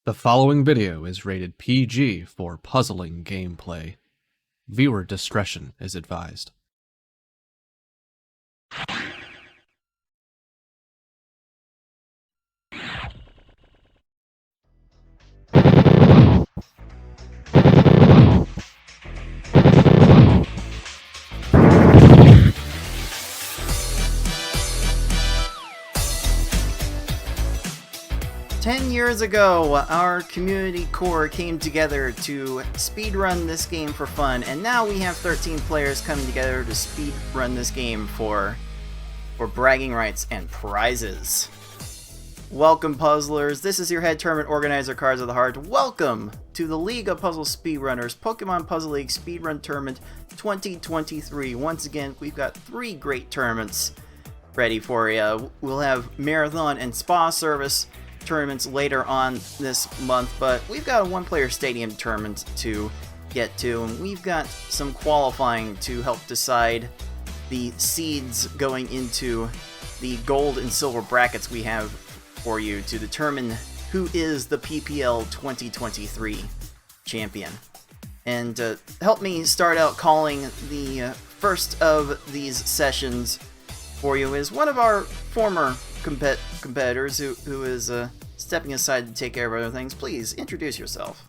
The following video is rated PG for puzzling gameplay. Viewer discretion is advised. Years ago, our community core came together to speedrun this game for fun, and now we have 13 players coming together to speedrun this game for bragging rights and prizes. Welcome, puzzlers. This is your head tournament organizer, Cards of the Heart. Welcome to the League of Puzzle Speedrunners Pokemon Puzzle League Speedrun Tournament 2023. Once again, we've got 3 great tournaments ready for you. We'll have Marathon and Spa Service tournaments later on this month, but we've got a one-player stadium tournament to get to, and we've got some qualifying to help decide the seeds going into the gold and silver brackets we have for you to determine who is the PPL 2023 champion. And help me start out calling the first of these sessions for you is one of our former competitors who is stepping aside to take care of other things. Please introduce yourself.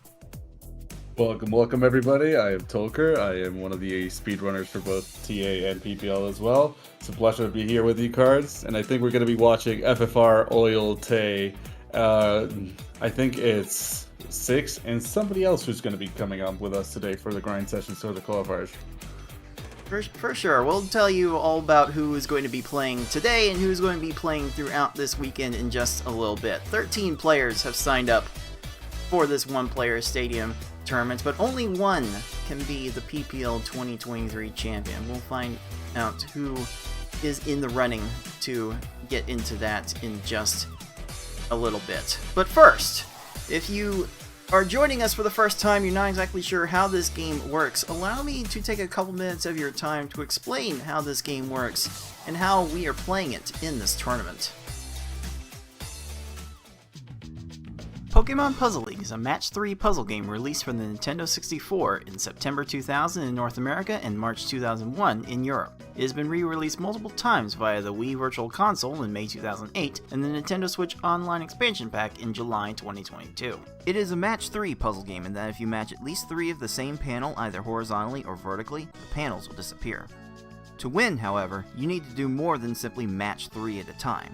Welcome everybody. I am Tolker. I am one of the speedrunners for both TA and PPL as well. It's a pleasure to be here with you, Cards, and I think we're going to be watching FFR Oil Tay. I think it's 6 and somebody else who's going to be coming on with us today for the grind sessions or the qualifiers. For sure. We'll tell you all about who is going to be playing today and who's going to be playing throughout this weekend in just a little bit. 13 players have signed up for this one-player stadium tournament, but only one can be the PPL 2023 champion. We'll find out who is in the running to get into that in just a little bit. But first, if you are joining us for the first time, you're not exactly sure how this game works, allow me to take a couple minutes of your time to explain how this game works and how we are playing it in this tournament. Pokemon Puzzle League is a Match 3 puzzle game released for the Nintendo 64 in September 2000 in North America and March 2001 in Europe. It has been re-released multiple times via the Wii Virtual Console in May 2008 and the Nintendo Switch Online Expansion Pack in July 2022. It is a Match 3 puzzle game in that if you match at least 3 of the same panel either horizontally or vertically, the panels will disappear. To win, however, you need to do more than simply match 3 at a time.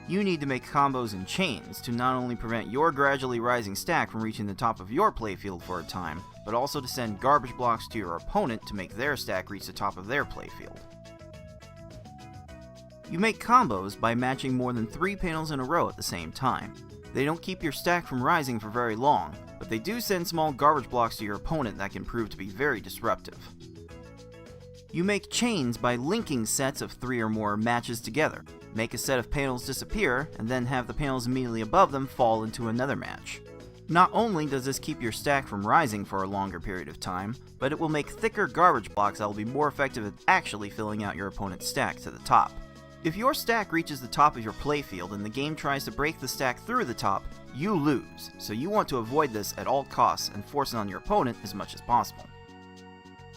You need to make combos and chains to not only prevent your gradually rising stack from reaching the top of your playfield for a time, but also to send garbage blocks to your opponent to make their stack reach the top of their playfield. You make combos by matching more than 3 panels in a row at the same time. They don't keep your stack from rising for very long, but they do send small garbage blocks to your opponent that can prove to be very disruptive. You make chains by linking sets of 3 or more matches together. Make a set of panels disappear, and then have the panels immediately above them fall into another match. Not only does this keep your stack from rising for a longer period of time, but it will make thicker garbage blocks that will be more effective at actually filling out your opponent's stack to the top. If your stack reaches the top of your playfield and the game tries to break the stack through the top, you lose, so you want to avoid this at all costs and force it on your opponent as much as possible.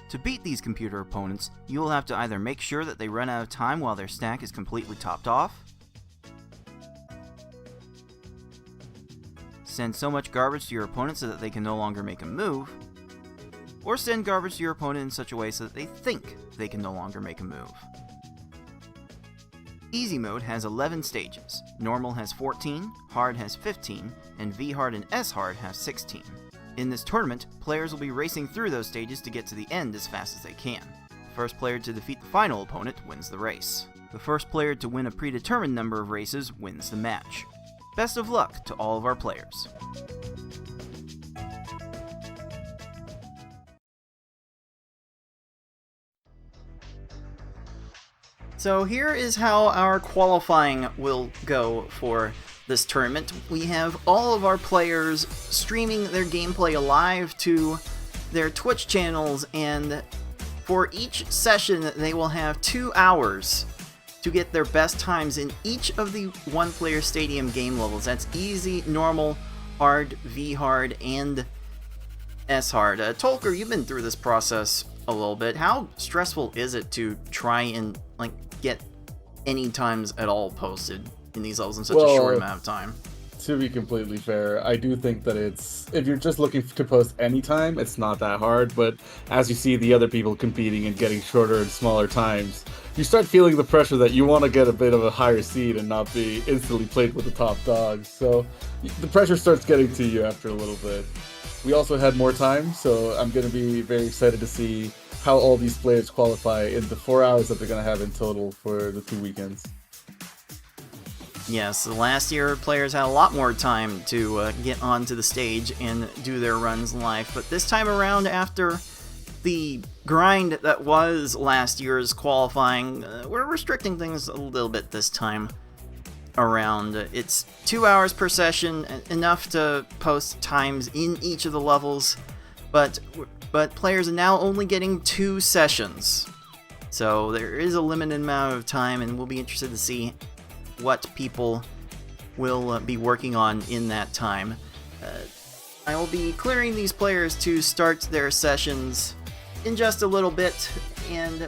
To beat these computer opponents, you will have to either make sure that they run out of time while their stack is completely topped off, send so much garbage to your opponent so that they can no longer make a move, or send garbage to your opponent in such a way so that they think they can no longer make a move. Easy mode has 11 stages, normal has 14, hard has 15, and V-hard and S-hard have 16. In this tournament, players will be racing through those stages to get to the end as fast as they can. The first player to defeat the final opponent wins the race. The first player to win a predetermined number of races wins the match. Best of luck to all of our players. So here is how our qualifying will go for this tournament. We have all of our players streaming their gameplay live to their Twitch channels, and for each session they will have 2 hours to get their best times in each of the one-player stadium game levels. That's easy, normal, hard, V hard, and S hard. Tolker, you've been through this process a little bit. How stressful is it to try and get any times at all posted in these levels in such a short amount of time? To be completely fair, I do think that if you're just looking to post any time, it's not that hard, but as you see the other people competing and getting shorter and smaller times, you start feeling the pressure that you want to get a bit of a higher seed and not be instantly played with the top dogs. So the pressure starts getting to you after a little bit. We also had more time, so I'm going to be very excited to see how all these players qualify in the 4 hours that they're going to have in total for the 2 weekends. Yes, the last year players had a lot more time to get onto the stage and do their runs live, but this time around, after the grind that was last year's qualifying, we're restricting things a little bit this time around. It's 2 hours per session, enough to post times in each of the levels, but players are now only getting 2 sessions. So there is a limited amount of time, and we'll be interested to see what people will be working on in that time. I will be clearing these players to start their sessions in just a little bit, and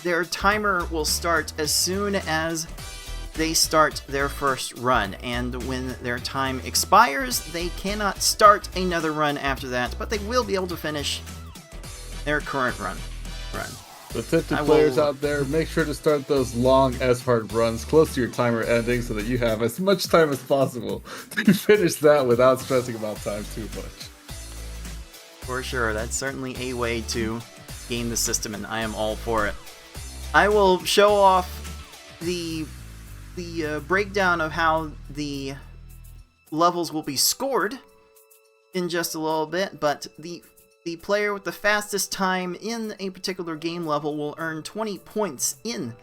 their timer will start as soon as they start their first run, and when their time expires, they cannot start another run after that, but they will be able to finish their current run. The tip to players out there, make sure to start those long S-hard runs close to your timer ending so that you have as much time as possible to finish that without stressing about time too much. For sure, that's certainly a way to game the system, and I am all for it. I will show off the breakdown of how the levels will be scored in just a little bit, but the player with the fastest time in a particular game level will earn 20 points in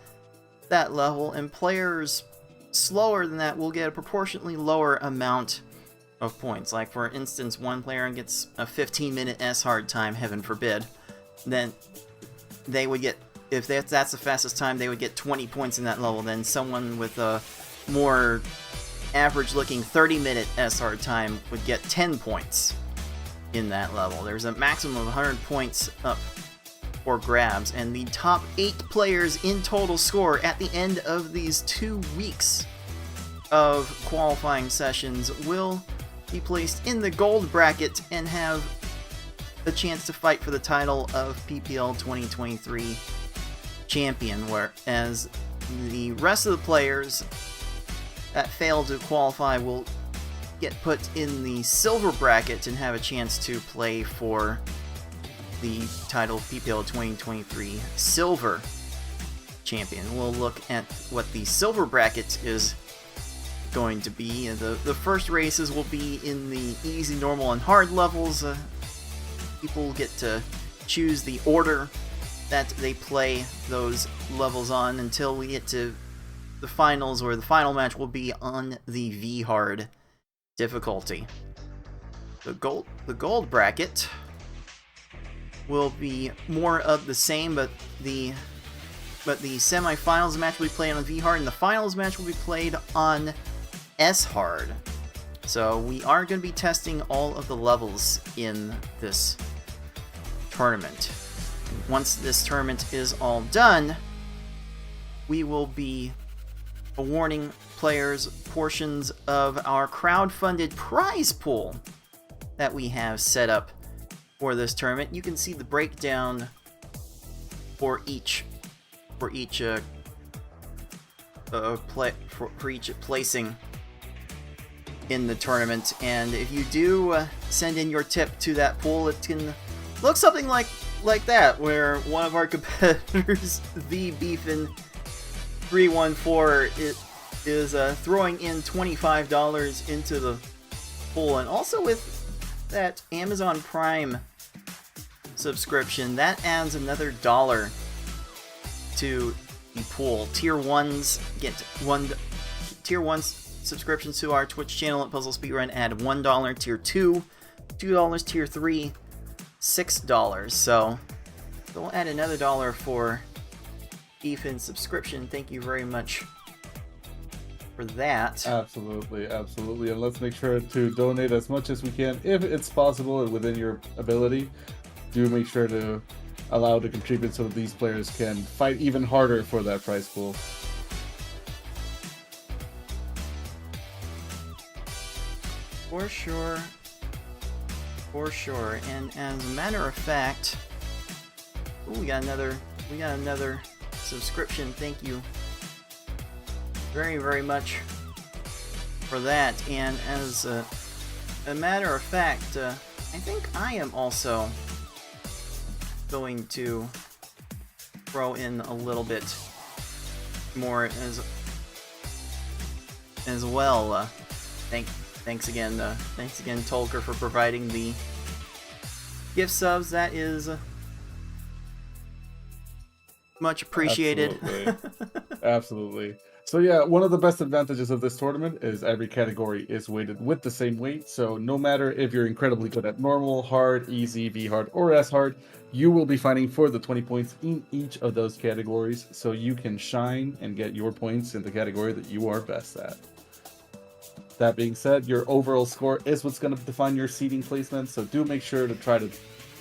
that level, and players slower than that will get a proportionately lower amount of points. Like, for instance, one player gets a 15-minute S-hard time, heaven forbid, then they would get, if that's the fastest time, they would get 20 points in that level. Then someone with a more average-looking 30-minute S-hard time would get 10 points in that level. There's a maximum of 100 points up for grabs, and the top 8 players in total score at the end of these 2 weeks of qualifying sessions will be placed in the gold bracket and have the chance to fight for the title of PPL 2023 Champion, whereas the rest of the players that fail to qualify will get put in the silver bracket and have a chance to play for the title of PPL 2023 Silver Champion. We'll look at what the silver bracket is going to be. The first races will be in the easy, normal, and hard levels. People get to choose the order that they play those levels on until we get to the finals, where the final match will be on the V-hard difficulty. The gold bracket will be more of the same, but the semifinals match will be played on V-hard, and the finals match will be played on S-hard. So we are going to be testing all of the levels in this tournament. Once this tournament is all done, we will be awarding players portions of our crowd-funded prize pool that we have set up for this tournament. You can see the breakdown for each placing in the tournament, and if you do send in your tip to that pool, it can look something like that, where one of our competitors, the Beefin314, is throwing in $25 into the pool. And also with that Amazon Prime subscription, that adds another $1 to the pool. Tier 1s get Tier 1 subscriptions to our Twitch channel at Puzzle Speedrun add $1, Tier 2, $2, Tier 3, $6. So we'll add another $1 for Beefin subscription. Thank you very much for that. Absolutely, absolutely. And let's make sure to donate as much as we can, if it's possible and within your ability. Do make sure to allow to contribute so that these players can fight even harder for that prize pool. For sure. For sure. And as a matter of fact, ooh, we got another subscription. Thank you very, very much for that. And as a matter of fact, I think I am also going to throw in a little bit more as well. Thanks again, Tolker, for providing the gift subs. That is much appreciated. Absolutely. Absolutely. So yeah, one of the best advantages of this tournament is every category is weighted with the same weight. So no matter if you're incredibly good at normal, hard, easy, V hard, or S hard, you will be fighting for the 20 points in each of those categories, so you can shine and get your points in the category that you are best at. That being said, your overall score is what's going to define your seating placement, so do make sure to try to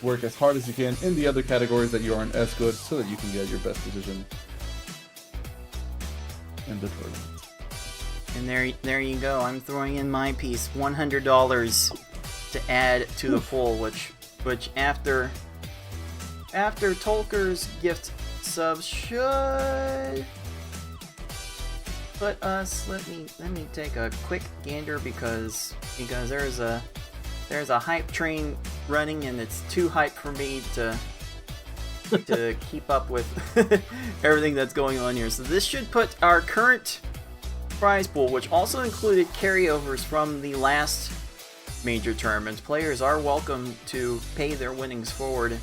work as hard as you can in the other categories that you aren't as good, so that you can get your best position in the tournament. And there you go. I'm throwing in my piece, $100 to add to the pool, which after Tolker's gift subs should put us. Let me take a quick gander because there's a hype train running, and it's too hype for me to keep up with everything that's going on here. So this should put our current prize pool, which also included carryovers from the last major tournament. Players are welcome to pay their winnings forward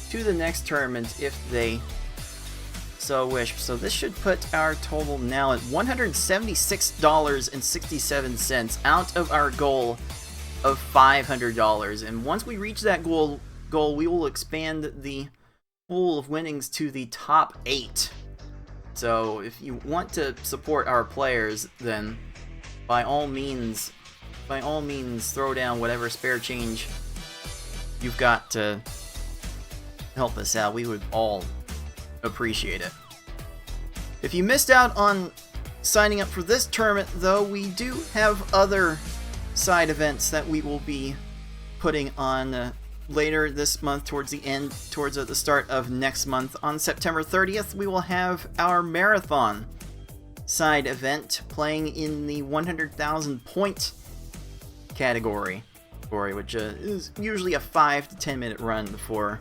to the next tournament if they so wish. So this should put our total now at $176.67 out of our goal of $500. And once we reach that goal, we will expand the pool of winnings to the top 8. So if you want to support our players, then by all means throw down whatever spare change you've got to help us out. We would all appreciate it. If you missed out on signing up for this tournament, though, we do have other side events that we will be putting on later this month, towards the start of next month. On September 30th, we will have our marathon side event playing in the 100,000 point category, which is usually a 5 to 10 minute run for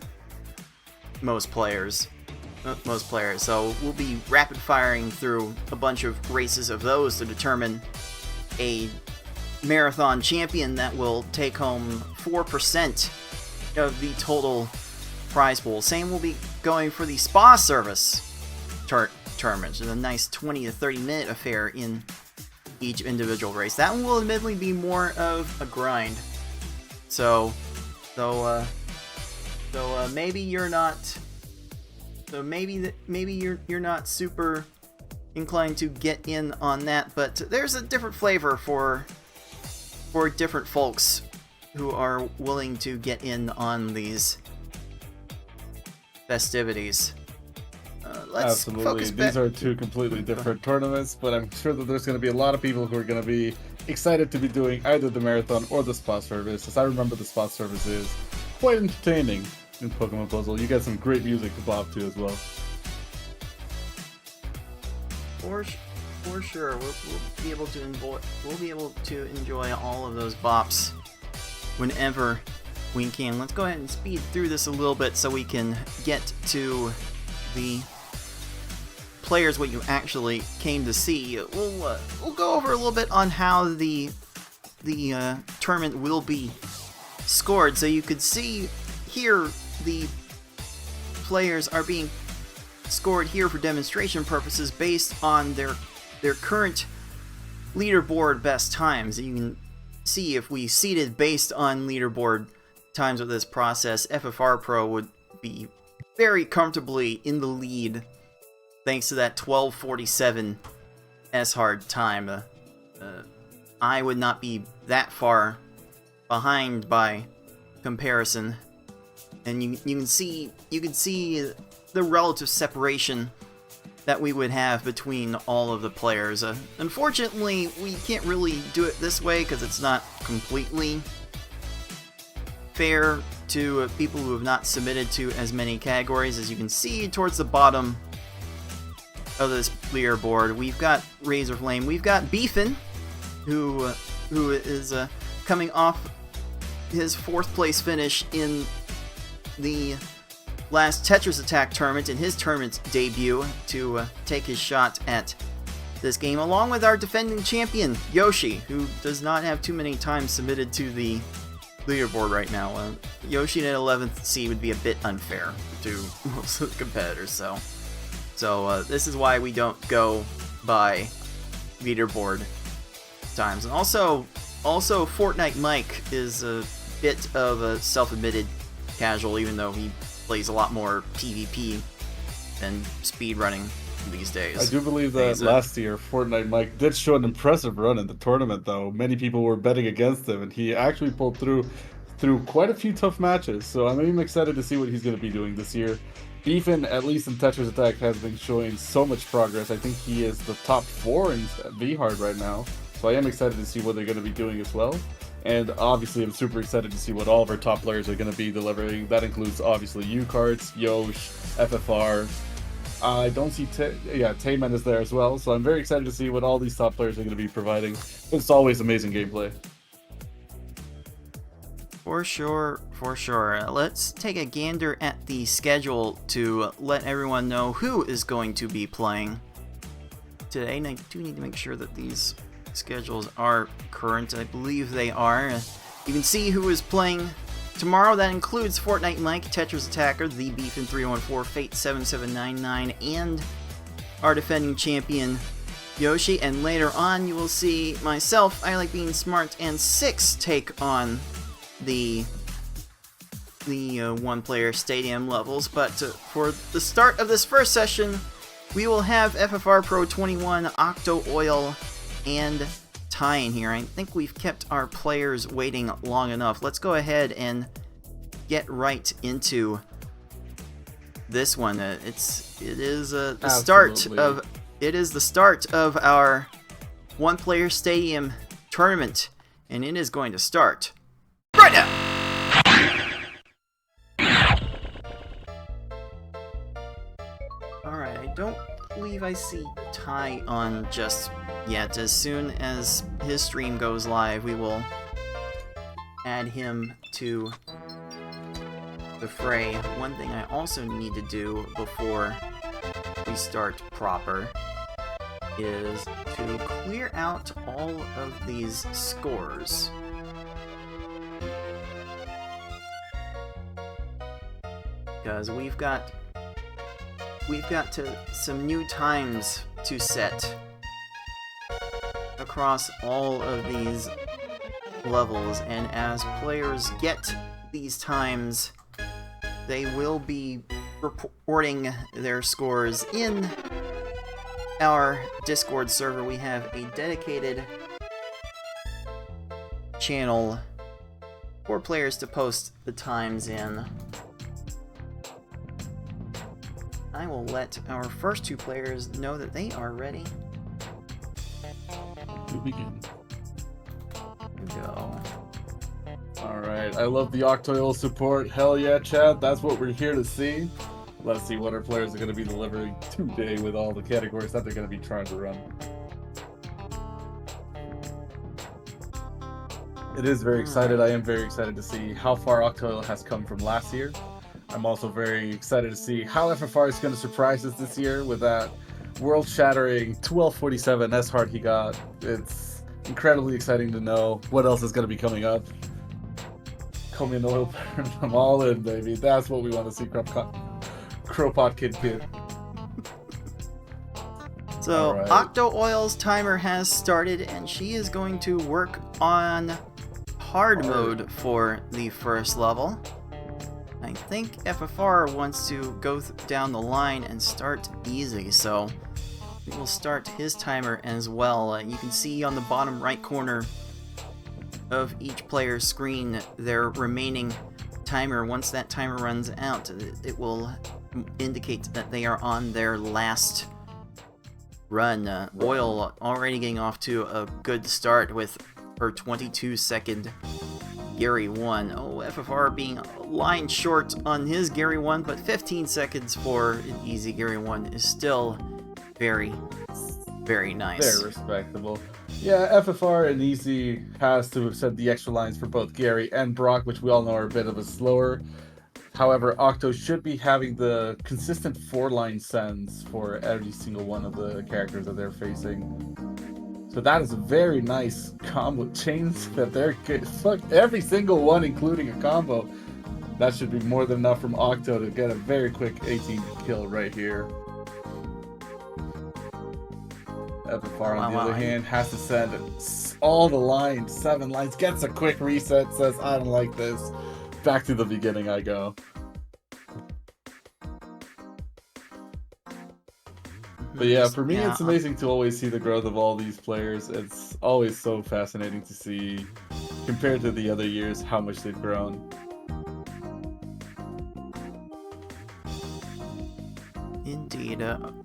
most players. So we'll be rapid firing through a bunch of races of those to determine a marathon champion that will take home 4% of the total prize pool. Same will be going for the spa service tournament. So a nice 20 to 30 minute affair in each individual race. That one will admittedly be more of a grind. So maybe you're not. So maybe you're not super inclined to get in on that, but there's a different flavor for different folks who are willing to get in on these festivities. Absolutely. These are two completely different tournaments, but I'm sure that there's going to be a lot of people who are going to be excited to be doing either the marathon or the spa service, as I remember the spa service is quite entertaining in Pokemon Puzzle. You get some great music to bop to as well. For sure, we'll be able to enjoy all of those bops whenever we can. Let's go ahead and speed through this a little bit so we can get to the players, what you actually came to see. We'll go over a little bit on how the tournament will be scored. So you could see here the players are being scored here for demonstration purposes based on their current leaderboard best times. You can see if we seeded based on leaderboard times with this process, FFR Pro would be very comfortably in the lead thanks to that 1247 S-Hard time. I would not be that far behind by comparison, and you can see the relative separation that we would have between all of the players. Unfortunately, we can't really do it this way because it's not completely fair to people who have not submitted to as many categories. As you can see towards the bottom of this leaderboard, we've got Razor Flame, we've got Beefin, who is coming off his 4th place finish in the last Tetris Attack tournament, in his tournament debut, to take his shot at this game, along with our defending champion, Yoshi, who does not have too many times submitted to the leaderboard right now. Yoshi at 11th seed would be a bit unfair to most of the competitors, so this is why we don't go by leaderboard times. And also Fortnite Mike is a bit of a self-admitted casual, even though he plays a lot more PvP than speedrunning these days. I do believe that last year Fortnite Mike did show an impressive run in the tournament, though. Many people were betting against him, and he actually pulled through quite a few tough matches. So I'm excited to see what he's going to be doing this year. Beefin, at least in Tetris Attack, has been showing so much progress. I think he is the top 4 in V-Hard right now. So I am excited to see what they're going to be doing as well. And obviously, I'm super excited to see what all of our top players are going to be delivering. That includes, obviously, U-Cards, Yosh, FFR. I don't see Tayman is there as well. So I'm very excited to see what all these top players are going to be providing. It's always amazing gameplay. For sure. Let's take a gander at the schedule to let everyone know who is going to be playing today. And I do need to make sure that these schedules are current. I believe they are. You can see who is playing tomorrow. That includes Fortnite Mike, Tetris Attacker, The Beefin 314, Fate 7799, and our defending champion Yoshi. And later on, you will see myself, I Like Being Smart, and Six take on the one-player stadium levels. But for the start of this first session, we will have FFR Pro 21, Octo Oil, and Ty in here. I think we've kept our players waiting long enough. Let's go ahead and get right into this one. It is the start of our one-player stadium tournament, and it is going to start right now. Alright, I don't believe I see Ty on just yet. As soon as his stream goes live, we will add him to the fray. One thing I also need to do before we start proper is to clear out all of these scores. Because we've got some new times to set across all of these levels, and as players get these times, they will be reporting their scores in our Discord server. We have a dedicated channel for players to post the times in. I will let our first 2 players know that they are ready. We begin. Go. Alright, I love the Octoil support. Hell yeah, chat. That's what we're here to see. Let's see what our players are going to be delivering today with all the categories that they're going to be trying to run. It is very excited. I am very excited to see how far Octoil has come from last year. I'm also very excited to see how FFR is going to surprise us this year with that world-shattering 1247 S-Hard he got. It's incredibly exciting to know what else is going to be coming up. Call me an oil burn. I'm all in, baby. That's what we want to see, Crowpot Kid. So, right. Octo Oil's timer has started, and she is going to work on hard mode for the first level. I think FFR wants to go down the line and start easy, so we will start his timer as well. You can see on the bottom right corner of each player's screen their remaining timer. Once that timer runs out, it will indicate that they are on their last run. Oil already getting off to a good start with her 22-second Gary 1. Oh, FFR being a line short on his Gary 1, but 15 seconds for an easy Gary 1 is still very, very nice. Very respectable. Yeah, FFR and Easy has to have set the extra lines for both Gary and Brock, which we all know are a bit of a slower. However, Octo should be having the consistent 4-line sends for every single one of the characters that they're facing. So that is a very nice combo chains that they're good. Fuck, every single one, including a combo. That should be more than enough from Octo to get a very quick 18 kill right here. FFR, on the other hand, has to send all the lines, 7 lines, gets a quick reset, says, I don't like this. Back to the beginning I go. But yeah, for me, it's amazing to always see the growth of all these players. It's always so fascinating to see, compared to the other years, how much they've grown.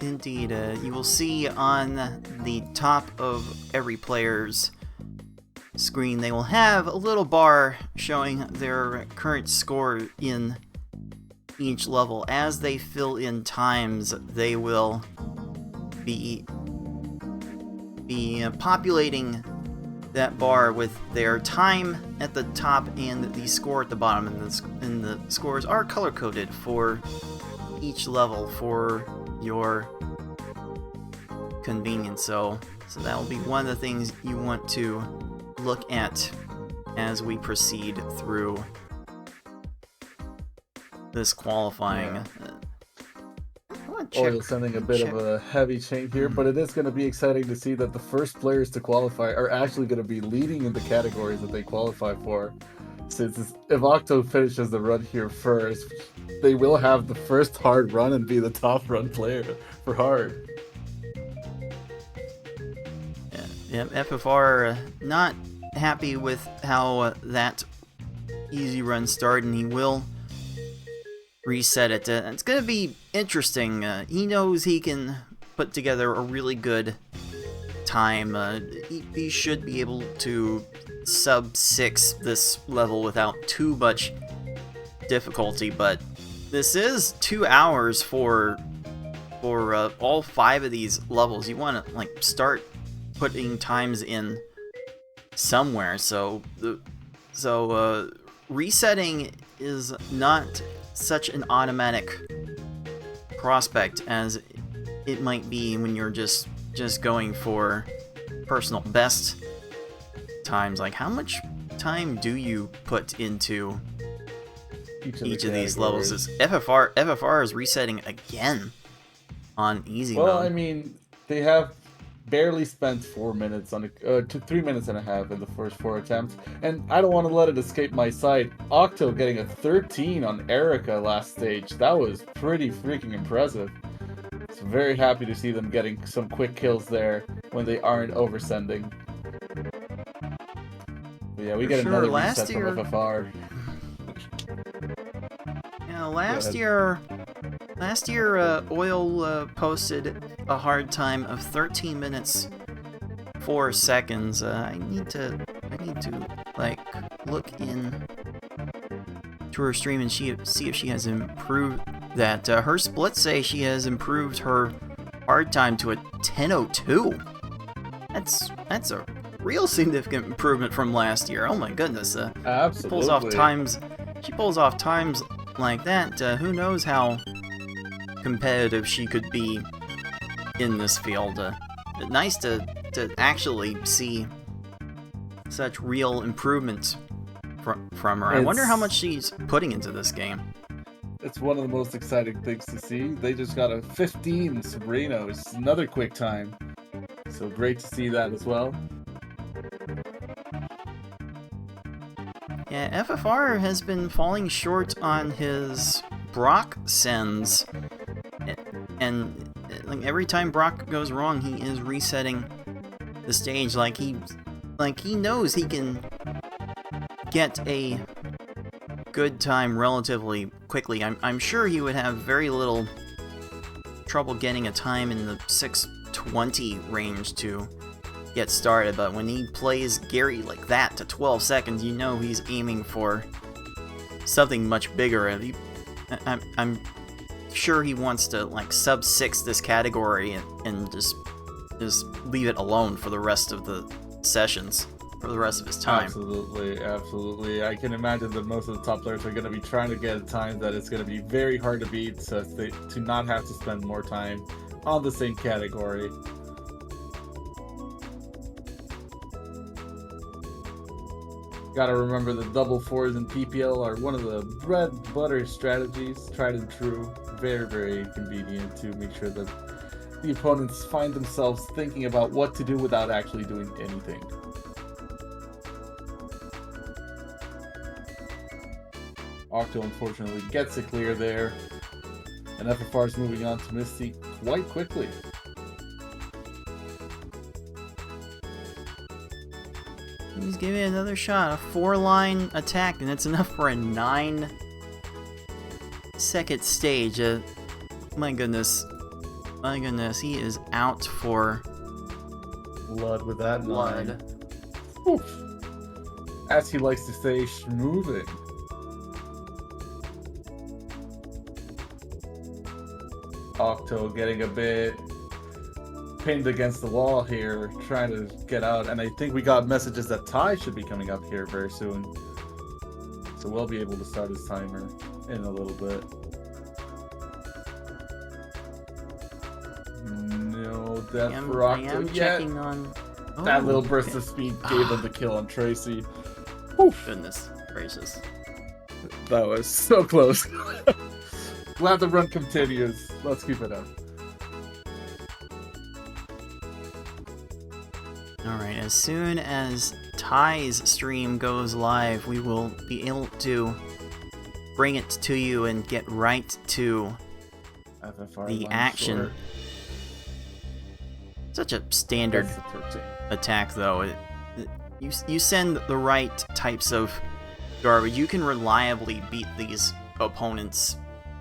Indeed. You will see on the top of every player's screen, they will have a little bar showing their current score in each level. As they fill in times, they will be populating that bar with their time at the top and the score at the bottom, and the scores are color-coded for each level for your convenience. So that will be one of the things you want to look at as we proceed through this qualifying. Yeah. Oil sending a bit of a heavy chain here, but it is going to be exciting to see that the first players to qualify are actually going to be leading in the categories that they qualify for. Since if Octo finishes the run here first, they will have the first hard run and be the top run player for hard. Yeah, FFR not happy with how that easy run started, and he will reset it. It's going to be interesting. He knows he can put together a really good time. He should be able to sub 6 this level without too much difficulty, but this is 2 hours for all 5 of these levels. You want to start putting times in somewhere, so resetting is not such an automatic prospect as it might be when you're just going for personal best times. Like, how much time do you put into each of these levels? Is FFR is resetting again on easy mode. Well, I mean, they have barely spent 4 minutes on took 3 minutes and a half in the first 4 attempts, and I don't want to let it escape my sight. Octo getting a 13 on Erica last stage. That was pretty freaking impressive. So very happy to see them getting some quick kills there when they aren't oversending. But yeah, we get another reset from FFR. Yeah, last year, Oil posted a hard time of 13 minutes 4 seconds. I need to look in to her stream and see if she has improved that. Her splits say she has improved her hard time to a 10:02. That's a real significant improvement from last year. Oh my goodness. Absolutely. She pulls off times like that. Who knows how competitive she could be in this field. Nice to actually see such real improvements from her. I wonder how much she's putting into this game. It's one of the most exciting things to see. They just got a 15 Sabrina, which is another quick time. So great to see that as well. Yeah, FFR has been falling short on his Brock sends, and like every time Brock goes wrong, he is resetting the stage. Like he knows he can get a good time relatively quickly. I'm sure he would have very little trouble getting a time in the 6:20 range to get started, but when he plays Gary like that to 12 seconds, you know he's aiming for something much bigger. I'm sure he wants to like sub 6 this category and just leave it alone for the rest of the sessions, for the rest of his time. Absolutely, absolutely. I can imagine that most of the top players are going to be trying to get a time that it's going to be very hard to beat, so to not have to spend more time on the same category. Gotta remember the double fours in PPL are one of the bread and butter strategies, tried and true. Very, very convenient to make sure that the opponents find themselves thinking about what to do without actually doing anything. Octo unfortunately gets a clear there, and FFR is moving on to Misty quite quickly. He's giving it another shot, a 4-line attack, and it's enough for a 9-second stage. My goodness, he is out for blood with that blood. Oof. As he likes to say, schmoving. Octo getting a bit pinned against the wall here, trying to get out, and I think we got messages that Ty should be coming up here very soon, so we'll be able to start his timer in a little bit. No death for Octo yet. Checking on... That little burst of speed gave him the kill on Tracy. Oof. Goodness gracious. That was so close. Glad the run continues. Let's keep it up. Alright, as soon as Ty's stream goes live, we will be able to bring it to you and get right to FFR the action. Short. Such a standard attack, though. You send the right types of garbage, you can reliably beat these opponents,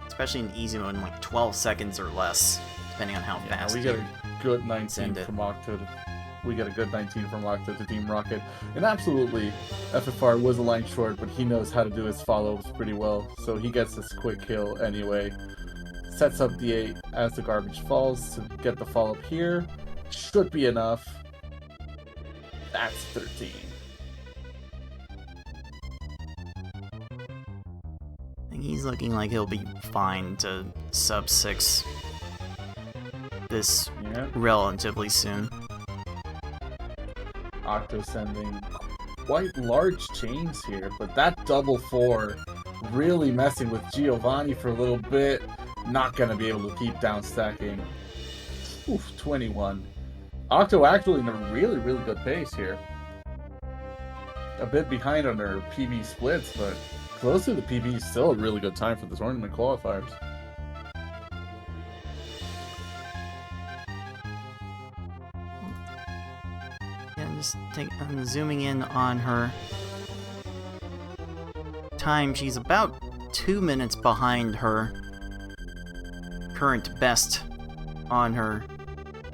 especially in easy mode, in like 12 seconds or less, depending on how fast we get a good 19 from Octo. We get a good 19 from Octo to Team Rocket. And absolutely, FFR was a line short, but he knows how to do his follow-ups pretty well, so he gets this quick kill anyway. Sets up the 8 as the garbage falls to get the follow-up here. Should be enough. That's 13. I think he's looking like he'll be fine to sub 6 this relatively soon. Octo sending quite large chains here, but that double 4 really messing with Giovanni for a little bit. Not going to be able to keep down stacking. Oof, 21. Octo actually in a really, really good pace here. A bit behind on her PB splits, but close to the PB is still a really good time for the tournament qualifiers. I'm zooming in on her time. She's about 2 minutes behind her current best on her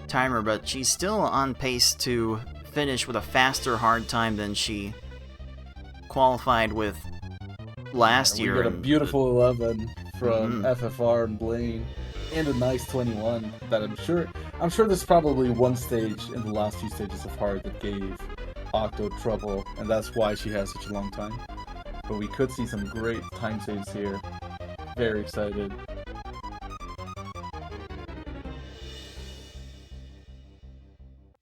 timer, but she's still on pace to finish with a faster hard time than she qualified with last year. We got a beautiful 11 from FFR and Blaine, and a nice 21 that I'm sure there's probably one stage in the last few stages of hard that gave Octo trouble, and that's why she has such a long time. But we could see some great time saves here. Very excited.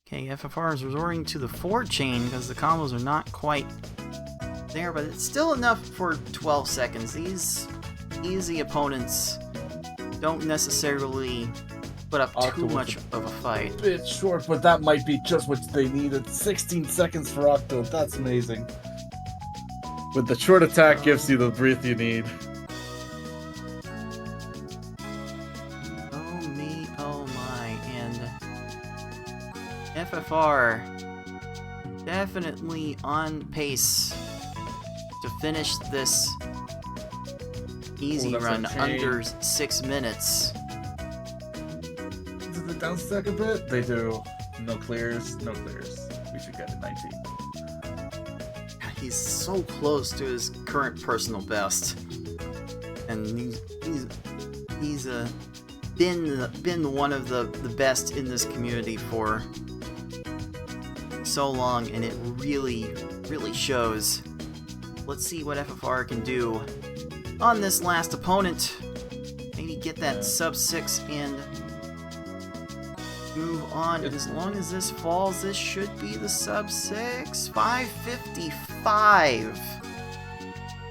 Okay, FFR is resorting to the 4 chain because the combos are not quite there, but it's still enough for 12 seconds. These easy opponents don't necessarily put up too much of a fight. A bit short, but that might be just what they needed. 16 seconds for Octo. That's amazing. With the short attack gives you the breath you need. Oh me, oh my. FFR definitely on pace to finish this easy run under 6 minutes. Does it down stack a bit? They do. No clears, no clears. We should get it 19. He's so close to his current personal best, and he's been one of the best in this community for so long, and it really shows. Let's see what FFR can do on this last opponent. Maybe get that sub 6 and move on. As long as this falls, this should be the sub 6. 555.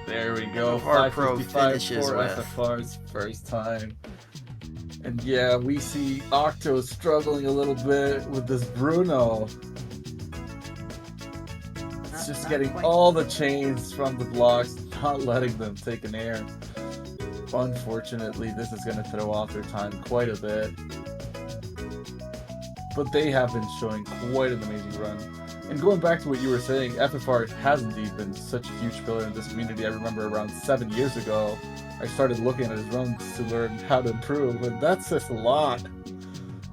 There we go. FFR Pro 555 finishes for with. FFR's first time. And yeah, we see Octo struggling a little bit with this Bruno. It's just getting quite. all the chains from the blocks, not letting them take an air. Unfortunately, this is going to throw off their time quite a bit. But they have been showing quite an amazing run. And going back to what you were saying, FFR has indeed been such a huge pillar in this community. I remember around 7 years ago, I started looking at his runs to learn how to improve, and that says a lot.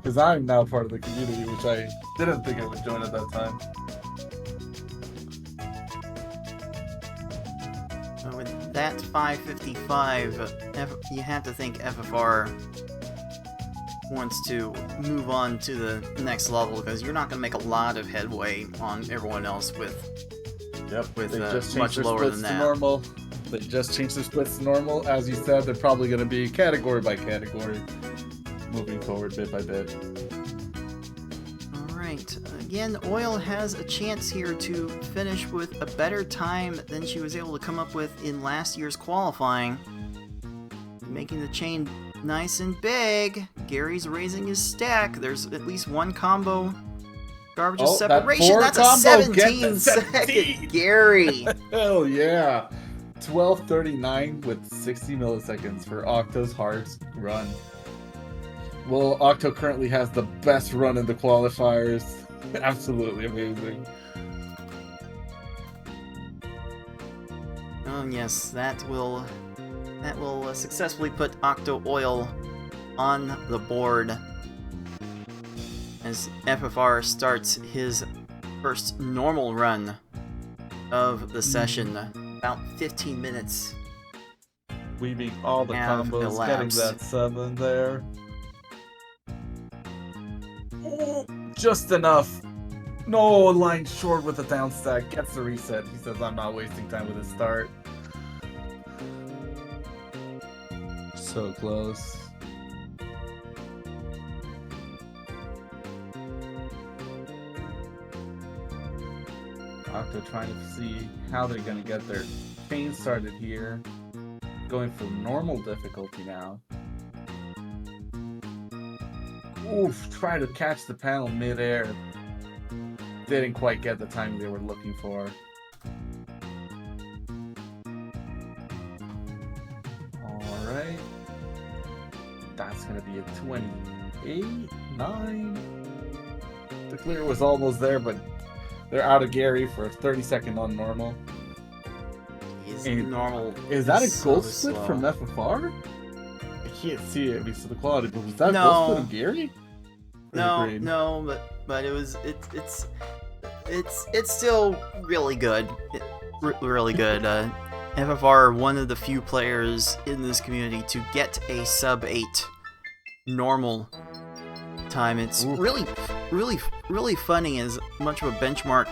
Because I'm now part of the community, which I didn't think I would join at that time. With that 555, you have to think FFR wants to move on to the next level, because you're not going to make a lot of headway on everyone else with much lower than that. Normal. They just changed their splits to normal. As you said, they're probably going to be category by category, moving forward bit by bit. Alright, again, Oil has a chance here to finish with a better time than she was able to come up with in last year's qualifying. Making the chain nice and big. Gary's raising his stack. There's at least one combo. Garbage of separation. That's a 17-second Gary. Hell yeah. 12:39 with 60 milliseconds for Octo's hardest run. Well, Octo currently has the best run in the qualifiers. Absolutely amazing. Oh yes, that will successfully put Octo Oil on the board as FFR starts his first normal run of the session. About 15 minutes. Weaving all the combos, getting that sub in there. Oh, just enough. No, line short with the down stack. Gets the reset. He says, I'm not wasting time with his start. So close. Octo trying to see how they're going to get their chain started here. Going for normal difficulty now. Oof, try to catch the panel mid-air. Didn't quite get the timing they were looking for. Alright. That's going to be a 28, 9. The clear was almost there, but they're out of Gary for a 30-second on normal. Normal. Is that a gold so split slow. from FFR? I can't see it because of the quality, but was that No. gold split of Gary? No, but it's still really good. Really good. FFR, one of the few players in this community to get a sub 8 normal time. It's really funny as much of a benchmark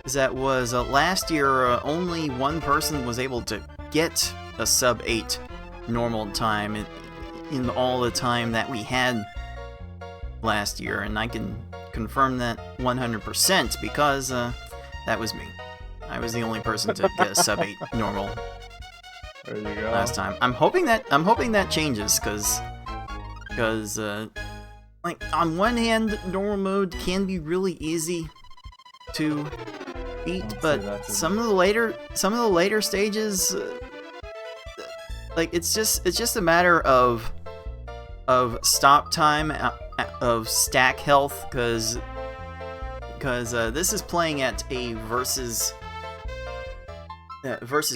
as that was. Last year, only one person was able to get a sub 8 normal time in all the time that we had last year, and I can confirm that 100% because that was me. I was the only person to get a sub 8 normal There you go. last time. I'm hoping that changes, because like, on one hand, normal mode can be really easy to beat, but some of the later stages, like, it's just a matter of stop time, of stack health, because because this is playing at a versus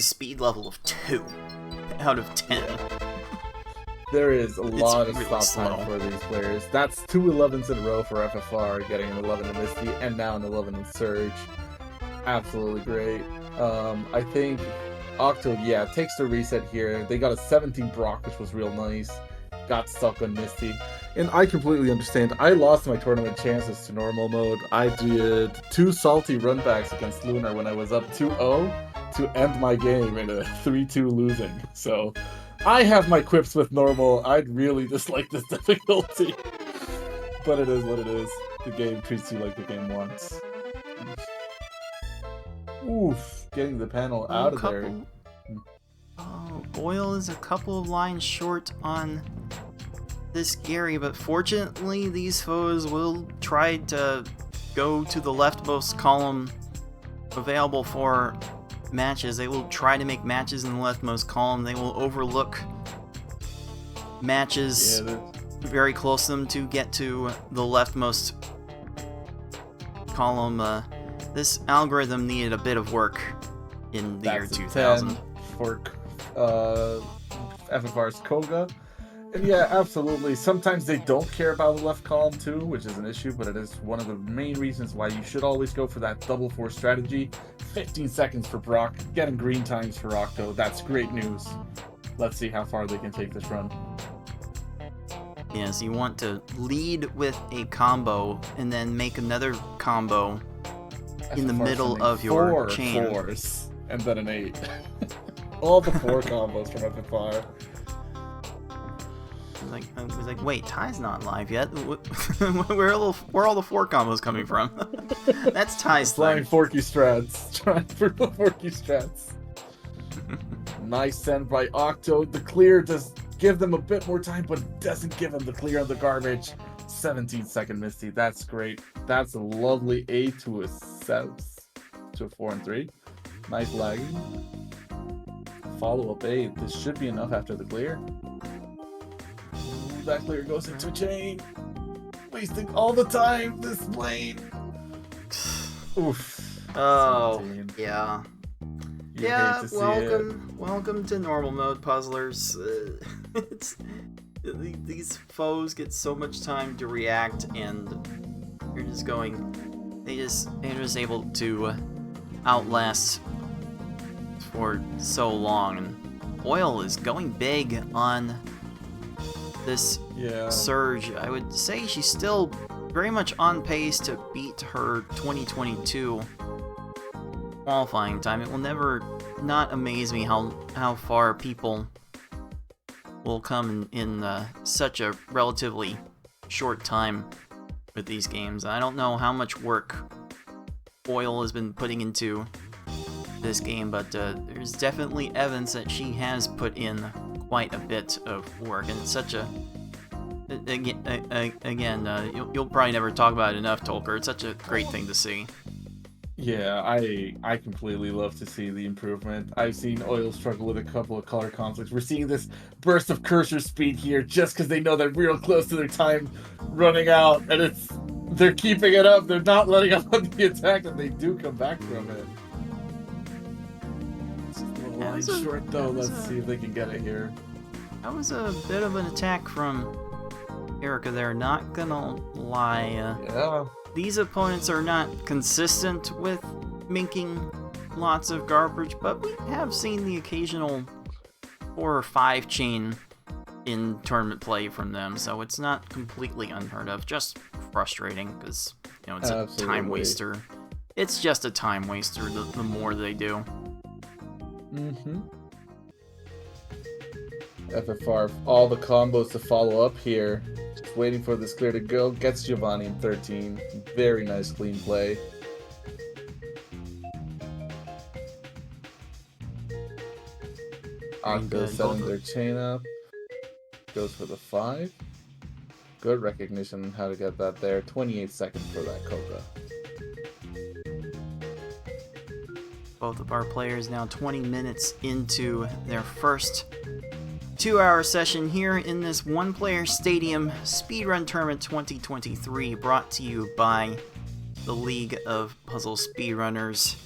speed level of 2 out of 10. There is a lot of really stop time for these players. That's 2 11s in a row for FFR, getting an 11 in Misty, and now an 11 in Surge. Absolutely great. I think Octo, takes the reset here. They got a 17 Brock, which was real nice. Got stuck on Misty. And I completely understand. I lost my tournament chances to normal mode. I did 2 salty runbacks against Lunar when I was up 2-0 to end my game in a 3-2 losing. So I have my quips with normal. I'd really dislike this difficulty. But it is what it is. The game treats you like the game wants. Oof, getting the panel out of there. Oh, Oil is a couple of lines short on this Gary, but fortunately these foes will try to go to the leftmost column available for matches. They will try to make matches in the leftmost column. They will overlook matches very close to them to get to the leftmost column. This algorithm needed a bit of work in the year 2000. For FFR's Koga. And yeah, absolutely. Sometimes they don't care about the left column too, which is an issue, but it is one of the main reasons why you should always go for that double 4 strategy. 15 seconds for Brock, getting green times for Octo. That's great news. Let's see how far they can take this run. Yes, you want to lead with a combo and then make another combo in the middle of your chain. 4s and then an 8. All the 4 combos from FFR. I was like, wait, Ty's not live yet. Where are all the 4 combos coming from? That's Ty's flying Forky strats. Trying for the Forky strats. Nice send by Octo. The clear does give them a bit more time, but doesn't give them the clear on the garbage. 17-second Misty. That's great. That's a lovely 8 to a 7 to a 4 and 3. Nice lagging. Follow-up 8. This should be enough after the clear. That clear goes into chain. Wasting all the time this lane. Oof. Oh, 17. yeah. You hate to see welcome to normal mode, puzzlers. These foes get so much time to react, and you're just going. They're just able to outlast for so long. And Oil is going big on this Surge. I would say she's still very much on pace to beat her 2022 qualifying time. It will never not amaze me how far people will come in such a relatively short time with these games. I don't know how much work Oil has been putting into this game, but there's definitely evidence that she has put in quite a bit of work, and it's such a you'll probably never talk about it enough, Tolker. It's such a great thing to see. Yeah, I completely love to see the improvement. I've seen Oil struggle with a couple of color conflicts. We're seeing this burst of cursor speed here just because they know they're real close to their time running out, and they're keeping it up. They're not letting up on the attack, and they do come back from it. It's just a little line short though. Let's see if they can get it here. That was a bit of an attack from Erica there, not gonna lie. Yeah. These opponents are not consistent with minking lots of garbage, but we have seen the occasional 4 or 5 chain in tournament play from them, so it's not completely unheard of. Just frustrating, because it's a time waster. It's just a time waster the more they do. FFR, all the combos to follow up here. Just waiting for this clear to go. Gets Giovanni in 13. Very nice clean play. Octo setting their chain up. Goes for the 5. Good recognition on how to get that there. 28 seconds for that Koga. Both of our players now 20 minutes into their first 2-hour session here in this one-player stadium Speedrun Tournament 2023, brought to you by the League of Puzzle Speedrunners.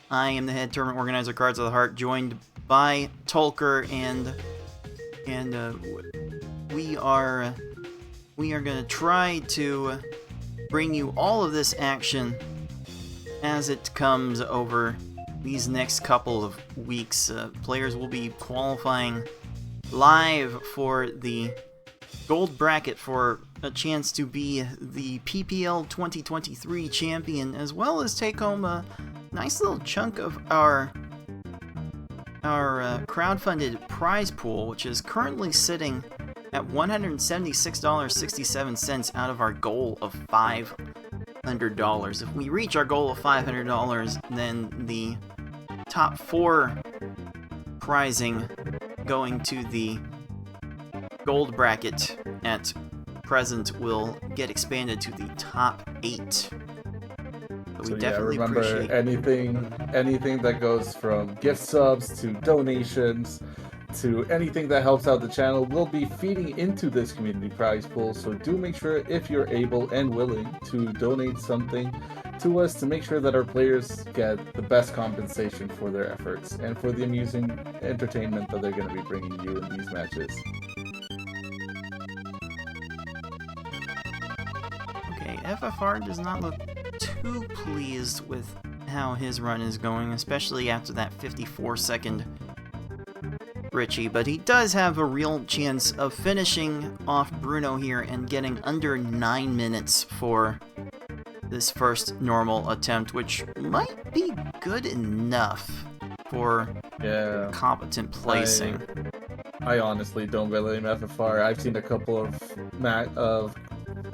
I am the head tournament organizer, Cards of the Heart, joined by Tolker, and we are gonna try to bring you all of this action as it comes over these next couple of weeks. Players will be qualifying live for the gold bracket for a chance to be the PPL2023 Champion, as well as take home a nice little chunk of our crowdfunded prize pool, which is currently sitting at $176.67 out of our goal of $500. If we reach our goal of $500, then the top 4 prizing going to the gold bracket at present will get expanded to the top 8. But we definitely remember, appreciate anything that goes from gift subs to donations to anything that helps out the channel will be feeding into this community prize pool. So do make sure, if you're able and willing, to donate something to us to make sure that our players get the best compensation for their efforts and for the amusing entertainment that they're going to be bringing you in these matches. Okay, FFR does not look too pleased with how his run is going, especially after that 54-second Richie, but he does have a real chance of finishing off Bruno here and getting under 9 minutes for this first normal attempt, which might be good enough for competent placing. I honestly don't blame FFR. I've seen a couple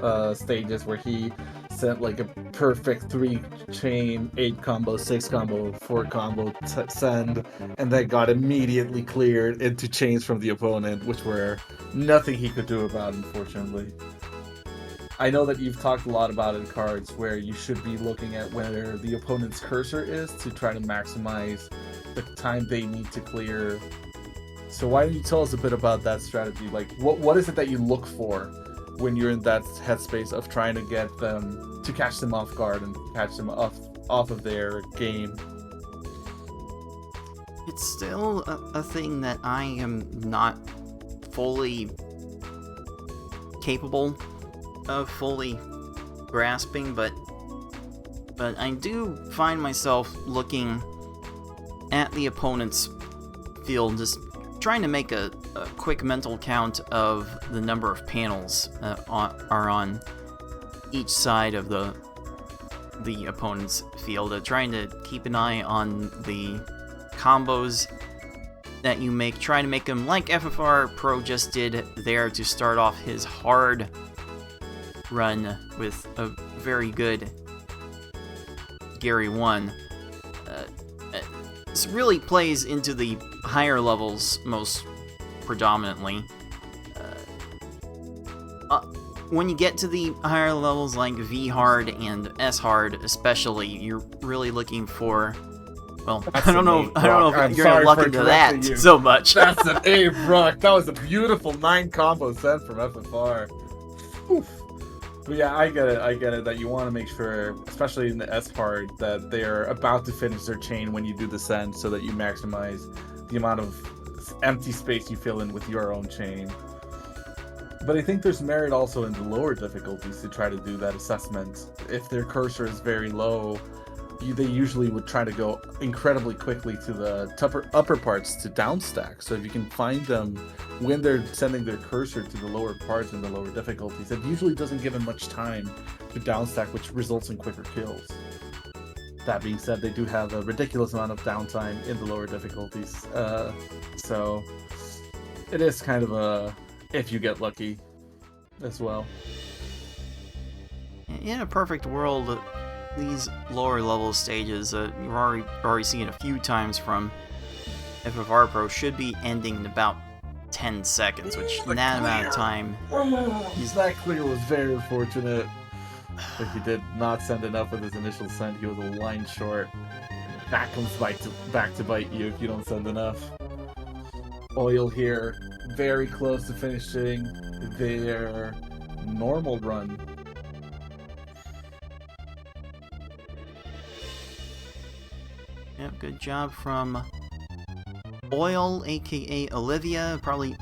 of stages where he sent like a perfect 3-chain, 8 combo, 6 combo, 4 combo send, and then got immediately cleared into chains from the opponent, which were nothing he could do about, unfortunately. I know that you've talked a lot about in cards where you should be looking at where the opponent's cursor is to try to maximize the time they need to clear. So why don't you tell us a bit about that strategy? Like, what is it that you look for when you're in that headspace of trying to get them to catch them off guard and catch them off of their game? It's still a thing that I am not fully capable of fully grasping, but I do find myself looking at the opponent's field, just trying to make a quick mental count of the number of panels that are on each side of the opponent's field, trying to keep an eye on the combos that you make, trying to make them like FFR Pro just did there to start off his hard run with a very good Gary 1. This really plays into the higher levels most predominantly. When you get to the higher levels like V hard and S hard especially, you're really looking for, well, I don't know if you're gonna luck into that so much. That's an A, Brock. That was a beautiful 9 combo sent from FFR. Oof. But yeah, I get it that you want to make sure, especially in the S hard, that they're about to finish their chain when you do the send, so that you maximize the amount of empty space you fill in with your own chain. But I think there's merit also in the lower difficulties to try to do that assessment. If their cursor is very low, they usually would try to go incredibly quickly to the upper parts to downstack. So if you can find them when they're sending their cursor to the lower parts and the lower difficulties, it usually doesn't give them much time to downstack, which results in quicker kills. That being said, they do have a ridiculous amount of downtime in the lower difficulties. So it is kind of a if you get lucky as well. In a perfect world, these lower level stages, you've already seen a few times from FFR Pro, should be ending in about 10 seconds, which in that amount of time... That clear was very unfortunate. But he did not send enough with his initial send. He was a line short. That comes back to bite you if you don't send enough. Oil here, very close to finishing their normal run. good job from Oil, aka Olivia. Probably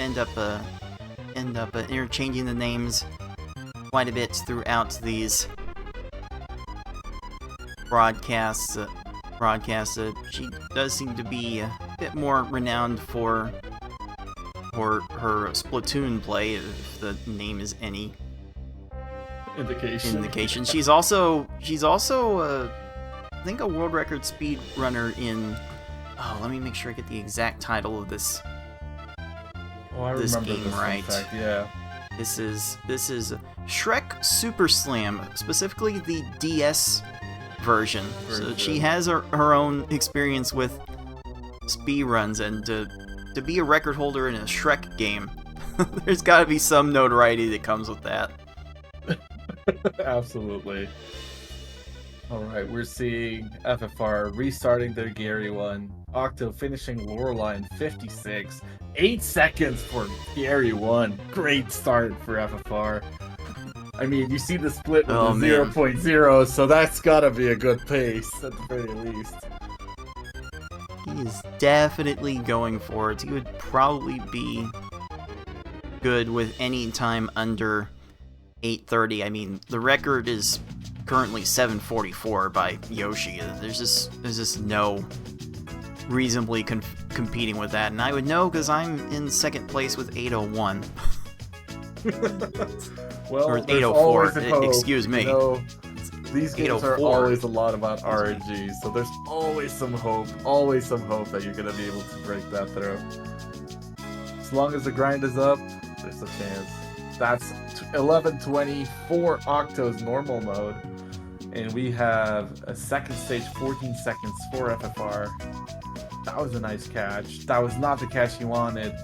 end up interchanging the names quite a bit throughout these broadcasts. She does seem to be a bit more renowned for her Splatoon play, if the name is any indication. She's also I think a world record speed runner in. Oh, let me make sure I get the exact title of this. Oh, I this remember game this right. Fact, yeah. This is Shrek Super Slam, specifically the DS version. So she has her own experience with speedruns, and to be a record holder in a Shrek game, there's got to be some notoriety that comes with that. Absolutely. Alright, we're seeing FFR restarting their Gary one. Octo finishing Loreline 56. 8 seconds for Gary 1. Great start for FFR. I mean, you see the split with the 0.0, so that's gotta be a good pace, at the very least. He is definitely going for it. He would probably be good with any time under 8:30. I mean, the record is currently 7:44 by Yoshi. There's just no reasonably competing with that, and I would know because I'm in second place with 8:01. Well, or 8:04. Excuse me. You know, these games are 8:04. always a lot about RNG, so there's always some hope that you're gonna be able to break that through. As long as the grind is up, there's a chance. That's 11:20 for Octo's normal mode. And we have a second stage, 14 seconds for FFR. That was a nice catch. That was not the catch he wanted.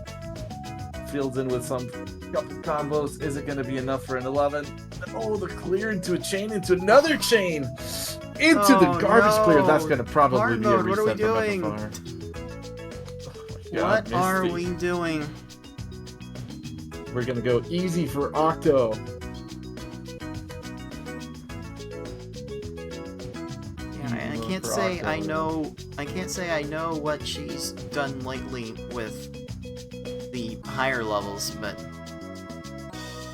Fields in with some couple combos. Is it going to be enough for an 11? Oh, the clear into a chain, into another chain! Into the garbage clear. That's going to probably Hard be a mode, reset what are we from doing? FFR. What are we doing? We're going to go easy for Octo. I can't say I know. I can't say I know what she's done lately with the higher levels, but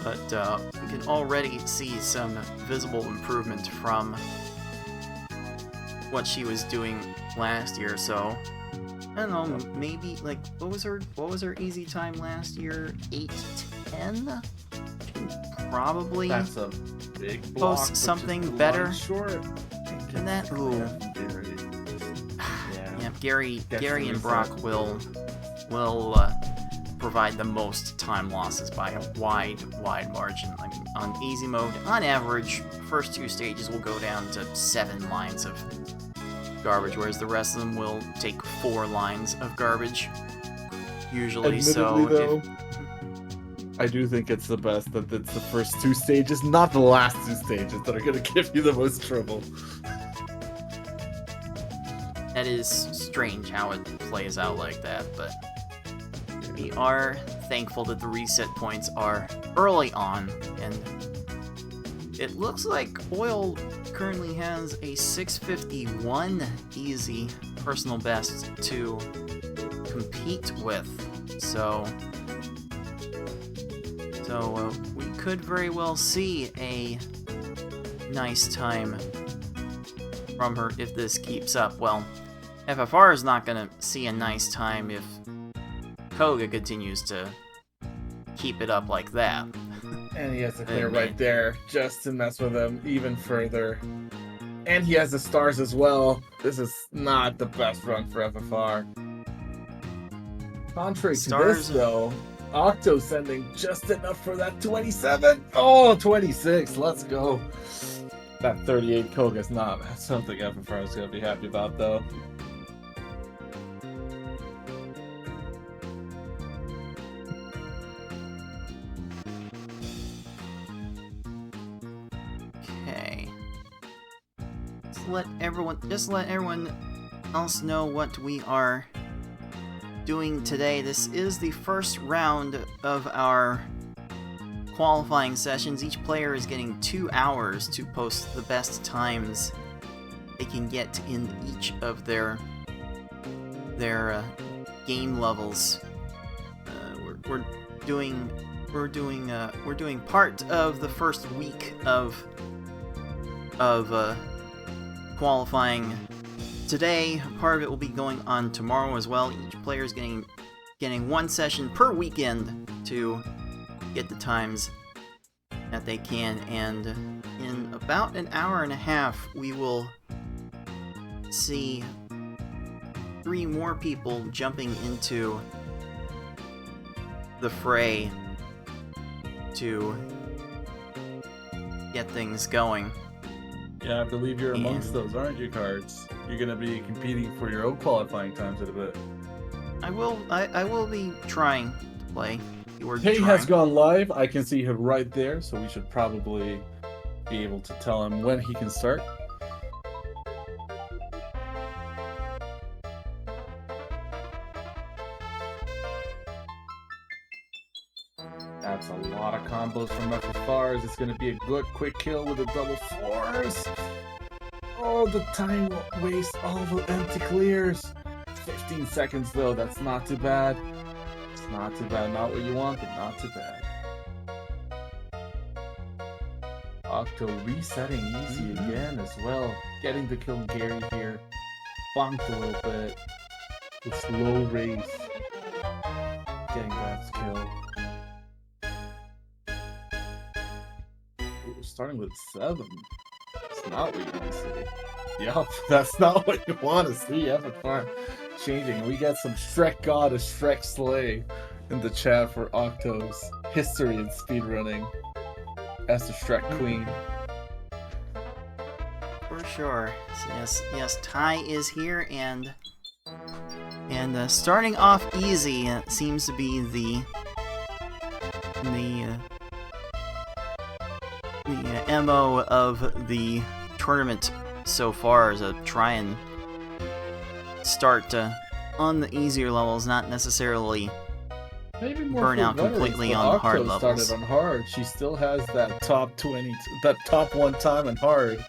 we can already see some visible improvement from what she was doing last year. So I don't know, maybe like what was her easy time last year? 8:10. Probably. That's a big block, post something better. Short. And that, ooh. Yeah, Gary and Brock will provide the most time losses by a wide margin. I mean, on easy mode, on average, first 2 stages will go down to 7 lines of garbage, whereas the rest of them will take 4 lines of garbage, usually. Admittedly, though, I do think it's the best that it's the first 2 stages, not the last 2 stages, that are going to give you the most trouble. That is strange how it plays out like that, but we are thankful that the reset points are early on, and it looks like Oil currently has a 651 easy personal best to compete with, so we could very well see a nice time from her if this keeps up. Well, FFR is not going to see a nice time if Koga continues to keep it up like that. And he has a clear right there just to mess with him even further. And he has the stars as well. This is not the best run for FFR. Contrary to this, though, Octo sending just enough for that 27. Oh, 26. Let's go. That 38 Koga's not something FFR is going to be happy about, though. Okay. Let everyone else know what we are doing today. This is the first round of our qualifying sessions. Each player is getting 2 hours to post the best times they can get in each of their game levels. We're doing part of the first week of qualifying today. Part of it will be going on tomorrow as well. Each player is getting one session per weekend to get the times that they can, and in about an hour and a half we will see 3 more people jumping into the fray to get things going. Yeah, I believe you're amongst those, aren't you, Cards? You're gonna be competing for your own qualifying times in a bit. I will be trying to play. Hey has gone live. I can see him right there, so we should probably be able to tell him when he can start. That's a lot of combos from FFRs. It's going to be a good quick kill with a double force. Oh, the time won't waste all the empty clears. 15 seconds though, that's not too bad. It's not too bad, not what you want, but not too bad. Octo resetting easy again as well. Getting to kill Gary here. Bonked a little bit. The slow race. Getting that kill. Ooh, starting with 7. It's not what you want to see. Yup, that's not what you want to see. FFR changing. We got some Shrek God of Shrek Slay in the chat for Octo's history in speedrunning as the Shrek Queen. For sure. So yes, Ty is here, and starting off easy seems to be the MO of the tournament so far, is to try and start on the easier levels, not necessarily burn out completely on the hard levels. Started on hard. She still has that top 20, that top 1 time on hard.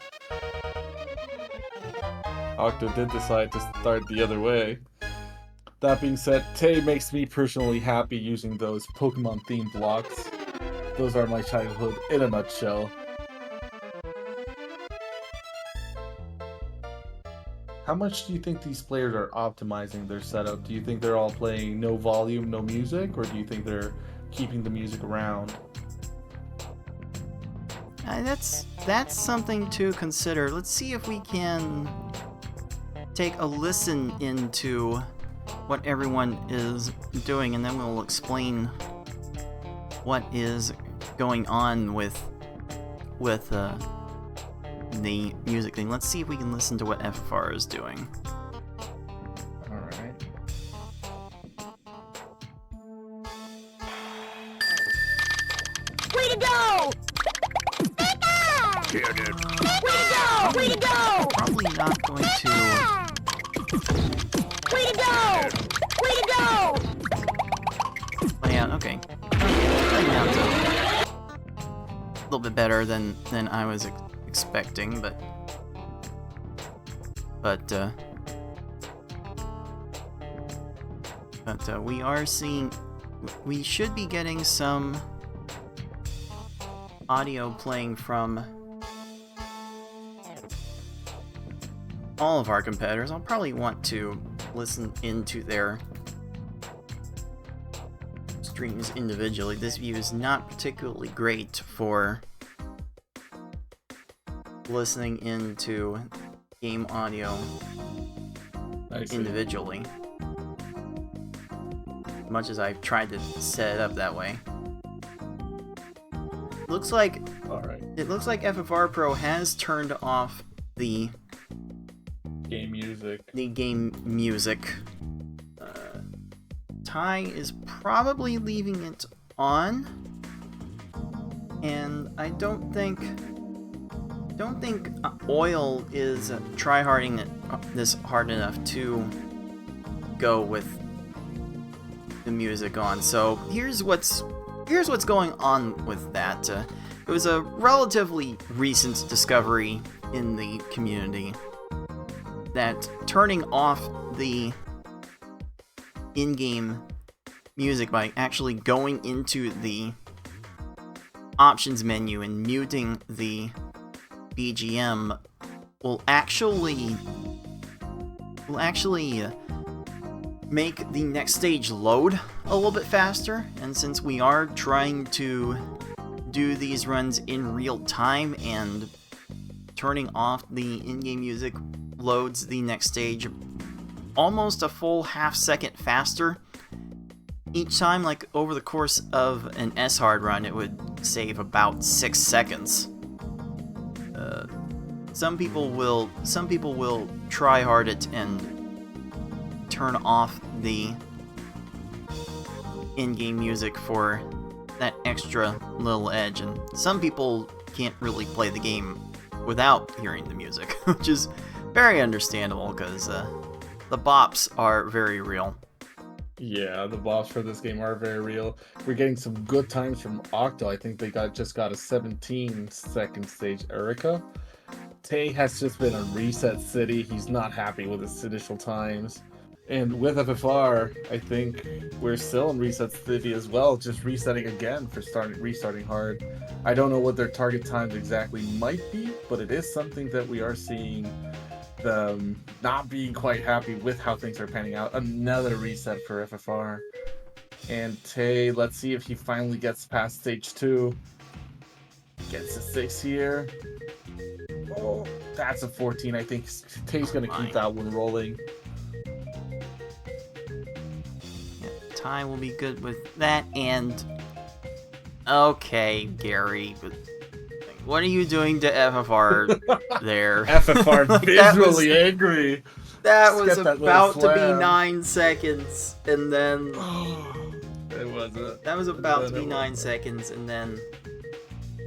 Octo did decide to start the other way. That being said, Tay makes me personally happy using those Pokemon themed blocks. Those are my childhood in a nutshell. How much do you think these players are optimizing their setup? Do you think they're all playing no volume, no music, or do you think they're keeping the music around? That's something to consider. Let's see if we can take a listen into what everyone is doing, and then we'll explain what is going on with the music thing. Let's see if we can listen to what FFR is doing. Alright. Way to go! Way to go! Way to go! Probably not going to... Way to go! Way to go! play out. Okay. Playing out a little bit better than I was expecting, but we are seeing, we should be getting some audio playing from all of our competitors. I'll probably want to listen into their streams individually. This view is not particularly great for listening into game audio individually, much as I've tried to set it up that way. Looks like it looks like FFR Pro has turned off the game music. Ty is probably leaving it on, and I don't think Oil is tryharding this hard enough to go with the music on. So here's what's going on with that. It was a relatively recent discovery in the community. that turning off the in-game music by actually going into the options menu and muting the BGM will actually make the next stage load a little bit faster. And since we are trying to do these runs in real time, and turning off the in-game music loads the next stage almost a full half-second faster each time, like over the course of an S-hard run, it would save about 6 seconds. Some people will try hard it and turn off the in-game music for that extra little edge, and some people can't really play the game without hearing the music, which is very understandable because the bops are very real. Yeah, the bops for this game are very real. We're getting some good times from Octo. I think they just got a 17-second stage. Erica. Tay has just been on Reset City. He's not happy with his initial times. And with FFR, I think we're still in Reset City as well, just resetting again for restarting hard. I don't know what their target times exactly might be, but it is something that we are seeing them not being quite happy with how things are panning out. Another reset for FFR. And Tay, let's see if he finally gets past stage 2. Gets a 6 here. Oh, that's a 14. I think Tay's going to keep that one rolling. Ty will be good with that, and okay, Gary, but what are you doing to FFR there? FFR visually angry. That was about to be 9 seconds, and then it wasn't. That was about to be 9 seconds, and then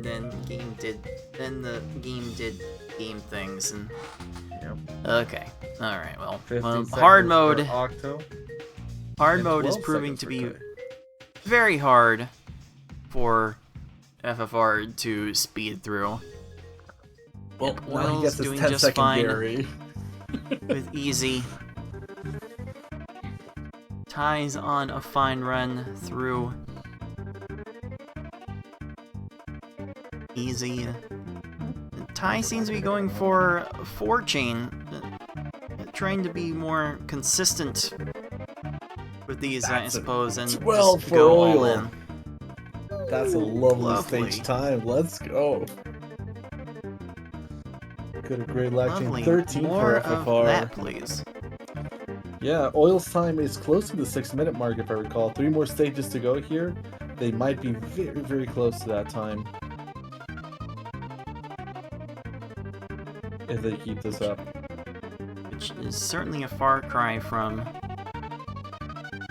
the game did game things, and okay, all right, well hard mode. Octo. Hard mode is proving to be very hard for FFR to speed through. Well, yep, now he gets his doing 10 just second fine Gary. with easy. Ty's on a fine run through easy. Ty seems to be going for 4-chain, trying to be more consistent with these, I suppose, and 12 just for go oil. all in. That's a lovely Lovely. stage time. Let's go. Good, a great lag chain. Lovely. 13 More for of FFR. that, please. Yeah, Oil's time is close to the 6-minute mark, if I recall. 3 more stages to go here. They might be very, very close to that time. If they keep this up. Which is certainly a far cry from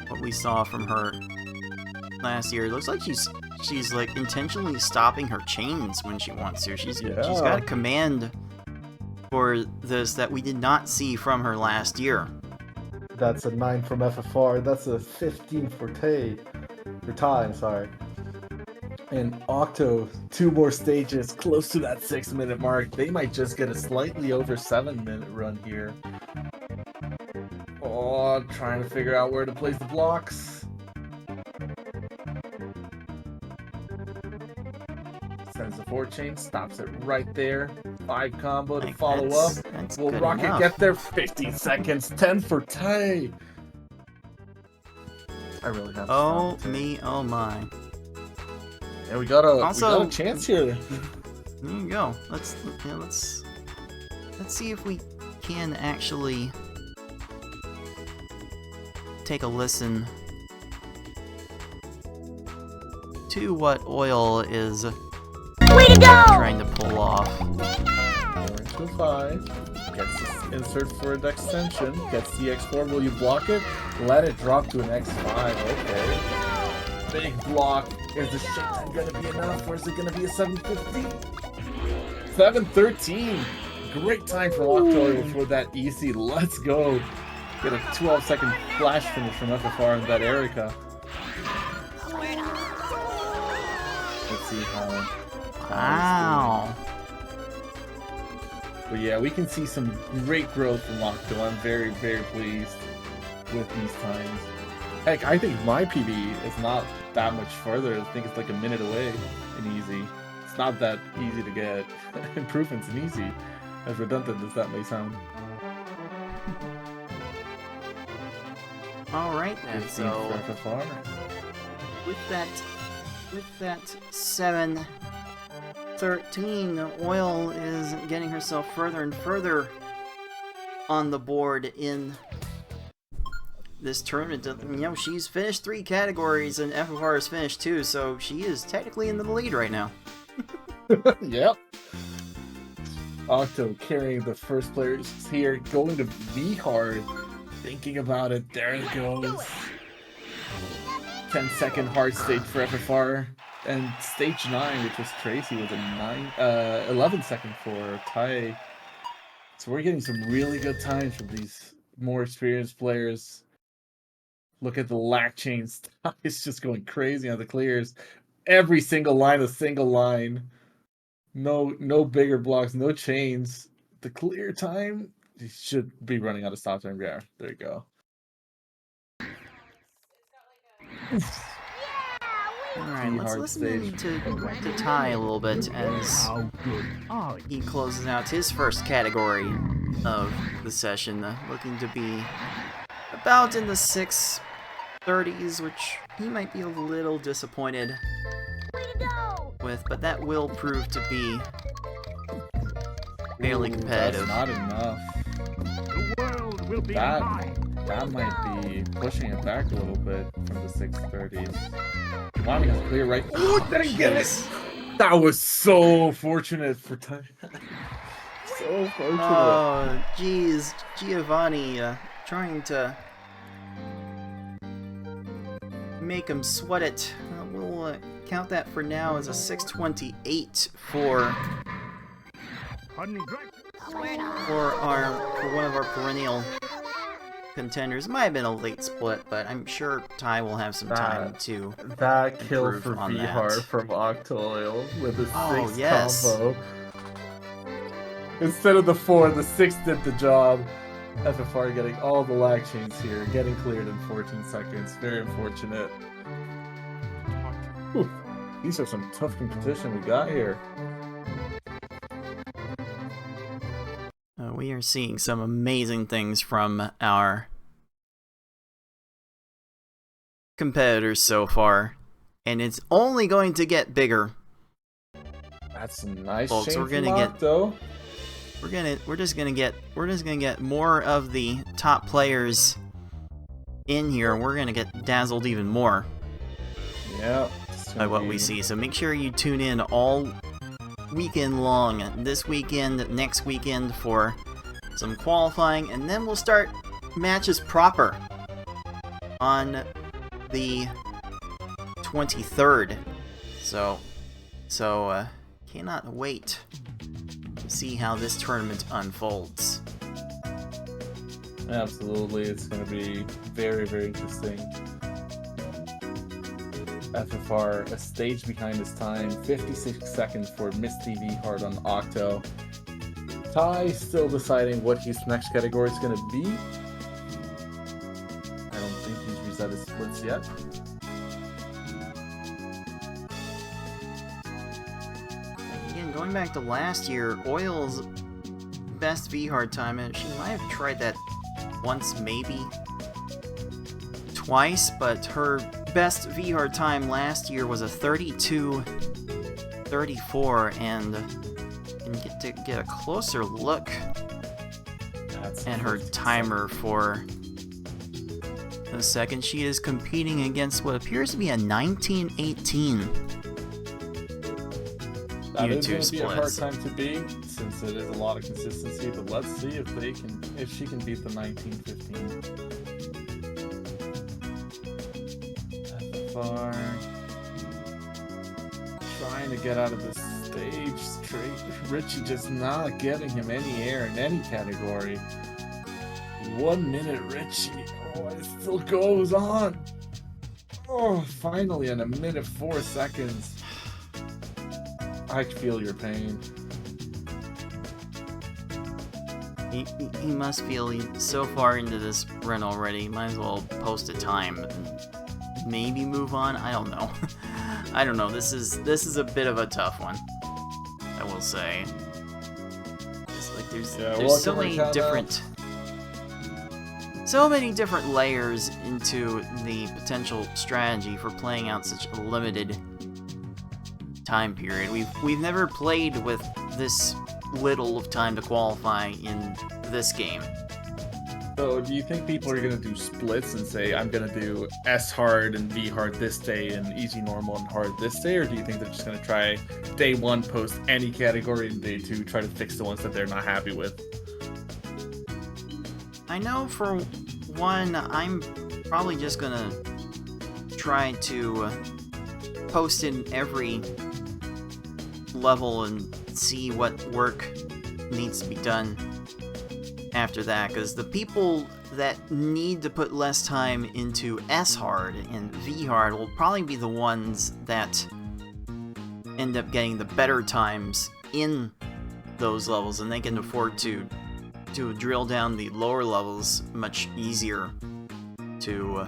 what we saw from her last year. It looks like she's like intentionally stopping her chains when she wants to. She's got a command for this that we did not see from her last year. That's a 9 from FFR. That's a 15 for Tay. For Ty, I'm sorry. And Octo, 2 more stages, close to that 6-minute mark. They might just get a slightly over 7-minute run here. Oh, trying to figure out where to place the blocks. Sends the 4-chain, stops it right there. 5 combo to follow up. Will Rocket enough. get there? 50 seconds, 10 for Tay. I really have to Oh stop Tay. me, oh my. Yeah, we got a Also- chance here. There you go. Let's see if we can actually take a listen to what Oil is Way to go! trying to pull off. 4-5. Gets this insert for an extension. Gets the X4. Will you block it? Let it drop to an X5. Okay. Big block. Is the shit time gonna be enough, or is it gonna be a 750? 713. Great time for Octo for that easy. Let's go. Get a 12-second flash finish from FFR and that Erica. Let's see how. Wow. But yeah, we can see some great growth from Octo. I'm very, very pleased with these times. Heck, I think my PB is not that much further. I think it's like a minute away in easy. It's not that easy to get improvements in easy, as redundant as that may sound. All right then. Good So scene for FFR. with that 7-13, Oil is getting herself further and further on the board in this tournament. You know, she's finished 3 categories and FFR has finished 2, so she is technically in the lead right now. Yep. Octo carrying the first players here, going to V hard. Thinking about it, there it goes. 10-second hard stage for FFR. And stage 9, which was Tracy, was a 11-second for Tai. So we're getting some really good times from these more experienced players. Look at the lack chains. It's just going crazy on the clears. Every single line, a single line. No bigger blocks, no chains. The clear time, you should be running out of stop time. Yeah, there you go. Alright, let's listen in to Tai a little bit as he closes out his first category of the session, looking to be about in the 630s, which he might be a little disappointed with, but that will prove to be fairly competitive. That's not enough. That might be pushing it back a little bit from the 630s. Mommy is clear right. Oh, didn't get it! That was so fortunate for time. So fortunate. Oh, geez, Giovanni trying to make him sweat it. We'll count that for now as a 628 for one of our perennial contenders. Might have been a late split, but I'm sure Tai will have some time to that kill improve for on that. V-Hard from Octoil with a 6 yes. combo. Instead of the 4, the 6 did the job. FFR getting all the lag chains here, getting cleared in 14 seconds. Very unfortunate. Whew. These are some tough competition we got here. We are seeing some amazing things from our competitors so far, and it's only going to get bigger. That's a nice folks. chain We're gonna from get Octo. we're just gonna get more of the top players in here. We're gonna get dazzled even more Yeah. by what we see. So make sure you tune in all weekend long, this weekend, next weekend, for some qualifying, and then we'll start matches proper on the 23rd. So cannot wait to see how this tournament unfolds. Absolutely, it's going to be very, very interesting. FFR, a stage behind his time, 56 seconds for Miss TV Hard on Octo. Tai still deciding what his next category is going to be. I don't think he's reset his splits yet. Again, going back to last year, Oil's best V-Hard time, and she might have tried that once, maybe twice, but her best V-Hard time last year was a 32-34, and get to get a closer look at her timer for a second. She is competing against what appears to be a 1918 That is YouTube going to be a hard splits. time to beat, since it is a lot of consistency, but let's see if she can beat the 1915. FFR trying to get out of this stage straight. Richie just not getting him any air in any category. 1 minute, Richie. Oh, it still goes on. Oh, finally in a minute 4 seconds. I feel your pain. He must feel he's so far into this run already. Might as well post a time and maybe move on. I don't know. I don't know. This is a bit of a tough one, I will say. Just like there's so many different layers into the potential strategy for playing out such a limited time period. We've never played with this little of time to qualify in this game. So, do you think people are going to do splits and say, I'm going to do S hard and V hard this day and easy normal and hard this day? Or do you think they're just going to try day 1, post any category, and day 2, try to fix the ones that they're not happy with? I know for one, I'm probably just going to try to post in every level and see what work needs to be done after that, because the people that need to put less time into S hard and V hard will probably be the ones that end up getting the better times in those levels, and they can afford to drill down the lower levels much easier to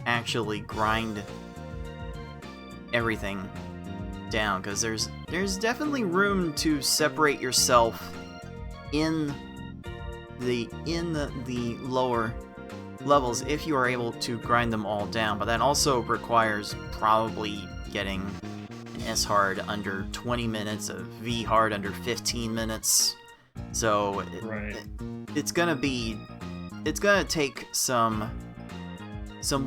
actually grind everything down, because there's definitely room to separate yourself in the lower levels if you are able to grind them all down, but that also requires probably getting an S hard under 20 minutes, a V hard under 15 minutes. So it's gonna take some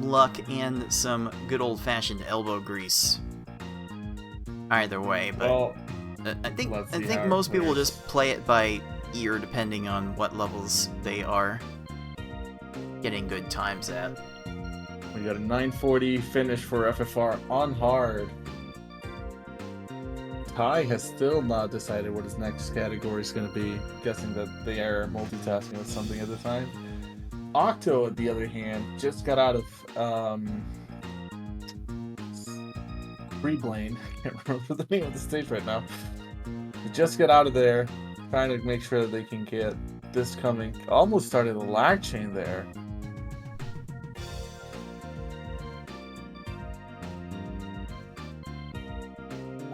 luck and some good old-fashioned elbow grease either way, but I think most people will just play it by ear depending on what levels they are getting good times at. We got a 940 finish for FFR on hard. Ty has still not decided what his next category is going to be, guessing that they are multitasking with something at the time. Octo, on the other hand, just got out of Freeblane. I can't remember the name of the stage right now. They just got out of there, trying to make sure that they can get this coming. Almost started a lag chain there.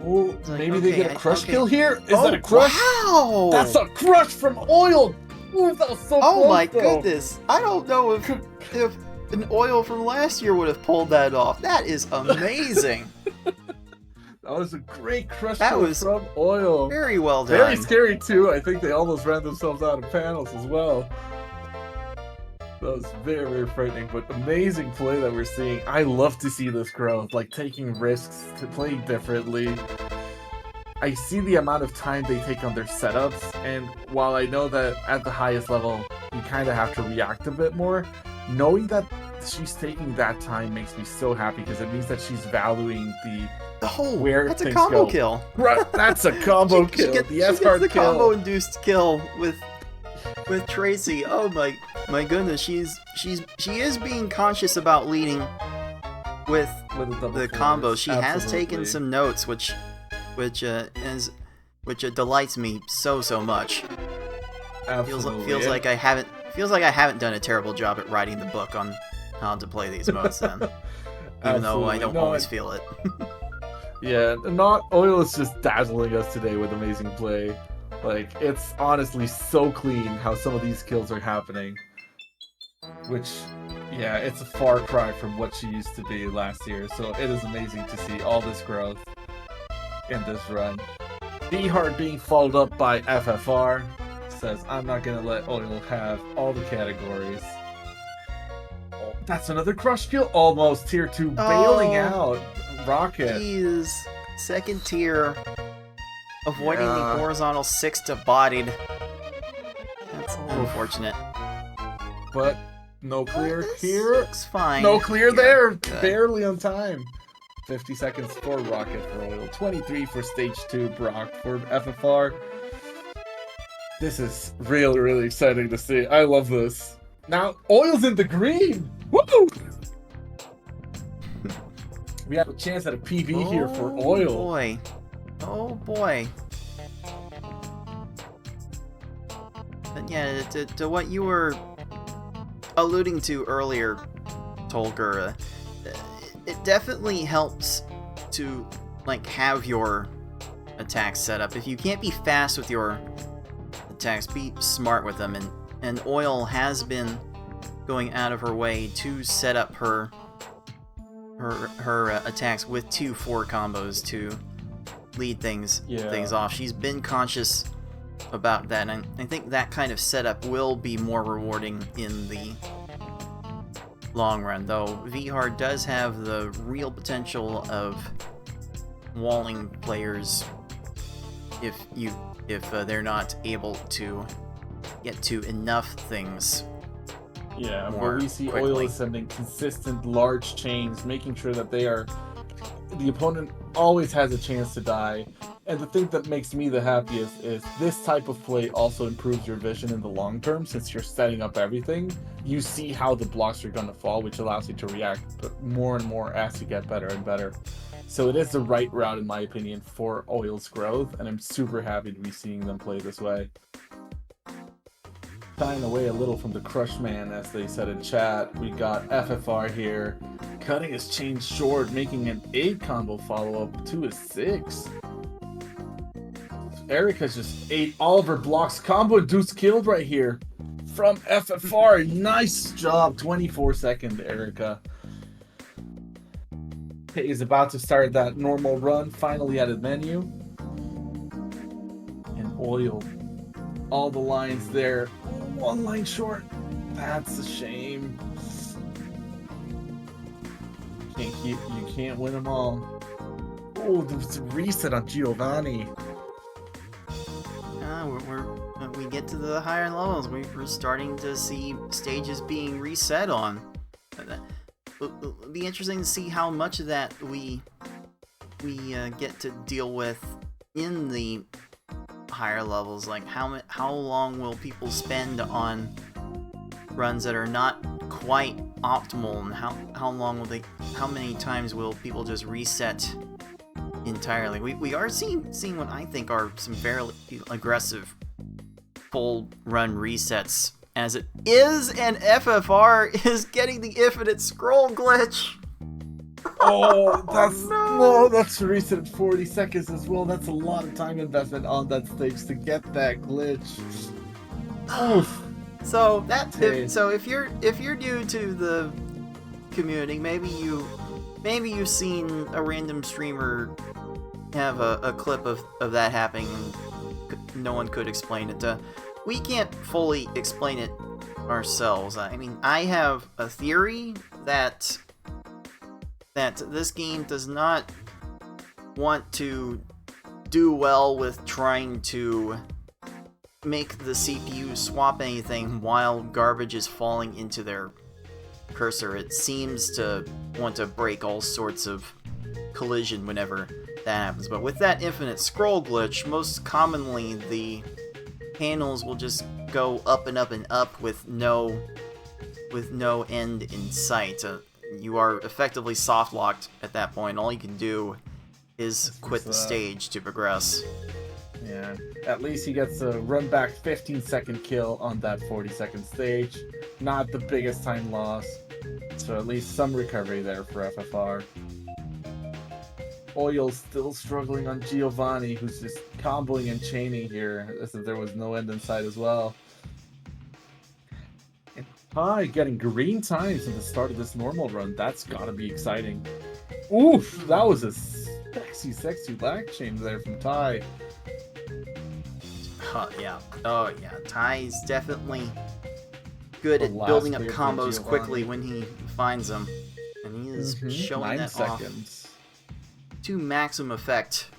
Oh, maybe they get a crush kill here? Is that a crush? Wow! That's a crush from Oil! Ooh, that was so close, my though. goodness! I don't know if an Oil from last year would have pulled that off. That is amazing. That was a great crush That kill was from Oil. Very well done. Very scary, too. I think they almost ran themselves out of panels as well. That was very, very frightening, but amazing play that we're seeing. I love to see this growth, like taking risks, to play differently. I see the amount of time they take on their setups, and while I know that at the highest level, you kind of have to react a bit more, knowing that she's taking that time makes me so happy, because it means that she's valuing where that's a things combo go. kill. Right, that's a combo kill. The S-hard the kill. combo-induced kill with Tracy. Oh my goodness, she is being conscious about leading with the combo. She has taken some notes, which delights me so much. Absolutely. Feels like I haven't done a terrible job at writing the book on how to play these modes then. Even though I don't always feel it. Yeah, Oil is just dazzling us today with amazing play. Like, it's honestly so clean how some of these kills are happening. Which, yeah, it's a far cry from what she used to be last year. So it is amazing to see all this growth in this run. B-Hard being followed up by FFR. Says, I'm not going to let Oil have all the categories. Oh, that's another crush kill. Almost tier 2 bailing out. Rocket. Jeez. Second tier. Avoiding the horizontal 6 to bodied. That's unfortunate. But no clear This here. looks fine. No clear here. there. Good. Barely on time. 50 seconds for Rocket for Oil. 23 for stage 2 Brock for FFR. This is really, really exciting to see. I love this. Now, Oil's in the green. Woo! We have a chance at a PV here for Oil. Oh boy. yeah, to what you were alluding to earlier, Tolker, it definitely helps to like have your attacks set up. If you can't be fast with your attacks, be smart with them, and Oil has been going out of her way to set up her attacks with 2-4 combos to lead things off. She's been conscious about that, and I think that kind of setup will be more rewarding in the long run, though Vihar does have the real potential of walling players if they're not able to get to enough things. Yeah, more but we see quickly. Oil is sending consistent large chains, making sure that the opponent always has a chance to die. And the thing that makes me the happiest is this type of play also improves your vision in the long term, since you're setting up everything. You see how the blocks are going to fall, which allows you to react more and more as you get better and better. So it is the right route, in my opinion, for Oil's growth, and I'm super happy to be seeing them play this way. Shying away a little from the Crush Man, as they said in chat, we got FFR here, cutting his chain short, making an 8 combo follow-up to a 6. Erica's just ate all of her blocks. Combo induced killed right here from FFR. Nice job, 24-second Erica. Okay, he's about to start that normal run, finally added menu. And Oil, all the lines there. 1 line short. That's a shame. You can't win them all. Oh, there's a reset on Giovanni. We get to the higher levels, we're starting to see stages being reset on. It'll be interesting to see how much of that we get to deal with in the higher levels. Like how long will people spend on runs that are not quite optimal, and how many times will people just reset entirely? We are seeing what I think are some fairly aggressive full run resets, as it is, and FFR is getting the infinite scroll glitch. That's reset at 40 seconds as well. That's a lot of time investment on that stage to get that glitch. Oof. So if you're new to the community, maybe you've seen a random streamer have a clip of that happening, and no one could explain it. We can't fully explain it ourselves. I mean, I have a theory that this game does not want to do well with trying to make the CPU swap anything while garbage is falling into their cursor. It seems to want to break all sorts of collision whenever that happens. But with that infinite scroll glitch, most commonly the panels will just go up and up and up with no end in sight. You are effectively soft locked at that point. All you can do is quit the stage to progress. Yeah, at least he gets a run back 15-second kill on that 40-second stage. Not the biggest time loss, so at least some recovery there for FFR. Oil's still struggling on Giovanni, who's just comboing and chaining here, as if there was no end in sight as well. And Pi getting green times at the start of this normal run. That's gotta be exciting. Oof, that was a sexy back chain there from Ty. Yeah. Oh, yeah. Ty's definitely good at building up combos quickly when he finds them. And he is showing 9 that seconds. Off to maximum effect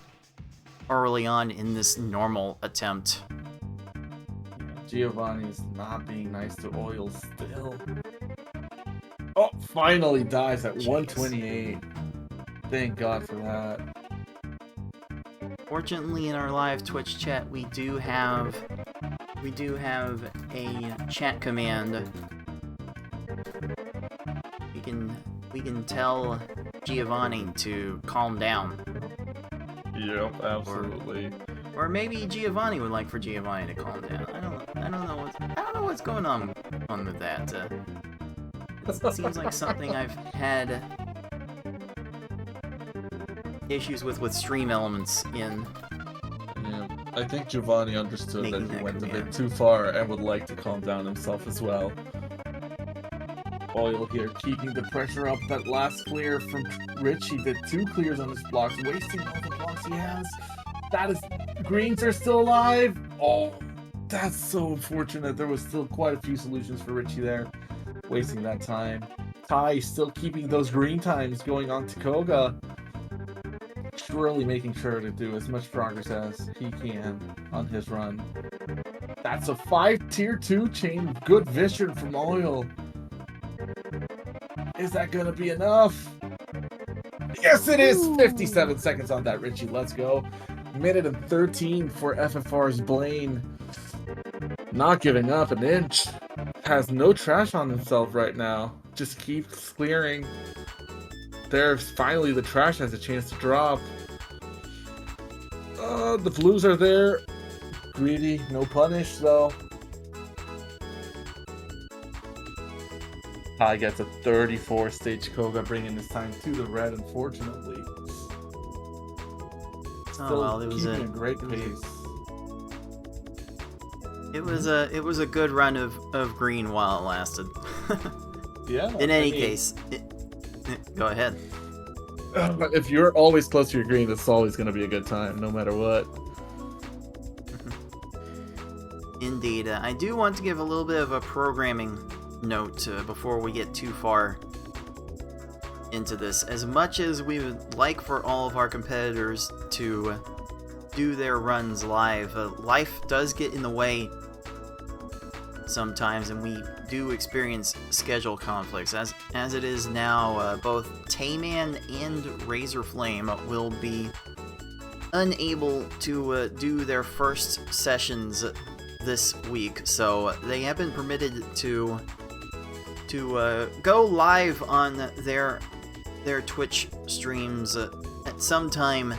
early on in this normal attempt. Giovanni's not being nice to Oil still. Oh, finally dies at 128. Thank God for that. Fortunately, in our live Twitch chat, we do have a chat command. We can tell Giovanni to calm down. Yep, absolutely. Or maybe Giovanni would like for Giovanni to calm down. I don't know what's going on with that. It seems like something I've had issues with stream elements in. Yeah, I think Giovanni understood Making that he that went a command. bit too far and would like to calm down himself as well. Oil here, keeping the pressure up. That last clear from Rich, he did 2 clears on his blocks, wasting all the blocks he has. That is, greens are still alive. Oh, that's so unfortunate. There was still quite a few solutions for Richie there, wasting that time. Ty still keeping those green times going on to Koga. Surely making sure to do as much progress as he can on his run. That's a 5 tier 2 chain. Good vision from Oil. Is that gonna be enough? Yes, it is! 57 seconds on that, Richie. Let's go. Minute and 13 for FFR's Blaine. Not giving up an inch. Has no trash on himself right now. Just keeps clearing. There's finally the trash has a chance to drop. The blues are there. Greedy, no punish though. Ty gets a 34 stage Koga, bringing this time to the red, unfortunately. Oh well, it was keeping a great pace. It was a good run of green while it lasted. Yeah. In any case, go ahead. If you're always close to your green, it's always going to be a good time, no matter what. Indeed. I do want to give a little bit of a programming note before we get too far into this. As much as we would like for all of our competitors to do their runs live, life does get in the way sometimes, and we do experience schedule conflicts. As it is now, both Tayman and Razorflame will be unable to do their first sessions this week, so they have been permitted to go live on their Twitch streams at some time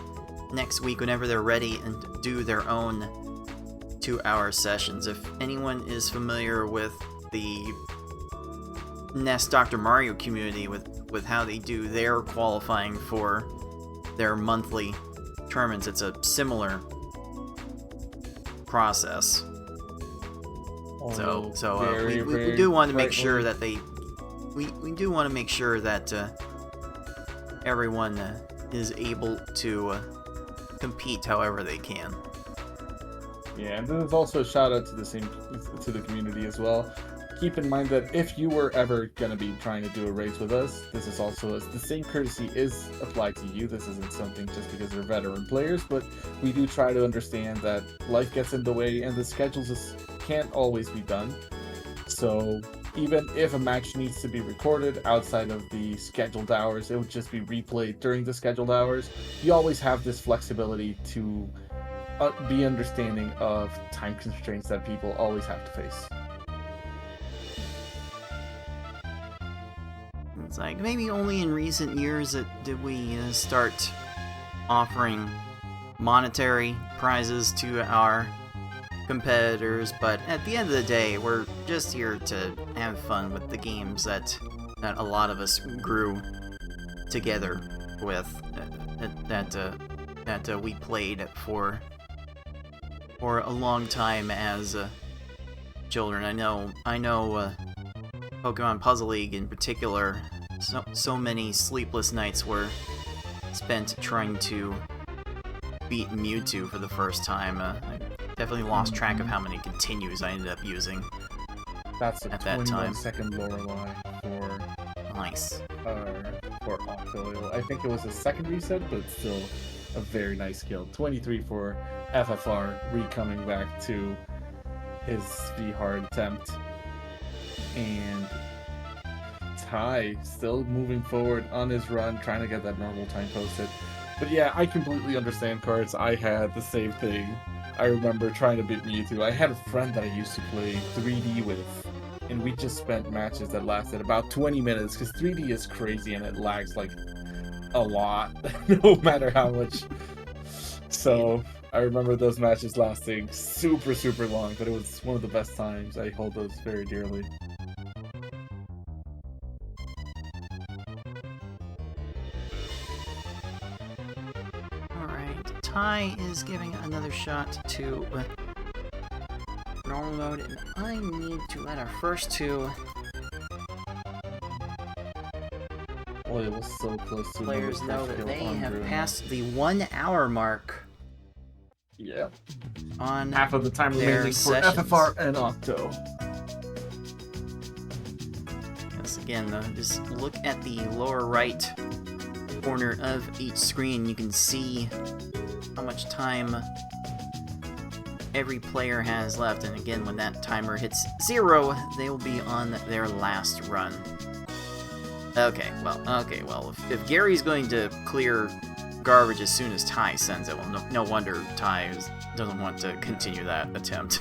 next week whenever they're ready, and do their own 2-hour sessions. If anyone is familiar with the Nest Dr. Mario community with how they do their qualifying for their monthly tournaments, it's a similar process. We do want to make sure that we do want to make sure that everyone is able to compete however they can. Yeah, and this is also a shout out to the community as well. Keep in mind that if you were ever gonna be trying to do a race with us, this is also the same courtesy is applied to you. This isn't something just because they're veteran players, but we do try to understand that life gets in the way and the schedules can't always be done. So even if a match needs to be recorded outside of the scheduled hours, it would just be replayed during the scheduled hours. You always have this flexibility to be understanding of time constraints that people always have to face. It's like maybe only in recent years did we start offering monetary prizes to our competitors, but at the end of the day, we're just here to have fun with the games that a lot of us grew together with, that we played for a long time as children. I know Pokemon Puzzle League in particular, so many sleepless nights were spent trying to beat Mewtwo for the first time. I definitely lost track of how many continues I ended up using. That's a at that time. 21-second Lorelei for Nice. For Octoil. I think it was a second reset, but still a very nice kill. 23 for FFR, coming back to his V-hard attempt. And Ty still moving forward on his run, trying to get that normal time posted. But yeah, I completely understand, Cards. I had the same thing. I remember trying to beat Mewtwo. I had a friend that I used to play 3D with, and we just spent matches that lasted about 20 minutes, because 3D is crazy and it lags like a lot, no matter how much. So I remember those matches lasting super, super long, but it was one of the best times. I hold those very dearly. Alright, Ty is giving another shot to normal mode, and I need to let our first two Boy, it was so close to players another know first that kill they on have Bruno. passed the 1 hour mark Yeah. on Half of the time their remaining for sessions. FFR and Octo. Yes, again, just look at the lower right corner of each screen. You can see how much time every player has left, and again, when that timer hits 0, they will be on their last run. Okay, well, if Gary's going to clear garbage as soon as Ty sends it, well, no wonder Ty doesn't want to continue that attempt.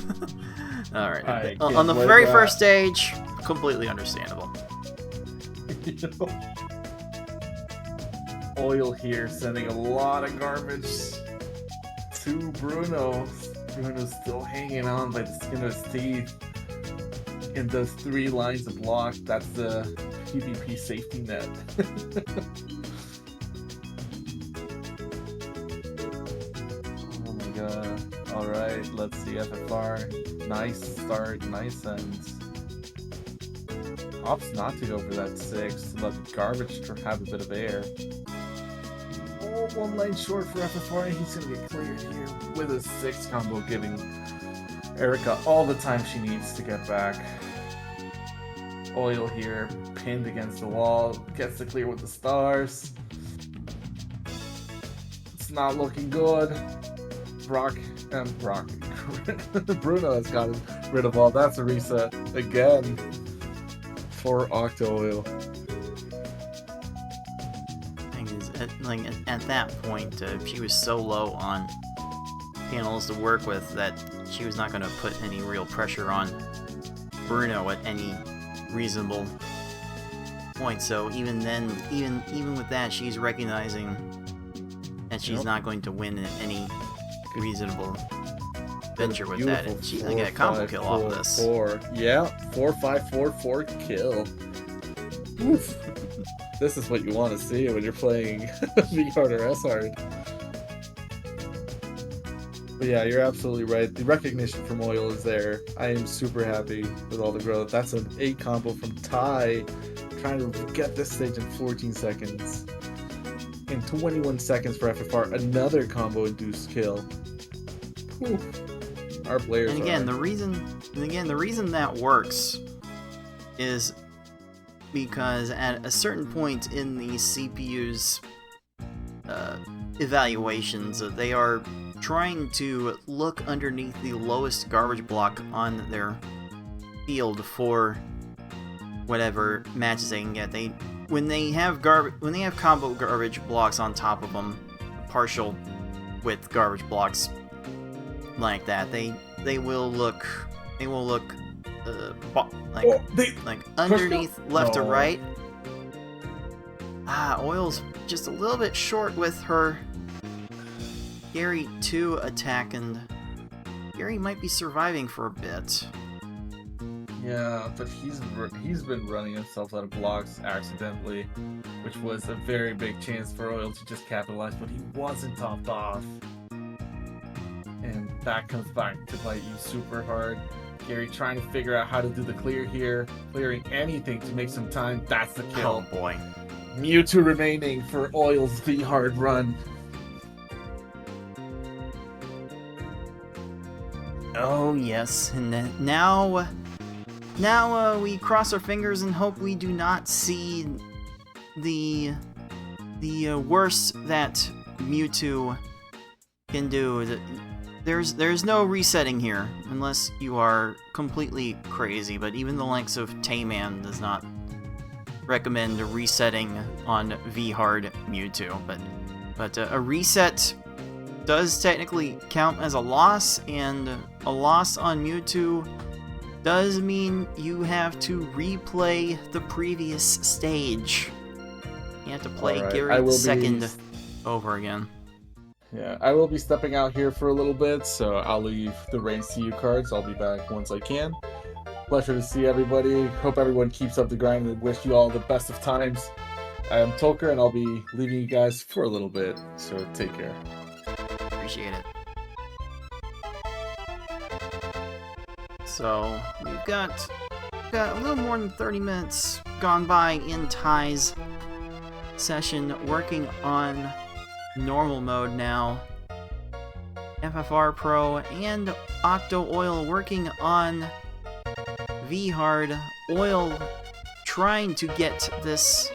Alright, I on the can't very wait first stage, completely understandable. Oil here sending a lot of garbage to Bruno. Bruno's still hanging on by the skin of his teeth. And those 3 lines of block, that's the PvP safety net. Oh my god. Alright, let's see FFR. Nice start, nice ends. Opts not to go for that 6, let garbage to have a bit of air. Oh, 1 lane short for FFR, and he's gonna get cleared here with a 6 combo, giving Erica all the time she needs to get back. Oil here, pinned against the wall, gets the clear with the stars. It's not looking good. Bruno has gotten rid of all. That's a reset again for Octo Oil. At that point, she was so low on panels to work with that she was not going to put any real pressure on Bruno at any reasonable point. So even then, even with that, she's recognizing that she's not going to win any reasonable venture with that, and she's gonna get a combo kill off this. 4. Yeah, 4-5-4-4 kill. Oof. This is what you want to see when you're playing V hard or S hard. But yeah, you're absolutely right. The recognition from Oil is there. I am super happy with all the growth. That's an 8 combo from Ty, trying to get this stage in 14 seconds. In 21 seconds for FFR, another combo induced kill. Whew. Our players And again, are... the reason that works is because at a certain point in the CPU's evaluations, they are trying to look underneath the lowest garbage block on their field for whatever matches they can get. When they have combo garbage blocks on top of them, partial width garbage blocks like that, they will look like underneath left to right. Oil's just a little bit short with her Gary 2 attack, and Gary might be surviving for a bit. Yeah, but he's been running himself out of blocks accidentally, which was a very big chance for Oil to just capitalize, but he wasn't topped off. And that comes back to bite you super hard. Gary trying to figure out how to do the clear here, clearing anything to make some time. That's the kill. Oh boy. Mewtwo remaining for Oil's V hard run. Oh yes, and now we cross our fingers and hope we do not see the worst that Mewtwo can do. There's no resetting here unless you are completely crazy, but even the likes of Tayman does not recommend resetting on V-Hard Mewtwo. But a reset does technically count as a loss, and a loss on Mewtwo does mean you have to replay the previous stage. You have to play Gary's second over again. Yeah, I will be stepping out here for a little bit, so I'll leave the reins to you, Cards. I'll be back once I can. Pleasure to see everybody. Hope everyone keeps up the grind and wish you all the best of times. I am Tolker, and I'll be leaving you guys for a little bit, so take care. Appreciate it. So we've got a little more than 30 minutes gone by in Ty's session, working on normal mode now. FFR Pro and Octo Oil working on V-Hard. Oil trying to get this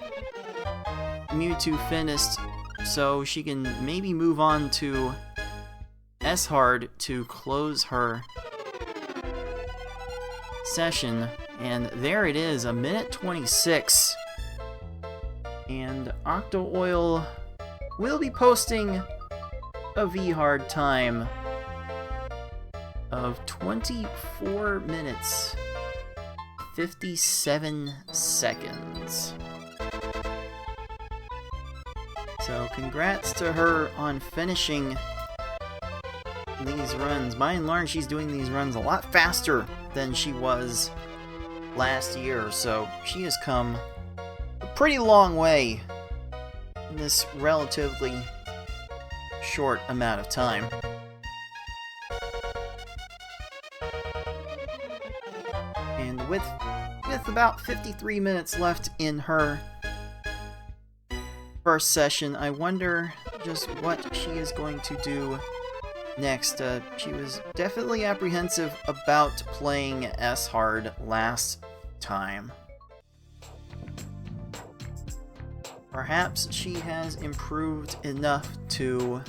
Mewtwo finished so she can maybe move on to S-Hard to close her session. And there it is, a minute 26. And Octo Oil will be posting a V-Hard time of 24 minutes 57 seconds. So congrats to her on finishing these runs. By and large, she's doing these runs a lot faster than she was last year, so she has come a pretty long way in this relatively short amount of time. And with about 53 minutes left in her first session, I wonder just what she is going to do next. She was definitely apprehensive about playing S-Hard last time. Perhaps she has improved enough to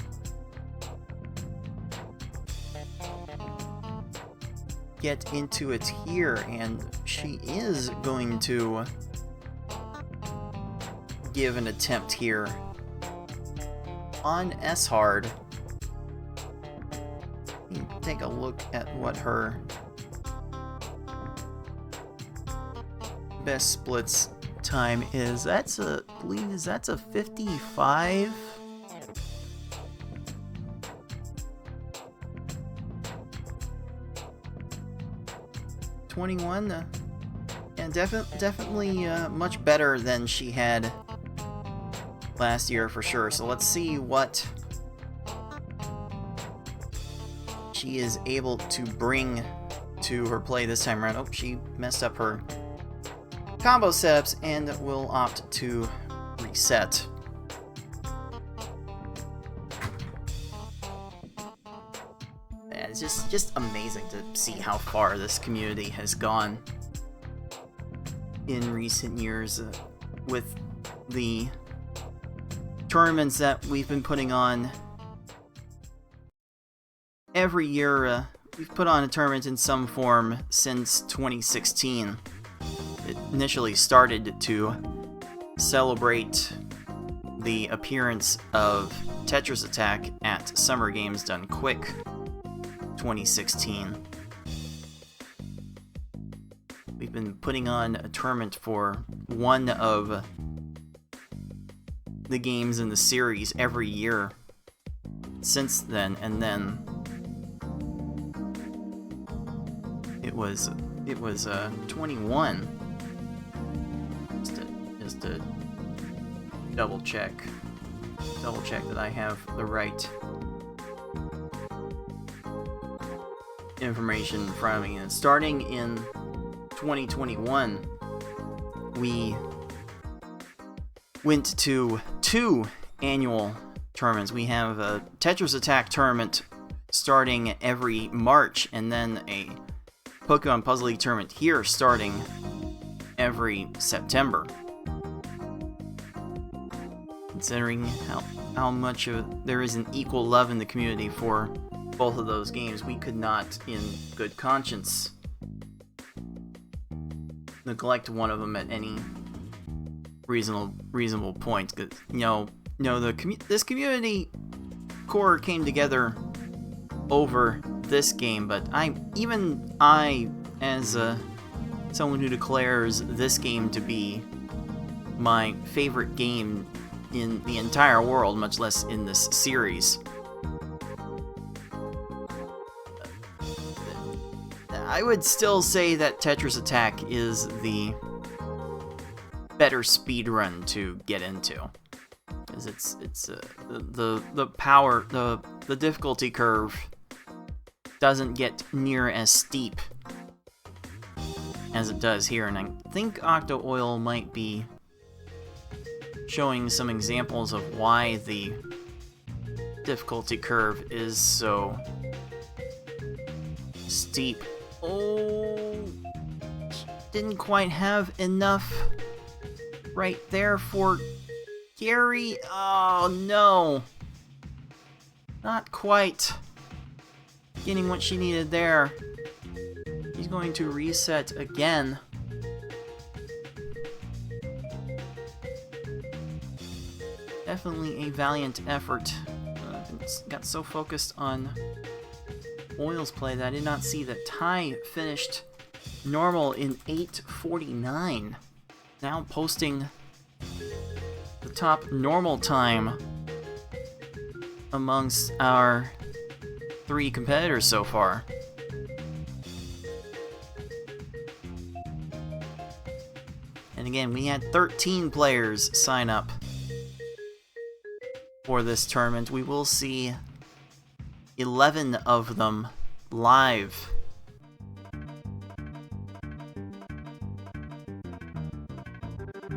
get into it here, and she is going to give an attempt here on S-Hard. Take a look at what her best splits time is. That's a, I believe that's a 55. And definitely much better than she had last year for sure. So let's see what she is able to bring to her play this time around. Oh, she messed up her combo setups and will opt to reset. And it's just amazing to see how far this community has gone in recent years with the tournaments that we've been putting on. Every year, we've put on a tournament in some form since 2016. It initially started to celebrate the appearance of Tetris Attack at Summer Games Done Quick 2016. We've been putting on a tournament for one of the games in the series every year since then, and then it was 21. Just to double check that I have the right information in front of me. And starting in 2021, we went to 2 annual tournaments. We have a Tetris Attack tournament starting every March, and then a Pokemon Puzzle League tournament here starting every September. Considering how much of there is an equal love in the community for both of those games, we could not, in good conscience, neglect one of them at any reasonable point. Because this community core came together over this game, but I, as someone who declares this game to be my favorite game in the entire world, much less in this series, I would still say that Tetris Attack is the better speedrun to get into, because it's the power, the difficulty curve doesn't get near as steep as it does here, and I think Octo Oil might be showing some examples of why the difficulty curve is so steep. Oh, didn't quite have enough right there for Gary. Oh no, not quite getting what she needed there. He's going to reset again. Definitely a valiant effort. Got so focused on Oil's play that I did not see that Ty finished normal in 8:49. Now posting the top normal time amongst our 3 competitors so far. And again, we had 13 players sign up for this tournament. We will see 11 of them live.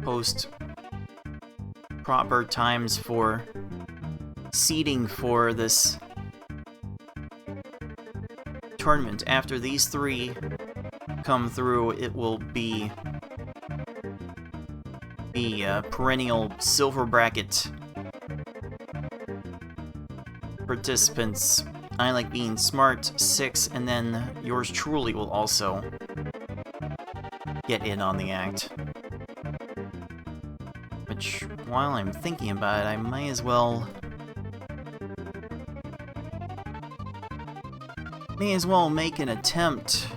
Post proper times for seeding for this tournament. After these 3 come through, it will be the perennial silver bracket participants. I Like Being Smart 6, and then yours truly will also get in on the act. Which, while I'm thinking about it, I might as well make an attempt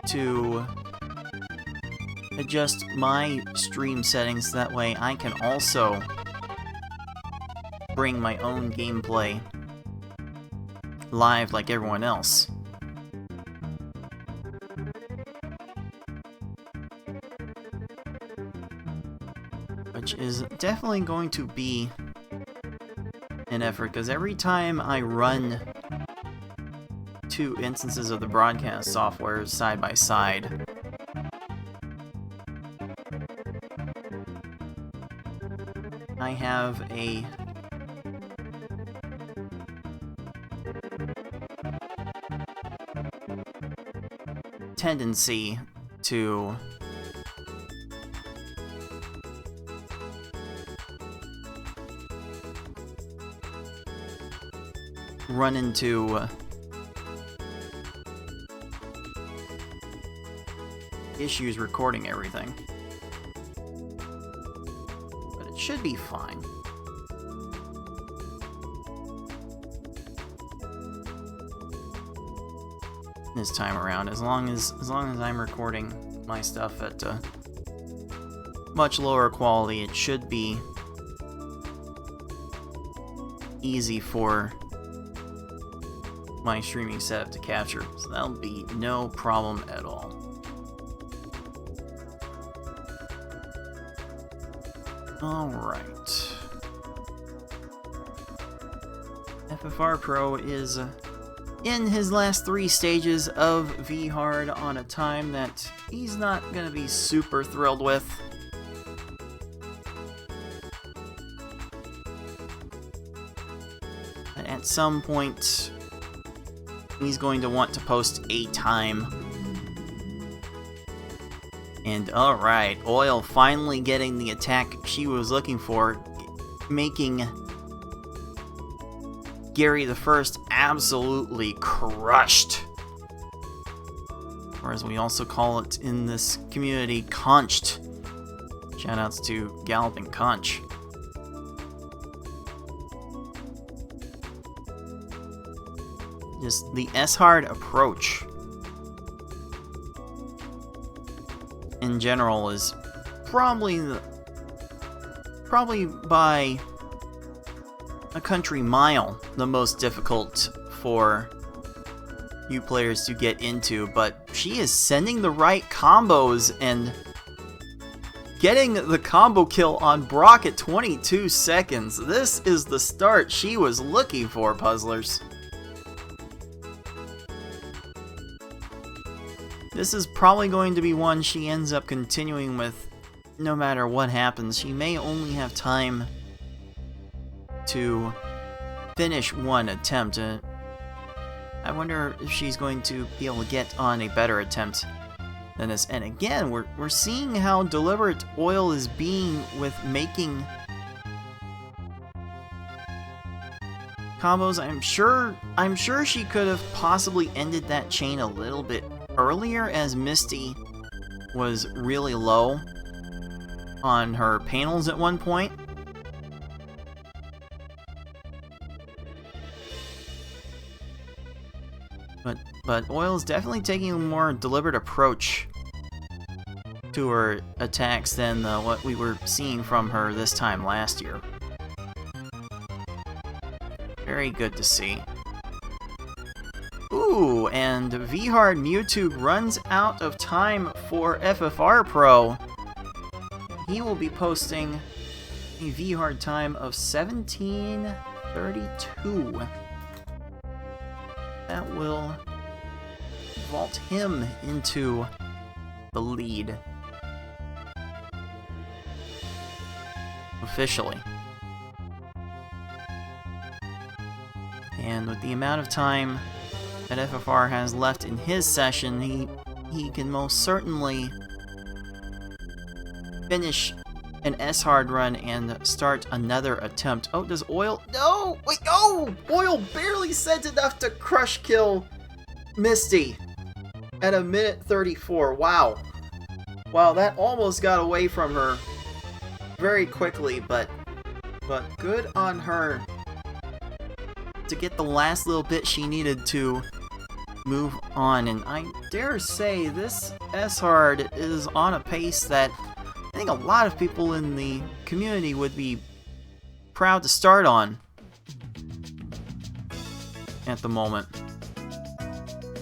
to adjust my stream settings, that way I can also bring my own gameplay live like everyone else. Which is definitely going to be an effort, because every time I run 2 instances of the broadcast software side by side, I have a tendency to run into issues recording everything. But it should be fine. This time around, as long as I'm recording my stuff at a much lower quality, it should be easy for my streaming setup to capture, so that'll be no problem at all. Alright. FFR Pro is in his last 3 stages of V-Hard on a time that he's not gonna be super thrilled with. But at some point, he's going to want to post a time. And alright, Oil finally getting the attack she was looking for, making Gary the First absolutely crushed. Or as we also call it in this community, conched. Shoutouts to Galloping Conch. Just the S-Hard approach in general is probably by a country mile the most difficult for you players to get into, but she is sending the right combos and getting the combo kill on Brock at 22 seconds. This is the start she was looking for, puzzlers. This is probably going to be one she ends up continuing with no matter what happens. She may only have time to finish one attempt. I wonder if she's going to be able to get on a better attempt than this. And again, we're seeing how deliberate Oil is being with making combos. I'm sure she could have possibly ended that chain a little bit earlier, as Misty was really low on her panels at one point. But Oil is definitely taking a more deliberate approach to her attacks than what we were seeing from her this time last year. Very good to see. Ooh, and VHard Mewtwo runs out of time for FFR Pro. He will be posting a VHard time of 17:32. That will vault him into the lead officially. And with the amount of time that FFR has left in his session, he can most certainly finish an S-Hard run and start another attempt. Oh, does Oil... No! Wait, oh! Oil barely sent enough to crush kill Misty at 1:34. Wow. Wow, that almost got away from her very quickly, but good on her to get the last little bit she needed to move on. And I dare say this S-Hard is on a pace that I think a lot of people in the community would be proud to start on at the moment.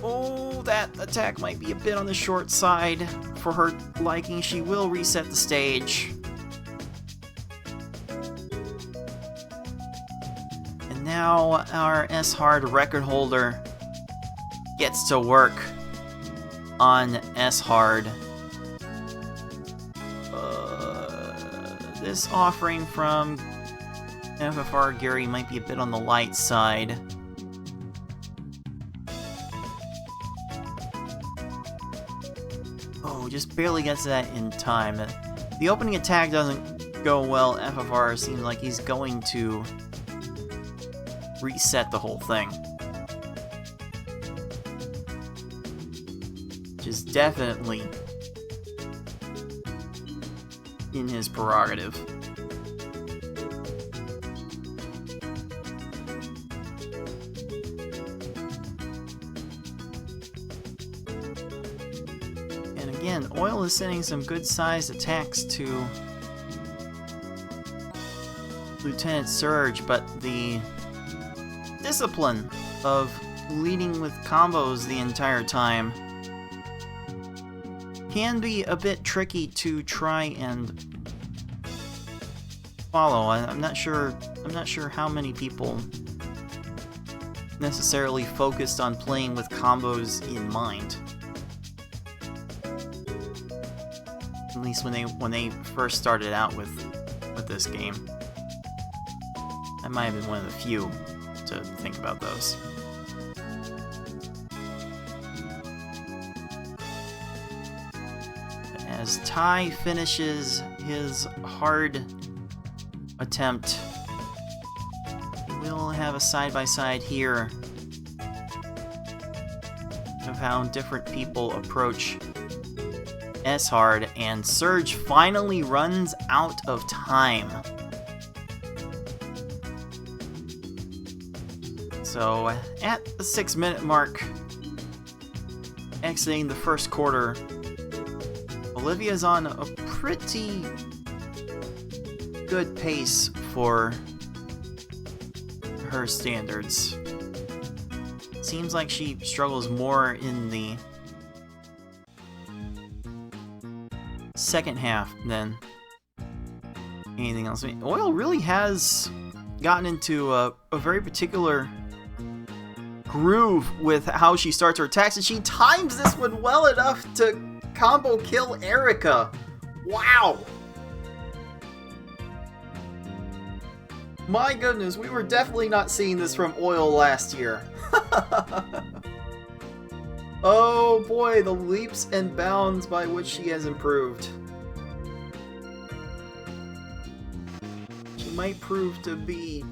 Oh, that attack might be a bit on the short side for her liking. She will reset the stage. And now our S-Hard record holder gets to work on S-Hard. This offering from FFR Gary might be a bit on the light side. Oh, just barely gets that in time. The opening attack doesn't go well. FFR seems like he's going to reset the whole thing. Which is definitely in his prerogative. And again, Oil is sending some good sized attacks to Lieutenant Surge, but the discipline of leading with combos the entire time can be a bit tricky to try and follow. I'm not sure how many people necessarily focused on playing with combos in mind. At least when they first started out with this game. I might have been one of the few to think about those. As Ty finishes his hard attempt, we'll have a side-by-side here of how different people approach S-Hard, and Surge finally runs out of time. So, at the 6-minute mark, exiting the first quarter, Olivia's on a pretty good pace for her standards. Seems like she struggles more in the second half than anything else. I mean, Oil really has gotten into a very particular groove with how she starts her attacks, and she times this one well enough to combo kill Erica. Wow! My goodness, we were definitely not seeing this from Oil last year. Oh boy, the leaps and bounds by which she has improved. She might prove to be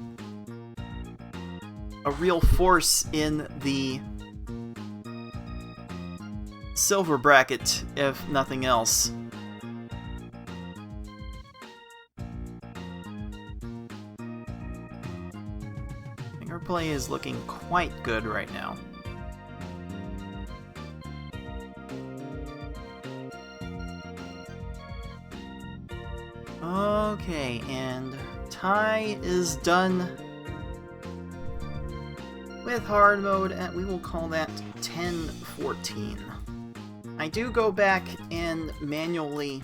a real force in the silver bracket, if nothing else. I think her play is looking quite good right now. Okay, and Ty is done with hard mode, and we will call that 10-14. I do go back and manually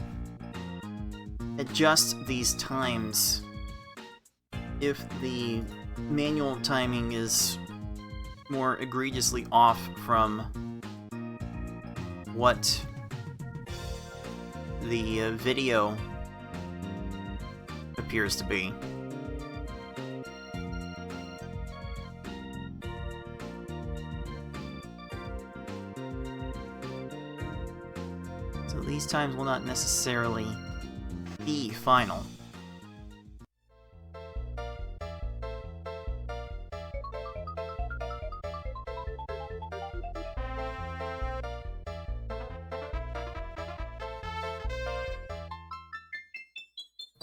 adjust these times if the manual timing is more egregiously off from what the video appears to be. So these times will not necessarily be final.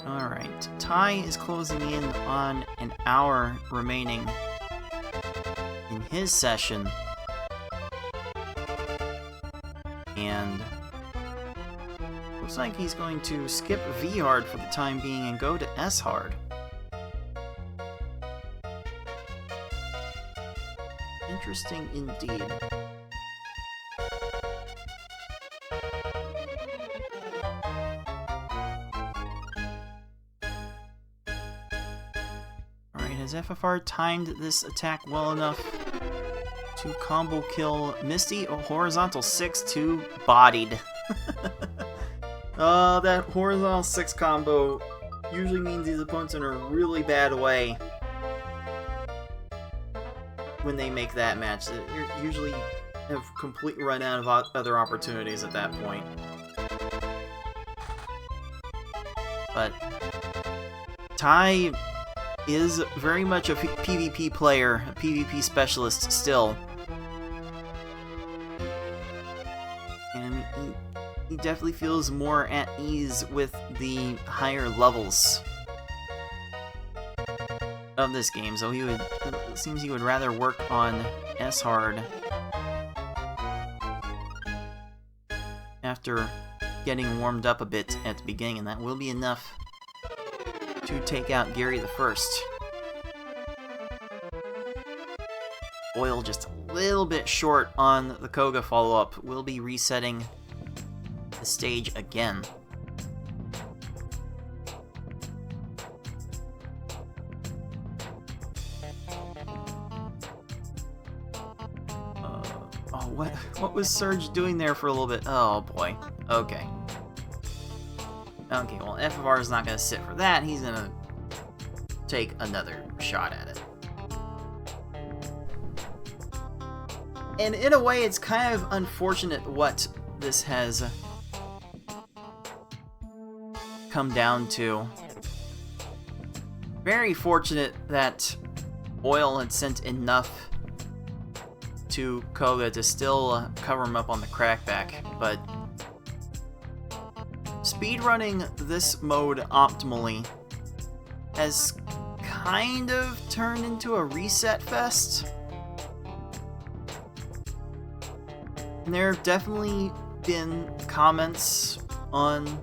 Alright, Ty is closing in on an hour remaining in his session. And looks like he's going to skip V-Hard for the time being and go to S-Hard. Interesting indeed. Has FFR timed this attack well enough to combo kill Misty? A horizontal 6-2 bodied. That horizontal 6 combo usually means these opponents are in a really bad way when they make that match. They usually have completely run out of other opportunities at that point. But Ty is very much a PvP player, a PvP specialist still. And he definitely feels more at ease with the higher levels of this game, so it seems he would rather work on S-Hard after getting warmed up a bit at the beginning, and that will be enough to take out Gary the First. Oil just a little bit short on the Koga follow-up. We'll be resetting the stage again. What was Surge doing there for a little bit? Oh boy. Okay. Okay, well, FFR is not going to sit for that. He's going to take another shot at it. And in a way, it's kind of unfortunate what this has come down to. Very fortunate that Oil had sent enough to Koga to still cover him up on the crackback, but speedrunning this mode optimally has kind of turned into a reset fest. And there have definitely been comments on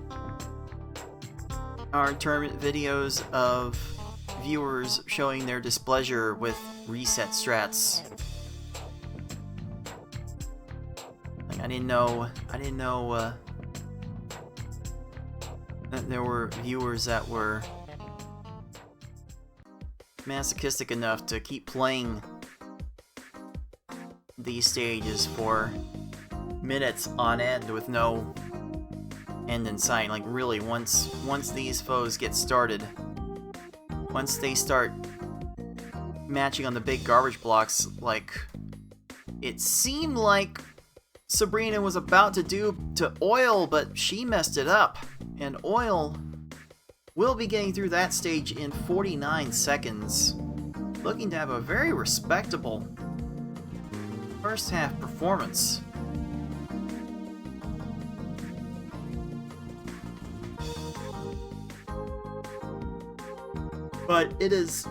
our tournament videos of viewers showing their displeasure with reset strats. Like, I didn't know that there were viewers that were masochistic enough to keep playing these stages for minutes on end with no end in sight. Like, really, once these foes get started, once they start matching on the big garbage blocks, like it seemed like Sabrina was about to do to Oil, but she messed it up, and Oil will be getting through that stage in 49 seconds, looking to have a very respectable first half performance. But it is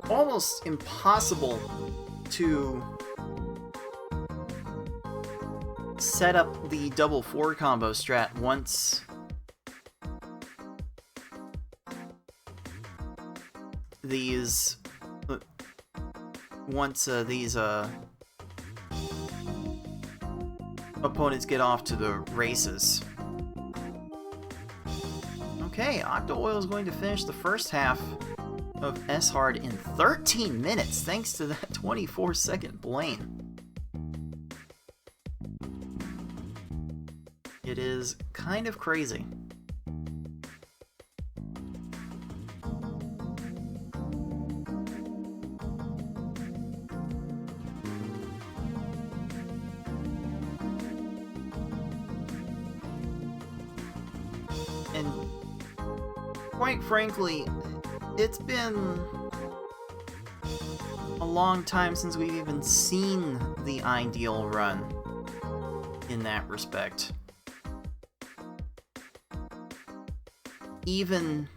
almost impossible to set up the double 4 combo strat once these opponents get off to the races. Okay, Octo Oil is going to finish the first half of S-Hard in 13 minutes, thanks to that 24-second blame. It is kind of crazy. And quite frankly, it's been a long time since we've even seen the ideal run in that respect. Even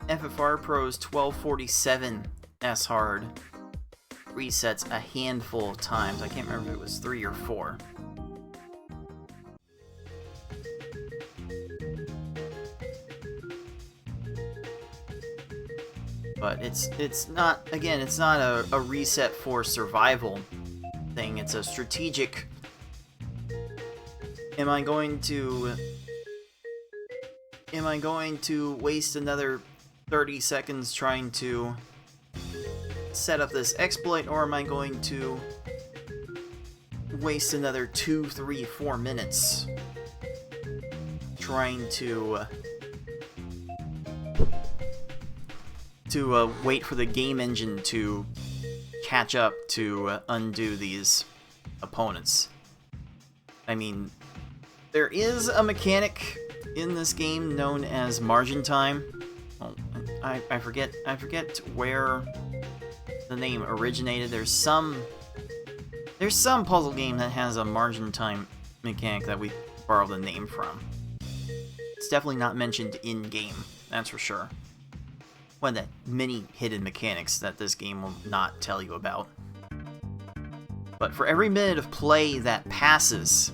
FFR Pro's 1247 S-Hard resets a handful of times. I can't remember if it was 3 or 4. But it's not, again, it's not a reset for survival thing. It's a strategic. Am I going to waste another 30 seconds trying to set up this exploit, or am I going to waste another 2, 3, 4 minutes trying to wait for the game engine to catch up to undo these opponents? I mean, there is a mechanic in this game known as margin time. Oh, I forget where the name originated. There's some puzzle game that has a margin time mechanic that we borrowed the name from. It's definitely not mentioned in game, that's for sure. One of the many hidden mechanics that this game will not tell you about. But for every minute of play that passes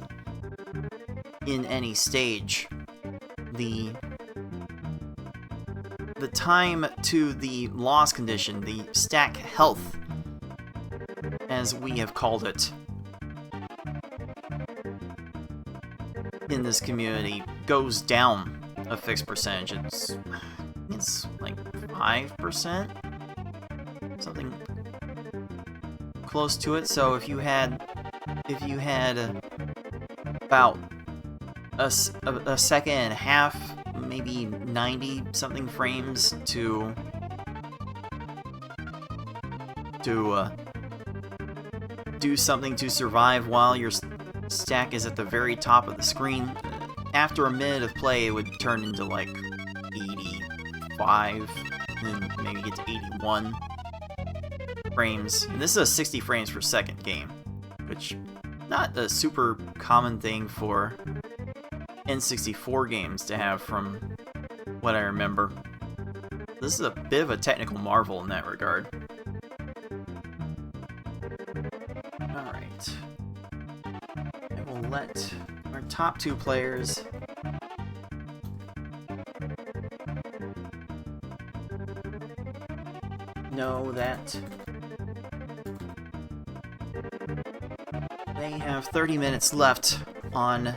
in any stage, the time to the loss condition, the stack health, as we have called it in this community, goes down a fixed percentage. It's like 5%, something close to it. So if you had about a second and a half, maybe 90 something frames to do something to survive while your stack is at the very top of the screen, after a minute of play it would turn into like 85, and then maybe get to 81 frames. And this is a 60 frames per second game, which not a super common thing for N64 games to have, from what I remember. This is a bit of a technical marvel in that regard. Alright. I will let our top 2 players know that they have 30 minutes left on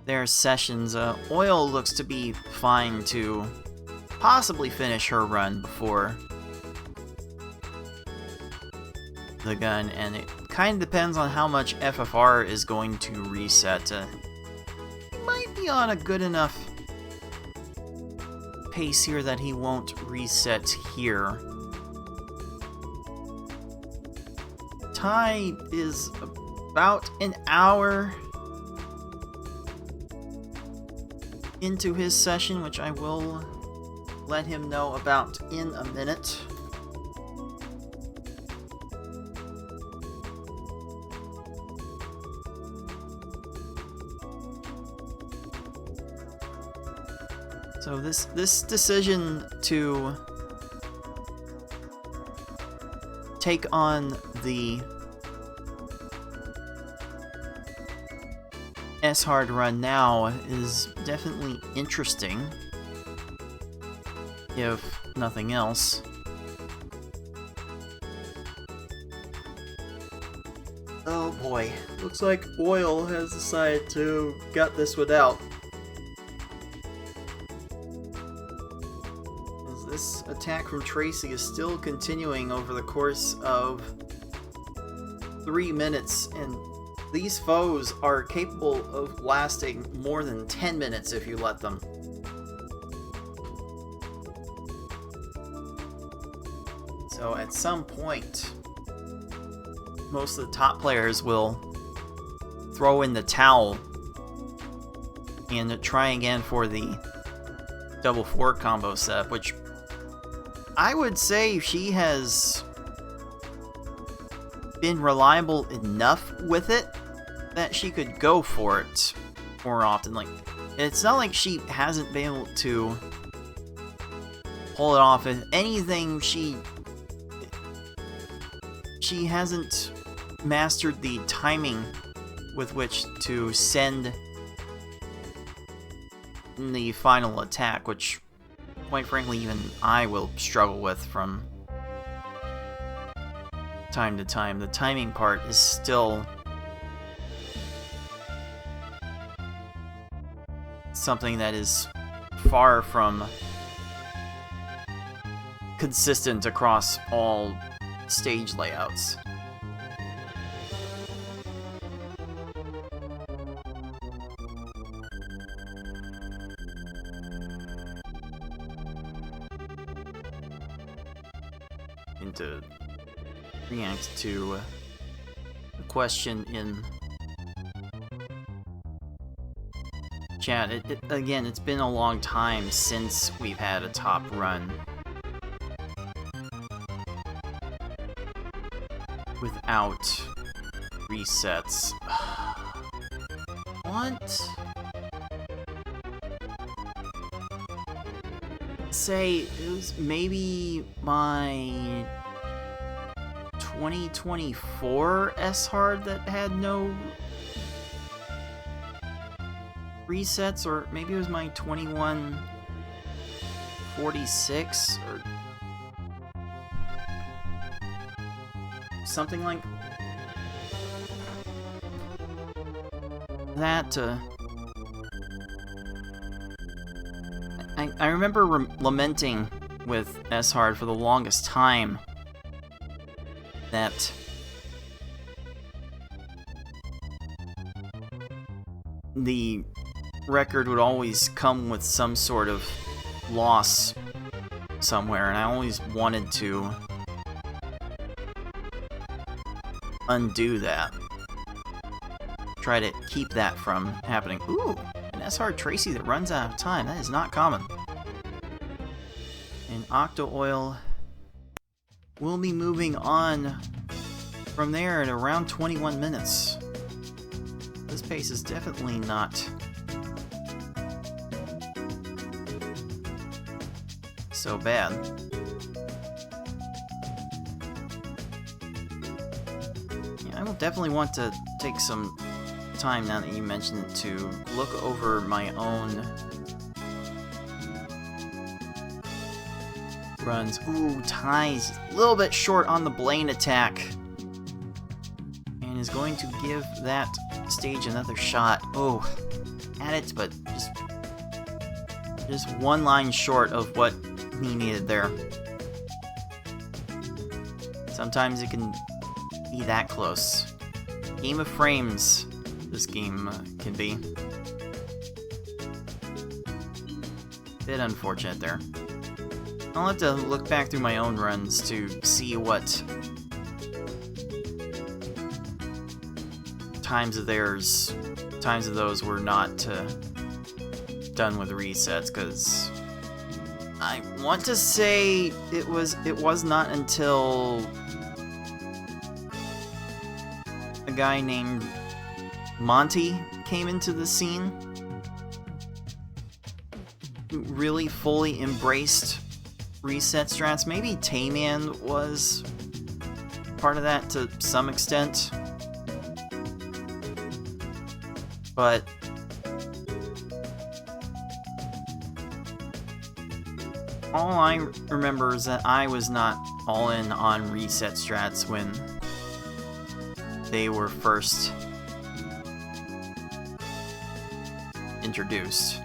their sessions. Oil looks to be fine to possibly finish her run before the gun, and it kind of depends on how much FFR is going to reset. He might be on a good enough pace here that he won't reset here. Ty is about an hour into his session, which I will let him know about in a minute. So this decision to take on the S-Hard run now is definitely interesting, if nothing else. Oh boy, looks like Oil has decided to gut this one out. This attack from Tracy is still continuing over the course of 3 minutes, and these foes are capable of lasting more than 10 minutes if you let them. So at some point, most of the top players will throw in the towel and try again for the double forward combo setup, which I would say she has been reliable enough with it that she could go for it more often. Like, it's not like she hasn't been able to pull it off. If anything, she hasn't mastered the timing with which to send the final attack, which quite frankly even I will struggle with from time to time. The timing part is still something that is far from consistent across all stage layouts. And to react to a question in chat, again, it's been a long time since we've had a top run without resets. What? Say it was maybe my 2024 S-Hard that had no resets, or maybe it was my 2146 or something like that. I remember lamenting with S-Hard for the longest time that the record would always come with some sort of loss somewhere, and I always wanted to undo that. Try to keep that from happening. Ooh, an S-Hard Tracy that runs out of time. That is not common. And Octo Oil will be moving on from there at around 21 minutes. This pace is definitely not so bad. Yeah, I will definitely want to take some time, now that you mentioned it, to look over my own runs. Ooh, Ty's a little bit short on the Blaine attack. And is going to give that stage another shot. Oh, at it, but just one line short of what he needed there. Sometimes it can be that close. Game of frames, this game can be. Bit unfortunate there. I'll have to look back through my own runs to see what times of those were not done with resets, because I want to say it was not until a guy named Monty came into the scene who really fully embraced reset strats. Maybe Tayman was part of that to some extent, but all I remember is that I was not all in on reset strats when they were first introduced.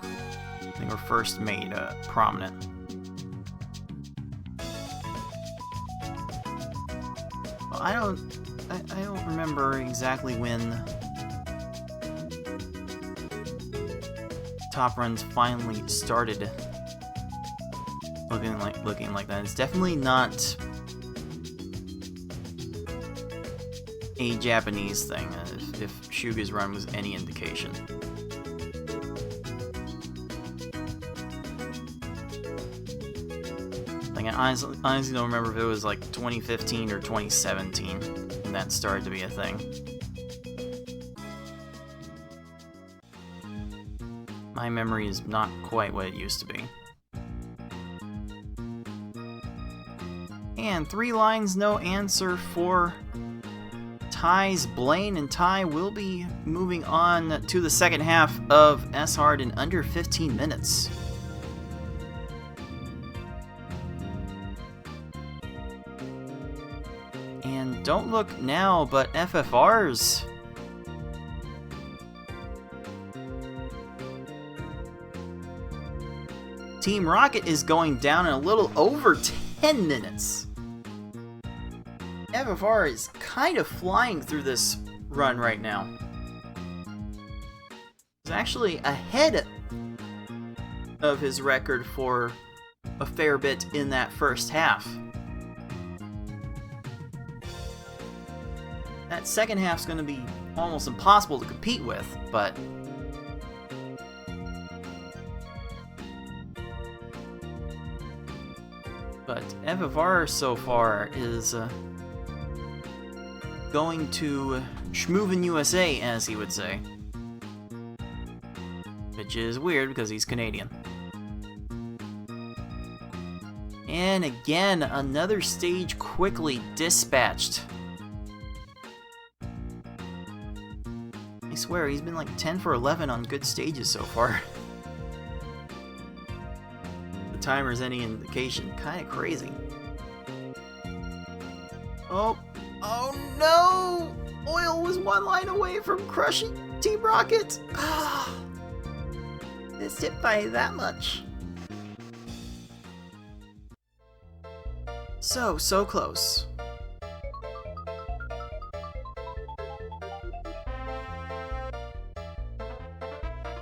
They were first made prominent. Well, I don't remember exactly when top runs finally started looking like that. It's definitely not a Japanese thing, if Shuga's run was any indication. Like, I honestly don't remember if it was like 2015 or 2017 when that started to be a thing. My memory is not quite what it used to be. And 3 lines, no answer for Ty's Blaine, and Ty will be moving on to the second half of S-Hard in under 15 minutes. And don't look now, but FFRs. Team Rocket is going down in a little over 10 minutes. FFR is kind of flying through this run right now. He's actually ahead of his record for a fair bit in that first half. That second half's going to be almost impossible to compete with, but FFR so far is going to Schmoovin' USA, as he would say. Which is weird because he's Canadian. And again, another stage quickly dispatched. I swear, he's been like 10 for 11 on good stages so far. The timer's any indication, kind of crazy. Oh no! Oil was one line away from crushing Team Rocket! Ah, missed it by that much. So close.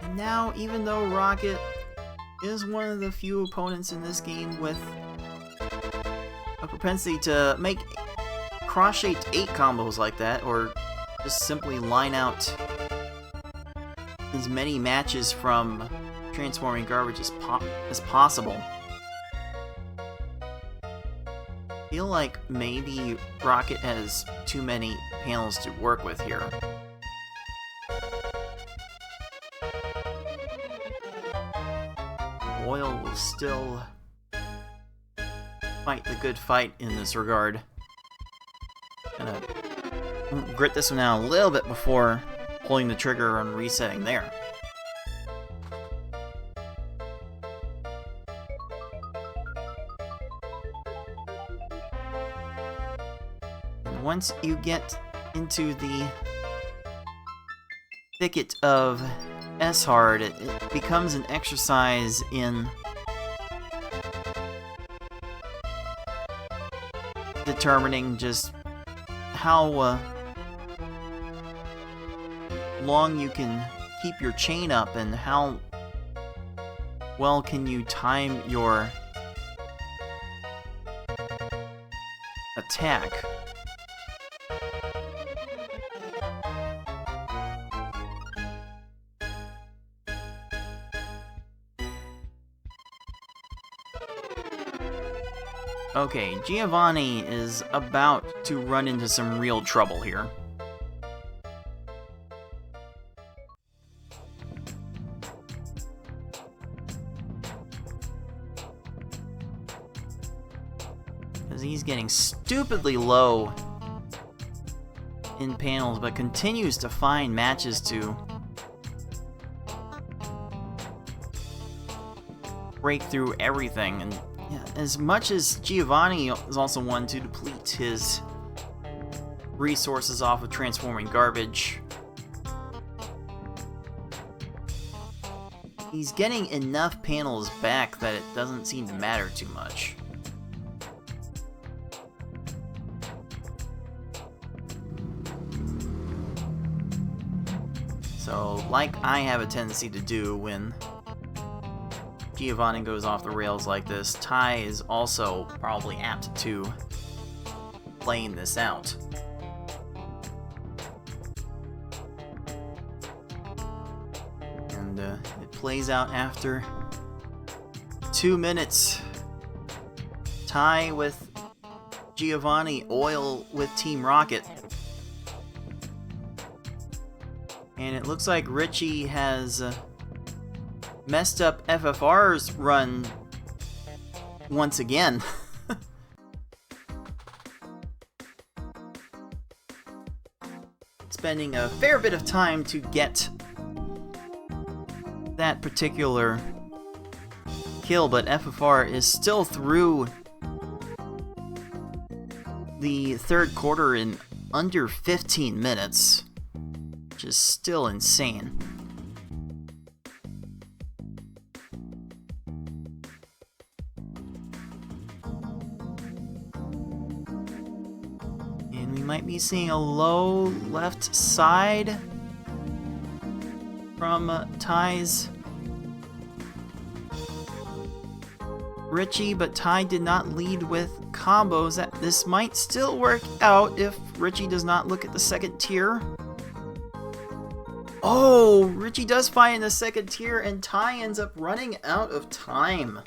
And now, even though Rocket is one of the few opponents in this game with a propensity to make cross-shaped 8 combos like that, or just simply line out as many matches from transforming garbage as possible. I feel like maybe Rocket has too many panels to work with here. Oil will still fight the good fight in this regard. Gonna grit this one out a little bit before pulling the trigger on resetting there. And once you get into the thicket of S-Hard, it becomes an exercise in determining just how long you can keep your chain up and how well can you time your attack. Okay, Giovanni is about to run into some real trouble here. Because he's getting stupidly low in panels, but continues to find matches to break through everything. And yeah, as much as Giovanni is also one to deplete his resources off of transforming garbage, he's getting enough panels back that it doesn't seem to matter too much. So, like I have a tendency to do when Giovanni goes off the rails like this, Ty is also probably apt to playing this out. And it plays out after 2 minutes. Ty with Giovanni, Oil with Team Rocket. And it looks like Richie has messed up FFR's run once again. Spending a fair bit of time to get that particular kill, but FFR is still through the third quarter in under 15 minutes, which is still insane. And we might be seeing a low left side from Ty's Richie, but Ty did not lead with combos. This might still work out if Richie does not look at the second tier. Oh, Richie does find the second tier, and Ty ends up running out of time.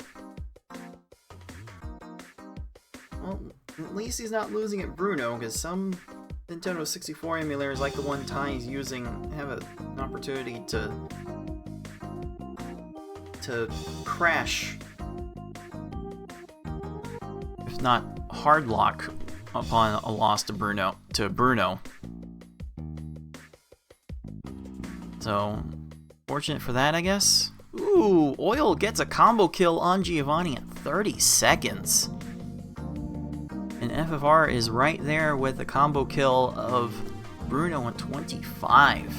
Well, at least he's not losing at Bruno, because some Nintendo 64 emulators, like the one Ty is using, have an opportunity to crash, if not hard lock, upon a loss to Bruno. So, fortunate for that, I guess. Ooh, Oil gets a combo kill on Giovanni at 30 seconds. And FFR is right there with a combo kill of Bruno at 25.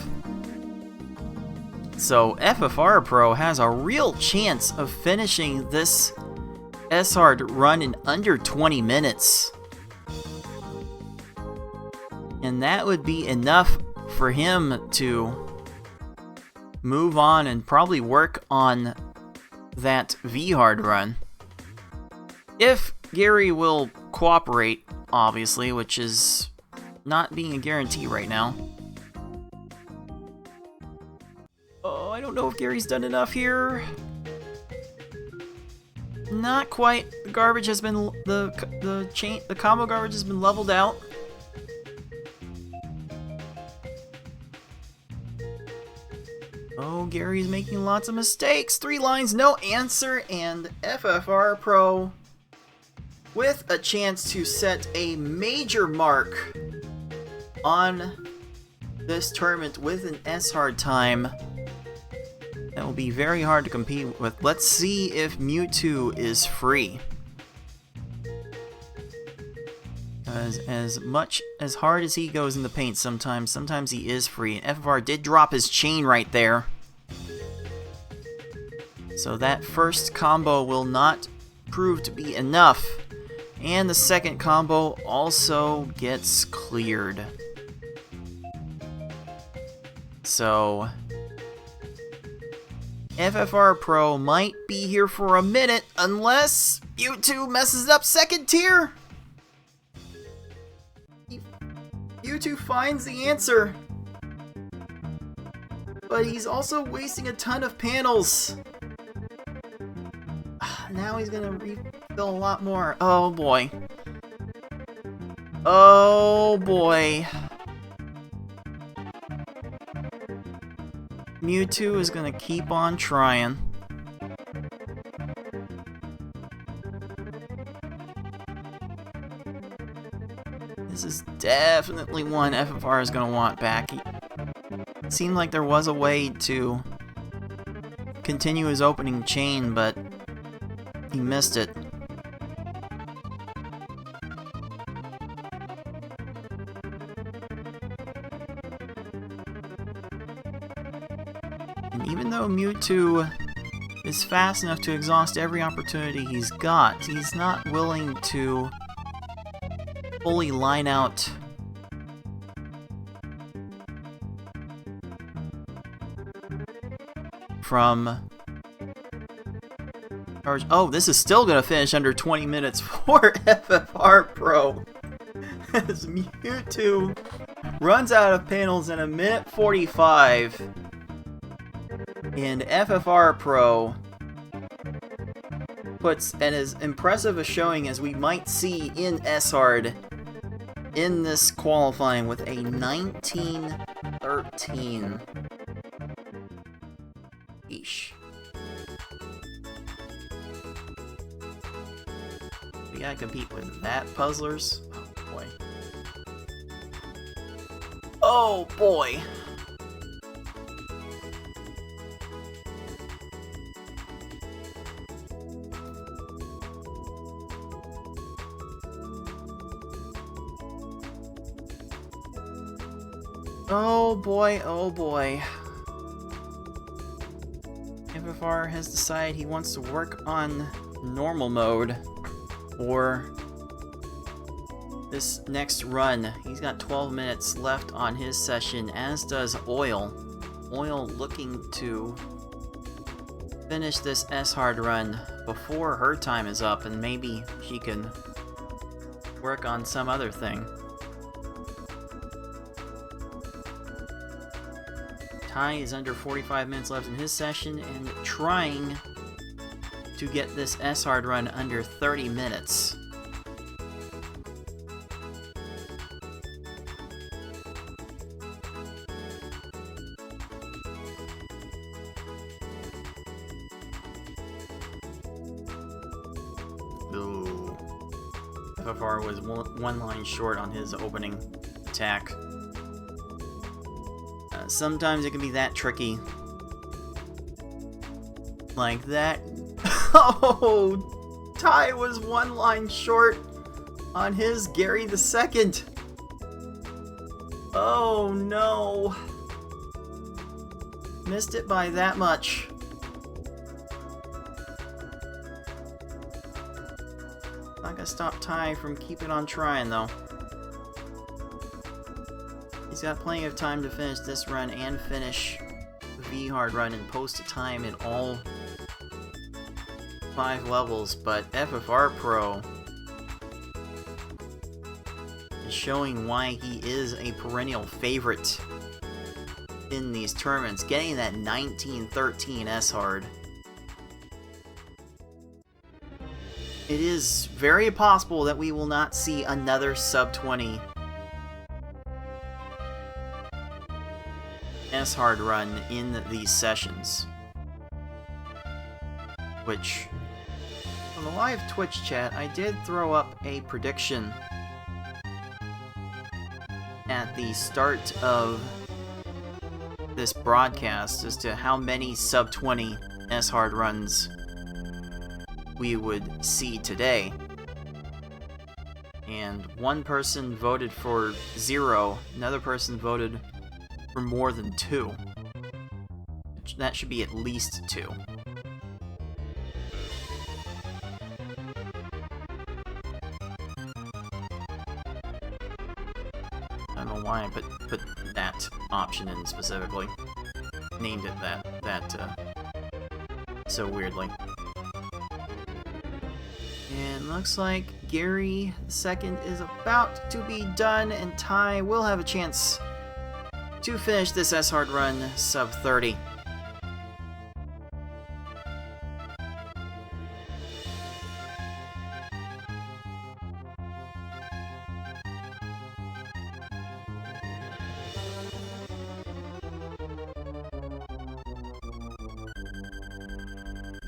So, FFR Pro has a real chance of finishing this S-Hard run in under 20 minutes. And that would be enough for him to move on and probably work on that V-Hard run. If Gary will cooperate, obviously, which is not being a guarantee right now. Oh, I don't know if Gary's done enough here. Not quite. The garbage has been the combo garbage has been leveled out. Oh, Gary's making lots of mistakes. 3 lines, no answer, and FFR Pro with a chance to set a major mark on this tournament with an S-Hard time that will be very hard to compete with. Let's see if Mewtwo is free. As hard as he goes in the paint sometimes he is free. FFR did drop his chain right there. So that first combo will not prove to be enough. And the second combo also gets cleared. So FFR Pro might be here for a minute unless Mewtwo messes up second tier. Mewtwo finds the answer. But he's also wasting a ton of panels. Now he's gonna refill a lot more. Oh boy. Oh boy. Mewtwo is gonna keep on trying. This is definitely one FFR is gonna want back. It seemed like there was a way to continue his opening chain, but he missed it. And even though Mewtwo is fast enough to exhaust every opportunity he's got, he's not willing to fully line out from... Oh, this is still gonna finish under 20 minutes for FFR Pro. As Mewtwo runs out of panels in 1:45. And FFR Pro puts an as impressive a showing as we might see in S-Hard in this qualifying with a 19-13. Eesh. We gotta compete with that, puzzlers. Oh boy. Oh boy. Oh boy, oh boy. FFR has decided he wants to work on normal mode for this next run. He's got 12 minutes left on his session, as does Oil. Oil looking to finish this S-Hard run before her time is up, and maybe she can work on some other thing. Ty is under 45 minutes left in his session and trying to get this S-Hard run under 30 minutes. Ooh. FFR was one line short on his opening attack. Sometimes it can be that tricky. Like that. Oh! Ty was one line short on his Gary the Second. Oh no. Missed it by that much. Not gonna stop Ty from keeping on trying though. He's got plenty of time to finish this run and finish the V-Hard run and post a time in all 5 levels, but FFR Pro is showing why he is a perennial favorite in these tournaments, getting that 19-13 S-Hard. It is very possible that we will not see another sub-20 S-Hard run in these sessions. Which, on the live Twitch chat, I did throw up a prediction at the start of this broadcast as to how many sub-20 S-Hard runs we would see today. And one person voted for 0, another person voted for more than 2. That should be at least 2. I don't know why I put that option in specifically. Named it that so weirdly. And looks like Gary II is about to be done, and Ty will have a chance to finish this S-Hard run sub 30.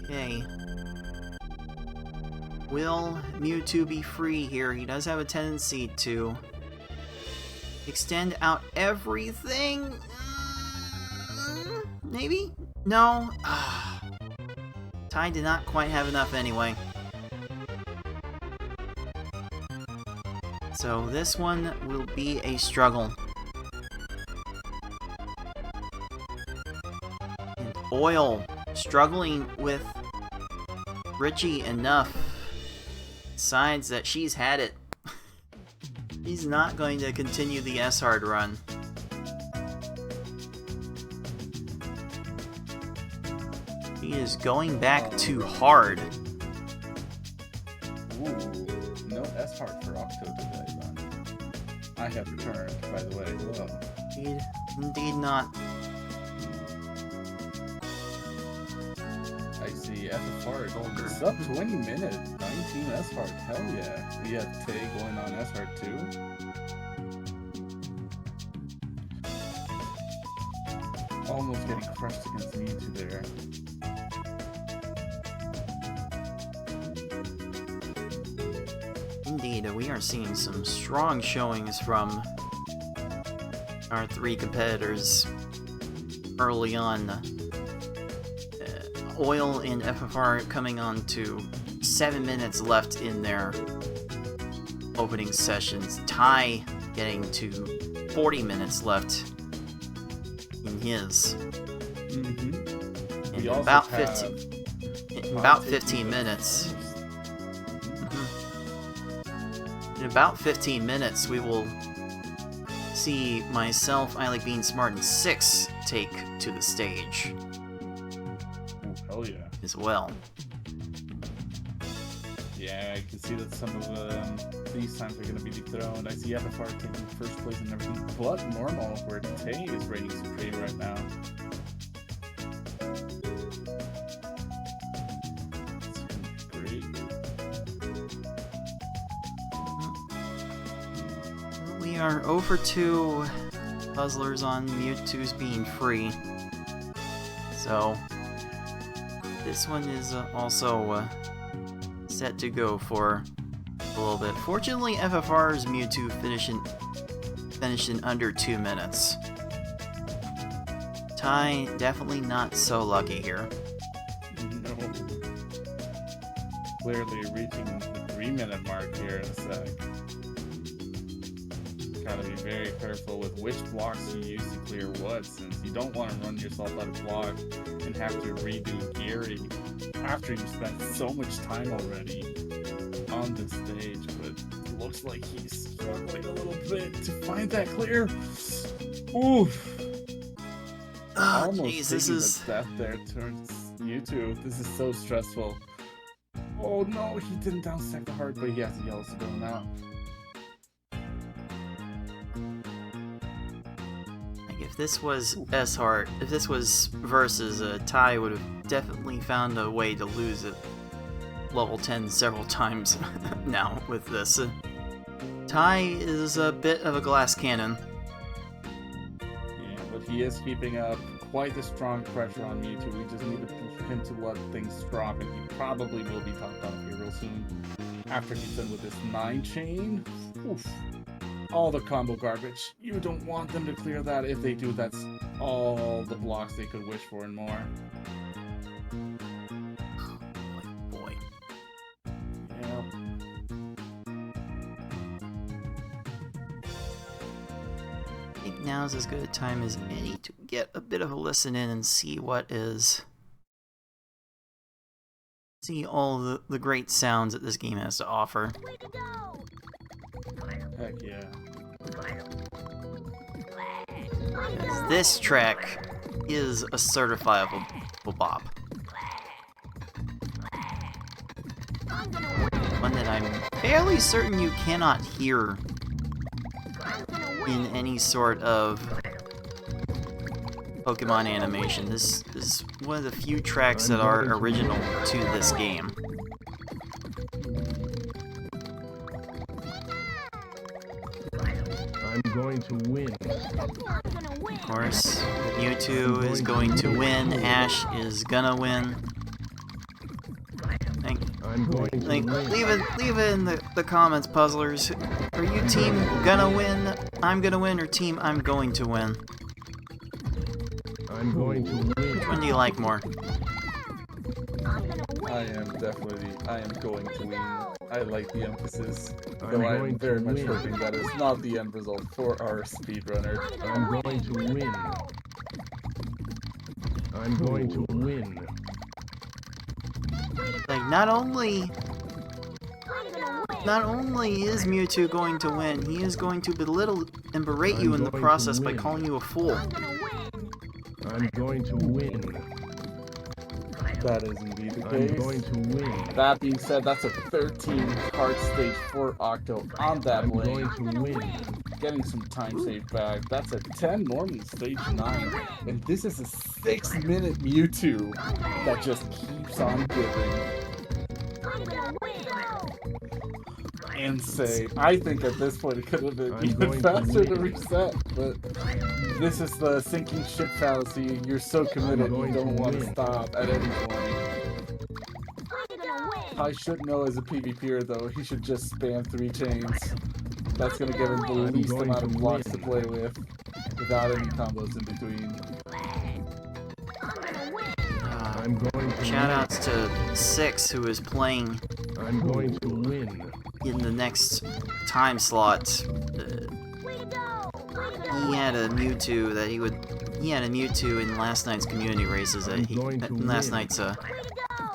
Okay. Will Mewtwo be free here? He does have a tendency to extend out everything. Maybe? No? Ty did not quite have enough anyway. So this one will be a struggle. And Oil struggling with Richie enough. Decides that she's had it. He's not going to continue the S-Hard run. He is going back to hard. Ooh, no S-Hard for Octo today, man. I have returned, by the way. Whoa. Indeed not. I see FFR going sub 20 minutes, 19 S-Hard, hell yeah. We have Tay going on S-Hard too. Almost getting crushed against Mewtwo there. Indeed, we are seeing some strong showings from our 3 competitors early on. Oil and FFR coming on to 7 minutes left in their opening sessions. Ty getting to 40 minutes left in his. In about 15 minutes. In about 15 minutes, we will see myself, I Like Being Smart, and 6 take to the stage. Hell yeah. As well. Yeah, I can see that some of these times are going to be dethroned. I see FFR taking first place and everything, but normal, where Tay is reigning supreme right now. It's great. We are 0 for 2 puzzlers on Mewtwo's being free. So this one is also set to go for a little bit. Fortunately, FFR's Mewtwo finished in under 2 minutes. Ty definitely not so lucky here. No. Clearly reaching the 3-minute mark here in a sec. Gotta be very careful with which blocks you use to clear what, since you don't want to run yourself out of block and have to redo Gary after you've spent so much time already on this stage. But it looks like he's struggling a little bit to find that clear. Oof. Oh, Almost jeez, this taking is the death there turns YouTube. This is so stressful. Oh no, he didn't down stack the heart, but he has the yellows to go now. If this was S-Heart, if this was versus, Ty would have definitely found a way to lose at level 10 several times now with this. Ty is a bit of a glass cannon. Yeah, but he is keeping up quite a strong pressure on Mewtwo. We just need him to let things drop, and he probably will be topped off here real soon. After he's done with this 9 chain. Oof. All the combo garbage. You don't want them to clear that. If they do, that's all the blocks they could wish for and more. Boy. Yeah. now's as good a time as any to get a bit of a listen in and see what is... See all the great sounds that this game has to offer. Heck yeah. As this track is a certifiable bop. One that I'm fairly certain you cannot hear in any sort of Pokemon animation. This is one of the few tracks that are original to this game. I'm going to win. Of course, Mewtwo is going to win, Ash is gonna win. I'm going to win. Leave it in the comments, puzzlers. Are you team gonna win, I'm gonna win, or team I'm going to win? I'm going to win. Which one do you like more? I am going to win. I like the emphasis, I'm though I going am very to much win. hoping that is not the end result for our speedrunner. I'm going to win. I'm going to win. Like, not only is Mewtwo going to win, he is going to belittle and berate you in the going to process by win. calling you a fool. I'm going to win. That is indeed the I'm case. going to win. That being said, that's a 13-card stage for Octo on that I'm lane. going to win. Getting some time saved back. That's a 10 normally stage 9. And this is a 6-minute Mewtwo that just keeps on giving. Insane. I think at this point it could have been I'm even going to faster to win. reset, but this is the sinking ship fallacy. You're so committed, you going don't to want to win. stop at any point. I should know as a PvPer though, he should just spam 3 chains. That's gonna give him the I'm least going amount to of blocks to win. play with, without any combos in between. I'm going to Shoutouts to Six, who is playing win. I'm going to win. in the next time slot. He had a Mewtwo that he had a Mewtwo in last night's community races that I'm going to last win. night's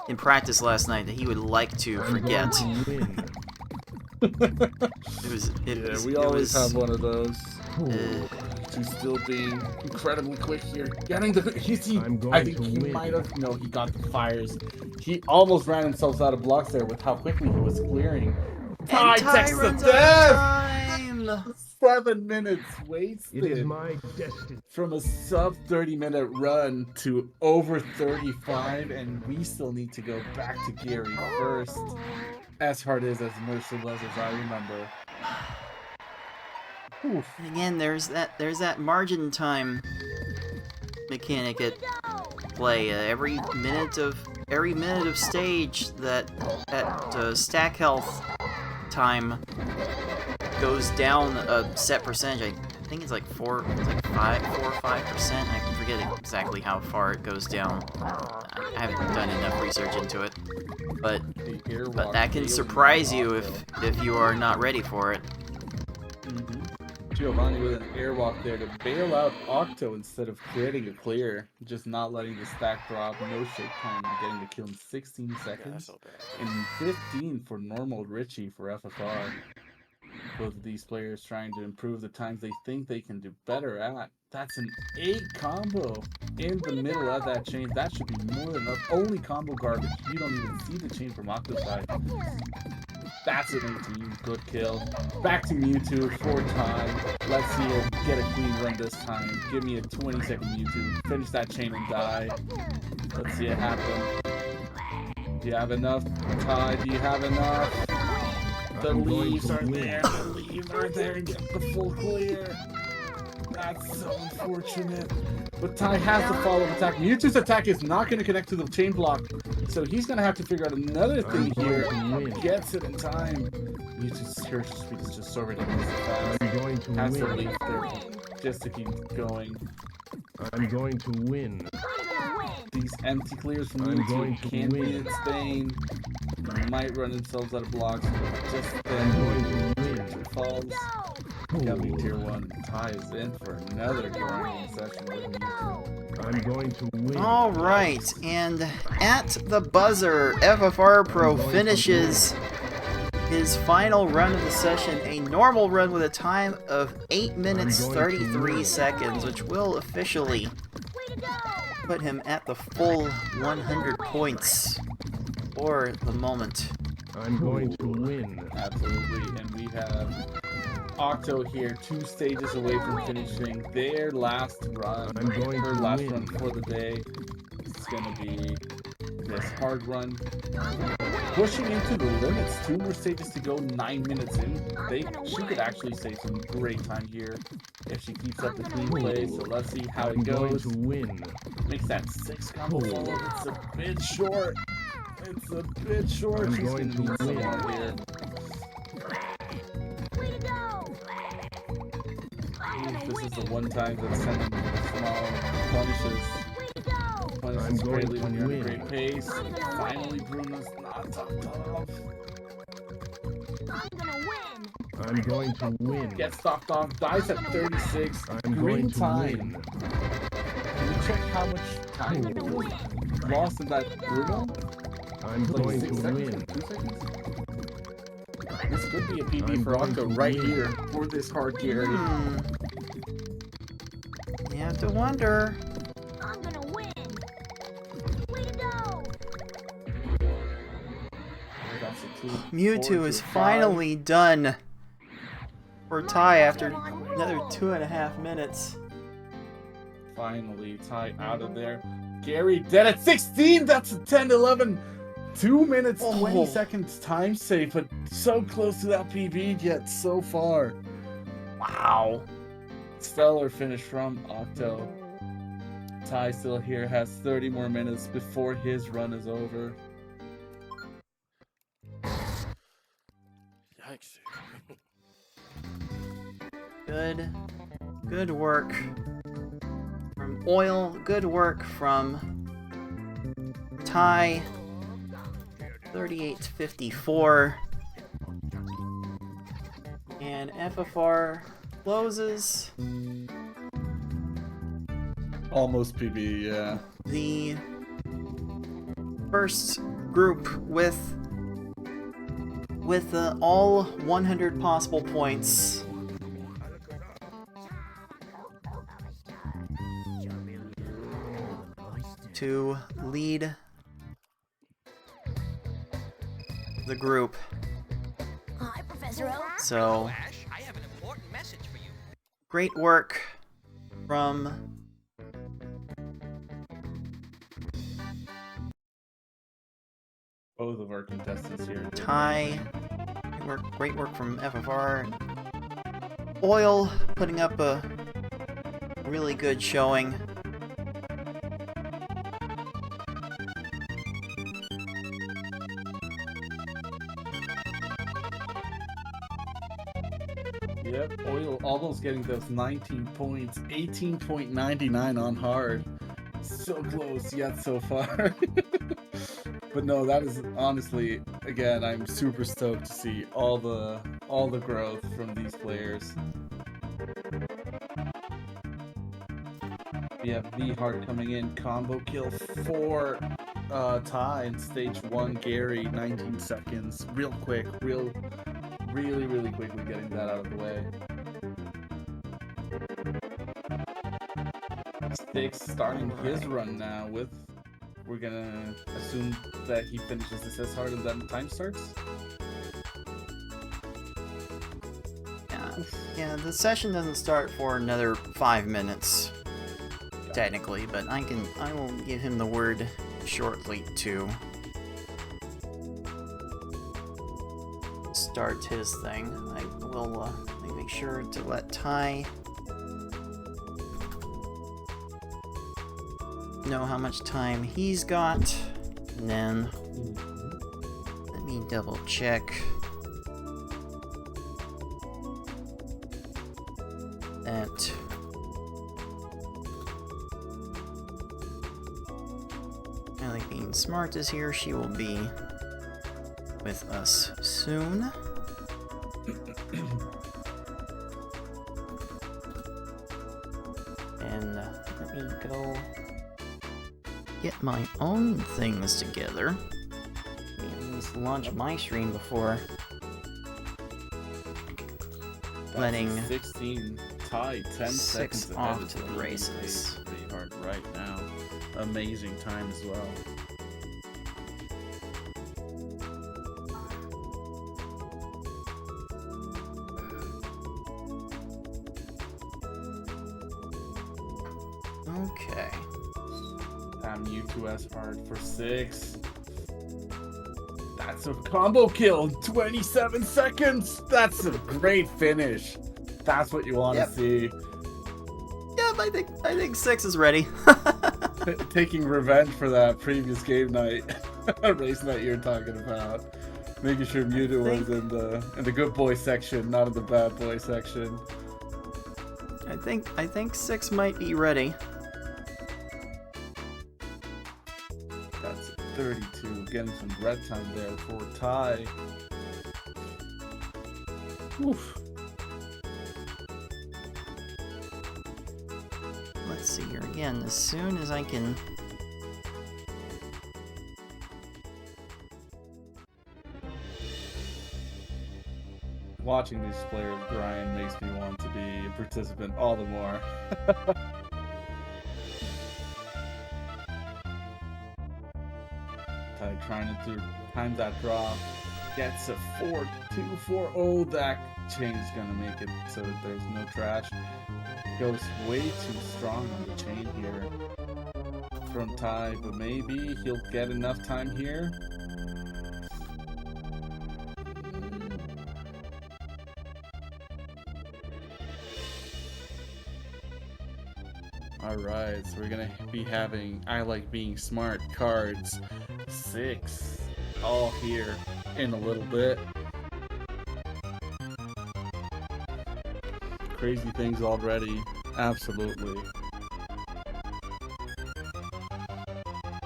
in practice last night that he would like to I'm forget. going to win. We always have one of those. uh, He's still being incredibly quick here. Getting the I'm going I think to he win. might have he got the fires. He almost ran himself out of blocks there with how quickly he was clearing. Tie and text to runs out of death! time! 7 minutes It is wasted my destiny. from a sub 30-minute run to over 35, and we still need to go back to Gary first. As hard as merciless as I remember. Oof. And again, there's that margin time mechanic at play. Every minute of stage that stack health time goes down a set percentage. I think it's like 4 or 5%. I forget exactly how far it goes down. I haven't done enough research into it, but that can surprise you if you are not ready for it. Giovanni with an airwalk there to bail out Octo instead of creating a clear, just not letting the stack drop, no shake time, and getting the kill in 16 seconds, and 15 for normal Richie for FFR. Both of these players trying to improve the times they think they can do better at. That's an 8 combo in the middle of that chain. That should be more than enough. Only combo garbage. You don't even see the chain from Octo's side. That's an 18. Good kill. Back to Mewtwo for time. Let's see him get a clean run this time. Give me a 20-second Mewtwo. Finish that chain and die. Let's see it happen. Do you have enough? Ty, do you have enough? The I'm going leaves to are win. there. The leaves are there. Get the full clear. That's so unfortunate. But Ty has the follow-up attack. Mewtwo's attack is not going to connect to the chain block, so he's going to have to figure out another thing I'm here. going to win. Gets it in time. Mewtwo's character speed is just so ridiculously fast. I'm going to Has to win. leave there just to keep going. I'm going to win. These empty clears from I'm going Mewtwo to can be win. insane. They might run themselves out of blocks. Just I'm going then to win. falls. Becoming tier 1. Ty is in for another grinding session with me. I'm going to win. All right, and at the buzzer, FFR Pro finishes his final run of the session, a normal run with a time of 8 minutes 33 seconds, which will officially put him at the full 100 points for the moment. I'm going to win. Absolutely, and we have Octo here, 2 stages away from finishing their last run. I'm going Her to last win. run for the day. It's gonna be this hard run. Pushing into the limits, 2 more stages to go, 9 minutes in. She could actually save some great time here if she keeps up the clean play. So let's see how I'm it going goes. to win. Makes that 6 combo follow. It's a bit short. It's a bit short. I'm She's going gonna need to some win. more here. This is the one time that sending small punishes. I'm Punishes going greatly to when you're at a win. great pace. Finally, Bruno's not topped off. I'm going to win. Gets stopped off. Dies at 36. I'm Green going to time. win. Can you check how much time you lost in that Bruno? I'm Like going 6 to seconds? win. 2 seconds? This could be a PB I'm for going Octo to right win. here for this hard Gary. You have to wonder. I'm gonna win. Way to go. That's a 2, Mewtwo 4 is to 5. finally done for Ty after another 2.5 minutes. Finally, Ty out of there. Gary dead at 16. That's a 10-11. 2 minutes, 20 Oh. seconds time save, but so close to that PB yet so far. Wow. Stellar finish from Octo. Ty still here, has 30 more minutes before his run is over. Yikes. Good work from Oil. Good work from Ty. 38-54. And FFR closes Almost PB, yeah. the first group with all 100 possible points. To lead the group. Hi, Professor Oak. So, Ash, I have an important message for you. great work from Both of our contestants here. Ty. Great work from FFR. Oil putting up a really good showing. Yep, Oil almost getting those 19 points. 18.99 on hard. So close yet so far. But no, that is honestly, again, I'm super stoked to see all the growth from these players. We have V Heart coming in, combo kill for Ty in stage 1, Gary, 19 seconds. Real quick, really quickly getting that out of the way. Sticks starting his run now with, we're gonna assume that he finishes this as hard and then time starts. Yeah, the session doesn't start for another 5 minutes, technically, but I will give him the word shortly to start his thing. I will make sure to let Ty know how much time he's got, and then let me double check that Ellie Being Smart is here. She will be with us soon. And let me go get my own things together. Let me at least launch my stream before letting 16 tie 10 6 seconds off ahead to of the leading races. Pretty hard right now. Amazing time as well. Okay. Mewtwo hard for 6. That's a combo kill in 27 seconds. That's a great finish. That's what you want to Yep. see. Yep, I think 6 is ready. Taking revenge for that previous game night race night you're talking about. Making sure Mewtwo was in the good boy section, not in the bad boy section. I think 6 might be ready. That's 32. Getting some red time there for tie. Oof. Let's see here again. As soon as I can. Watching these players grind makes me want to be a participant all the more. Ty trying to time that drop. Gets a 4-2-4. Oh, that chain's gonna make it so that there's no trash. Goes way too strong on the chain here from Ty, but maybe he'll get enough time here. Alright, so we're gonna be having I Like Being Smart cards 6 all here in a little bit. Crazy things already, absolutely.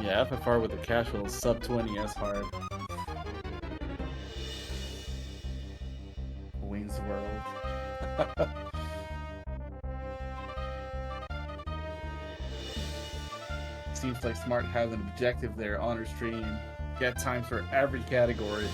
Yeah, FFR with the casual sub 20 S hard. Wings World. Seems like Smart has an objective there on her stream. Get times for every category.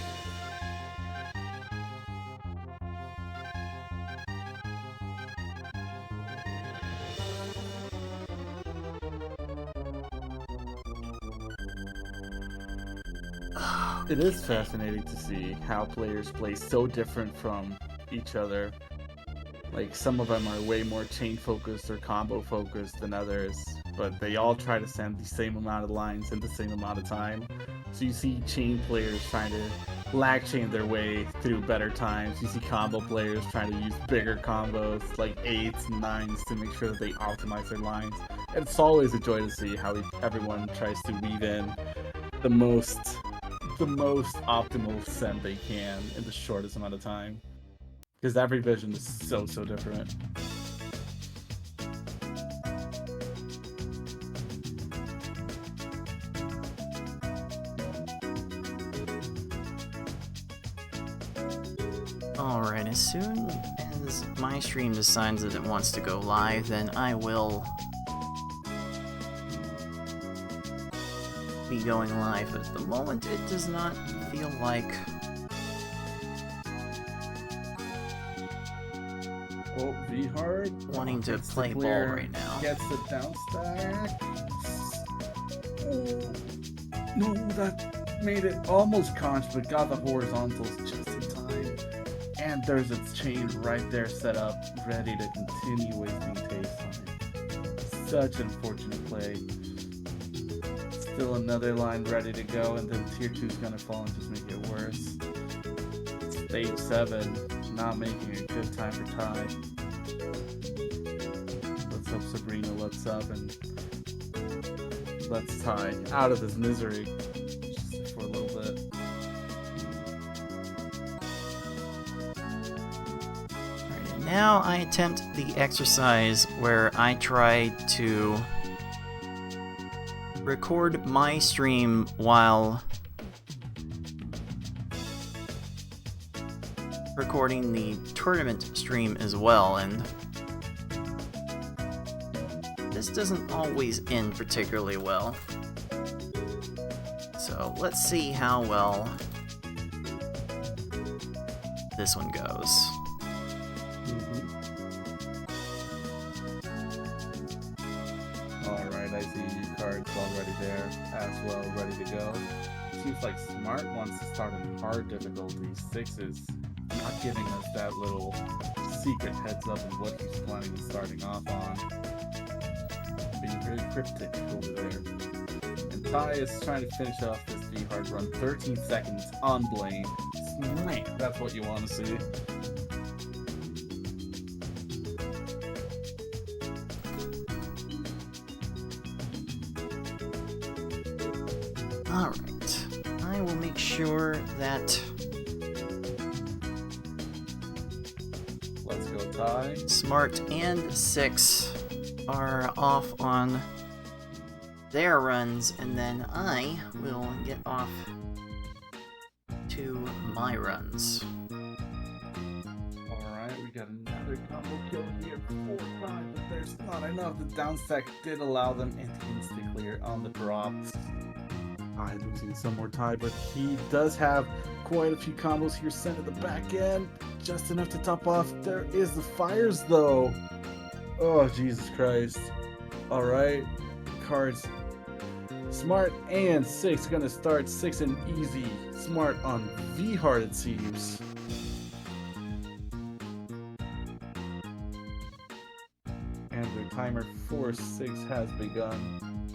It is fascinating to see how players play so different from each other. Like, some of them are way more chain focused or combo focused than others, but they all try to send the same amount of lines in the same amount of time. So you see chain players trying to lag chain their way through better times. You see combo players trying to use bigger combos like 8s and 9s to make sure that they optimize their lines. And it's always a joy to see how everyone tries to weave in the most optimal send they can in the shortest amount of time. Because every vision is so different. Alright, as soon as my stream decides that it wants to go live, then I will be going live. But at the moment, it does not feel like... Oh, V-Hard wanting to gets the play ball clear, right now. Gets the down stack. Oh, no, that made it almost conch, but got the horizontals just in time. And there's its chain right there set up, ready to continue wasting taste on it. Such an unfortunate play. Still another line ready to go, and then tier 2 is gonna fall and just make it worse. Stage 7, not making a good time for Ty. Let's hope Sabrina lets up and lets Ty out of his misery just for a little bit. Alright, and now I attempt the exercise where I try to record my stream while recording the tournament stream as well, and this doesn't always end particularly well. So let's see how well this one goes. Alright, I see your cards already there as well, ready to go. Seems like Smart wants to start on hard difficulty. 6 is not giving us that little secret heads up on what he's planning on starting off on. Being very cryptic over there. And Ty is trying to finish off this V-Hard run. 13 seconds on Blaine. Smack! That's what you want to see. Alright, I will make sure that Let's go, Ty. Smart and 6 are off on their runs, and then I will get off to my runs. Alright, we got another combo kill here. 4 times, but there's not enough. The down stack did allow them an instant clear on the drops. I'm losing some more Ty, but he does have quite a few combos here sent at the back end. Just enough to top off. There is the fires though. Oh, Jesus Christ. Alright, cards. Smart and 6 gonna start 6 and easy. Smart on V-Hard it seems. And the timer for 6 has begun.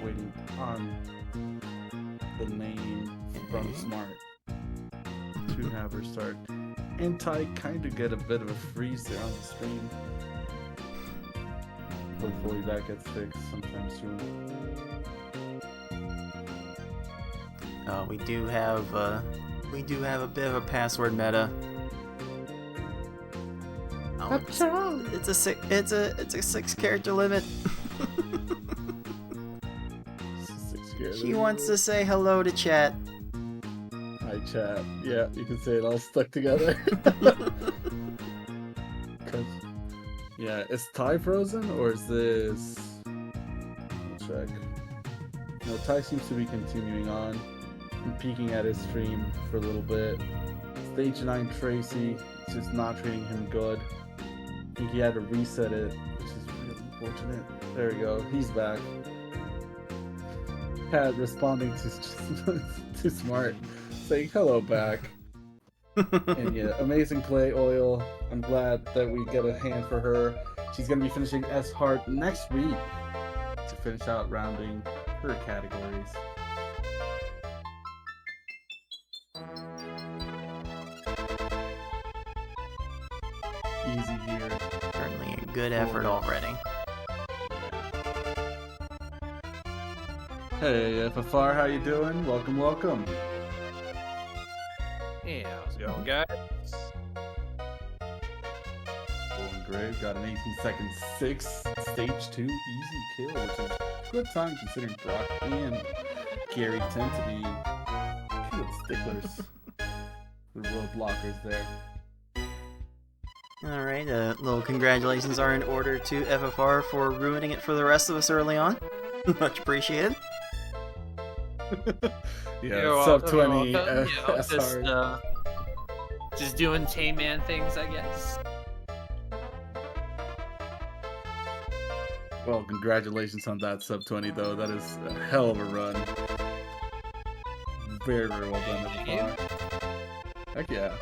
Waiting on the name from Smart to have her start. And Ty kind of get a bit of a freeze there on the stream. Hopefully that gets fixed sometime soon. We do have a bit of a password meta. Oh, it's a 6 character limit. She wants to say hello to chat. Hi chat. Yeah, you can say it all stuck together. Yeah, is Ty frozen or is this? I'll check. No, Ty seems to be continuing on and peeking at his stream for a little bit. Stage 9 Tracy is just not treating him good. I think he had to reset it, which is really unfortunate. There we go, he's back. Pat responding to Smart, saying hello back. And yeah, amazing play, Oil. I'm glad that we get a hand for her. She's going to be finishing S Hard next week to finish out rounding her categories. Easy here. Certainly a good effort already. Hey FFR, how you doing? Welcome, welcome. Hey, how's it going, guys? Going great. Got an 18-second 6 stage 2 easy kill, which is a good time considering Brock and Gary tend to be good sticklers. The roadblockers there. Alright, little congratulations are in order to FFR for ruining it for the rest of us early on. Much appreciated. Yeah, sub 20 just doing tame man things, I guess. Well, congratulations on that sub 20 though. That is a hell of a run. Very, very well done FFR. Heck yeah.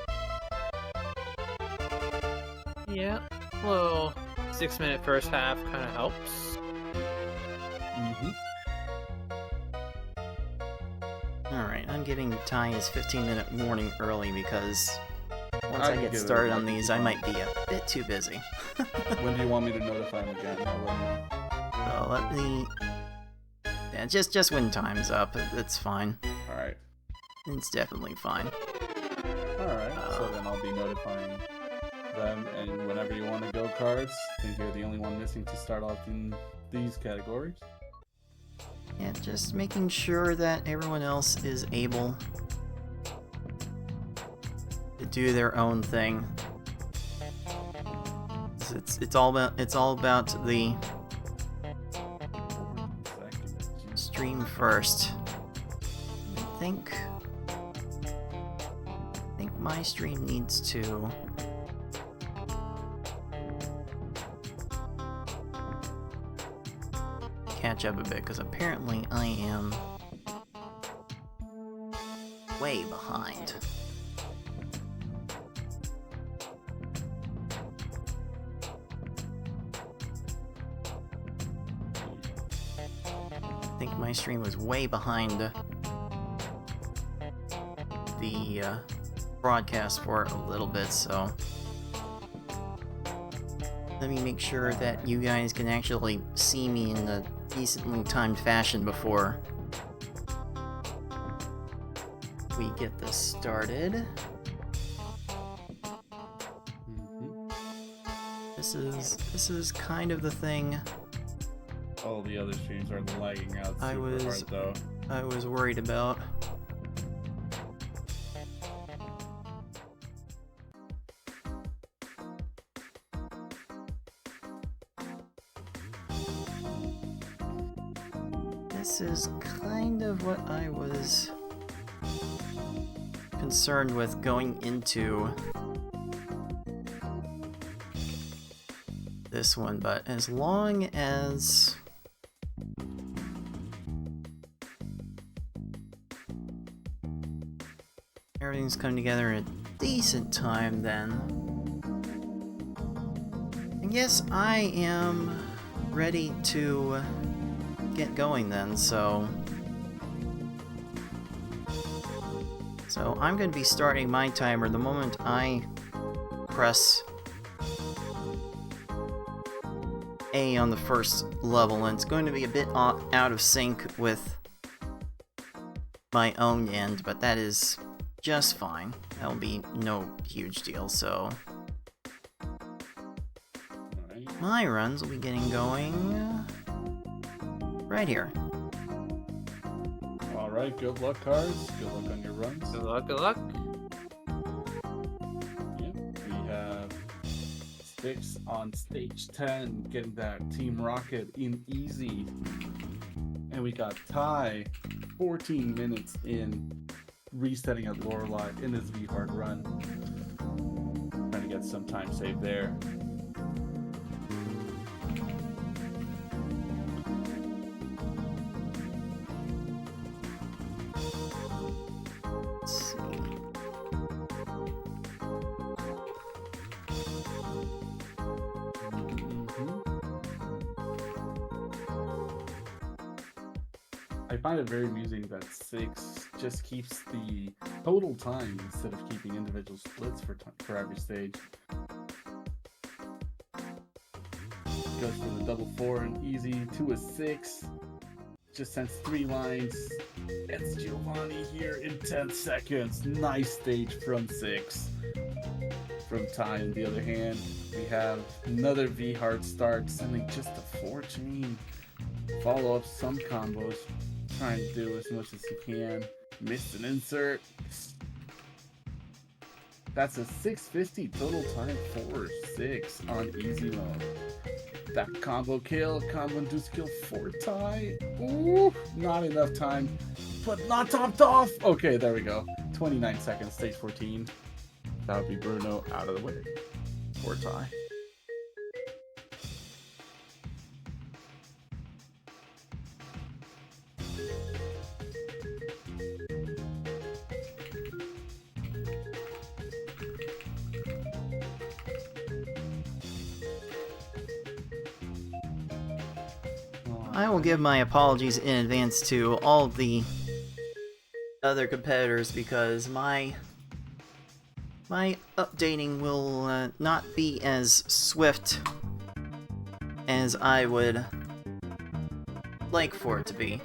Yeah, a little 6-minute first half kind of helps. Mm-hmm. Alright, I'm giving Ty his 15-minute warning early because once I get started on these, I might be a bit too busy. When do you want me to notify him again? I'll let him know. So let me... Yeah, just when time's up, it's fine. Alright. It's definitely fine. Alright, so then I'll be notifying them, and whenever you want to go cards, I think you're the only one missing to start off in these categories. Yeah, just making sure that everyone else is able to do their own thing. It's all about the stream first. I think my stream needs to catch up a bit, because apparently I am way behind. I think my stream was way behind the broadcast for a little bit, so let me make sure that you guys can actually see me in a decently timed fashion before we get this started. This is kind of the thing All the other streams are lagging out I super hard, though. was worried about. This is kind of what I was concerned with going into this one, but as long as everything's coming together in a decent time, then I guess I am ready to get going then, so I'm going to be starting my timer the moment I press A on the first level, and it's going to be a bit out of sync with my own end, but that is just fine. That'll be no huge deal, so Alright. my runs will be getting going right here. Alright, good luck, cards. Good luck on your runs. Good luck, good luck. Yep, we have Sticks on stage 10, getting that Team Rocket in easy. And we got Ty, 14 minutes in, resetting at Lorelei in his V-Hard run. Trying to get some time saved there. Let's see. I find it very amusing that 6 just keeps the total time instead of keeping individual splits for every stage. Goes for the double 4 and easy to a 6. Just sends 3 lines. It's Giovanni here in 10 seconds. Nice stage from 6. From Ty, on the other hand, we have another V hard start, sending just a 4 chain. Follow up some combos. Trying to do as much as he can. Missed an insert. That's a 650 total time for 6 on easy mode. That combo kill, combo induced kill for Ty. Ooh, not enough time, but not topped off. Okay, there we go. 29 seconds, stage 14. That would be Bruno out of the way for Ty. I will give my apologies in advance to all the other competitors, because my updating will not be as swift as I would like for it to be.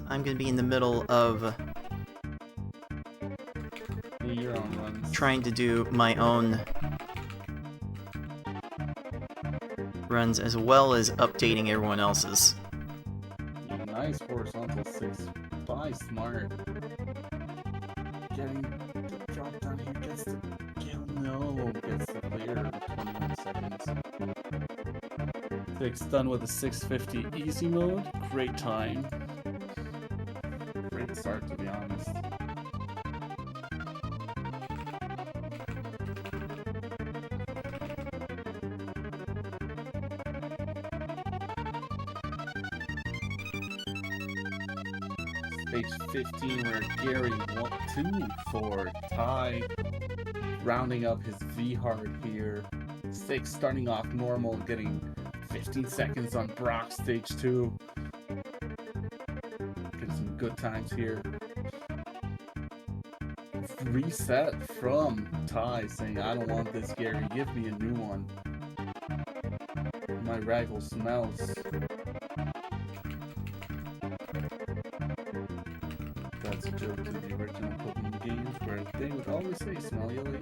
I'm going to be in the middle of Your own runs. trying to do my own runs as well as updating everyone else's. Nice horizontal 6 by Smart. Getting the drop down here, gets the kill. No, gets the clear with 21 seconds. Six done with a 650 easy mode. Great time. Great start, to be honest. Stage 15 where Gary 2 for Ty, rounding up his V-Hard here. 6 starting off normal, getting 15 seconds on Brock stage 2. Getting some good times here. Reset from Ty saying, I don't want this, Gary, give me a new one. My rifle smells. That's a joke to the original Pokemon games where they would always say, smell you later.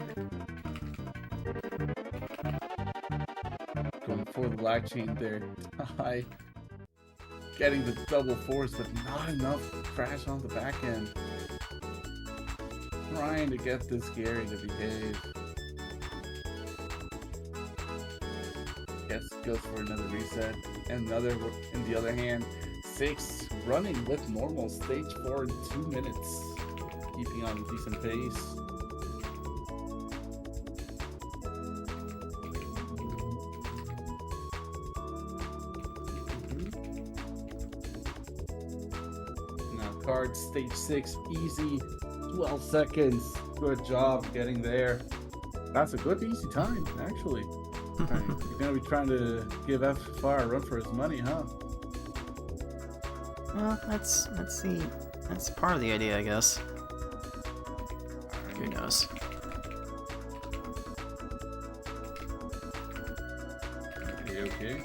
Going for the lag chain there. Ty getting the double force, but not enough crash on the back end. Trying to get this Gary to behave. Goes for another reset. And another, in the other hand, 6 running with normal stage 4 in 2 minutes. Keeping on a decent pace. Now card stage 6 easy. 12 seconds. Good job getting there. That's a good easy time, actually. You're gonna be trying to give FFR a run for his money, huh? Well, that's part of the idea, I guess. Who knows? Okay.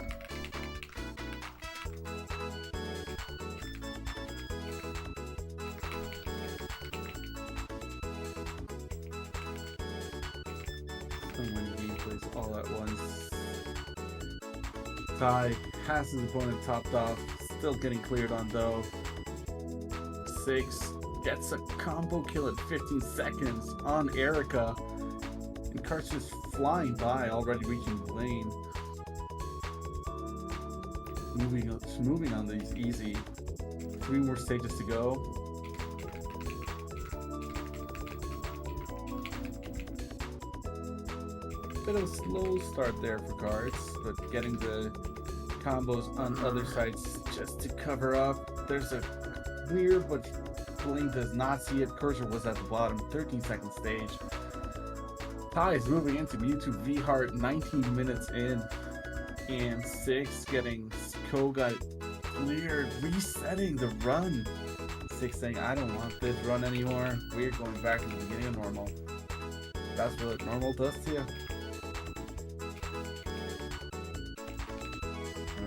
So many gameplays all at once. Ty has his opponent topped off, still getting cleared on though. 6 gets a combo kill at 15 seconds on Erica. And Kart's just flying by, already reaching the lane. Moving on these easy. 3 more stages to go. Bit of a slow start there for Cards, but getting the combos on other sides just to cover up. There's a weird, but Blink does not see it. Cursor was at the bottom, 13-second stage. Ty is moving into Mewtwo V-Heart 19 minutes in. And 6 getting Koga cleared, resetting the run. 6 saying, I don't want this run anymore. We're going back to the beginning of normal. That's what normal does to you.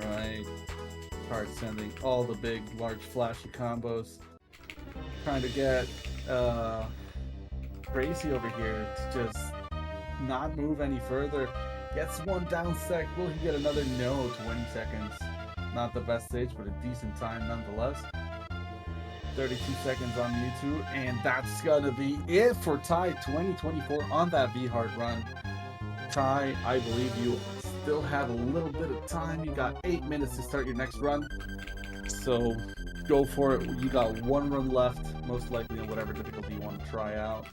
Alright. Card sending all the big, large, flashy combos. Trying to get Crazy over here to just not move any further. Gets one down sec. Will he get another? No, 20 seconds. Not the best stage, but a decent time nonetheless. 32 seconds on Mewtwo, and that's gonna be it for Ty 2024 on that V-Hard run. Ty, I believe you still have a little bit of time. You got 8 minutes to start your next run. So go for it. You got 1 run left, most likely on whatever difficulty you want to try out.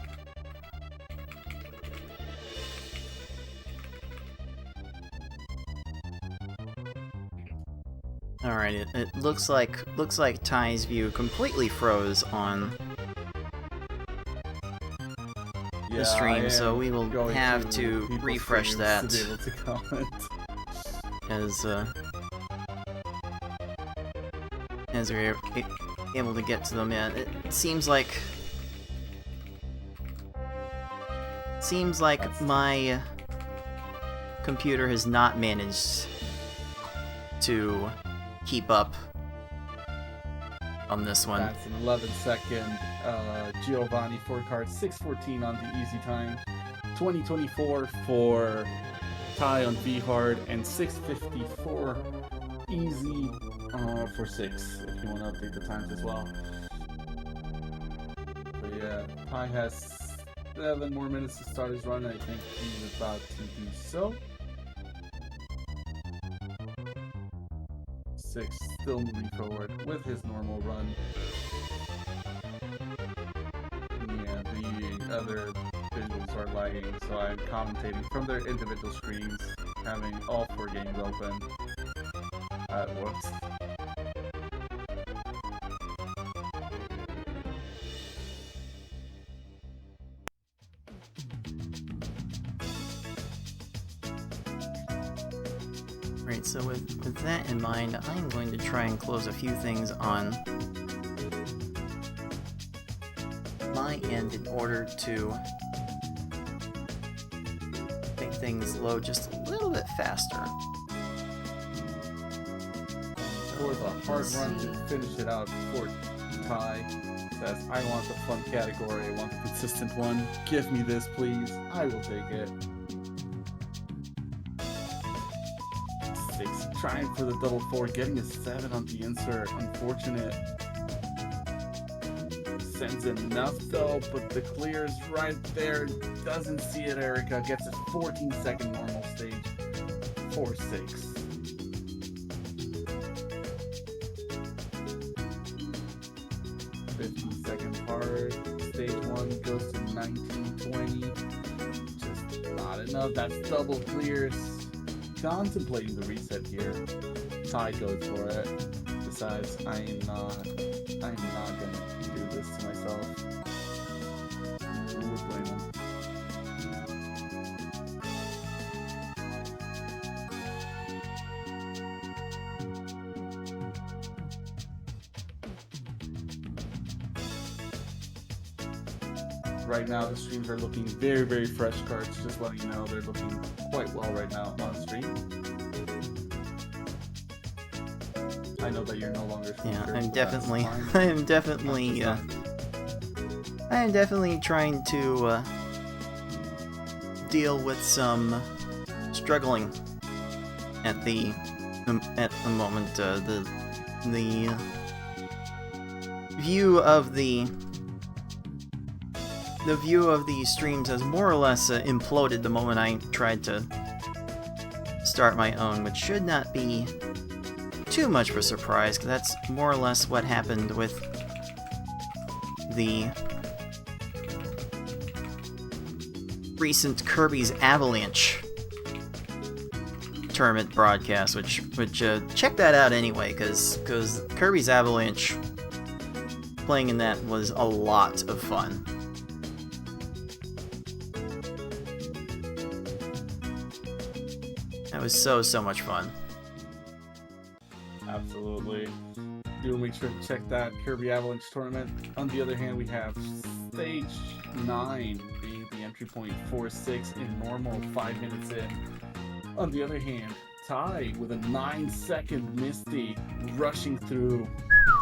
Alright, it looks like Ty's view completely froze on the stream, so we will have to refresh that to be able to comment. as we're able to get to them. Yeah, it seems like my computer has not managed to keep up on this one. That's an 11-second Giovanni 4 card, 6:14 on the easy time, 2024 for Ty on V-Hard, and 6:54 easy for 6, if you want to update the times as well. But yeah, Ty has 7 more minutes to start his run, and I think he's about to do so. 4-6 still moving forward with his normal run. Yeah, the other visuals are lagging, so I'm commentating from their individual screens, having all 4 games open at once. Right, so with that in mind, I'm going to try and close a few things on my end in order to make things load just a little bit faster. For the hard run to finish it out for Ty. Says, I want the fun category, I want the consistent one. Give me this, please. I will take it. 6, trying for the double 4, getting a 7 on the insert. Unfortunate. Sends enough though, but the clear is right there. Doesn't see it, Erica. Gets a 14-second normal stage. 4-6. 15-second hard. Stage 1 goes to 19-20. Just not enough. That's double clears. Contemplating the reset here. Ty goes for it. Decides I'm not gonna do this to myself. Who would blame him? Right now, the streams are looking very, very fresh cards. Just letting you know, they're looking quite well right now on stream. I know that you're no longer. Yeah, sure, I'm but definitely, that's fine. I am definitely trying to deal with some struggling at the moment. The view of the streams has more or less imploded the moment I tried to start my own, which should not be too much of a surprise, because that's more or less what happened with the recent Kirby's Avalanche tournament broadcast, which check that out anyway, because Kirby's Avalanche, playing in that was a lot of fun. That was so much fun. Absolutely. Do make sure to check that Kirby Avalanche tournament. On the other hand, we have stage 9 being the entry point 4-6 in normal 5 minutes in. On the other hand, Ty with a 9-second Misty rushing through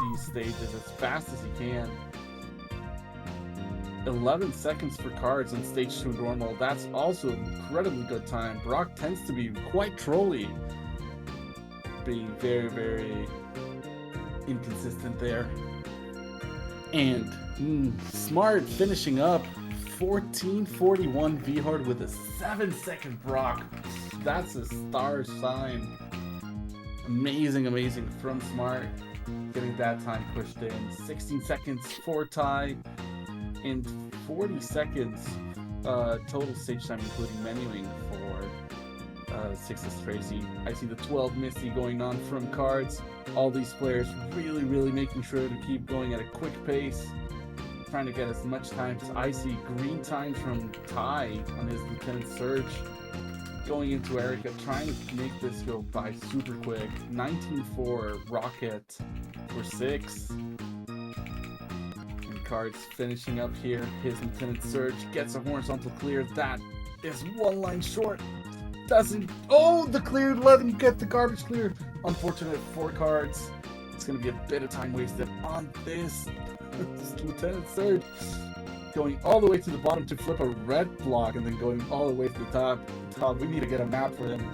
these stages as fast as he can. 11 seconds for cards on stage 2 normal. That's also an incredibly good time. Brock tends to be quite trolly, being very, very inconsistent there. And Smart finishing up 1441 V-Hard with a 7-second Brock. That's a star sign. Amazing from Smart. Getting that time pushed in. 16 seconds for Ty. And 40 seconds total stage time, including menuing for 6's Tracy. I see the 12 Misty going on from cards. All these players really making sure to keep going at a quick pace, trying to get as much time as I see. Green times from Ty on his Lieutenant Surge. Going into Erica, trying to make this go by super quick. 19-4 Rocket for 6. And cards finishing up here. His Lieutenant Surge gets a horizontal clear. That is one line short. Doesn't. Oh, the clear. Let him get the garbage clear. Unfortunate 4 cards. It's going to be a bit of time wasted on this. Lieutenant Surge going all the way to the bottom to flip a red block and then going all the way to the top. We need to get a map for him.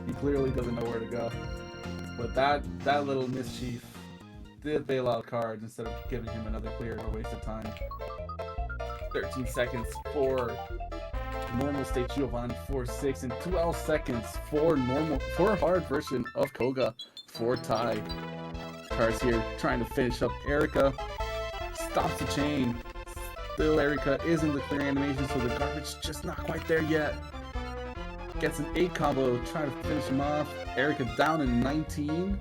He clearly doesn't know where to go. But that little mischief did bail out cards instead of giving him another clear or waste of time. 13 seconds for normal state Giovanni 4-6 and 12 seconds for hard version of Koga for Ty. Cars here trying to finish up Erica. Stops the chain. Still Erica is in the clear animation, so the garbage just not quite there yet. Gets an 8 combo, trying to finish him off. Erica down in 19.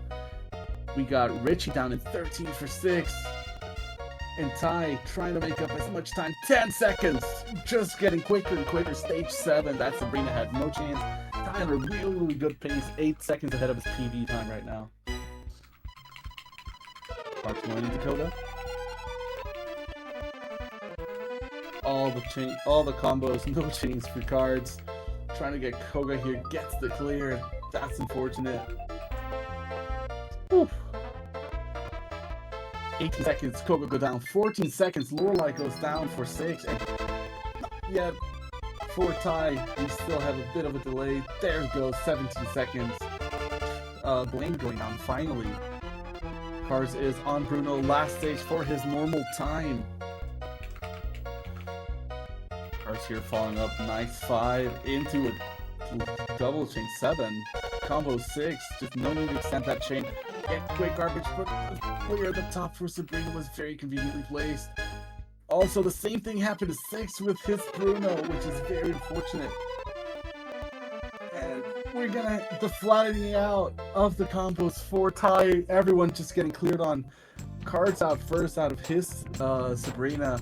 We got Richie down in 13 for 6. And Ty trying to make up as much time. 10 seconds! Just getting quicker and quicker. Stage 7. That Sabrina had no chance. Ty on a really good pace. 8 seconds ahead of his PB time right now. Parks going into Dakota. All the combos, no chains for cards. Trying to get Koga here, gets the clear. That's unfortunate. Whew. 18 seconds, Koga go down. 14 seconds, Lorelai goes down for 6. And not yet for Ty, we still have a bit of a delay. There goes 17 seconds. Blaine going down finally. Cars is on Bruno, last stage for his normal time. Cars here following up, nice 5 into a double chain 7. Combo 6, just no need to extend that chain. Get quick garbage, but clear the top for Sabrina was very conveniently placed. Also, the same thing happened to 6 with his Bruno, which is very unfortunate. And we're gonna the flattening out of the combos for Ty. Everyone just getting cleared on cards out first out of his Sabrina.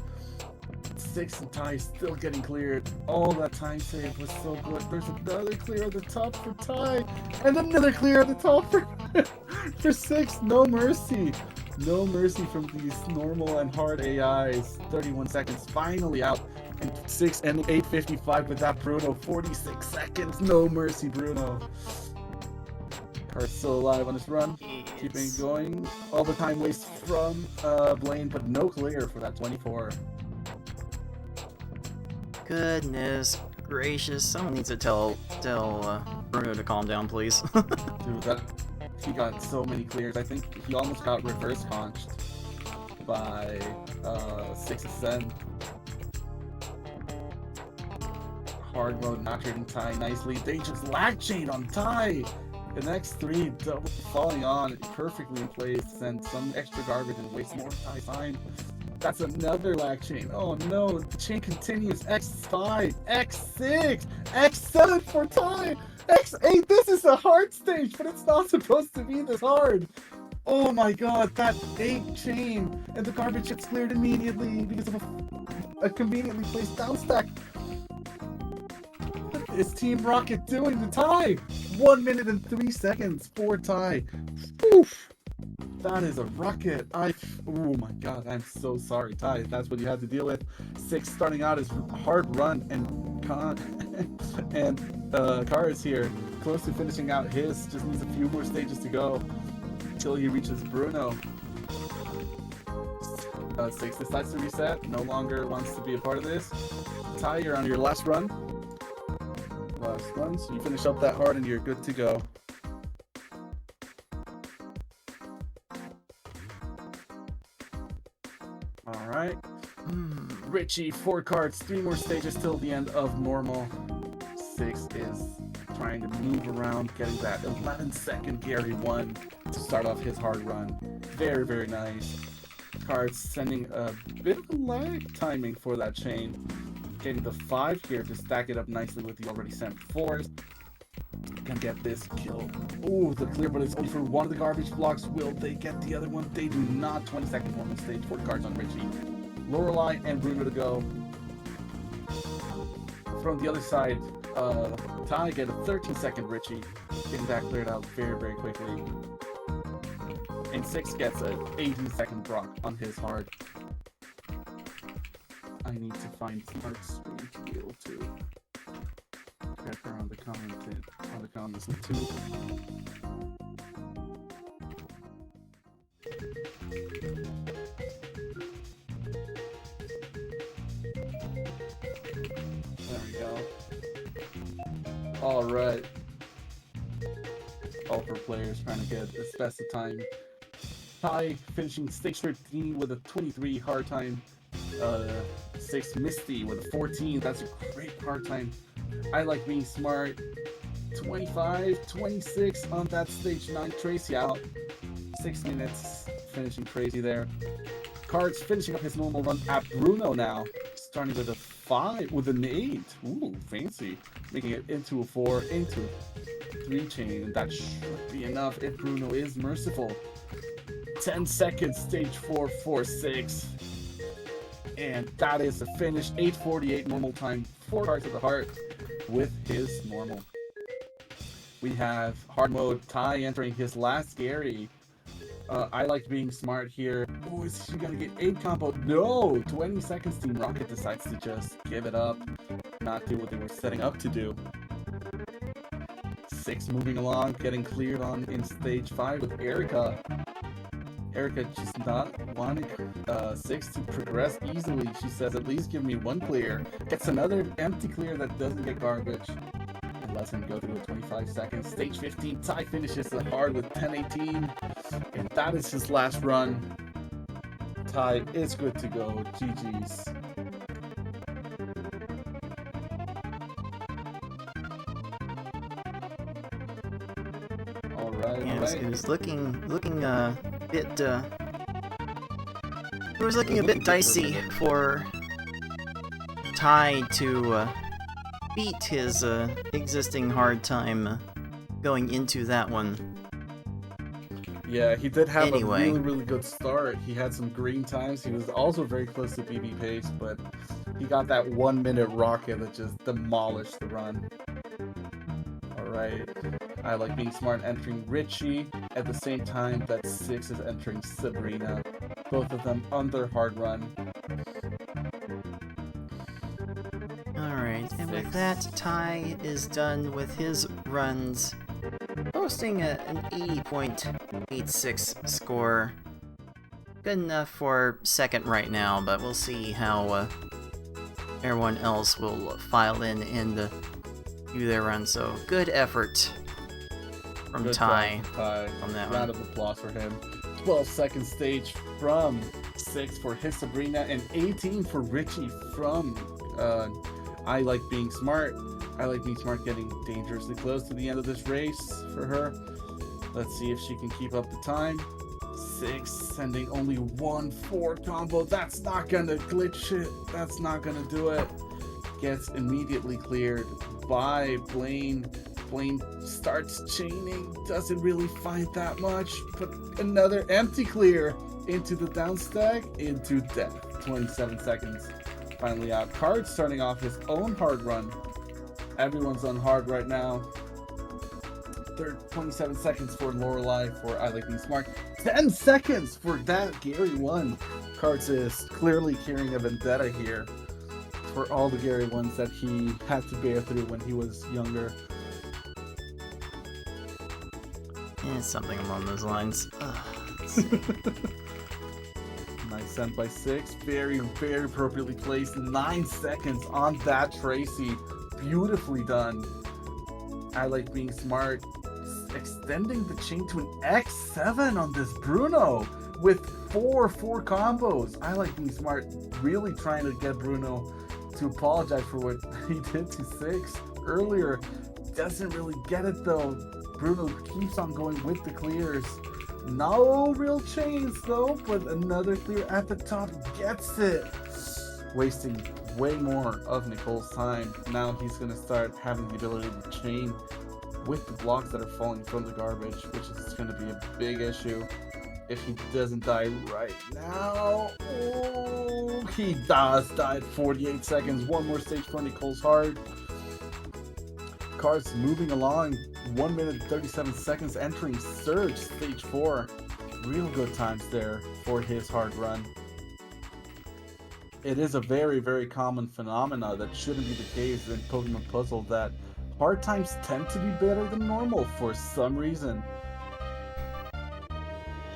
6 and Ty still getting cleared. All that time save was so good. There's another clear at the top for Ty, and another clear at the top for 6. No mercy. No mercy from these normal and hard AIs. 31 seconds finally out. And 6 and 8:55 with that Bruno. 46 seconds. No mercy, Bruno. Card's still alive on his run. Keeping going. All the time waste from Blaine, but no clear for that 24. Goodness gracious! Someone needs to tell Bruno to calm down, please. Dude, he got so many clears. I think he almost got reverse conched by 6 of 7. Hard mode not trading Ty nicely. They just lag chain on Ty. The next 3 double falling on perfectly in place. Send some extra garbage and waste more Ty time. That's another lag chain. Oh no, the chain continues. X5, X6, X7 for Ty, X8. This is a hard stage, but it's not supposed to be this hard. Oh my god, that 8 chain. And the garbage gets cleared immediately because of a conveniently placed down stack. What is Team Rocket doing to Ty? 1 minute and 3 seconds for Ty. Oof. That is a rocket. Oh my god, I'm so sorry, Ty. That's what you had to deal with. 6 starting out his hard run, and Car is here, close to finishing out his. Just needs a few more stages to go until he reaches Bruno. 6 decides to reset. No longer wants to be a part of this. Ty, you're on your last run. So you finish up that hard and you're good to go. Alright. Richie, 4 cards, 3 more stages till the end of normal. 6 is trying to move around, getting that 11-second Gary 1 to start off his hard run. Very, very nice. Cards sending a bit of a lag timing for that chain. Getting the 5 here to stack it up nicely with the already sent 4s. Can get this kill. Ooh, the clear, but it's only for one of the garbage blocks. Will they get the other one? They do not. 20-second normal stage. 4 cards on Richie. Lorelai and Bruno to go. From the other side, Ty get a 13-second Richie. Getting that cleared out very, very quickly. And 6 gets an 18-second Brock on his hard. I need to find smart stream to be able to get her on the comments too. There we go. Alright. All for players trying to get the best of time. Ty finishing stage 13 with a 23 hard time. 6 Misty with a 14. That's a great hard time. I like being smart. 25, 26 on that stage 9. Tracy out. 6 minutes, finishing crazy there. Cards finishing up his normal run at Bruno now. Starting with a 5, with an 8. Ooh, fancy. Making it into a 4, into a 3 chain, and that should be enough if Bruno is merciful. 10 seconds, stage 4, 4, 6. And that is the finish. 8:48 normal time. 4 cards of the heart with his normal. We have hard mode. Ty entering his last Gary. I like being smart here. Oh, is she gonna get 8 combo? No! 20 seconds, Team Rocket decides to just give it up. Not do what they were setting up to do. 6 moving along, getting cleared on in stage 5 with Erica. Erica just not wanting 6 to progress easily. She says, at least give me 1 clear. Gets another empty clear that doesn't get garbage. And lets him go through with 25 seconds. Stage 15, Ty finishes the hard with 10:18. And that is his last run. Ty is good to go. GG's. Alright, Yeah, it was looking a bit it was looking a bit dicey for Ty to beat his existing hard time going into that one. Yeah, he did have Anyway. a really good start. He had some green times. He was also very close to BB pace, but he got that 1 minute rocket that just demolished the run. Alright. I like being smart entering Richie at the same time that 6 is entering Sabrina. Both of them on their hard run. Alright, and with 6. that, Ty is done with his runs, posting an 80.86 score. Good enough for second right now, but we'll see how everyone else will file in and do their run. So, good effort from Good Ty job, Ty. on that Round one. of applause for him. 12-second stage from 6 for his Sabrina and 18 for Richie from I Like Being Smart. I Like Being Smart getting dangerously close to the end of this race for her. Let's see if she can keep up the time. 6 sending only 1 4 combo. That's not gonna glitch it. That's not gonna do it. Gets immediately cleared by Blaine. Blaine starts chaining, doesn't really find that much, but another empty clear into the down stack, into death. 27 seconds. Finally out. Card starting off his own hard run. Everyone's on hard right now. 27 seconds for Lorelei for I Like Being Smart. 10 seconds for that Gary 1. Cards is clearly carrying a vendetta here for all the Gary 1s that he had to bear through when he was younger. Yeah, something along those lines. Nice sent by 6. Very appropriately placed. 9 seconds on that Tracy. Beautifully done. I Like Being Smart. Extending the chain to an X7 on this Bruno with 4 combos. I Like Being Smart really trying to get Bruno to apologize for what he did to 6 earlier. Doesn't really get it though. Bruno keeps on going with the clears. No real chains though, but another clear at the top gets it. Wasting way more of Nicole's time. Now he's going to start having the ability to chain with the blocks that are falling from the garbage, which is going to be a big issue if he doesn't die right now. Oh, he does die at 48 seconds. 1 more stage for Nicole's hard. Cards moving along. 1 minute 37 seconds entering Surge stage 4. Real good times there for his hard run. It is a very common phenomena that shouldn't be the case in Pokemon Puzzle, that hard times tend to be better than normal for some reason.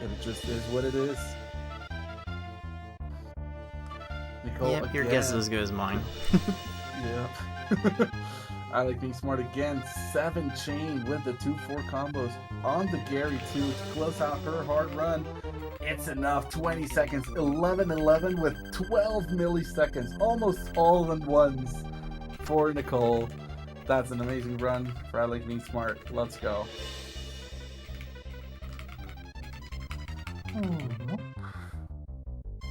It just is what it is. Nicole, Yep, your guess is as good as mine. Yeah. I Like Being Smart again. 7 chain with the 2-4 combos on the Gary 2 to close out her hard run. It's enough. 20 seconds. 11 with 12 milliseconds. Almost all in ones for Nicole. That's an amazing run for I Like Being Smart. Let's go.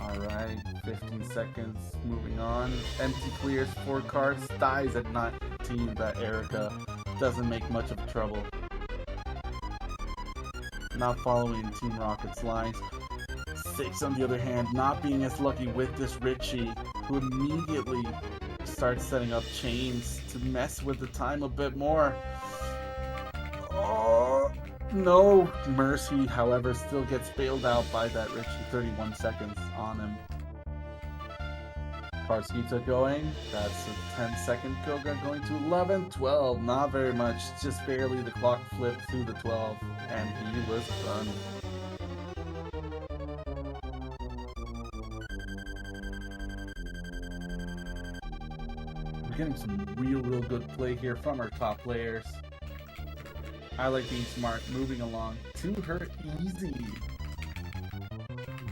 Alright, 15 seconds, moving on. Empty clears 4 cards, dies at 19, that Erica doesn't make much of trouble. Not following Team Rocket's lines. 6 on the other hand, not being as lucky with this Richie, who immediately starts setting up chains to mess with the time a bit more. Oh, no mercy, however, still gets bailed out by that Richie. 31 seconds on him. Cards keeps it going. That's a 10-second kill going to 11, 12. Not very much, just barely. The clock flipped through the 12, and he was done. We're getting some real good play here from our top players. I Like Being Smart, moving along to her easy.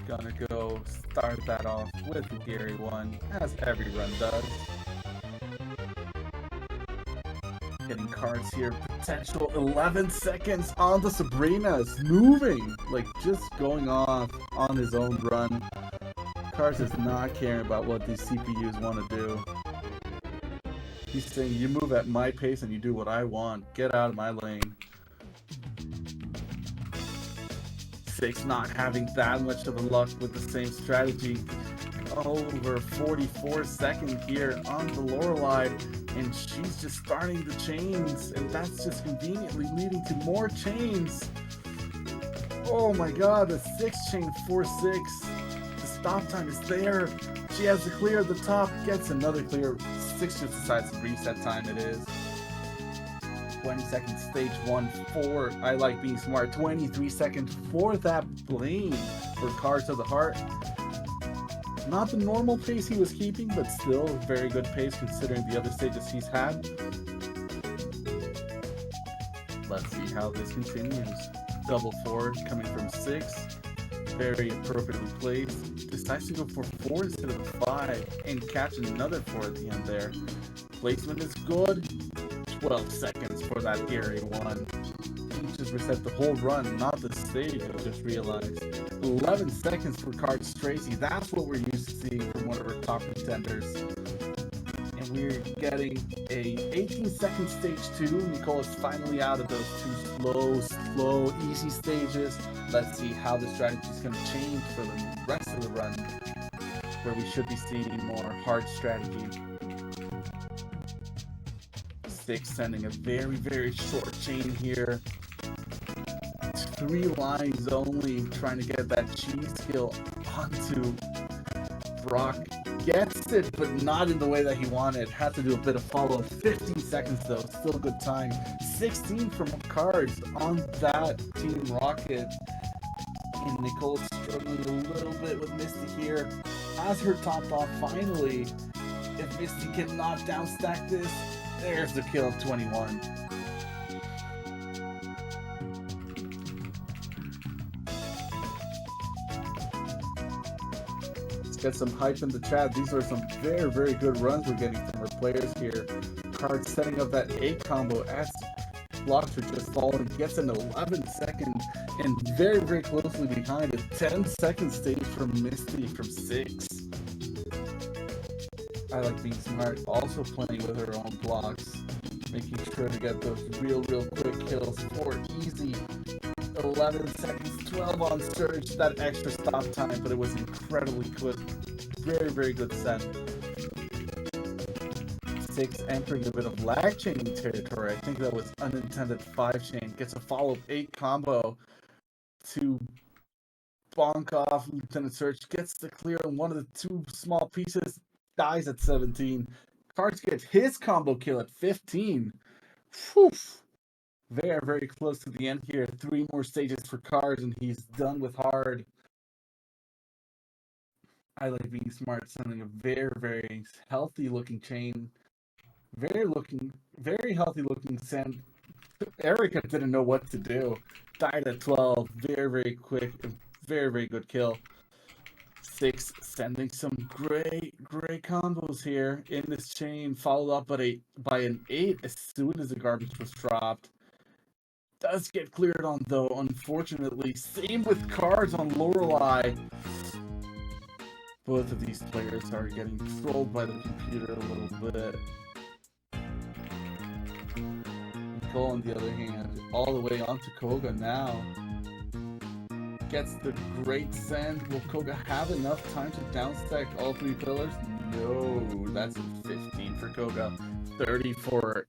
Gonna go start that off with the Gary one, as every run does. Getting cards here, potential 11 seconds on the Sabrina's, moving, like just going off on his own run. Cards is not caring about what these CPUs want to do. He's saying, you move at my pace and you do what I want. Get out of my lane. 6 not having that much of a luck with the same strategy. Over 44 seconds here on the Lorelei, and she's just starting the chains, and that's just conveniently leading to more chains. Oh my god, the 6 chain 4-6. The stop time is there. She has to clear the top, gets another clear. 6 just decides to reset time it is. 20 seconds, stage 1 for I Like Being Smart. 23 seconds for that Blaine for Cards to the Heart. Not the normal pace he was keeping, but still very good pace considering the other stages he's had. Let's see how this continues. Double forward coming from 6. Very appropriately placed. Decides to go for 4 instead of 5 and catch another 4 at the end there. Placement is good. 12 seconds for that Gary one. He just reset the whole run, not the stage, I just realized. 11 seconds for Cards Tracy. That's what we're used to seeing from one of our top contenders. And we're getting a 18-second stage 2. Nicole is finally out of those 2 slow, easy stages. Let's see how the strategy is going to change for the rest of the run, where we should be seeing more hard strategy. 6 sending a very short chain here. 3 lines only, trying to get that cheese kill onto Brock. Gets it, but not in the way that he wanted. Had to do a bit of follow. 15 seconds though, still good time. 16 from Cards on that Team Rocket. And Nicole's struggling a little bit with Misty here. Has her topped off finally. If Misty cannot down stack this, there's the kill of 21. Let's get some hype in the chat. These are some very good runs we're getting from our players here. Cards setting up that 8 combo as blocks are just falling. Gets an 11-second and very closely behind a 10-second stage from Misty from 6. I Like Being Smart, also playing with her own blocks, making sure to get those real quick kills for easy. 11 seconds, 12 on Surge, that extra stop time, but it was incredibly quick. Very good set. 6 entering a bit of lag chaining territory. I think that was unintended 5 chain. Gets a follow-up 8 combo to bonk off Lieutenant Surge. Gets the clear on one of the 2 small pieces. Dies at 17. Cards gets his combo kill at 15. Whew. Very close to the end here. 3 more stages for Cards and he's done with hard. I Like Being Smart, sending a very healthy looking chain. Very healthy looking send. Erica didn't know what to do. Died at 12. Very quick and very good kill. 6 sending some great combos here in this chain, followed up by an 8 as soon as the garbage was dropped. Does get cleared on though, unfortunately. Same with cards on Lorelei. Both of these players are getting trolled by the computer a little bit. Nicole, on the other hand, all the way onto Koga now. Gets the great send. Will Koga have enough time to downstack all 3 pillars? No, that's a 15 for Koga. 30 for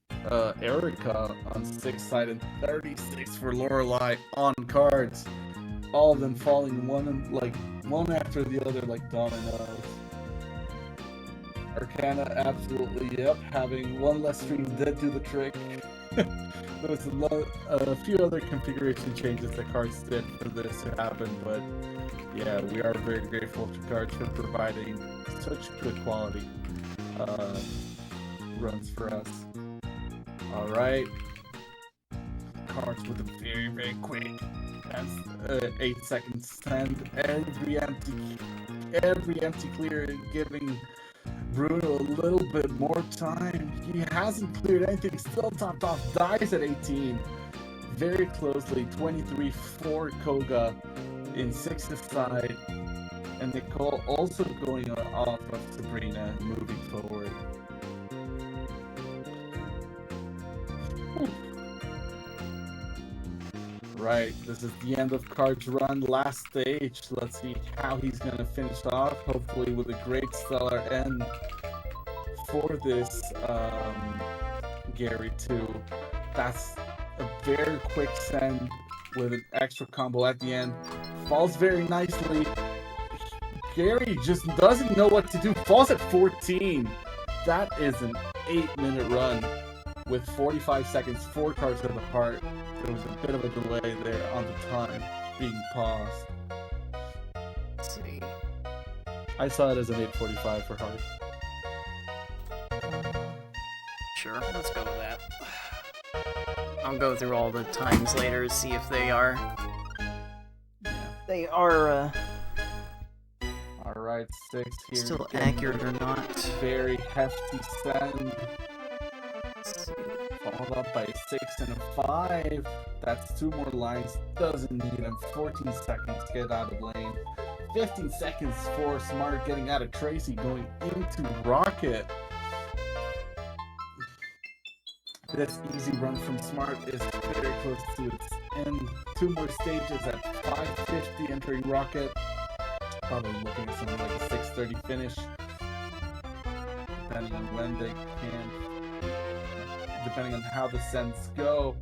Erica on 6 side and 36 for Lorelei on cards. All of them falling one after the other like dominoes. Arcana, absolutely, yep. Having one less stream did do the trick. There was a few other configuration changes that cards did for this to happen, but yeah, we are very grateful to cards for providing such good quality runs for us. Alright. Cards with a very quick. That's 8 seconds send. Every empty clear, giving Bruno a little bit more time. He hasn't cleared anything, still topped off, dies at 18. Very closely, 23 for Koga in 6th side. And Nicole also going off of Sabrina, moving forward. Whew. Right, this is the end of Card's run, last stage. Let's see how he's going to finish off, hopefully with a great stellar end for this Gary 2. That's a very quick send with an extra combo at the end. Falls very nicely. Gary just doesn't know what to do. Falls at 14. That is an 8-minute run with 45 seconds, 4 cards to the heart. There was a bit of a delay there on the time being paused. Let's see. I saw it as an 8:45 for heart. Sure, let's go with that. I'll go through all the times later to see if they are... They are, Alright, 6 here. still accurate or not. Very hefty send. Followed up by a 6 and a 5. That's 2 more lines. Doesn't need them. 14 seconds to get out of lane. 15 seconds for Smart getting out of Tracy, going into Rocket. This easy run from Smart is very close to its end. 2 more stages at 5:50 entering Rocket. Probably looking at something like a 6:30 finish. Depending on when they can. Depending on how the sends go.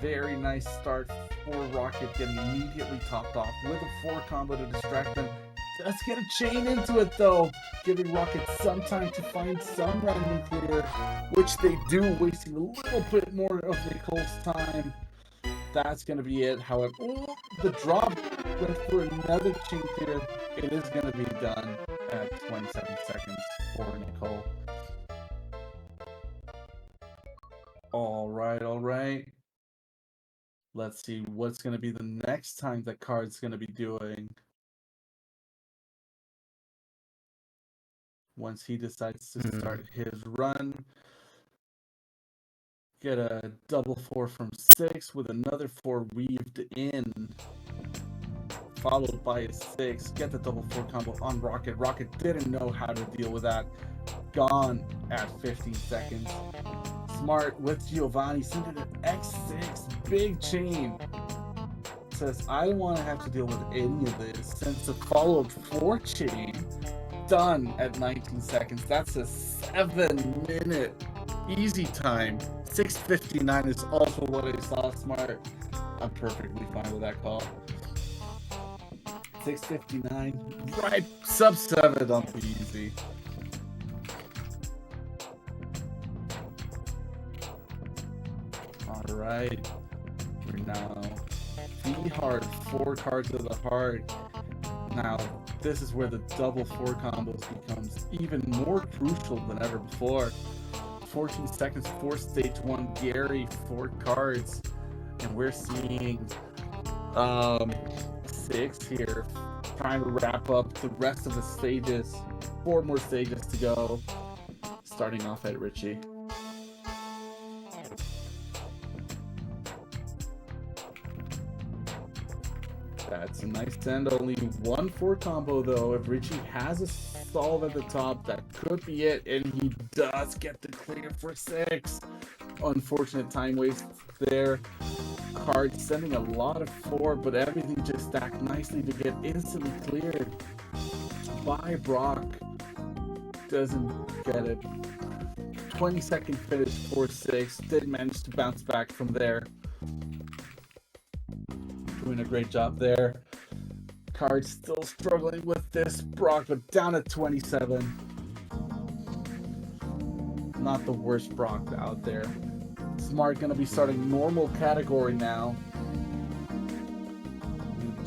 Very nice start for Rocket, getting immediately topped off with a 4 combo to distract them. Does get a chain into it though, giving Rocket some time to find some random clear, which they do, wasting a little bit more of Nicole's time. That's going to be it. However, the drop went for another chain clear. It is going to be done at 27 seconds for Nicole. Alright. Let's see what's going to be the next time that Card's going to be doing. Once he decides to start his run. Get a double 4 from 6 with another 4 weaved in. Followed by a 6. Get the double 4 combo on Rocket. Rocket didn't know how to deal with that. Gone at 15 seconds. Smart with Giovanni sent it at X6. Big chain. Says, I don't want to have to deal with any of this. Since the follow-up 4 chain. Done at 19 seconds. That's a 7-minute easy time. 6:59 is also what I saw. Smart. I'm perfectly fine with that call. 6:59. Right. Sub 7 on the easy. Alright. We're now V-Heart. 4 cards of the heart. Now, this is where the double 4 combos becomes even more crucial than ever before. 14 seconds for stage 1. Gary, 4 cards. And we're seeing 6 here trying to wrap up the rest of the stages. 4 more stages to go. Starting off at Richie. That's a nice send. Only 1-4 combo though. If Richie has a solve at the top, that could be it. And he does get the clear for 6. Unfortunate time waste there. Card sending a lot of 4, but everything just stacked nicely to get instantly cleared by Brock. Doesn't get it. 20-second finish for 6. Did manage to bounce back from there. Doing a great job there. Card still struggling with this. Brock, but down at 27. Not the worst Brock out there. Smart gonna be starting normal category now.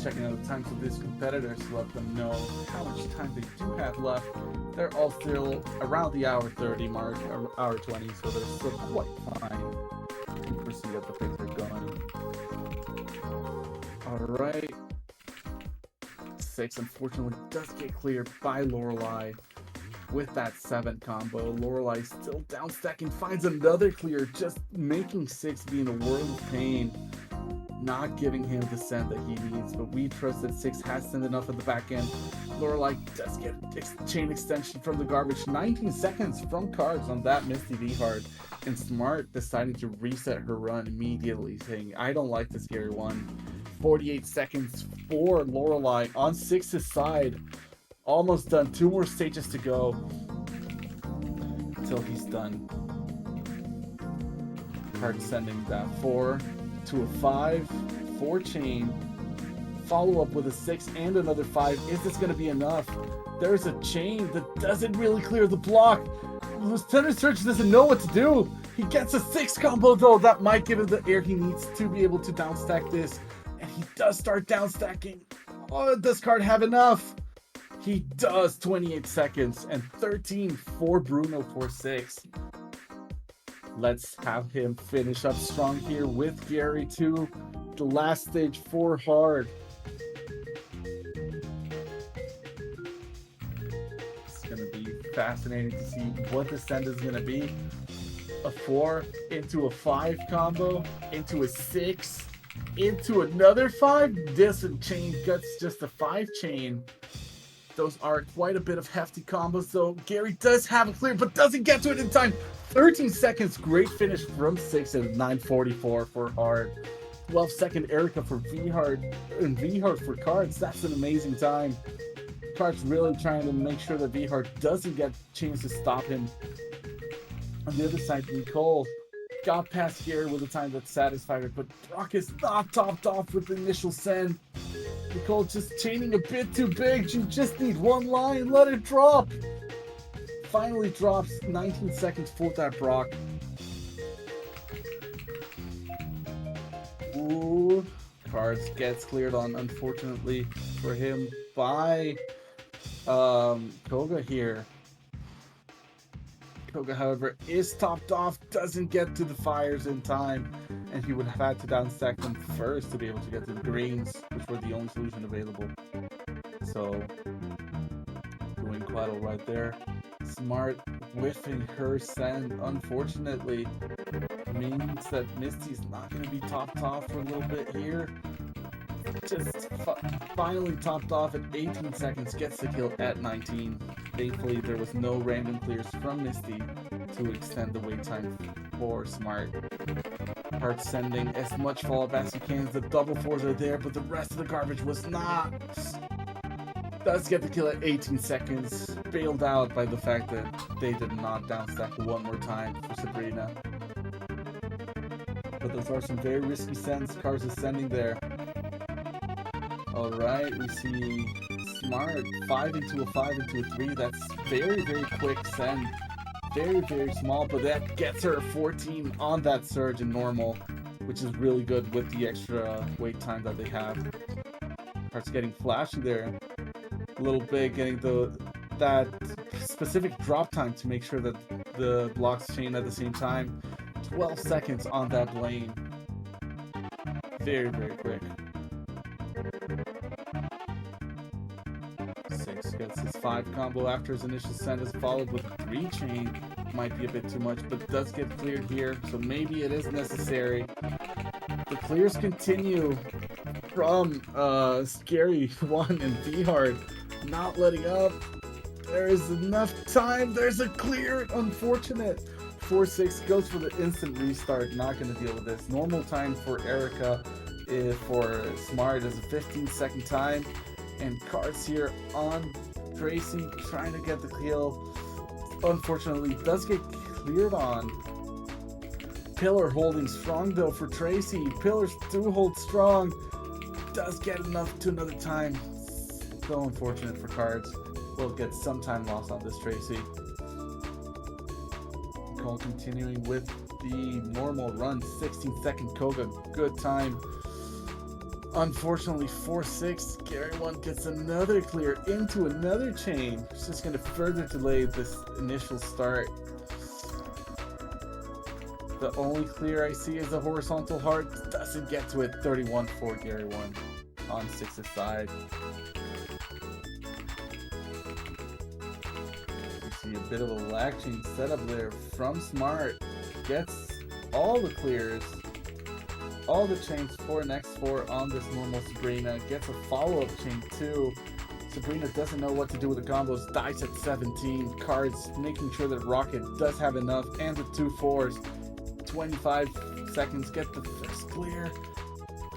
Checking out the times of these competitors to let them know how much time they do have left. They're all still around the hour 30 mark, or hour 20, so they're still quite fine. You can proceed at the pace they're going. Alright. 6 unfortunately does get cleared by Lorelei with that 7 combo. Lorelei still down stacking, finds another clear, just making 6 be in a world of pain. Not giving him the send that he needs, but we trust that 6 has sent enough at the back end. Lorelei does get chain extension from the garbage. 19 seconds from cards on that Misty V-Hard. And Smart deciding to reset her run immediately, saying, I don't like this Gary one. 48 seconds for Lorelei on 6's side. Almost done. 2 more stages to go until he's done. Card sending that 4 to a 5, 4 chain. Follow up with a 6 and another 5. Is this going to be enough? There's a chain that doesn't really clear the block. Lieutenant Surge doesn't know what to do. He gets a 6 combo though. That might give him the air he needs to be able to downstack this. And he does start downstacking. Oh, does card have enough? He does. 28 seconds and 13 for Bruno for 6. Let's have him finish up strong here with Gary 2. The last stage for hard. It's going to be fascinating to see what the send is going to be. A 4 into a 5 combo, into a 6, into another 5. This chain gets just a 5 chain. Those are quite a bit of hefty combos, though. Gary does have a clear, but doesn't get to it in time. 13 seconds, great finish from 6 at 9:44 for hard. 12-second Erica for V-Hard, and V-Hard for cards. That's an amazing time. Cards really trying to make sure that V-Hard doesn't get chains to stop him. On the other side, Nicole got past Gary with a time that satisfied her, but Brock is not topped off with the initial send. Nicole just chaining a bit too big. You just need one line, let it drop. Finally drops. 19 seconds for that Brock. Ooh, cards gets cleared on, unfortunately for him, by Koga here. Koga, however, is topped off, doesn't get to the fires in time, and he would have had to downstack them first to be able to get to the greens, which were the only solution available. So, doing quite all right there. Smart whiffing her send, unfortunately, means that Misty's not going to be topped off for a little bit here. Just finally topped off at 18 seconds, gets the kill at 19. Thankfully, there was no random clears from Misty to extend the wait time for Smart. Hard sending as much follow-up as he can. The double 4s are there, but the rest of the garbage was not. Does get the kill at 18 seconds. Bailed out by the fact that they did not downstack one more time for Sabrina. But those are some very risky sends. Cars is sending there. Alright, we see Smart 5 into a 5 into a 3. That's very, very quick send. Very, very small, but that gets her 14 on that surge in normal, which is really good with the extra wait time that they have. Starts getting flashy there. A little bit, getting that specific drop time to make sure that the blocks chain at the same time. 12 seconds on that lane. Very, very quick. 5 combo after his initial send is followed with 3 chain. Might be a bit too much, but does get cleared here, so maybe it is necessary. The clears continue from Scary 1 and V-Hard, not letting up. There is enough time. There's a clear. Unfortunate. 4-6 goes for the instant restart. Not going to deal with this. Normal time for Erica, for Smart is a 15-second time. And Cards here on Tracy trying to get the kill. Unfortunately, does get cleared on. Pillar holding strong though for Tracy. Pillars do hold strong. Does get enough to another time. So unfortunate for Cards. Will get some time lost on this Tracy. Cole continuing with the normal run. 16-second Koga. Good time. Unfortunately, 4-6. Gary 1 gets another clear into another chain. It's just going to further delay this initial start. The only clear I see is a horizontal heart. Doesn't get to it. 31 for Gary 1 on 6's side. We see a bit of a lag chain setup there from Smart. Gets all the clears. All the chains for an X4 on this normal Sabrina. Gets a follow-up chain too. Sabrina doesn't know what to do with the combos. Dies at 17. Cards making sure that Rocket does have enough. And the 2 4s. 25 seconds. Get the first clear.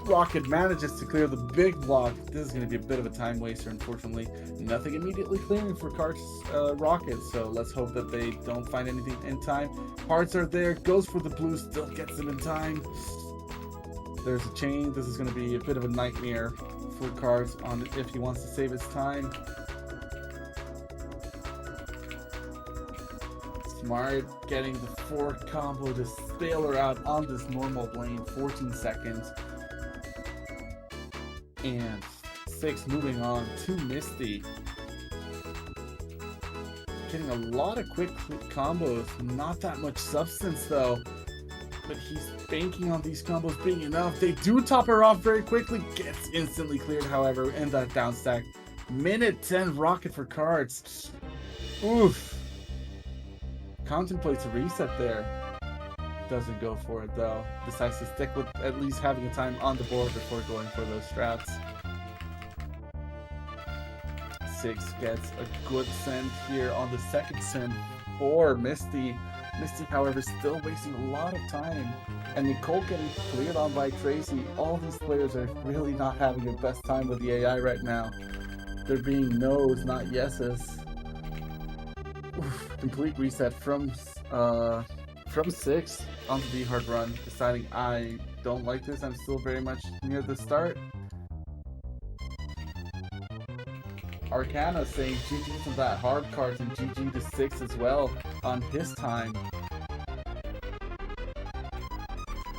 Rocket manages to clear the big block. This is going to be a bit of a time waster, unfortunately. Nothing immediately clearing for Cards Rocket. So let's hope that they don't find anything in time. Hearts are there. Goes for the blue. Still gets them in time. There's a chain. This is going to be a bit of a nightmare for Cards on if he wants to save his time. Smart getting the 4 combo to bail her out on this normal lane. 14 seconds. And 6 moving on to Misty. Getting a lot of quick combos. Not that much substance though. But he's banking on these combos being enough. They do top her off very quickly. Gets instantly cleared, however, in that down stack. Minute 10 Rocket for Cards. Oof. Contemplates a reset there. Doesn't go for it though. Decides to stick with at least having a time on the board before going for those strats. 6 gets a good send here on the second send for Misty. Misty, however, still wasting a lot of time. And Nicole getting cleared on by Tracy. All these players are really not having the best time with the AI right now. They're being no's, not yeses. Oof, complete reset from 6 onto the hard run, deciding I don't like this. I'm still very much near the start. Arcana saying GG to that hard Cards and GG to 6 as well on his time.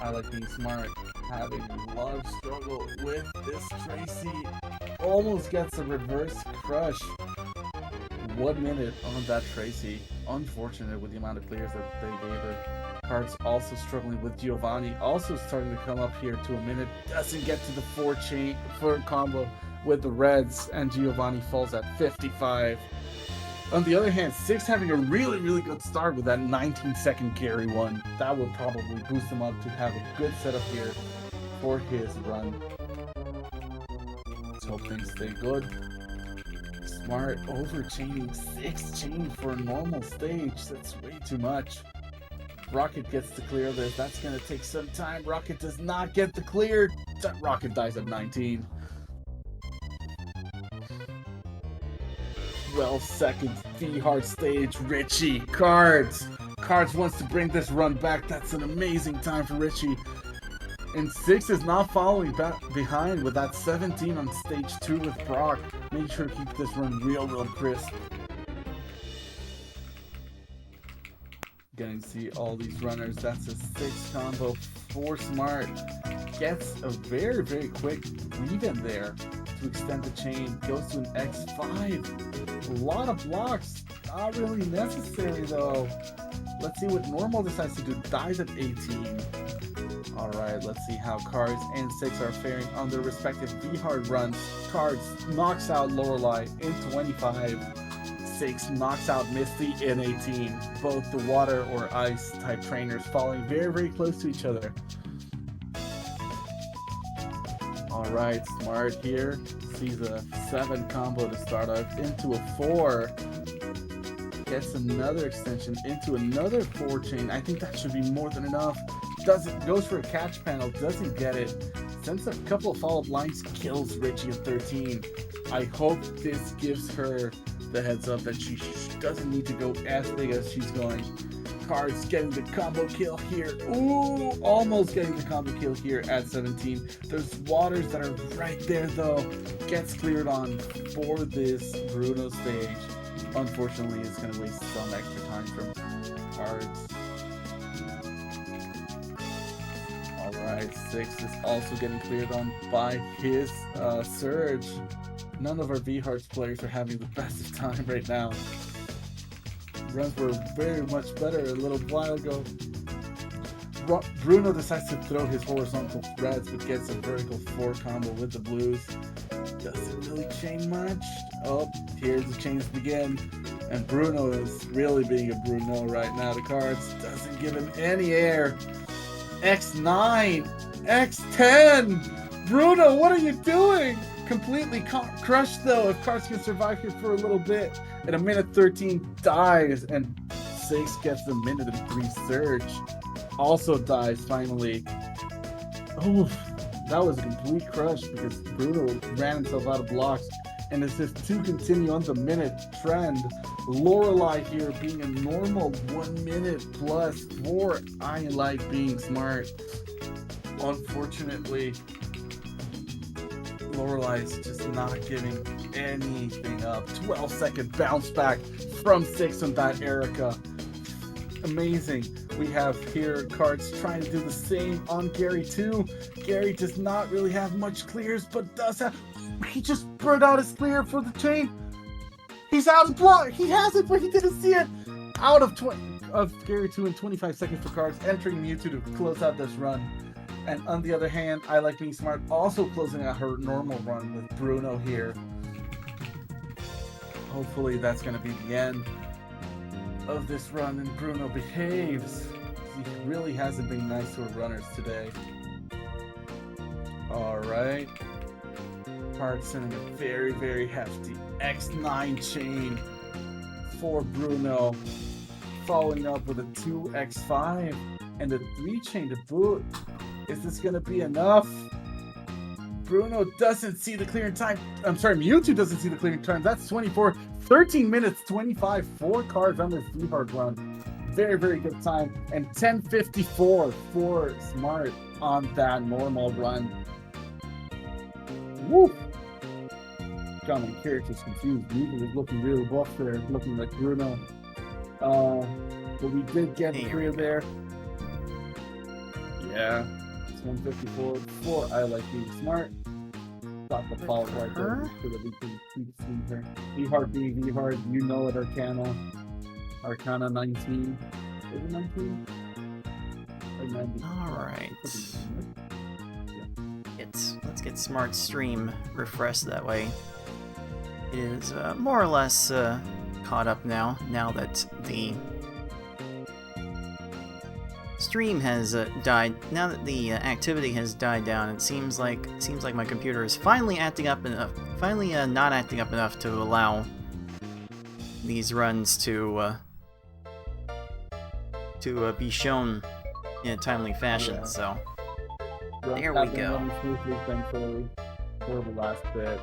I like being Smart, having a lot of struggle with this Tracy. Almost gets a reverse crush. 1 minute on that Tracy. Unfortunate with the amount of clears that they gave her. Cards also struggling with Giovanni. Also starting to come up here to a minute. Doesn't get to the 4 combo with the Reds, and Giovanni falls at 55. On the other hand, 6 having a really good start with that 19-second Gary 1. That would probably boost him up to have a good setup here for his run. Let's hope things stay good. Smart overchaining 6 chain for a normal stage. That's way too much. Rocket gets to clear this. That's going to take some time. Rocket does not get the clear. Rocket dies at 19. 12 seconds, V-Hard stage, Richie, Cards wants to bring this run back. That's an amazing time for Richie. And 6 is not following back behind with that 17 on stage 2 with Brock. Make sure to keep this run real crisp. Getting to see all these runners. That's a 6 combo for Smart. Gets a very quick lead in there to extend the chain. Goes to an X5. A lot of blocks. Not really necessary though. Let's see what Normal decides to do. Dies at 18. Alright, let's see how Cards and 6 are faring on their respective V-Hard runs. Cards knocks out Lorelei in 25. 6 knocks out Misty in 18. Both the water or ice type trainers falling very, very close to each other. Alright, Smart here sees a 7 combo to start off into a 4. Gets another extension into another 4 chain. I think that should be more than enough. Goes for a catch panel, doesn't get it. Sends a couple of follow-up lines, kills Richie at 13. I hope this gives her the heads up that she doesn't need to go as big as she's going. Cards getting the combo kill here. Ooh, almost getting the combo kill here at 17. There's waters that are right there though. Gets cleared on for this Bruno stage. Unfortunately, it's going to waste some extra time from Cards. Alright, 6 is also getting cleared on by his Surge. None of our V-Hearts players are having the best of time right now. Runs were very much better a little while ago. Bruno decides to throw his horizontal threads, but gets a vertical 4 combo with the blues. Doesn't really chain much. Oh, here's the chains begin. And Bruno is really being a Bruno right now. The Cards doesn't give him any air. X9, X10. Bruno, what are you doing? Completely crushed though. If Cards can survive here for a little bit. In a minute 13 dies, and 6 gets the minute and 3 Surge. Also dies finally. Oh, that was a complete crush because Bruno ran himself out of blocks. And as if to continue on the minute trend, Lorelei here being a normal 1 minute plus 4. I like being smart. Unfortunately, Lorelei's just not giving anything up. 12-second bounce back from 6 on that Erica. Amazing. We have here Cards trying to do the same on Gary too. Gary does not really have much clears, but does have. He just burned out his clear for the chain. He's out of block. He has it, but he didn't see it. Out of Gary 2 in 25 seconds for Cards, entering Mewtwo to close out this run. And on the other hand, I Like Being Smart also closing out her normal run with Bruno here. Hopefully that's going to be the end of this run and Bruno behaves. He really hasn't been nice to her runners today. Alright. Cards sending a very, very hefty X9 chain for Bruno. Following up with a 2X5 and a 3 chain to boot. Is this going to be enough? Bruno doesn't see the clearing time. I'm sorry, Mewtwo doesn't see the clearing time. That's 24. 13 minutes, 25. 4 Cards on this V-Hard run. Very, very good time. And 10:54 for Smart on that normal run. Woo! Got my characters confused. Mewtwo is looking really buff there, looking like Bruno. But we did get the clear there. Yeah. 154 for I Like Being Smart. Stop the follow right there so that we can keep seeing her. V-Hard being V-Hard, you know it, Arcana. Arcana 19. Is it 19? Alright. Let's get Smart Stream refreshed that way. It is more or less caught up now that the stream has died. Now that the activity has died down, it seems like my computer is finally acting up enough. Finally, not acting up enough to allow these runs to be shown in a timely fashion. Yeah. So there we go. Smoothly, thankfully, for the last bit.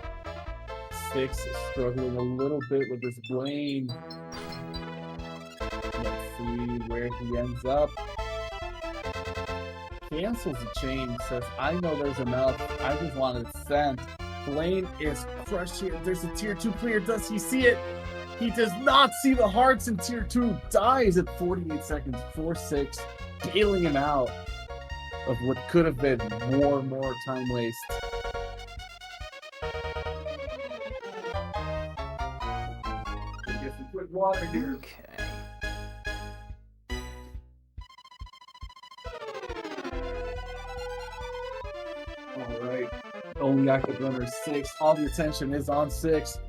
6 is struggling a little bit with this Blaine. Let's see where he ends up. Cancels the chain, says, I know there's enough. I just wanted to send. Blaine is crushed here. There's a tier 2 clear. Does he see it? He does not see the hearts in tier 2. Dies at 48 seconds. 4-6. Bailing him out of what could have been more time waste. Get some quick water here. Okay. Alright. Only active runner is 6. All the attention is on 6.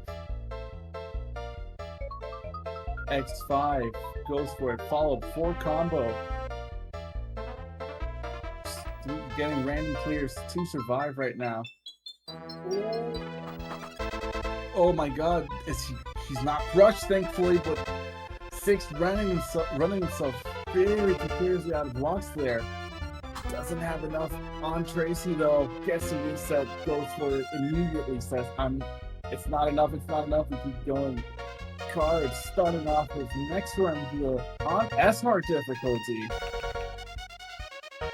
X5 goes for it, followed 4 combo. Getting random clears to survive right now. Oh my god, he's not crushed thankfully, but 6 running himself very precariously out of blocks there. Doesn't have enough on Tracy though. Gets a reset, goes for it immediately, says it's not enough, we keep going. Cards starting off his next run here on S-Hard difficulty.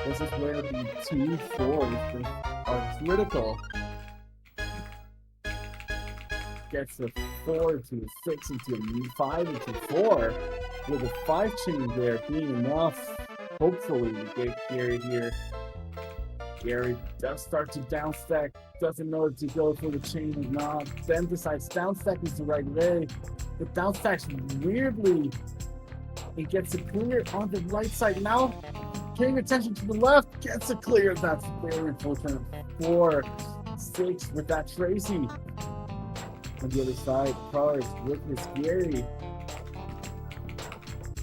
This is where the 2 4s are critical. Gets a 4 to a 6 into a 5 into 4, with a 5 chain there being enough, hopefully, to get Gary here. Gary does start to downstack, doesn't know if to go for the chain or not, then decides downstack is the right way, but downstacks weirdly, he gets a clear on the right side. Now, paying attention to the left, gets a clear. That's very unfortunate. 4, 6 with that Tracy. On the other side, Cards with this Gary.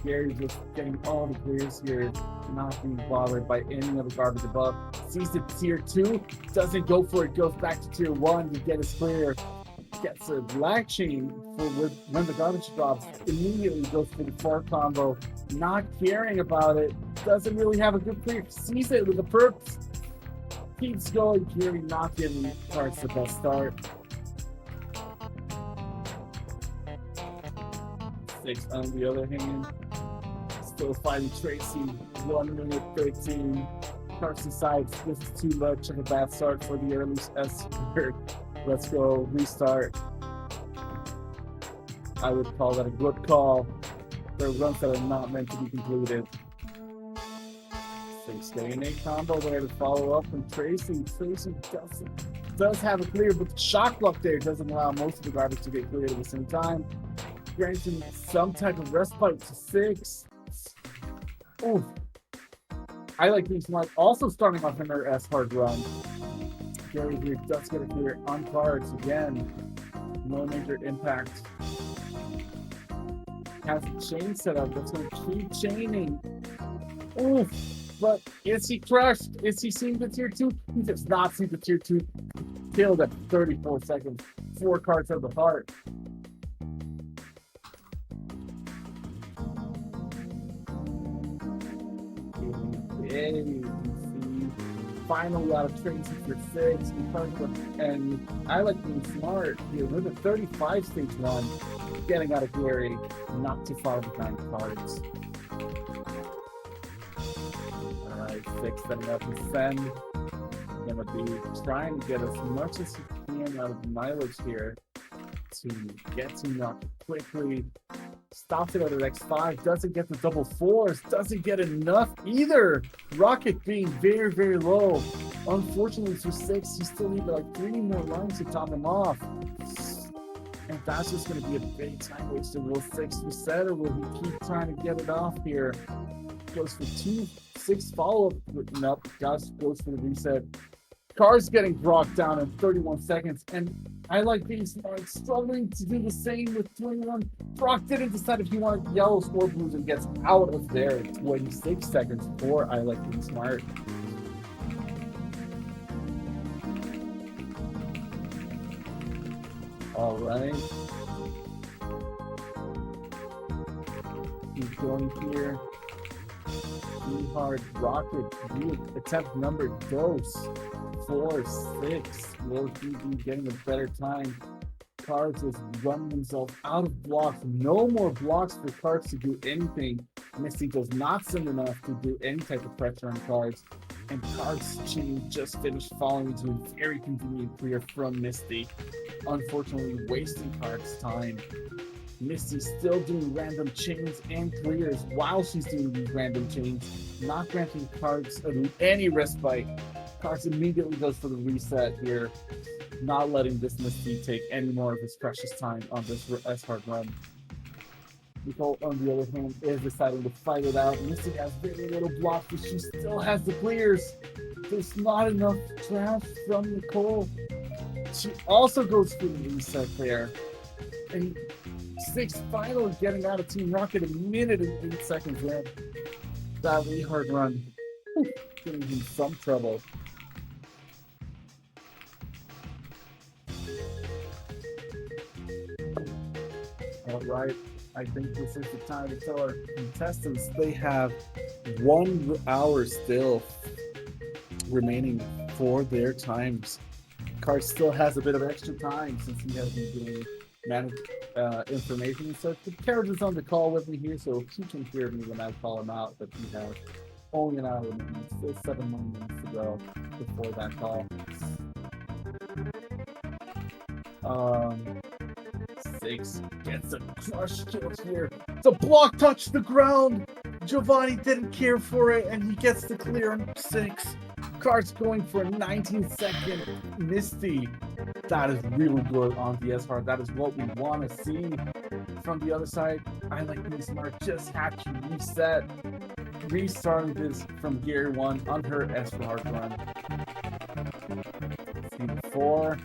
Gary just getting all the clears here, not being bothered by any of the garbage above. Sees the tier 2, doesn't go for it, goes back to tier 1 to get his clear. Gets a lag chain for when the garbage drops, immediately goes for the 4 combo, not caring about it, doesn't really have a good clear, sees it with the perps, keeps going. Gary not giving Cards the best start. 6 on the other hand, still fighting Tracy, 1 minute 13. Cards decides this is too much of a bad start for the early S. Let's go restart. I would call that a good call. There are runs that are not meant to be completed. 6 day and 8 combo there to follow up from Tracy. Tracy does have a clear, but the shock block there doesn't allow most of the garbage to get cleared at the same time. Granting some type of respite to 6. Ooh. I like being smart. Also starting off in their S-Hard run. Gary here does get a clear on Cards again. No major impact. Has a chain set up that's going to keep chaining. Oof. But is he crushed? Is he seeing the tier 2? He does not see the tier 2. Killed at 34 seconds. 4 cards out of the heart. Finally out of Tracy for 6, and I like being smart here with a 35 stage 1, getting out of Gary, not too far behind Cards. Alright, 6 setting up and send. Gonna be trying to get as much as he can out of mileage here to get to knock quickly. Stops it at an X5, doesn't get the double 4s, doesn't get enough either. Rocket being very, very low. Unfortunately for 6, he still needs like 3 more lines to top him off. And that's just going to be a big time waster. Will 6 reset or will he keep trying to get it off here? Goes for 2, 6 follow-up. Nope, goes for the reset. Car's getting brought down in 31 seconds, and I like being smart, struggling to do the same with 21. Brock didn't decide if he wanted yellows or blues and gets out of there in 26 seconds for I like being smart. All right. Keep going here. Hard Rocket, attempt number dose. 4, 6. Will he be getting a better time? Cards is running himself out of blocks. No more blocks for Cards to do anything. Misty does not send enough to do any type of pressure on Cards. And Cards chain just finished falling into a very convenient clear from Misty. Unfortunately, wasting Cards' time. Misty's still doing random chains and clears while she's doing these random chains, not granting Cards any respite. Cards immediately goes for the reset here, not letting this Misty take any more of his precious time on this S-Hard run. Nicole, on the other hand, is deciding to fight it out. Misty has very little block, but she still has the clears. There's not enough trash from Nicole. She also goes for the reset there. And Six finally getting out of Team Rocket, 1 minute and 8 seconds left. That really hard run. Whew, giving him some trouble. All right, I think this is the time to tell our contestants they have 1 hour still remaining for their times. Cart still has a bit of extra time since he has been doing information and such. The Carrot is on the call with me here, so he can hear me when I call him out, but he has only an hour remaining. Still 7 more minutes to go before that call. Six gets a crush kill here. The block touched the ground. Giovanni didn't care for it, and he gets the clear on 6. Cart's going for a 19-second Misty. That is really good on the S-Hard. That is what we want to see from the other side. I like being smart. Just had to reset. Restarting this from gear 1 on her S-Hard run. See 4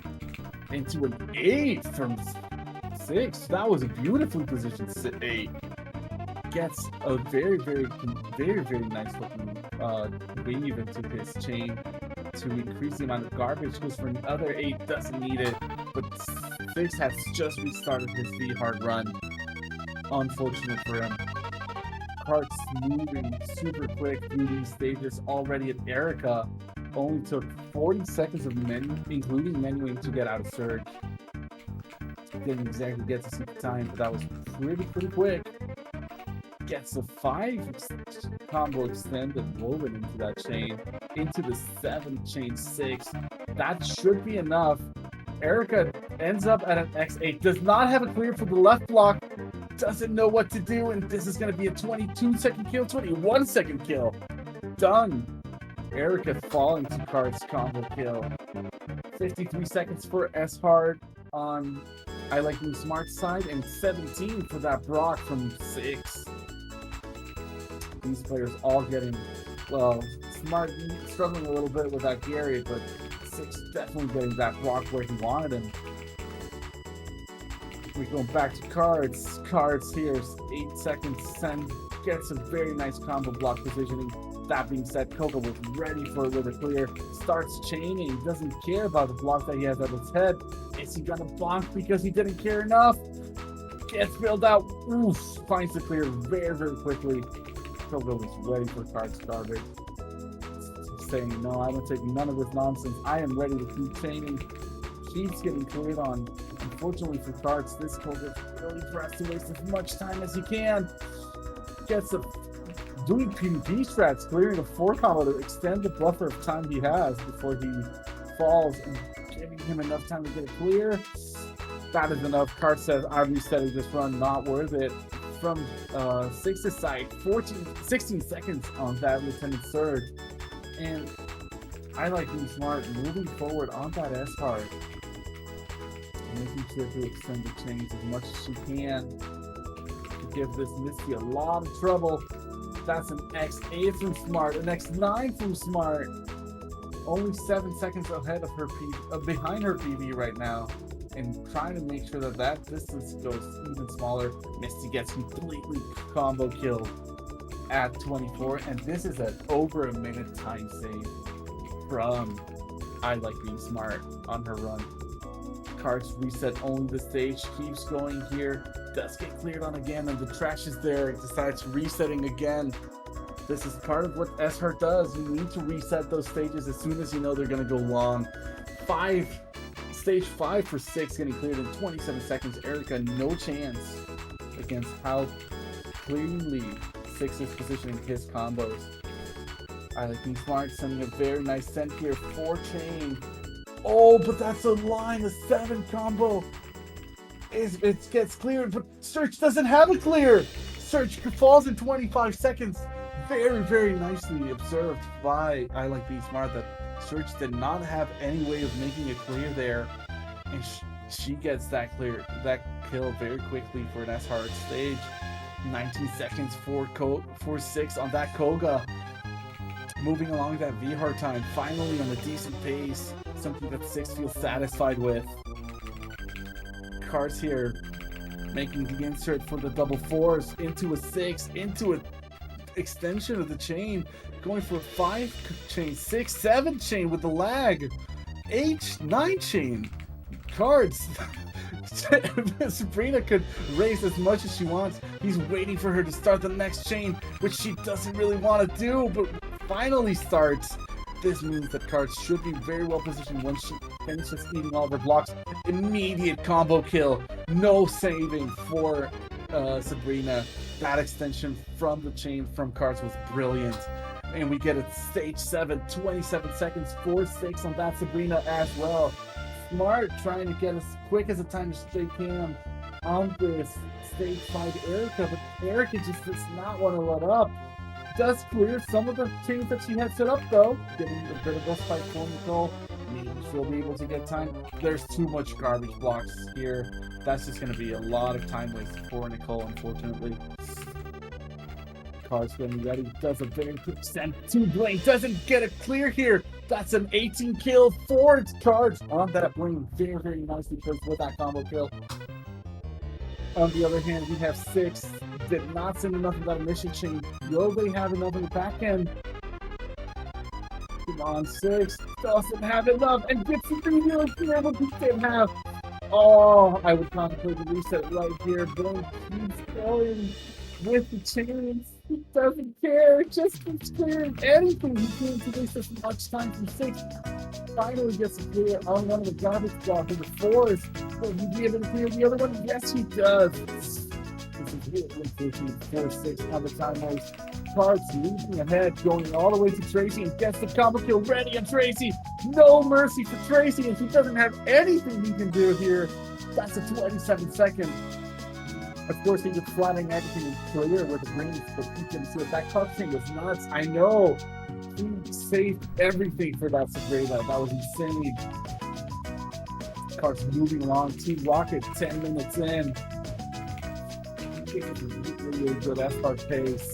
into an 8 from 6. That was a beautifully positioned 8. Gets a very nice looking weave into his chain to increase the amount of garbage. Goes for another 8, doesn't need it, but 6 has just restarted his V-hard run. Unfortunate for him. Cart's moving super quick through these stages already at Erica. Only took 40 seconds of including menuing to get out of Surge. Didn't exactly get to see the time, but that was pretty quick. Gets a 5 combo extended woven into that chain, into the 7 chain 6. That should be enough. Erica ends up at an X8, does not have a clear for the left block, doesn't know what to do, and this is going to be a 22-second kill, 21-second kill. Done. Erica falling to Cart's combo kill. 53 seconds for S-Hard on I Like Being Smart side, and 17 for that Brock from 6. These players all getting, well, Smart struggling a little bit with that Gary, but 6 definitely getting that Brock where he wanted him. We're going back to Cards. Cards here, 8 seconds, send, gets a very nice combo block positioning. That being said, Coco was ready for it with a clear, starts chaining, doesn't care about the block that he has at his head. Is he gonna bonk because he didn't care enough? Gets bailed out, oof, finds the clear very quickly. Coco is ready for Cards garbage. Saying, no, I don't take none of this nonsense. I am ready to keep chaining. Keeps getting cleared on. Unfortunately for Cards, this Coco really tries to waste as much time as he can. Gets a doing PvP strats, clearing a 4 combo to extend the buffer of time he has before he falls, and giving him enough time to get it clear. That is enough. Cart says, I'm resetting this run, not worth it. From 6's side, 16 seconds on that Lieutenant Surge. And I Like Being Smart, moving forward on that S-Hard. Making sure to extend the chains as much as she can to give this Misty a lot of trouble. That's an X8 from Smart, an X9 from Smart. Only 7 seconds ahead of her behind her PV right now, and trying to make sure that that distance goes even smaller. Misty gets completely combo killed at 24, and this is an over a minute time save from I Like Being Smart on her run. Cards reset only the stage, keeps going here, does get cleared on again, and the trash is there, decides resetting again. This is part of what S-Hurt does. You need to reset those stages as soon as you know they're going to go long. Stage 5 for 6 getting cleared in 27 seconds. Erica, no chance against how cleanly 6 is positioning his combos. I Like Being Smart sending a very nice send here, 4 chain. Oh, but that's a line, a 7 combo. It gets cleared, but Search doesn't have a clear. Search falls in 25 seconds. Very nicely observed by I Like Being Smart that Search did not have any way of making a clear there, and she gets that kill very quickly for an S-Hard stage. 19 seconds for 6 on that Koga. Moving along that V-hard time, finally on a decent pace, something that 6 feels satisfied with. Cards here making the insert for the double fours into a 6, into an extension of the chain, going for a 5 chain, 6, 7 chain with the lag, 8, 9 chain. Cards. Sabrina could raise as much as she wants. He's waiting for her to start the next chain, which she doesn't really want to do, but finally starts. This means that Cards should be very well positioned once she finishes eating all of her blocks. Immediate combo kill. No saving for Sabrina. That extension from the chain from Cards was brilliant. And we get a stage 7, 27 seconds, 4-6 on that Sabrina as well. Smart trying to get as quick as a time as they can on this stage 5 Erica, but Erica just does not want to let up. Does clear some of the chains that she had set up though, getting a bit of a spike for Nicole. Maybe she'll be able to get time. There's too much garbage blocks here. That's just going to be a lot of time waste for Nicole, unfortunately. Cards getting ready, does a very quick send to Blaine, doesn't get it clear here. That's an 18 kill for Cards on that Blaine, very, very nicely placed with that combo kill. On the other hand, we have 6, did not send enough of that initial chain. Will they have enough in the back end? Come on, 6, doesn't have enough, and gets the 3 0 here, but he did have. Oh, I would contemplate the reset right here. Blaine keeps going with the chains. He doesn't care, just keeps clearing anything he can to waste as much time from 6. Finally gets a clear on one of the garbage blocks in the 4s. Will he be able to clear the other one? Yes, he does. This is really pushing 4-6 on the time waste. Cards leading ahead, going all the way to Tracy and gets the combo kill ready on Tracy. No mercy for Tracy, and he doesn't have anything he can do here. That's a 27-second. Of course, he was flattening everything in clear with the greens, but he can see that cup thing was nuts. I know. He saved everyththing for that Sabrina. That was insane. Cards moving along. Team Rocket 10 minutes in. Really good S-Card pace.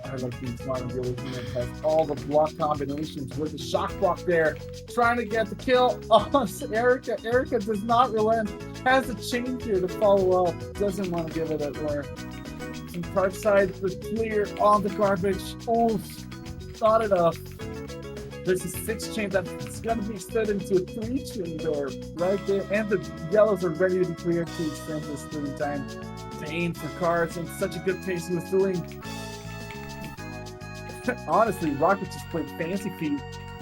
I like being smart and really has all the block combinations with the shock block there. Trying to get the kill on Erica. Erica does not relent. Has a chain here to follow up. Doesn't want to give it at where. Some card side was clear on the garbage. Oof. Not enough. There's a 6 chain that's going to be extended into a 3 chain door right there. And the yellows are ready to be cleared to extend this 3 times. Dane for Cards and such a good pace he was doing. Honestly, Rocket just played Fancy Feet,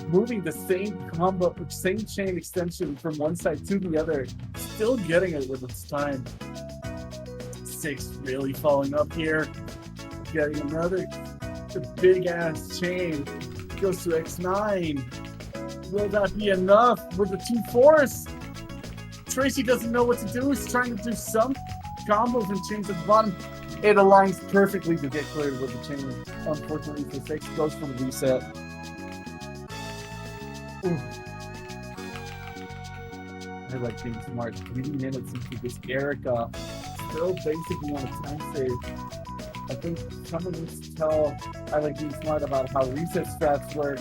moving the same combo, same chain extension from one side to the other, still getting it with its time. 6 really falling up here, getting another big ass chain, goes to X9. Will that be enough with the 2 4s? Tracy doesn't know what to do, he's trying to do some combos and chains at the bottom. It aligns perfectly to get cleared with the chain. Unfortunately, for 6 goes for the reset. Ooh. I like being smart. 3 minutes into this Erica. Still basically on a time save. I think someone needs to tell I like being smart about how reset strats work.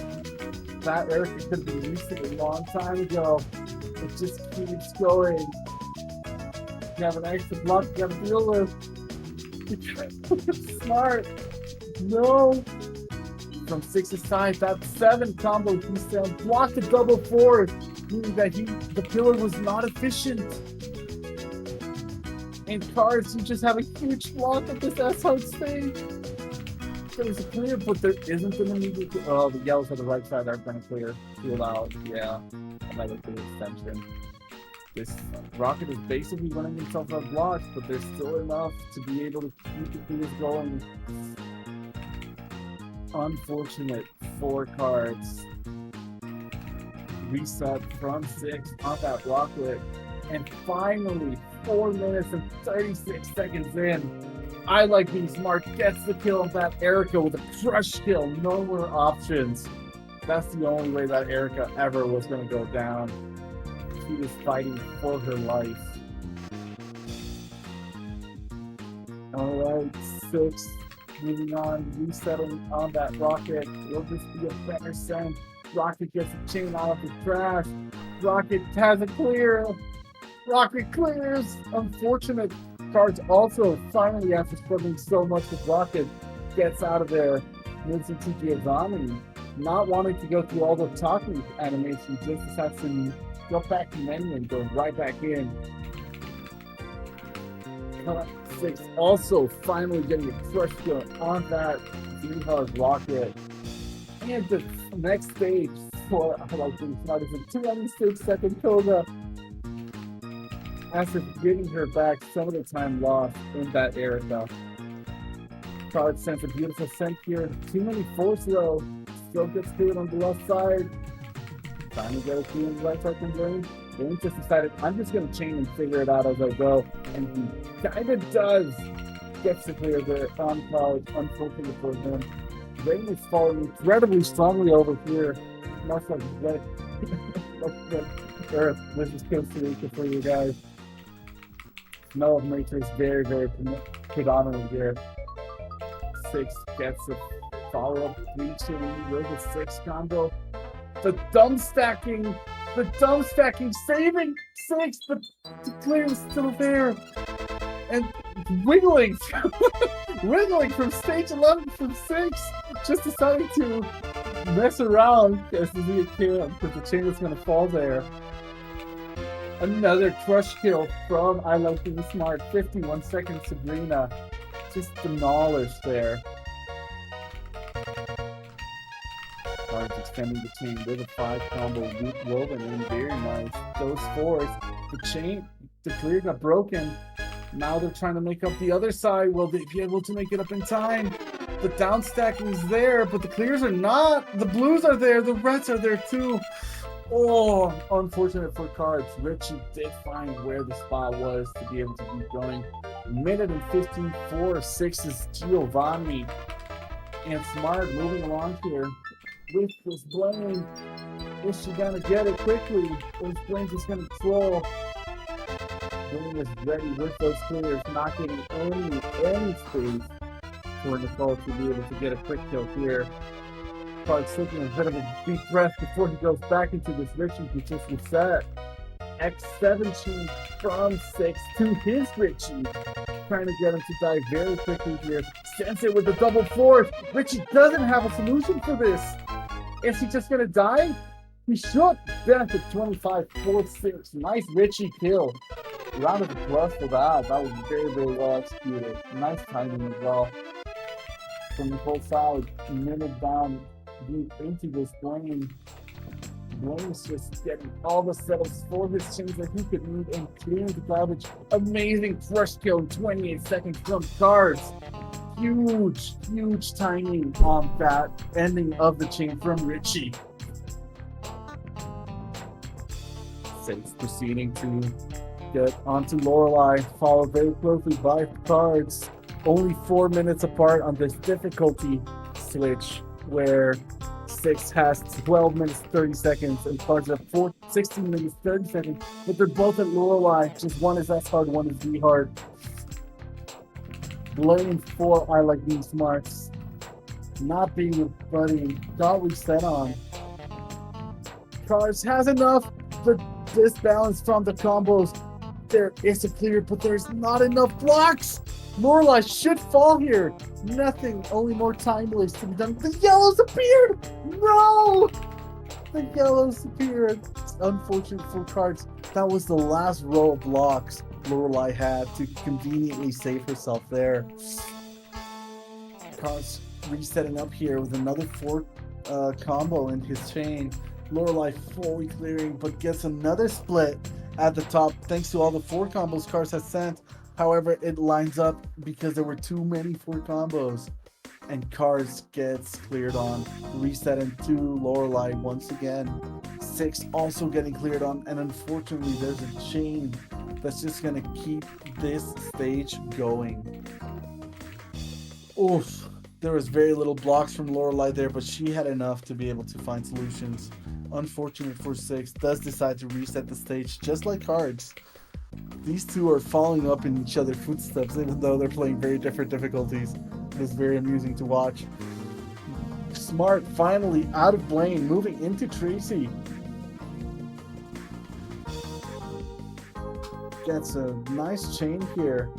That Erica could be reset a long time ago. It just keeps going. You have an extra block you gotta deal with. Smart. No. From 6's side, that 7 combo he still blocked the double 4, meaning that the pillar was not efficient. In Cards, you just have a huge block of this S-Hard stage. There's a clear, but there isn't an immediate. Oh, the yellows on the right side aren't going to clear. Heal out. Yeah. Another clear extension. This Rocket is basically running himself out of blocks, but there's still enough to be able to keep the clears going. Unfortunate 4 Cards. Reset from 6 on that Rocket. And finally, 4 minutes and 36 seconds in, I like being smart, gets the kill on that Erica with a crush kill. No more options. That's the only way that Erica ever was going to go down. She was fighting for her life. Alright, 6. Moving on, resetting on that Rocket. Will this be a better send? Rocket gets a chain out of the trash. Rocket has a clear. Rocket clears. Unfortunate. Cards also finally, after struggling so much with Rocket, gets out of there. Moves into Giovanni, not wanting to go through all the talking animation, just decides to go back to menu and go right back in. 6 also finally getting a crush kill on that Z-Hug Rocket. And the next stage for I like this not is a 26-second Koga. After getting her back some of the time lost in that area. Card sends a beautiful scent here. Too many force though. Still gets cleared on the left side. Trying to get a clear on the right side from Brain. Brain just decided, I'm just going to chain and figure it out as I go. And he kind of does. Gets to clear there on card. Unfortunately for him. Brain is falling incredibly strongly over here. Much like red. Earth. This is Costa Rica for you guys. Smell of nature is very, very predominant here. 6 gets a follow-up 3-2 with a 6 combo. The dumb stacking saving 6, but the clear is still there. And wiggling from stage 11 from 6, just deciding to mess around as the kill because the chain is going to fall there. Another crush kill from I Love Being Smart. 51 seconds Sabrina. Just demolished there. Cards extending the chain with a 5 combo loop woven in. Very nice. Those 4s. The chain, the clear got broken. Now they're trying to make up the other side. Will they be able to make it up in time? The down stacking is there, but the clears are not. The blues are there. The reds are there too. Oh, unfortunate for cards. Richie did find where the spot was to be able to keep going. Minute and 15 for 6 is Giovanni. And Smart moving along here with this Blaine. Is she gonna get it quickly? Or is Blaine just gonna troll? Blaine is ready with those clears, not getting any space for Nicole to be able to get a quick kill here. Cards taking a bit of a deep breath before he goes back into this Richie who just reset. X17 from 6 to his Richie. Trying to get him to die very quickly here. Sends it with the double force. Richie doesn't have a solution for this. Is he just going to die? He should. Benefit 25, 4-6. Nice Richie kill. Round of applause for that. That was very, very well executed. Nice timing as well. From the whole side, minute down, deep into this Blaine. Blaine's just getting all the settles for his chains that he could need and clearing the garbage. Amazing crush kill in 28 seconds from cards. Huge timing on that ending of the chain from Richie. Saints proceeding to get onto Lorelei, followed very closely by cards. Only 4 minutes apart on this difficulty switch where 6 has 12 minutes 30 seconds and cards have 16 minutes 30 seconds, but they're both at Lorelei. Just one is S hard, one is D hard. Blaine for I Like Being Smarts. Not being a buddy. Got reset on. Cards has enough, but disbalance from the combos. There is a clear, but there's not enough blocks. Lorelei should fall here. Nothing, only more time waste to be done. The yellows appeared! No! The yellows appeared. It's unfortunate for cards. That was the last row of blocks Lorelei had to conveniently save herself there. Cards resetting up here with another 4 combo in his chain. Lorelei fully clearing, but gets another split at the top thanks to all the 4 combos Cards has sent. However, it lines up because there were too many 4 combos. And Cards gets cleared on. Reset into Lorelei once again. 6 also getting cleared on. And unfortunately, there's a chain that's just going to keep this stage going. Oof. There was very little blocks from Lorelei there, but she had enough to be able to find solutions. Unfortunate for 6, does decide to reset the stage just like Cards. These two are following up in each other's footsteps, even though they're playing very different difficulties. It's very amusing to watch. Smart finally out of Blaine, moving into Tracy. gets a nice chain here.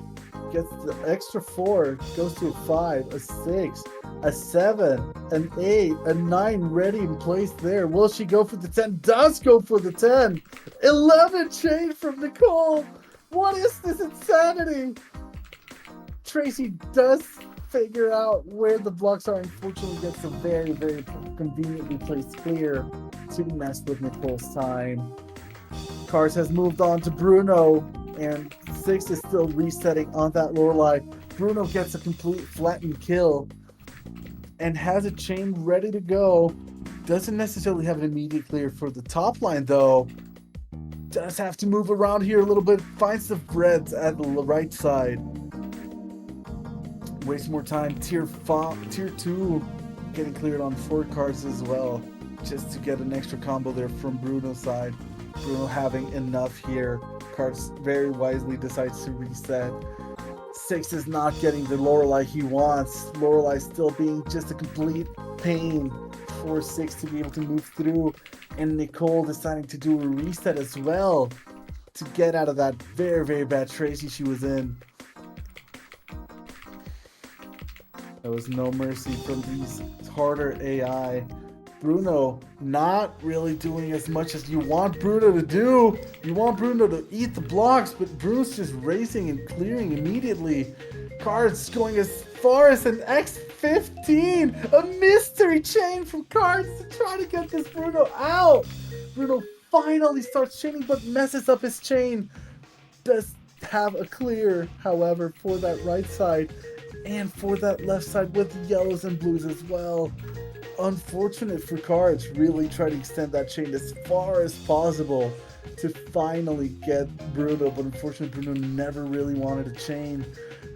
Gets the extra 4, goes to a 5, a 6, a 7, an 8, a 9 ready in place there. Will she go for the 10? Does go for the 10. 11 chain from Nicole. What is this insanity? Tracy does figure out where the blocks are. Unfortunately, gets a very, very conveniently placed clear to mess with Nicole's time. Cars has moved on to Bruno, and 6 is still resetting on that Lorelei. Bruno gets a complete flattened kill and has a chain ready to go. Doesn't necessarily have an immediate clear for the top line though. Does have to move around here a little bit. Finds the Reds at the right side. Waste more time. Tier 2 getting cleared on 4 cards as well, just to get an extra combo there from Bruno's side. Bruno having enough here. Cards very wisely decides to reset. 6 is not getting the Lorelei he wants. Lorelei still being just a complete pain for 6 to be able to move through, and Nicole deciding to do a reset as well to get out of that very, very bad Tracy she was in. There was no mercy from these harder AI. Bruno not really doing as much as you want Bruno to do. You want Bruno to eat the blocks, but Bruno's just racing and clearing immediately. Cards going as far as an X15. A mystery chain from Cards to try to get this Bruno out. Bruno finally starts chaining, but messes up his chain. Does have a clear, however, for that right side and for that left side with yellows and blues as well. Unfortunate for Cards, really try to extend that chain as far as possible to finally get Bruno, but unfortunately Bruno never really wanted a chain.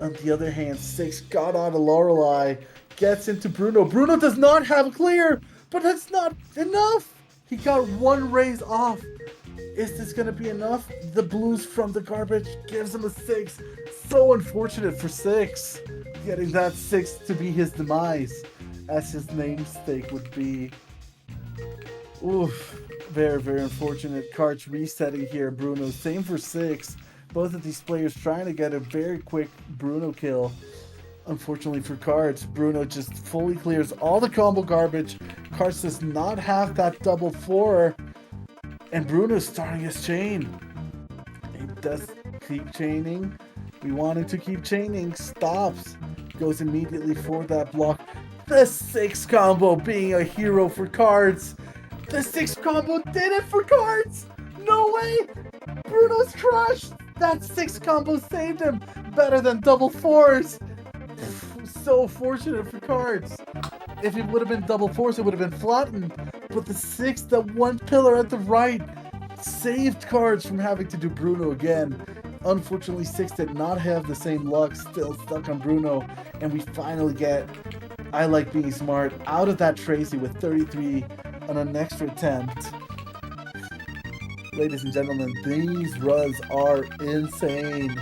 On the other hand, 6 got on a Lorelei, gets into Bruno. Bruno does not have a clear, but that's not enough. He got 1 raise off. Is this going to be enough? The blues from the garbage gives him a 6. So unfortunate for 6, getting that 6 to be his demise, as his namesake would be. Oof, very, very unfortunate. Cards resetting here. Bruno, same for 6. Both of these players trying to get a very quick Bruno kill. Unfortunately for Cards, Bruno just fully clears all the combo garbage. Cards does not have that double 4, and Bruno's starting his chain. He does keep chaining. We want him to keep chaining. Stops. Goes immediately for that block. The 6 combo being a hero for Cards. The 6 combo did it for Cards. No way. Bruno's crushed. That 6 combo saved him. Better than double 4s. So fortunate for Cards. If it would have been double 4s, it would have been flattened. But the 6, that 1 pillar at the right, saved Cards from having to do Bruno again. Unfortunately, 6 did not have the same luck, still stuck on Bruno, and we finally get I Like Being Smart out of that Tracy with 33 on an extra attempt. Ladies and gentlemen, these runs are insane.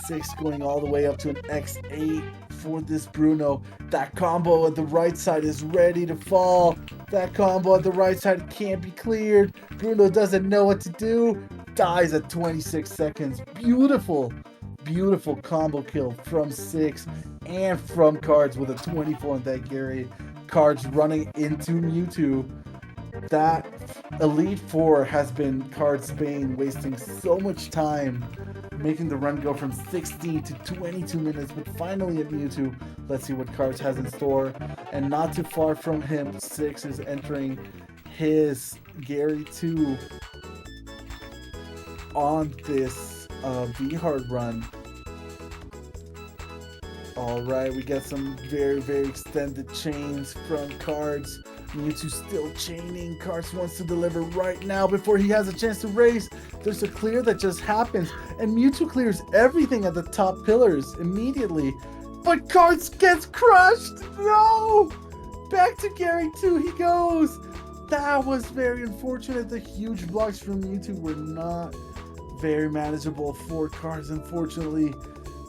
6 going all the way up to an X8 for this Bruno. That combo at the right side is ready to fall. That combo at the right side can't be cleared. Bruno doesn't know what to do. Dies at 26 seconds. Beautiful, beautiful combo kill from 6 and from Cards with a 24 on that Gary. Cards running into Mewtwo. That Elite 4 has been Cards' bane, wasting so much time, making the run go from 16 to 22 minutes, but finally at Mewtwo. Let's see what Cards has in store. And not too far from him, 6 is entering his Gary 2 on this V-Hard run. Alright, we get some very, very extended chains from Cards. Mewtwo still chaining. Cards wants to deliver right now before he has a chance to race. There's a clear that just happens, and Mewtwo clears everything at the top pillars immediately. But Cards gets crushed! No! Back to Gary 2 he goes! That was very unfortunate. The huge blocks from Mewtwo were not very manageable for Cards, unfortunately.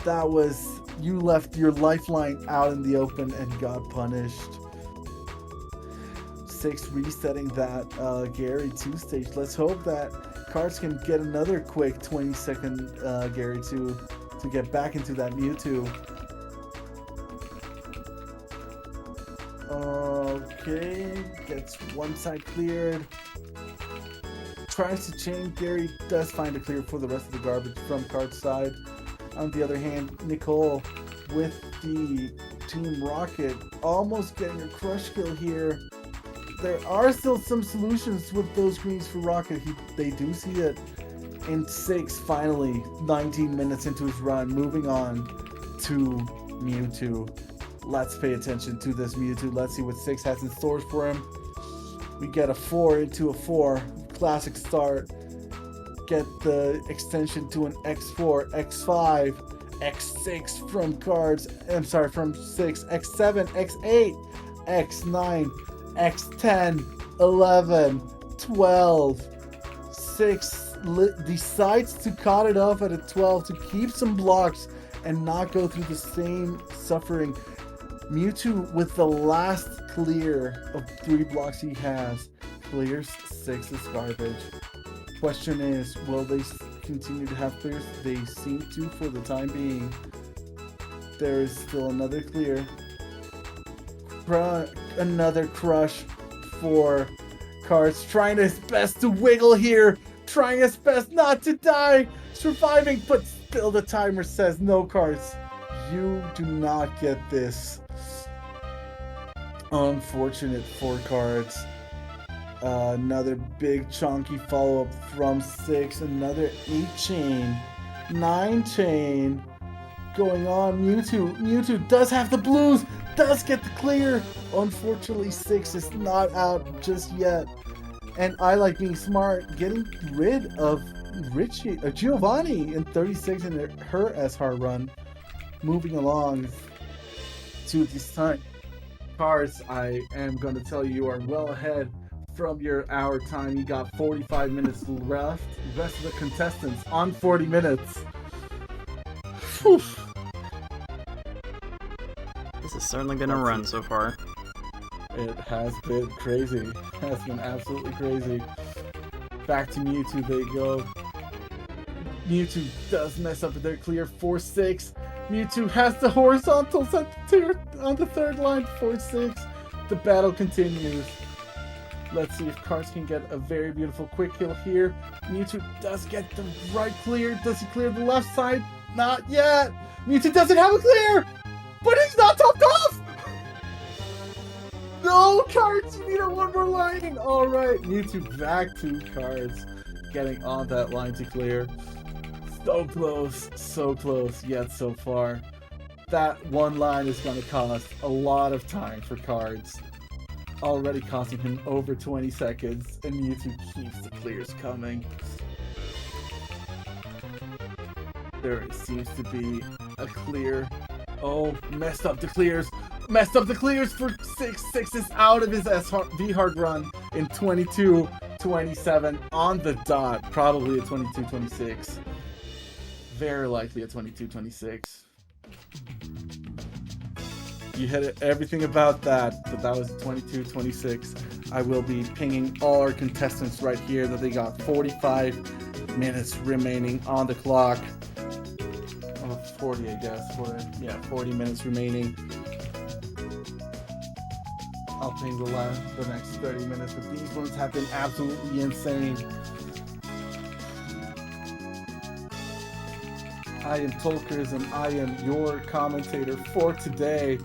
That was... you left your lifeline out in the open and got punished. 6 resetting that Gary 2 stage. Let's hope that Cards can get another quick 20-second Gary to get back into that Mewtwo. Okay, gets one side cleared. Tries to chain. Gary does find a clear for the rest of the garbage from Card's side. On the other hand, Nicole with the Team Rocket almost getting a crush kill here. There are still some solutions with those greens for Rocket. They do see it. And 6 finally, 19 minutes into his run, moving on to Mewtwo. Let's pay attention to this Mewtwo. Let's see what 6 has in store for him. We get a 4 into a 4. Classic start. Get the extension to an X4, X5, X6 from Cards. I'm sorry, from 6, X7, X8, X9, X10, 11, 12. 6 decides to cut it off at a 12 to keep some blocks and not go through the same suffering. Mewtwo, with the last clear of 3 blocks he has, clears 6's garbage. Question is, will they continue to have clears? They seem to for the time being. There is still another clear. Another crush for Cards, trying his best to wiggle here, trying his best not to die, surviving, but still the timer says no, Cards. You do not get this. Unfortunate for Cards. Another big chunky follow-up from 6. Another 8 chain. 9 chain. Going on. Mewtwo does have the blues. Does get the clear. Unfortunately, 6 is not out just yet. And I like being smart. Getting rid of Giovanni in 36 in her S-Hard run. Moving along to this time. Cards, I am going to tell you are well ahead from your hour time. You got 45 minutes left. The rest of the contestants on 40 minutes. Whew. This has certainly been a run so far. It has been crazy. It has been absolutely crazy. Back to Mewtwo they go. Mewtwo does mess up with their clear 4-6. Mewtwo has the horizontals on the third line, 4-6. The battle continues. Let's see if Cards can get a very beautiful quick kill here. Mewtwo does get the right clear. Does he clear the left side? Not yet. Mewtwo doesn't have a clear, but he's not topped off. No, Cards, you need a one more line. All right, Mewtwo back to Cards, getting on that line to clear. So close, yet so far. That one line is going to cost a lot of time for Cards. Already costing him over 20 seconds, and Mewtwo keeps the clears coming. There seems to be a clear. Oh, messed up the clears. Messed up the clears for 6. 6 is out of his V-Hard run in 22-27 on the dot. Probably a 22-26. Very likely a 22-26. You hit everything about that, but that was 22-26. I will be pinging all our contestants right here that they got 45 minutes remaining on the clock. Oh, 40, I guess. 40 minutes remaining. I'll ping the next 30 minutes, but these ones have been absolutely insane. I am Tolkerism. I am your commentator for today.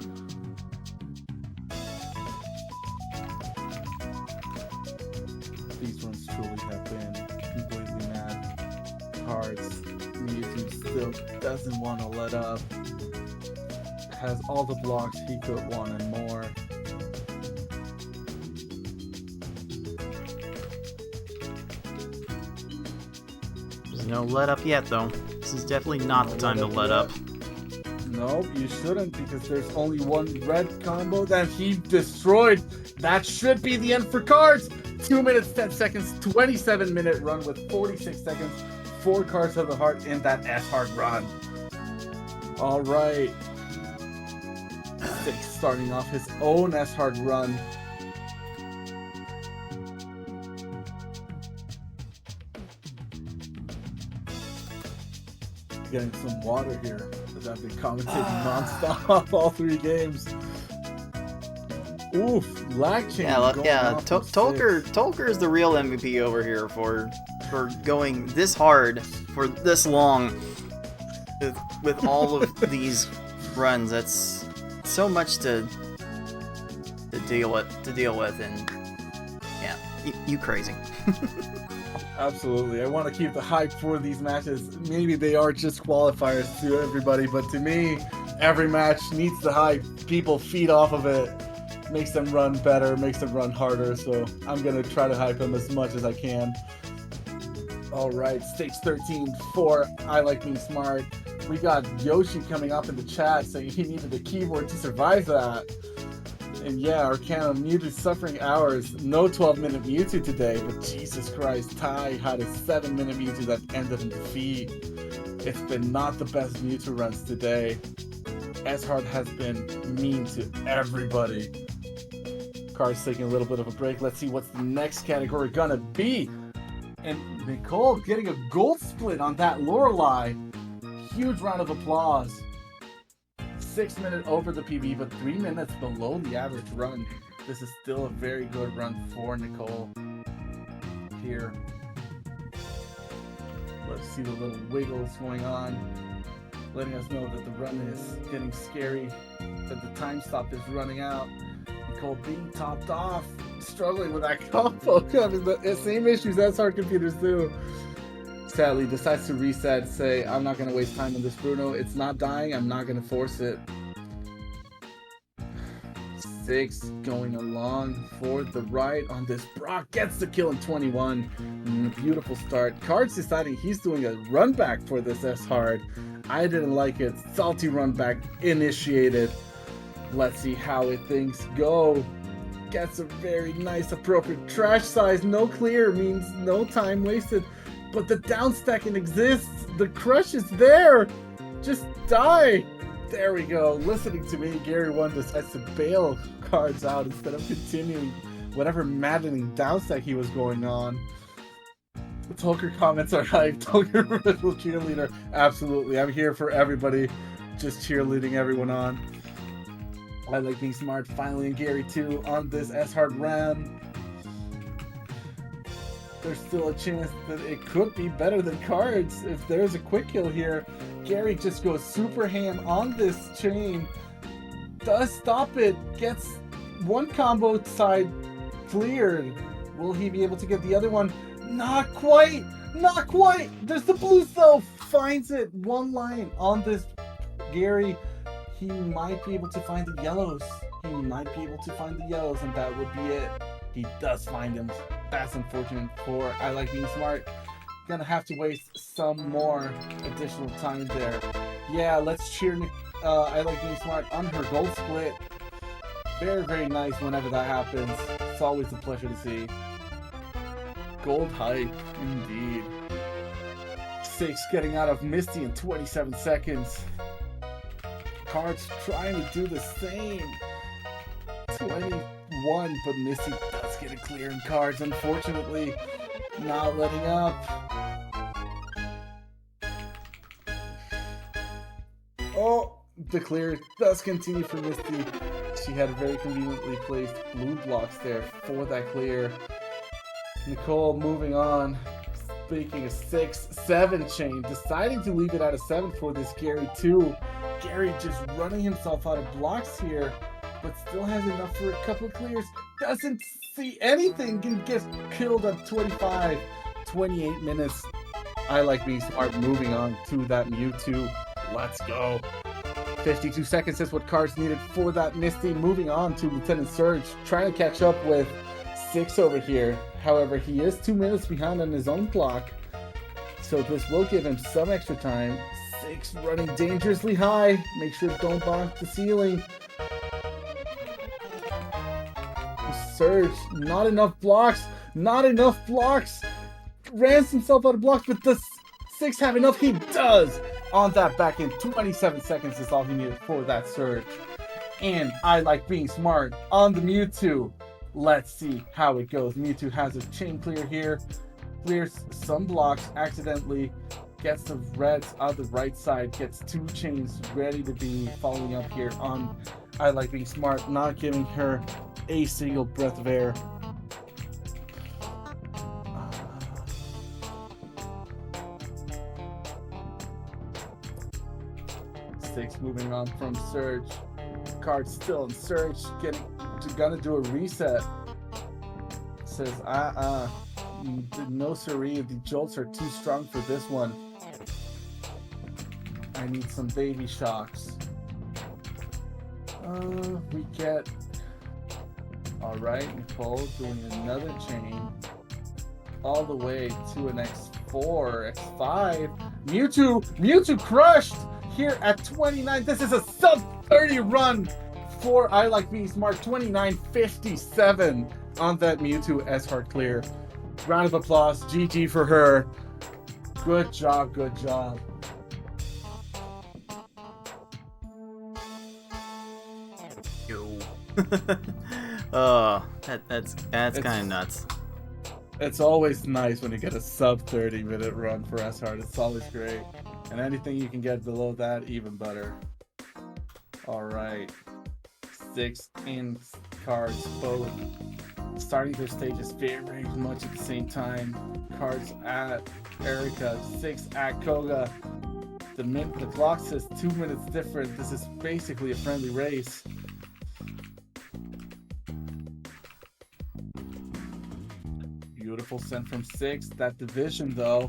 These ones truly have been completely mad. Cards. Mewtwo still doesn't want to let up. Has all the blocks he could want and more. There's no let up yet, though. This is definitely not the time to let up. No, you shouldn't, because there's only one red combo that he destroyed. That should be the end for Cards. 2 minutes, 10 seconds, 27-minute run with 46 seconds. 4 Cards of the Heart in that S-Hard run. All right. 6 starting off his own S-Hard run. getting some water here, as I've been commentating nonstop all 3 games. Oof, lag change. Yeah, going yeah. off from Tolker is the real MVP over here for going this hard for this long with all of these runs. That's so much to deal with, and yeah, you crazy. Absolutely. I want to keep the hype for these matches. Maybe they are just qualifiers to everybody, but to me, every match needs the hype. People feed off of it. Makes them run better, makes them run harder. So I'm going to try to hype them as much as I can. All right, stage 13 for I Like Being Smart. We got Yoshi coming up in the chat saying he needed a keyboard to survive that. And yeah, Arcana Mewtwo suffering hours. No 12-minute Mewtwo today, but Jesus Christ, Ty had a 7-minute Mewtwo that ended in defeat. It's been not the best Mewtwo runs today. S-Hard has been mean to everybody. Car's taking a little bit of a break. Let's see what's the next category gonna be. And Nicole getting a gold split on that Lorelei. Huge round of applause. 6 minutes over the PB, but 3 minutes below the average run. This is still a very good run for Nicole here. Let's see the little wiggles going on, letting us know that the run is getting scary, that the time stop is running out. Nicole being topped off, struggling with that combo. The same issues as our computers do. Sadly, decides to reset, say, I'm not going to waste time on this Bruno. It's not dying. I'm not going to force it. 6 going along for the ride on this. Brock gets the kill in 21. Beautiful start. Cards deciding he's doing a run back for this S-Hard. I didn't like it. Salty run back initiated. Let's see how things go. Gets a very nice, appropriate trash size. No clear means no time wasted. But the downstacking exists. The crush is there. Just die. There we go. Listening to me, Gary 1 decides to bail cards out instead of continuing whatever maddening downstack he was going on. The Tolker comments are hype. Tolker virtual cheerleader. Absolutely. I'm here for everybody. Just cheerleading everyone on. I Like Being Smart. Finally in Gary 2 on this S-Hard run. There's still a chance that it could be better than cards if there's a quick kill here. Gary just goes super ham on this chain. Does stop it. Gets one combo side cleared. Will he be able to get the other one? Not quite. Not quite. There's the blue though. Finds it. One line on this Gary. He might be able to find the yellows. And that would be it. He does find them. That's unfortunate for I Like Being Smart. Gonna have to waste some more additional time there. Yeah, let's cheer I Like Being Smart on her gold split. Very, very nice whenever that happens. It's always a pleasure to see. Gold hype, indeed. 6 getting out of Misty in 27 seconds. Cards trying to do the same. 21, but Misty does get a clear in cards. Unfortunately, not letting up. Oh, the clear does continue for Misty. She had very conveniently placed blue blocks there for that clear. Nicole moving on, making a 6-7 chain, deciding to leave it at a 7 for this Gary 2. Gary just running himself out of blocks here, but still has enough for a couple of clears. Doesn't see anything, can get killed at 25. 28 minutes. I Like Being Smart moving on to that Mewtwo. Let's go. 52 seconds is what cards needed for that Misty. Moving on to Lieutenant Surge, trying to catch up with 6 over here. However, he is 2 minutes behind on his own clock, so this will give him some extra time. 6 running dangerously high. Make sure don't bonk the ceiling. Surge, not enough blocks. Rans himself out of blocks, but does 6 have enough? He does! On that back end, 27 seconds is all he needed for that Surge. And I Like Being Smart on the Mewtwo. Let's see how it goes. Mewtwo has a chain clear here. Clears some blocks accidentally. gets the reds on the right side, gets 2 chains ready to be following up here on I Like Being Smart, not giving her a single breath of air. Six moving on from Surge. Card still in Surge, gonna do a reset. Says, no siree, the jolts are too strong for this one. I need some baby shocks. We get... Alright, Nicole doing another chain. All the way to an X4, X5. Mewtwo crushed here at 29. This is a sub 30 run for I Like Being Smart. 29.57 on that Mewtwo S-Heart clear. Round of applause. GG for her. Good job, good job. Yo. Oh, that's kind of nuts. It's always nice when you get a sub 30-minute run for S-Heart. It's always great. And anything you can get below that, even better. Alright. 6 in cards, both starting their stages very much at the same time. Cards at Erica, 6 at Koga. The clock says 2 minutes different. This is basically a friendly race. Beautiful send from 6. That division though,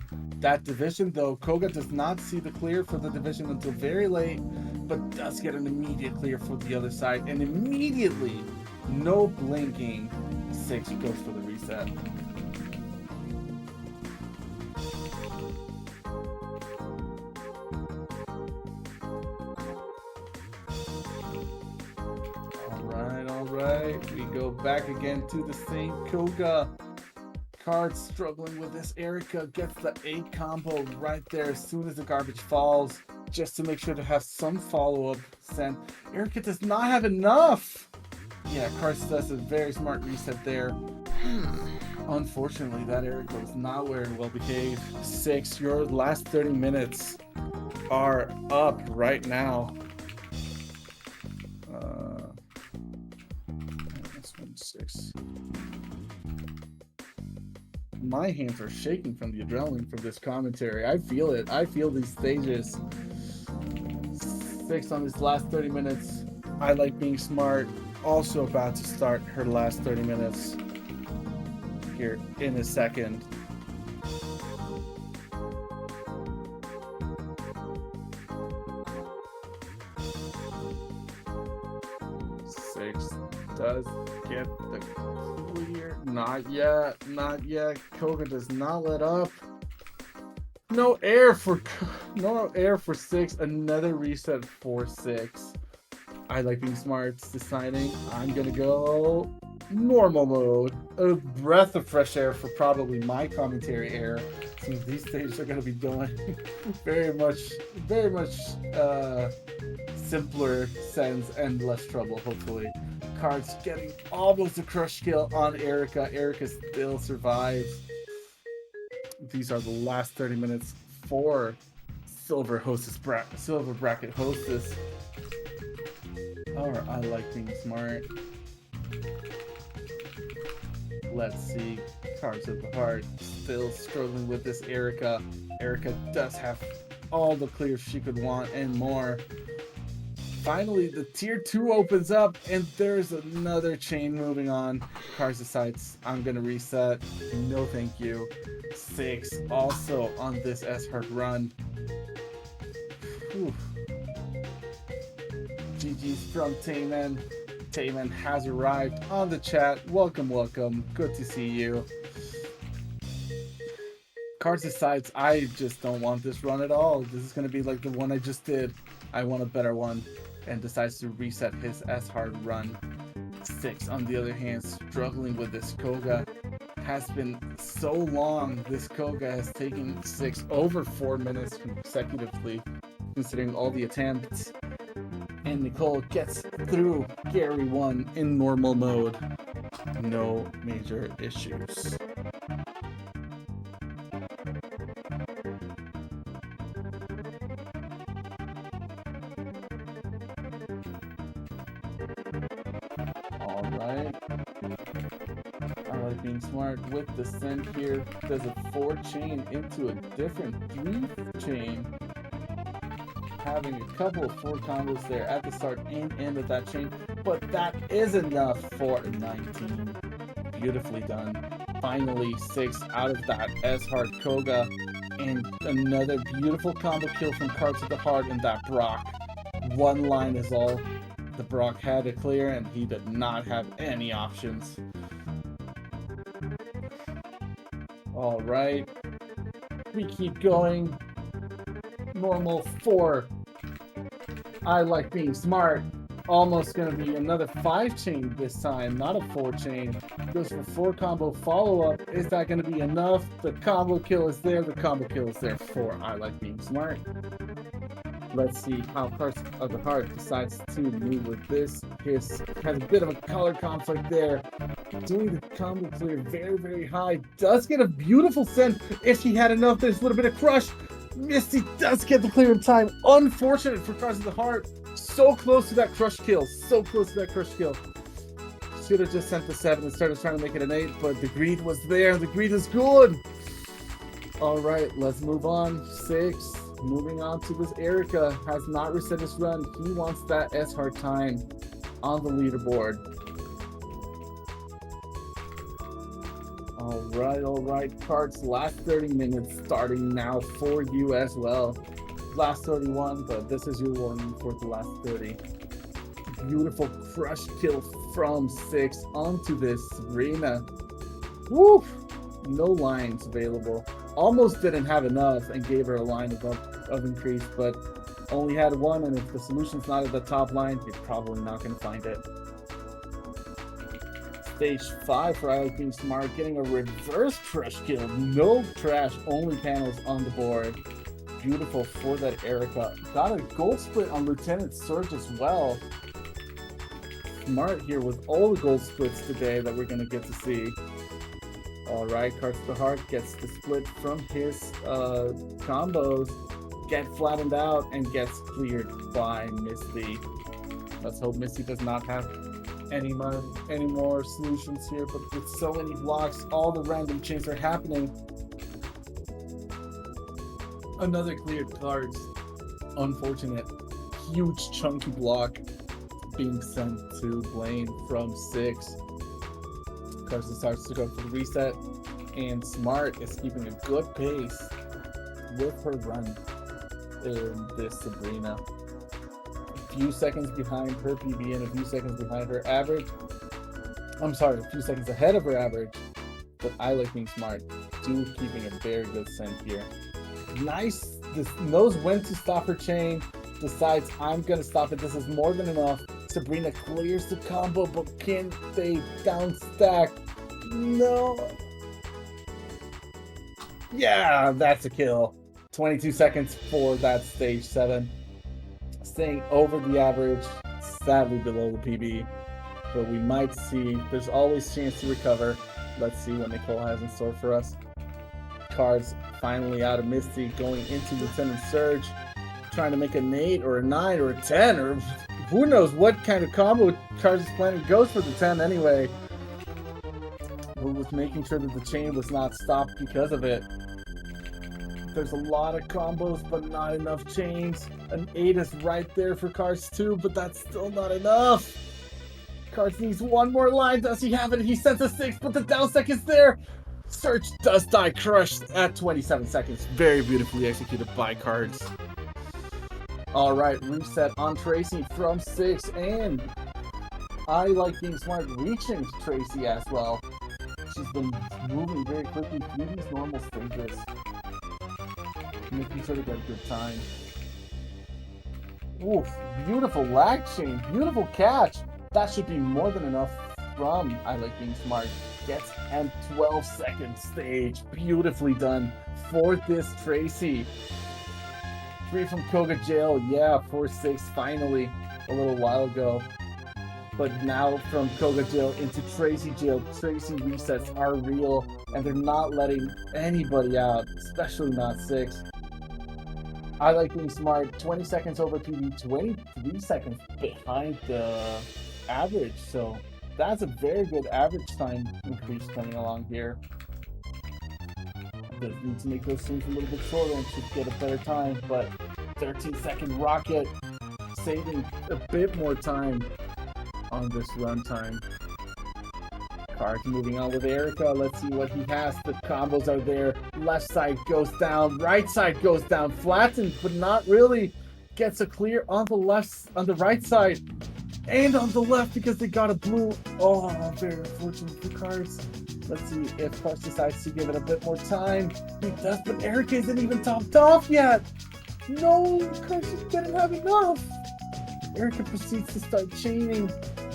Koga does not see the clear for the division until very late, but does get an immediate clear for the other side, and immediately, no blinking, 6 goes for the reset. Alright, we go back again to the same Koga. Card struggling with this. Erica gets the 8 combo right there as soon as the garbage falls, just to make sure to have some follow-up send. Erica does not have enough. Yeah, Card does a very smart reset there. Unfortunately, that Erica was not very well behaved. 6, your last 30 minutes are up right now. This one's 6. My hands are shaking from the adrenaline from this commentary. I feel it. I feel these stages. 6 on this last 30 minutes. I Like Being Smart. Also about to start her last 30 minutes here in a second. Six does get the clear. Not yet. Koga does not let up. No air for 6. Another reset for 6. I Like Being Smart's deciding I'm gonna go normal mode. A breath of fresh air for probably my commentary air, since these stages are gonna be going very much simpler sends and less trouble, hopefully. Cards getting almost a crush kill on Erica. Erica still survives. These are the last 30 minutes for Silver Bracket Hostess. Or I Like Being Smart. Let's see. Cards of the Heart. Still struggling with this Erica. Erica does have all the clears she could want and more. Finally, the tier 2 opens up, and there's another chain moving on. Cards decides, I'm gonna reset. No thank you. 6 also on this S-Heart run. Whew. GG's from Tayman. Tayman has arrived on the chat. Welcome. Good to see you. Cards decides, I just don't want this run at all. This is gonna be like the one I just did. I want a better one. And decides to reset his S-Heart run. 6, on the other hand, struggling with this Koga. Has been so long. This Koga has taken 6 over 4 minutes consecutively, considering all the attempts. And Nicole gets through Gary 1 in normal mode. No major issues. Alright. I like being smart with the send here. Does a 4 chain into a different 3 chain. Having a couple of 4 combos there at the start and end of that chain. But that is enough for a 19. Beautifully done. Finally 6 out of that S-Hard Koga. And another beautiful combo kill from Cards of the Heart and that Brock. One line is all the Brock had to clear, and he did not have any options. Alright. We keep going. Normal 4. I like being smart. Almost going to be another 5 chain this time, not a 4 chain. Goes for 4 combo follow-up. Is that going to be enough? The combo kill is there. The combo kill is there for I like being smart. Let's see how Cards of the Heart decides to move with this. His has a bit of a color conflict there. Doing the combo clear very, very high. Does get a beautiful send. If he had enough, this would have been a crush. Misty does get the clear in time. Unfortunate for Cards of the Heart. So close to that crush kill. So close to that crush kill. Should have just sent the 7 and started trying to make it an 8, but the greed was there. The greed is good. Alright, let's move on. 6. Moving on to this Erica. Has not reset his run. He wants that S-Hard time on the leaderboard. Alright. Cards, last 30 minutes starting now for you as well. Last 31, but this is your warning for the last 30. Beautiful crush kill from 6 onto this Sabrina. Woo! No lines available. Almost didn't have enough and gave her a line of increase, but only had 1, and if the solution's not at the top line, you're probably not going to find it. Stage 5 for I Like Being Smart, getting a reverse crush kill. No trash, only panels on the board. Beautiful for that Erica. Got a gold split on Lieutenant Surge as well. Smart here with all the gold splits today that we're going to get to see. Alright, Cards of the Heart gets the split from his combos. Get flattened out and gets cleared by Misty. Let's hope Misty does not have any more solutions here, but with so many blocks, all the random chains are happening. Another cleared cards. Unfortunate. Huge chunky block being sent to Blaine from 6. Carson starts to go for the reset, and Smart is keeping a good pace with her run in this Sabrina. A few seconds behind her PB and a few seconds behind her average. I'm sorry, a few seconds ahead of her average, but I Like Being Smart keeping a very good send here. Nice, knows when to stop her chain, decides I'm gonna stop it. This is more than enough. Sabrina clears the combo, but can they down stack? No. Yeah, that's a kill. 22 seconds for that stage 7. Staying over the average, sadly below the PB. But we might see, there's always chance to recover. Let's see what Nicole has in store for us. Cards finally out of Misty, going into Lieutenant Surge, trying to make an 8 or a 9 or a 10, or who knows what kind of combo Cards is planning. Goes for the 10 anyway. Who was making sure that the chain was not stopped because of it. There's a lot of combos, but not enough chains. An 8 is right there for Cards too, but that's still not enough. Cards needs one more line. Does he have it? He sends a 6, but the down stack is there. Search does die crushed at 27 seconds. Very beautifully executed by Cards. Alright, reset on Tracy from 6, and I Like Being Smart reaching Tracy as well. She's been moving very quickly through these normal stages, making sure to get a good time. Oof, beautiful lag chain, beautiful catch. That should be more than enough from I Like Being Smart. Gets and 12 second stage. Beautifully done for this Tracy. Free from Koga jail, yeah, 4-6 finally a little while ago. But now from Koga jail into Tracy jail, Tracy resets are real, and they're not letting anybody out, especially not 6. I like being smart. 20 seconds over PB, 23 seconds behind the average. So that's a very good average time increase coming along here. Does need to make those things a little bit shorter and should get a better time, but 13-second Rocket saving a bit more time on this run time. Cards moving on with Erica. Let's see what he has. The combos are there. Left side goes down. Right side goes down. Flattened, but not really. Gets a clear on the left, on the right side, and on the left because they got a blue. Oh, very unfortunate for Cards. Let's see if Cards decides to give it a bit more time. He does, but Erica isn't even topped off yet. No, Cards just didn't have enough. Erica proceeds to start chaining.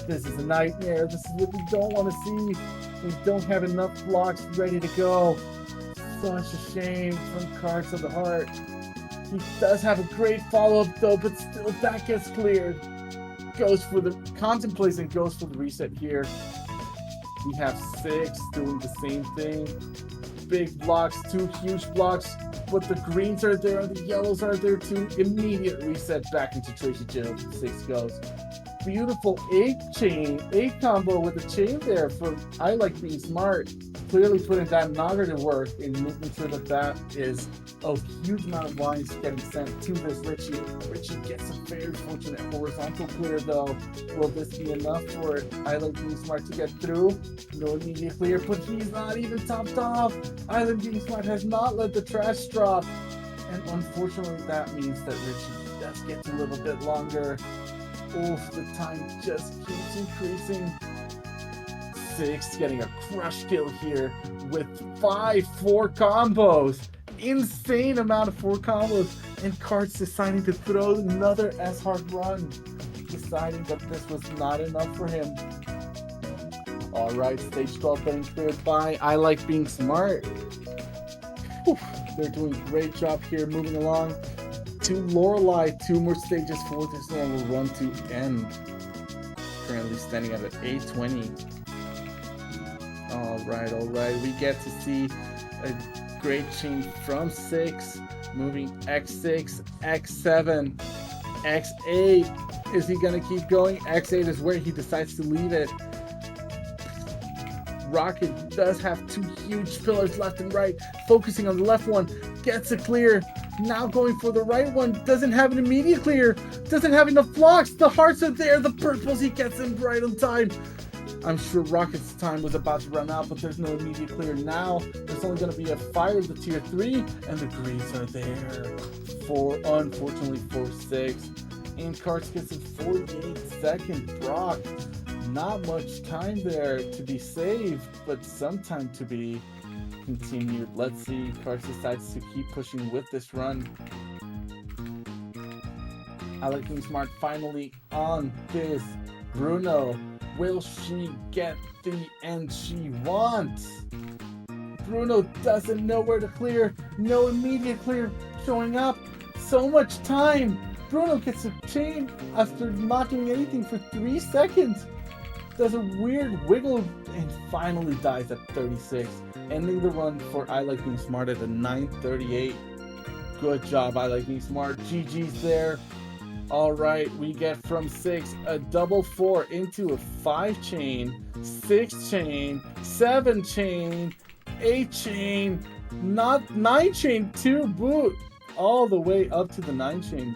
This is a nightmare. This is what we don't want to see. We don't have enough blocks ready to go. Such a shame from Cards of the Heart. He does have a great follow-up though, but still that gets cleared. Goes for the contemplates and goes for the reset here. We have 6 doing the same thing. Big blocks, 2 huge blocks, but the greens are there and the yellows are there too. Immediate reset back into Tracy Jill. 6 goes. Beautiful 8 combo with the chain there for I Like Being Smart. Clearly putting that Naga to work in making sure that that is a huge amount of lines getting sent to this Richie. Richie gets a very fortunate horizontal clear though. Will this be enough for I Like Being Smart to get through? No immediate clear, but he's not even topped off. I Like Being Smart has not let the trash drop. And unfortunately that means that Richie does get a little bit longer. Oof, the time just keeps increasing. 6 getting a crush kill here with 4 combos. Insane amount of 4 combos. And Cards deciding to throw another S-hard run. Deciding that this was not enough for him. Alright, stage 12 getting cleared by I Like Being Smart. Whew, they're doing a great job here moving along. To Lorelei, 2 more stages for this long run to end. Currently standing at an 820. Alright. We get to see a great chain from 6, moving X6, X7, X8. Is he gonna keep going? X8 is where he decides to leave it. Rocket does have 2 huge pillars left and right. Focusing on the left one, gets a clear. Now going for the right one, doesn't have an immediate clear, doesn't have enough blocks. The hearts are there, the purples, he gets them right on time. I'm sure Rocket's time was about to run out, but there's no immediate clear now. There's only going to be a fire of the tier 3, and the greens are there. Unfortunately, 4-6. And Cards gets a 48-second Brock. Not much time there to be saved, but some time to be continued. Let's see, Cards decides to keep pushing with this run. I Like Being Smart finally on this. Bruno, will she get the end she wants? Bruno doesn't know where to clear. No immediate clear showing up. So much time. Bruno gets a chain after not doing anything for 3 seconds. Does a weird wiggle and finally dies at 36. Ending the run for I Like Being Smart at a 9:38. Good job, I Like Being Smart. GG's there. Alright, we get from 6 a double 4 into a 5 chain, 6 chain, 7 chain, 8 chain, not 9 chain to boot. All the way up to the 9 chain.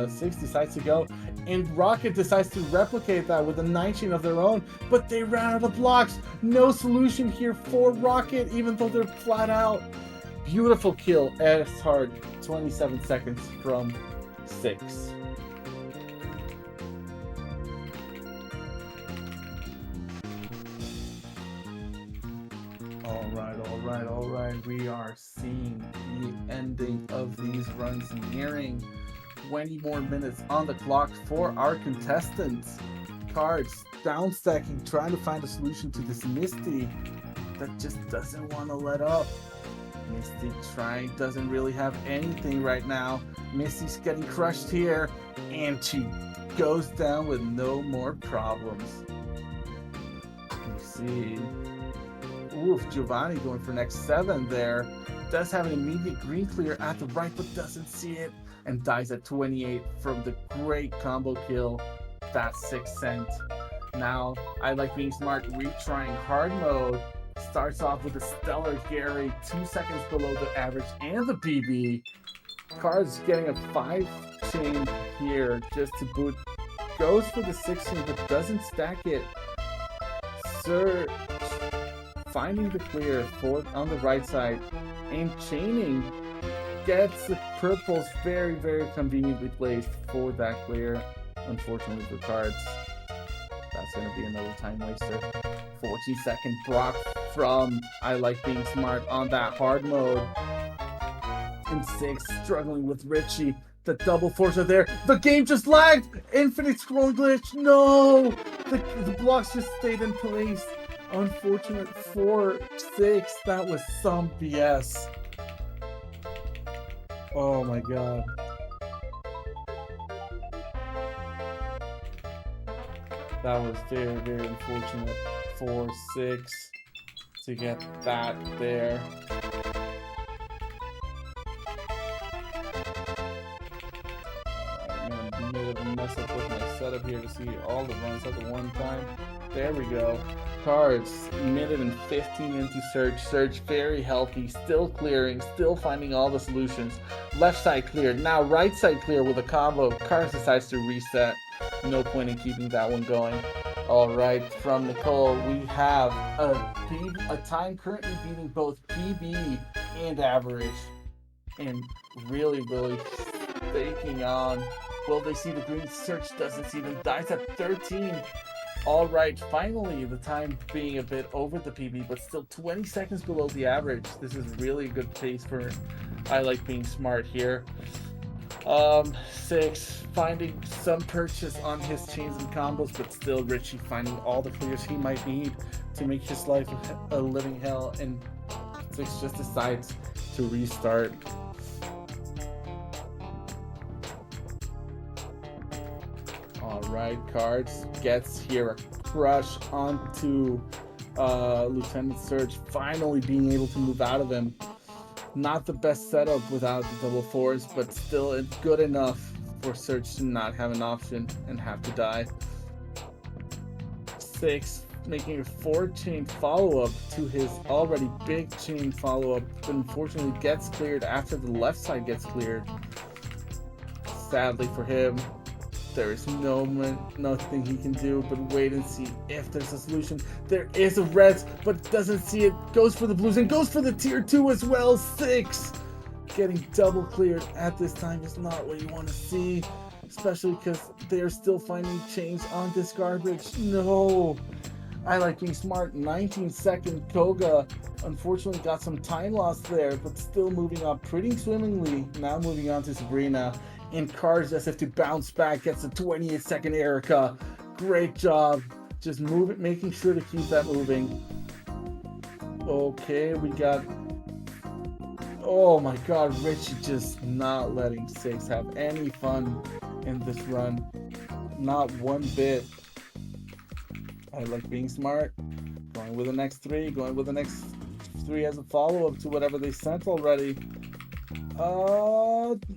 6 decides to go, and Rocket decides to replicate that with a 9 chain of their own, but they ran out of blocks. No solution here for Rocket, even though they're flat out. Beautiful kill, S-hard, 27 seconds from 6. Alright. We are seeing the ending of these runs nearing. 20 more minutes on the clock for our contestants. Cards down stacking, trying to find a solution to this Misty that just doesn't want to let up. Misty doesn't really have anything right now. Misty's getting crushed here, and she goes down with no more problems. You see. Oof, Giovanni going for next 7 there. does have an immediate green clear at the right, but doesn't see it and dies at 28 from the great combo kill. That's 6 cent. Now, I Like Being Smart retrying hard mode. Starts off with a stellar Gary, 2 seconds below the average and the PB. Cards getting a 5 chain here just to boot. Goes for the 6 chain but doesn't stack it. Search, finding the clear for on the right side and chaining, gets the purples very, very conveniently placed for that clear. Unfortunately for Cards, that's going to be another time waster. 14-second Brock from I Like Being Smart on that hard mode. And 6 struggling with Richie. The double force are there. The game just lagged. Infinite scrolling glitch. No, the blocks just stayed in place. Unfortunate 4-6. That was some BS. Oh my god. That was very, very unfortunate. 4-6 to get that there. I'm gonna be able to mess up with my setup here to see all the runs at the one time. There we go. Cards, minute and 15 into Search. Search very healthy, still clearing, still finding all the solutions. Left side cleared, now right side clear with a combo. Cards decides to reset. No point in keeping that one going. Alright, from Nicole, we have a time currently beating both PB and average. And really, really staking on. Will they see the green? Search doesn't see them. Dies at 13. Alright, finally, the time being a bit over the PB, but still 20 seconds below the average. This is really a good pace for I Like Being Smart here. 6, finding some purchase on his chains and combos, but still Richie finding all the clears he might need to make his life a living hell, and 6 just decides to restart. Alright, Cards gets here a crush onto Lieutenant Surge, finally being able to move out of him. Not the best setup without the double force, but still good enough for Surge to not have an option and have to die. 6, making a 4-chain follow-up to his already big chain follow-up, but unfortunately gets cleared after the left side gets cleared. Sadly for him, there is nothing he can do but wait and see if there's a solution. There is a reds, but doesn't see it. Goes for the blues and goes for the tier 2 as well. 6 getting double cleared at this time is not what you want to see, especially because they're still finding chains on this garbage. No, I Like Being Smart. 19-second Koga unfortunately got some time loss there, but still moving on pretty swimmingly. Now moving on to Sabrina. And Cards as if to bounce back, gets a 28-second Erica. Great job. Just making sure to keep that moving. Okay, we got... Oh my god, Richie just not letting 6 have any fun in this run. Not one bit. I Like Being Smart. Going with the next 3. Going with the next 3 as a follow-up to whatever they sent already.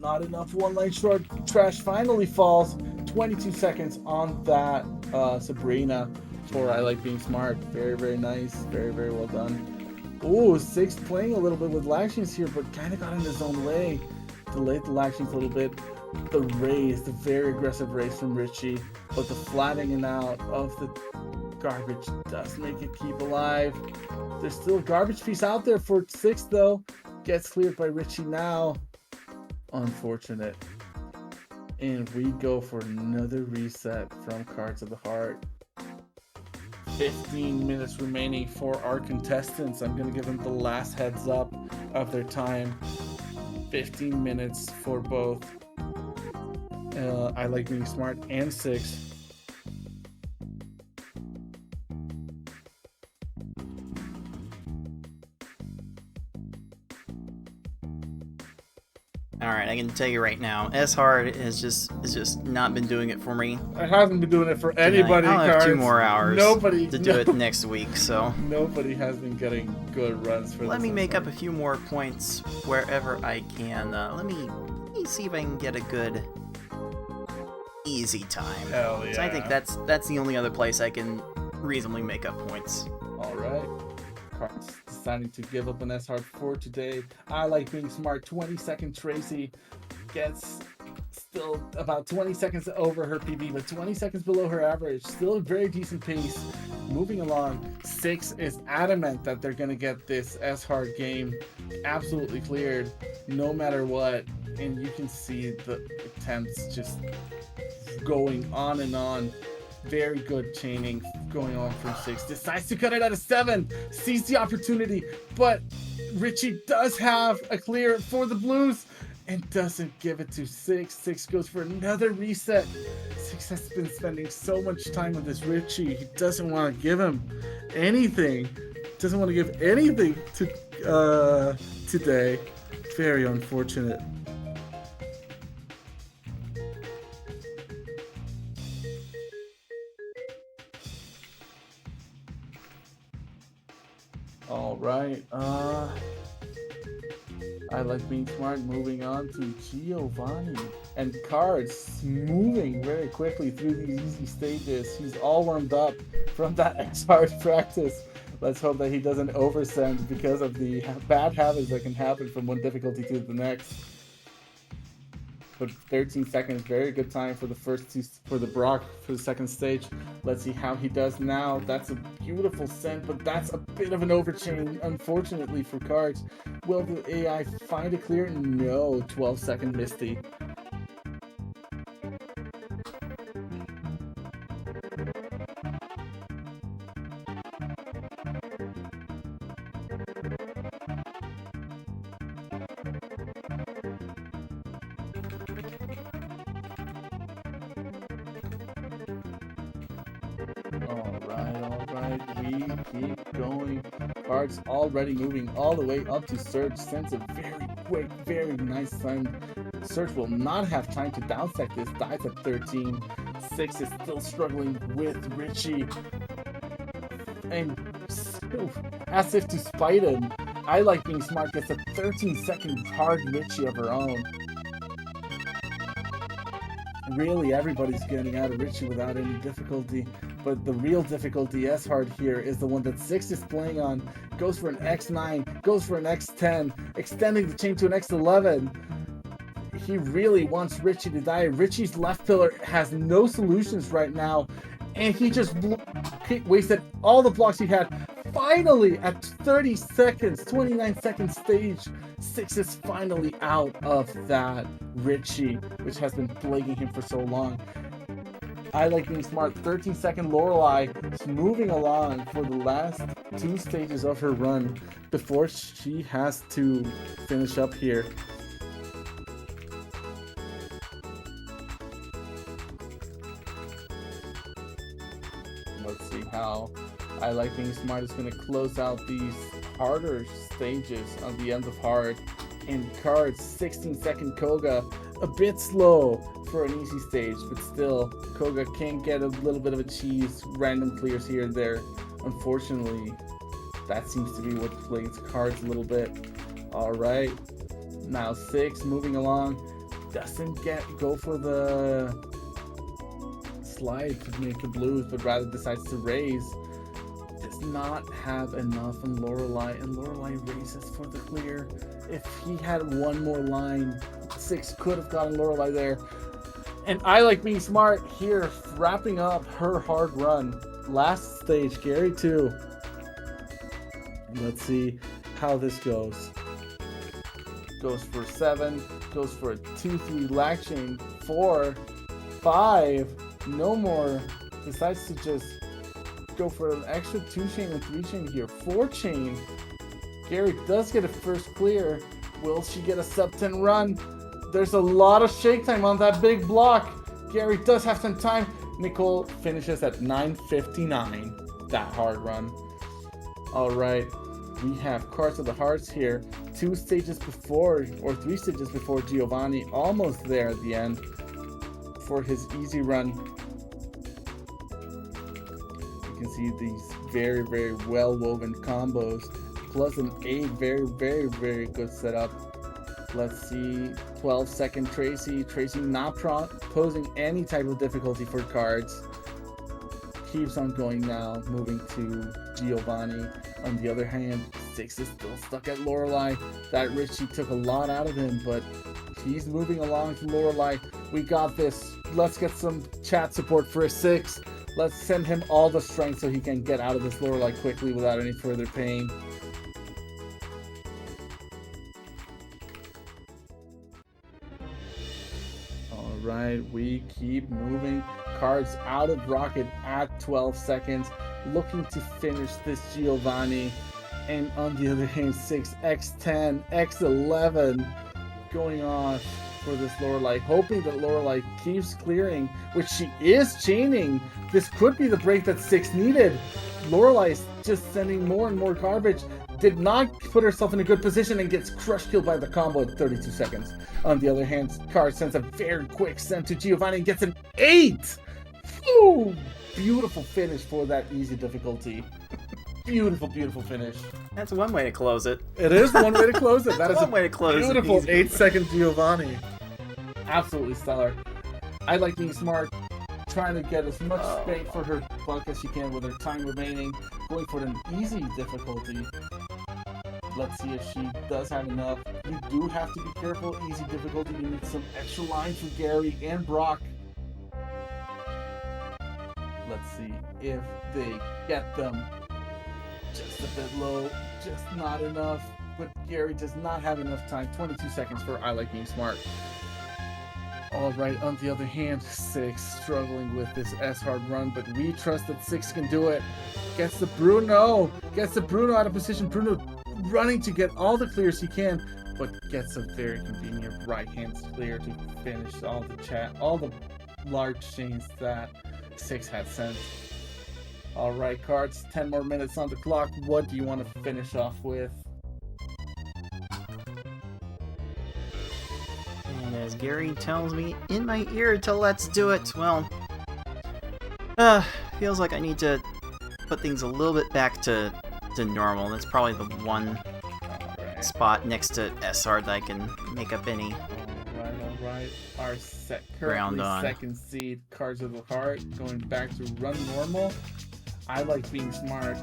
Not enough. One line short. Trash finally falls. 22 seconds on that Sabrina for I Like Being Smart. Very, very nice. Very, very well done. Ooh, 6 playing a little bit with Lactions here, but kind of got in his own way. Delayed the Lactions a little bit. The raise, the very aggressive raise from Richie, but the flattening out of the garbage does make it keep alive. There's still a garbage piece out there for 6 though. Gets cleared by Richie now. Unfortunate. And we go for another reset from Cards of the Heart. 15 minutes remaining for our contestants. I'm going to give them the last heads up of their time. 15 minutes for both I Like Being Smart and 6. Alright, I can tell you right now, S Hard has just not been doing it for me. I haven't been doing it for anybody. I'll have 2 Cards. more hours Nobody to do it next week, so Nobody has been getting good runs for let this me make one. up a few more points wherever I can. Let me see if I can get a good easy time. Hell yeah. So I think that's the only other place I can reasonably make up points. All right. Cards deciding to give up an S hard for today. I like being smart. 20-second Tracy gets still about 20 seconds over her PB, but 20 seconds below her average. Still a very decent pace. Moving along. 6 is adamant that they're going to get this S hard game absolutely cleared no matter what. And you can see the attempts just going on and on. Very good chaining going on from 6. Decides to cut it out of 7. Sees the opportunity, but Richie does have a clear for the Blues and doesn't give it to 6. 6 goes for another reset. 6 has been spending so much time with this Richie. He doesn't want to give him anything. Doesn't want to give anything to today. Very unfortunate. All right. I like being smart. Moving on to Giovanni and Cards, moving very quickly through these easy stages. He's all warmed up from that X-Hard practice. Let's hope that he doesn't oversend because of the bad habits that can happen from one difficulty to the next. But 13 seconds, very good time for the first 2 for the Brock for the second stage. Let's see how he does now. That's a beautiful send, but that's a bit of an overchain, unfortunately, for Cards. Will the AI find a clear? No, 12-second Misty. Alright, we keep going. Cards already moving all the way up to Surge. Sends a very quick, very nice send. Surge will not have time to downsec this. Dies at 13. 6 is still struggling with Richie. And still, as if to spite him, I like being smart gets a 13-second hard Richie of her own. Really, everybody's getting out of Richie without any difficulty. But the real difficulty, S-Hard here, is the one that 6 is playing on. Goes for an X9, goes for an X10, extending the chain to an X11. He really wants Richie to die. Richie's left pillar has no solutions right now. And he just wasted all the blocks he had. Finally, at 30 seconds, 29-second stage, 6 is finally out of that Richie, which has been plaguing him for so long. I like being smart. 13-second Lorelei is moving along for the last 2 stages of her run before she has to finish up here. Let's see how I like being smart is going to close out these harder stages on the end of hard. And Cards, 16-second Koga, a bit slow for an easy stage, but still, Koga can get a little bit of a cheese, random clears here and there. Unfortunately, that seems to be what plays Cards a little bit. Alright, now 6 moving along, doesn't go for the slide to make the Blues, but rather decides to raise. Does not have enough on Lorelei, and Lorelei raises for the clear. If he had one more line, 6 could have gotten Lorelei there. And I like being smart here, wrapping up her hard run. Last stage, Gary 2. Let's see how this goes. Goes for 7, goes for a 2-3 lag chain, 4, 5, no more. Decides to just go for an extra 2 chain and 3 chain here. 4 chain. Gary does get a first clear. Will she get a sub 10 run? There's a lot of shake time on that big block. Gary does have some time. Nicole finishes at 9:59. That hard run. All right. We have Cards of the Hearts here, 2 stages before, or 3 stages before Giovanni, almost there at the end for his easy run. You can see these very, very well-woven combos, plus an very, very, very good setup. Let's see, 12-second Tracy. Tracy not posing any type of difficulty for cards. Keeps on going now, moving to Giovanni. On the other hand, Six is still stuck at Lorelei. That Richie took a lot out of him, but he's moving along to Lorelei. We got this. Let's get some chat support for Six. Let's send him all the strength so he can get out of this Lorelei quickly without any further pain. Alright, we keep moving. Cards out of Rocket at 12 seconds. Looking to finish this Giovanni. And on the other hand, 6, X10, X11 going off for this Lorelei, hoping that Lorelei keeps clearing, which she is chaining. This could be the break that 6 needed. Lorelei is just sending more and more garbage. Did not put herself in a good position and gets crush killed by the combo at 32 seconds. On the other hand, Card sends a very quick send to Giovanni and gets an 8! Ooh, beautiful finish for that easy difficulty. Beautiful, beautiful finish. That's one way to close it. It is one way to close it. That is one way to close it. beautiful Easy. 8-second Giovanni. Absolutely stellar. I like being smart, trying to get as much bang for her buck as she can with her time remaining, going for an easy difficulty. Let's see if she does have enough. You do have to be careful. Easy difficulty, you need some extra lines for Gary and Brock. Let's see if they get them. Just a bit low, just not enough. But Gary does not have enough time. 22 seconds for I Like Being Smart. Alright, on the other hand, 6 struggling with this S-hard run, but we trust that 6 can do it. Gets the Bruno out of position. Bruno running to get all the clears he can, but gets a very convenient right-hand clear to finish all the large chains that 6 had sent. Alright, Cards, 10 more minutes on the clock. What do you want to finish off with? And as Gary tells me in my ear to let's do it, well, feels like I need to put things a little bit back to normal. That's probably the one spot next to SR that I can make up any Alright. Our ground currently on. second seed, Cards of the Heart, going back to run normal. I Like Being Smart,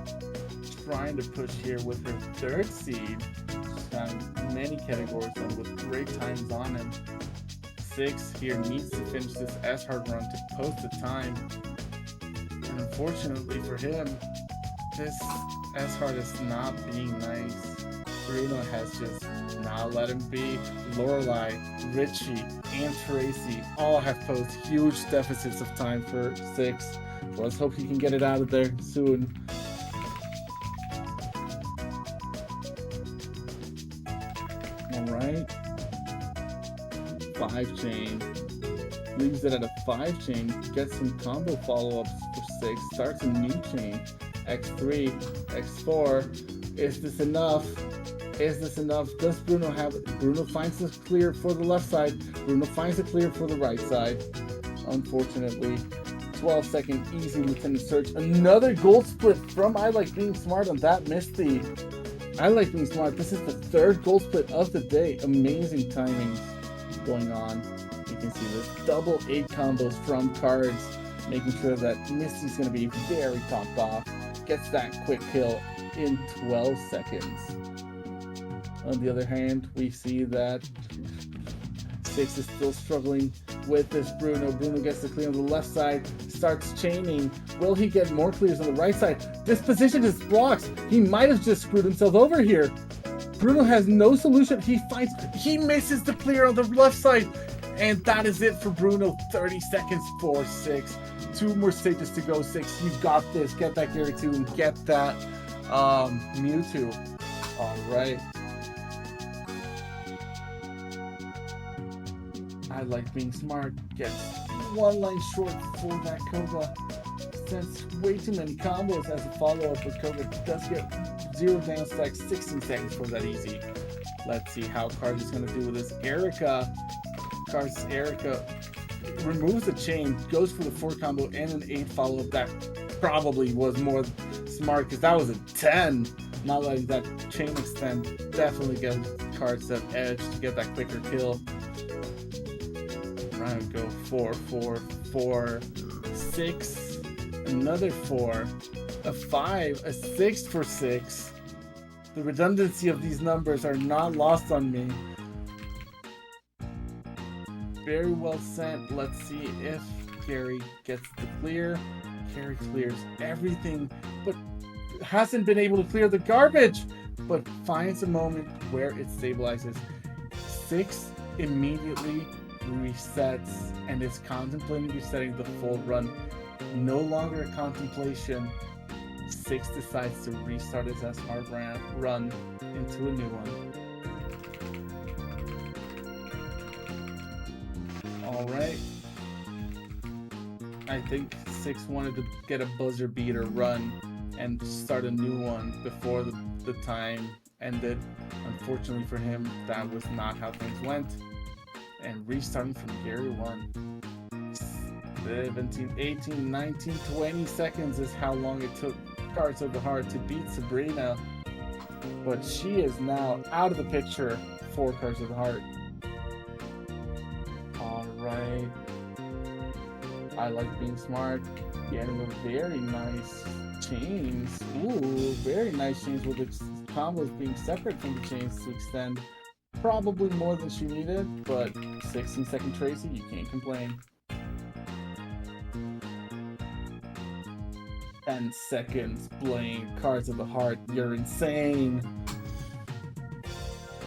trying to push here with her third seed. She's got many categories on with great times on him. 6 here needs to finish this S-hard run to post the time. And unfortunately for him, this S-hard is not being nice. Bruno has just not let him be. Lorelei, Richie, and Tracy all have posed huge deficits of time for 6. Let's hope he can get it out of there soon. Alright. 5 chain. Leaves it at a 5 chain. Gets some combo follow-ups for 6. Starts a new chain. X3, X4. Is this enough? Is this enough? Does Bruno have it? Bruno finds the clear for the left side. Bruno finds the clear for the right side. Unfortunately. 12-second easy Lieutenant Search. Another gold split from I Like Being Smart on that Misty. I Like Being Smart. This is the 3rd gold split of the day. Amazing timings going on. You can see this double 8 combos from Cards, making sure that Misty's going to be very topped off. Gets that quick kill in 12 seconds. On the other hand, we see that 6 is still struggling with this Bruno. Bruno gets the clear on the left side, starts chaining. Will he get more clears on the right side? This position is blocked. He might have just screwed himself over here. Bruno has no solution. He misses the clear on the left side. And that is it for Bruno. 30 seconds for 6. 2 more stages to go, 6. You've got this. Get that Gary 2 and get that Mewtwo. Alright. I Like Being Smart. Gets 1 line short for that Koga. Sends way too many combos as a follow-up, but Koga does get 0 down stack, 16 seconds for that easy. Let's see how Cards is going to do with this. Erica removes the chain, goes for the 4 combo and an 8 follow-up. That probably was more smart because that was a 10. Not letting that chain extend definitely gives Cards that edge to get that quicker kill. Round go 4, 4, 4, 6, another 4, a 5, a 6 for 6. The redundancy of these numbers are not lost on me. Very well sent. Let's see if Gary gets the clear. Gary clears everything, but hasn't been able to clear the garbage, but finds a moment where it stabilizes. 6 immediately resets and is contemplating resetting the full run. No longer a contemplation. 6 decides to restart his S-Hard run into a new one. Alright. I think 6 wanted to get a buzzer beater run and start a new one before the time ended. Unfortunately for him, that was not how things went. And restarting from Gary 1. 17, 18, 19, 20 seconds is how long it took Cards of the Heart to beat Sabrina. But she is now out of the picture for Cards of the Heart. Alright. I like being smart. Getting a very nice chains. Ooh, very nice chains with the combos being separate from the chains to extend. Probably more than she needed, but 16-second Tracy, you can't complain. 10 seconds playing Cards of the Heart, you're insane.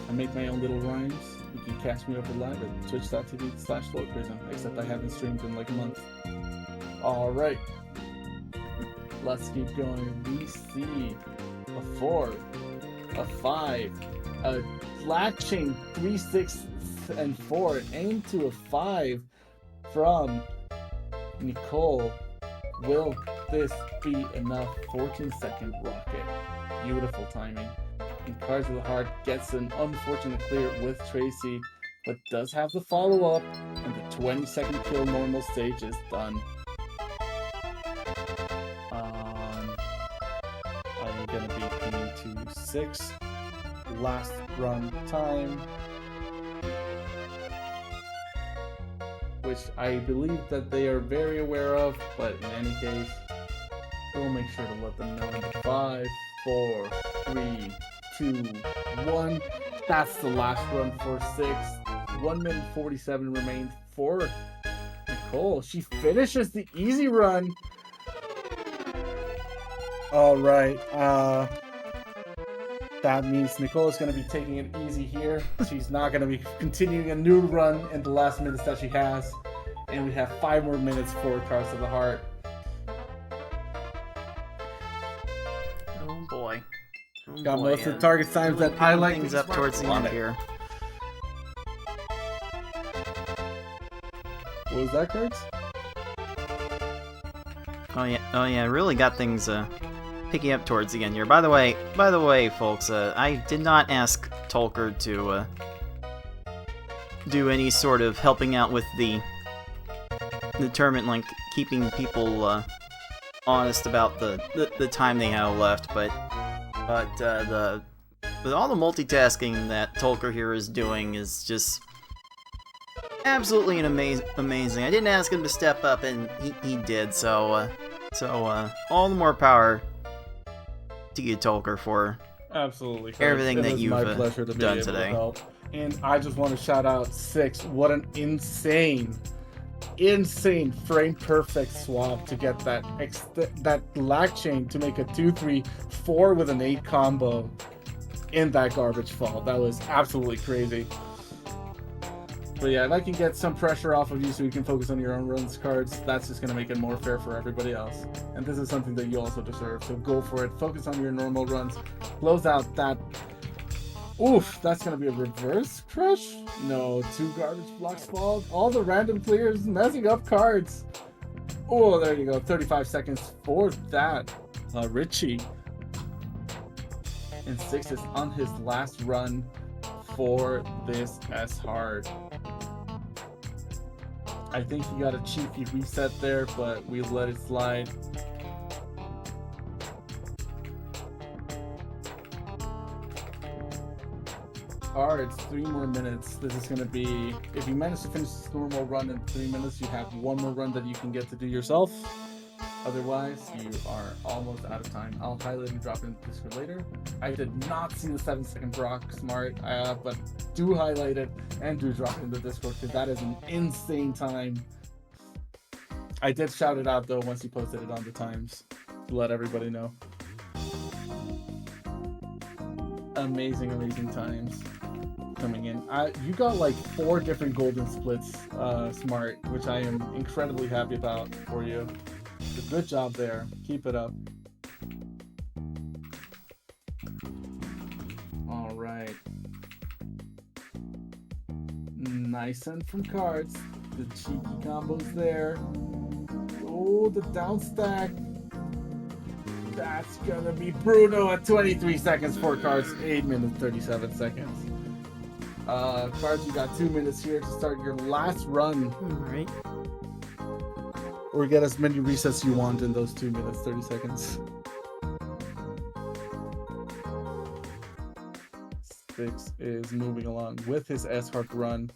I make my own little rhymes. You can catch me over live at twitch.tv/LordPrism, except I haven't streamed in like a month. Alright. Let's keep going. We see a 4, a 5, a black chain 3, 6, and 4, aim to a 5 from Nicole. Will this be enough? 14-second rocket. Beautiful timing. And Cards of the Heart gets an unfortunate clear with Tracy, but does have the follow-up, and the 20-second kill normal stage is done. I'm gonna be coming to 6. Last run time, which I believe that they are very aware of, but in any case, we'll make sure to let them know. 5, 4, 3, 2, 1. That's the last run for 6. 1 minute 47 remains for Nicole. She finishes the easy run. All right. That means Nicole is going to be taking it easy here. She's not going to be continuing a new run in the last minutes that she has. And we have 5 more minutes for Cards of the Heart. Oh boy. Oh Got boy, most of the target times that I like things up towards the end here. What was that, Cards? Oh yeah, really got things picking up towards the end here. By the way, folks, I did not ask Tolker to do any sort of helping out with the tournament, like keeping people honest about the time they have left, but with all the multitasking that Tolker here is doing is just absolutely amazing. I didn't ask him to step up, and he did. So all the more power to you, Tolker, for absolutely everything that you've done today. And I just want to shout out 6. What an insane frame perfect swap to get that black chain to make a 2-3-4 with an 8 combo in that garbage fall. That was absolutely crazy. But yeah, if I can get some pressure off of you so you can focus on your own runs, Cards, that's just going to make it more fair for everybody else. And this is something that you also deserve, so go for it. Focus on your normal runs. Close out that... Oof, that's going to be a reverse crush? No, 2 garbage blocks fall. All the random clears messing up Cards. Oh, there you go. 35 seconds for that. Richie. and Six is on his last run for this S hard. I think he got a cheeky reset there, but we let it slide. Cards, 3 more minutes. This is going to be, if you manage to finish this normal run in 3 minutes, you have 1 more run that you can get to do yourself. Otherwise, you are almost out of time. I'll highlight and drop it in the Discord later. I did not see the 7-second rock smart, but do highlight it and do drop it in the Discord because that is an insane time. I did shout it out though once you posted it on the times to let everybody know. Amazing, amazing times coming in. You got like 4 different golden splits, smart, which I am incredibly happy about for you. Good job there. Keep it up. All right. Nice end from cards. The cheeky combos there. Oh, the down stack. That's gonna be Bruno at 23 seconds for cards. 8 minutes 37 seconds. Cards, you got 2 minutes here to start your last run. All right. Or get as many resets you want in those 2 minutes 30 seconds. Six is moving along with his S-Hard run.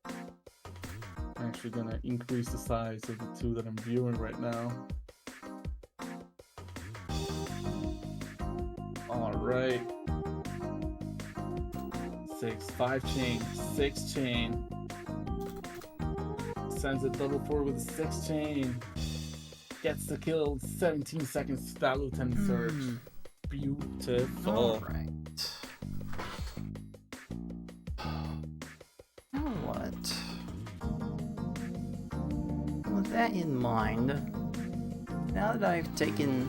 I'm actually gonna increase the size of the 2 that I'm viewing right now. Alright. 6, 5 chain, 6 chain. Sends it double forward with a 6 chain. Gets the kill, 17 seconds to that Lieutenant Surge. Beautiful. Alright. Now what? With that in mind, now that I've taken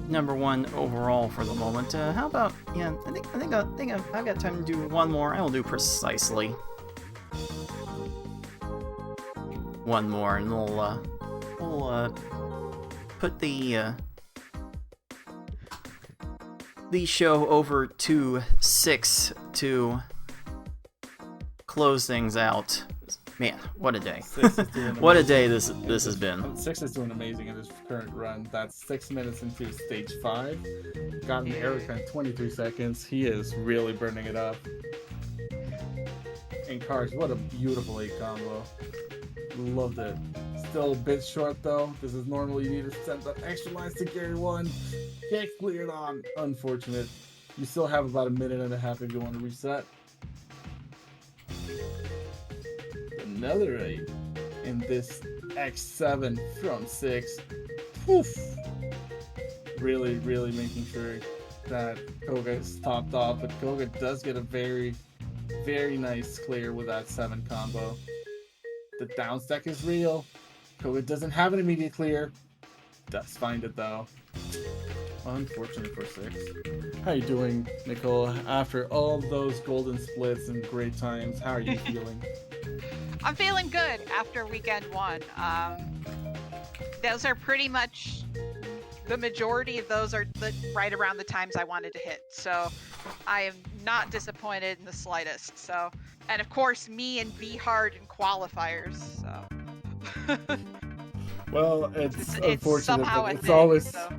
#1 overall for the moment, how about, yeah, I think I've got time to do 1 more. I will do precisely 1 more, and we'll put the show over to 6 to close things out. Man, what a day. What a day this has been. 6 is doing amazing in his current run. That's 6 minutes into stage 5. Got an Erica in 23 seconds. He is really burning it up. And cards, what a beautiful 8 combo. Loved it. Still a bit short though. This is normal. You need to send that extra lines to carry 1. Get cleared on. Unfortunate. You still have about 1.5 minutes if you want to reset. Another 8 in this X7 from 6. Poof. Really, really making sure that Koga is topped off, but Koga does get a very, very nice clear with that 7 combo. The down stack is real. Koga doesn't have an immediate clear. Does find it though. Unfortunate for 6. How you doing, Nicole? After all those golden splits and great times, how are you feeling? I'm feeling good after weekend 1. Those are pretty much, the majority of those are right around the times I wanted to hit. So I am not disappointed in the slightest. So, and of course me and V hard in qualifiers. So. Well, it's unfortunate, somehow but it's thing, always, so.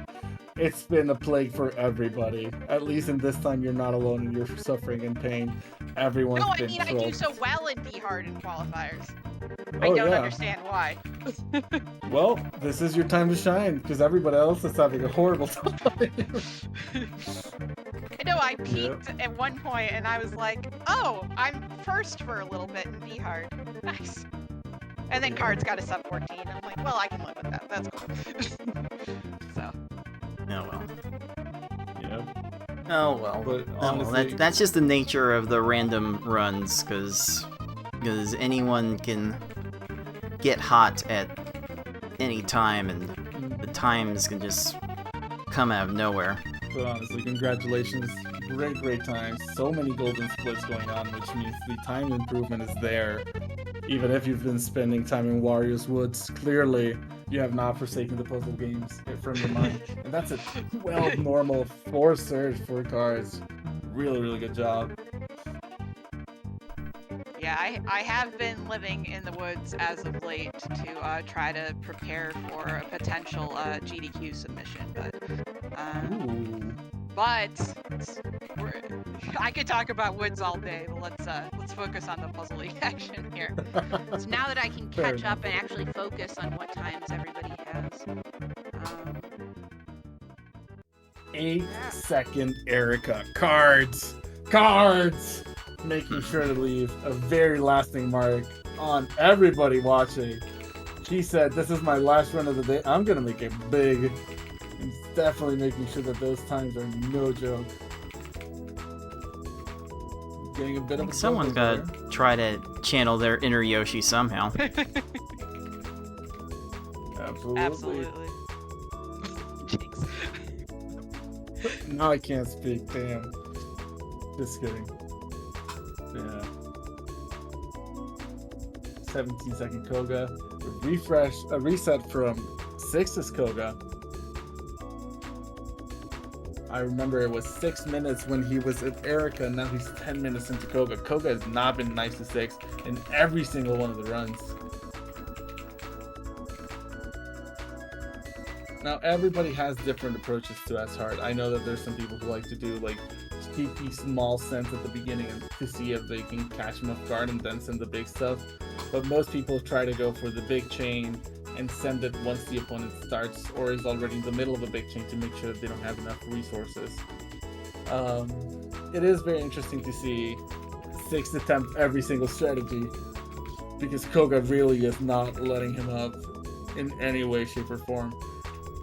It's been a plague for everybody. At least in this time, you're not alone in your suffering and pain. Everyone's been I do trolled. so well in V hard in qualifiers. Oh, I don't yeah. understand why. Well, this is your time to shine, because everybody else is having a horrible time. I know, I peaked at one point and I was like, oh, I'm first for a little bit in V hard. Nice. And then cards got a sub 14. I'm like, well, I can live with that. That's cool. So. Oh well. Yep. Oh well. But Oh, well, honestly, that's just the nature of the random runs, because anyone can get hot at any time, and the times can just come out of nowhere. But honestly, congratulations. Great times. So many golden splits going on, which means the time improvement is there. Even if you've been spending time in Warriors Woods, clearly You have not forsaken the puzzle games from your mind. And that's a 12 normal, 4 surge, 4 cards. Really, really good job. Yeah, I have been living in the woods as of late to try to prepare for a potential GDQ submission, Ooh. but I could talk about woods all day. But let's focus on the puzzle action here. So now that I can Fair catch up and actually focus on what times everybody has. 8-second Erica. Cards! Cards! Making sure to leave a very lasting mark on everybody watching. She said, this is my last run of the day. I'm going to make it big. And definitely making sure that those times are no joke. Getting a bit of a Someone's focus gotta try to channel their inner Yoshi somehow. there. Absolutely. Absolutely. Jinx. Now I can't speak, damn. Just kidding. Yeah. 17-second Koga. A reset from 6's Koga. I remember it was 6 minutes when he was at Erica, and now he's 10 minutes into Koga. Koga has not been nice to 6 in every single one of the runs. Now, everybody has different approaches to S-Hard. I know that there's some people who like to do, like, cheeky small sends at the beginning and to see if they can catch him off guard and then send the big stuff. But most people try to go for the big chain and send it once the opponent starts or is already in the middle of a big chain to make sure that they don't have enough resources. It is very interesting to see 6 attempt every single strategy because Koga really is not letting him up in any way, shape, or form.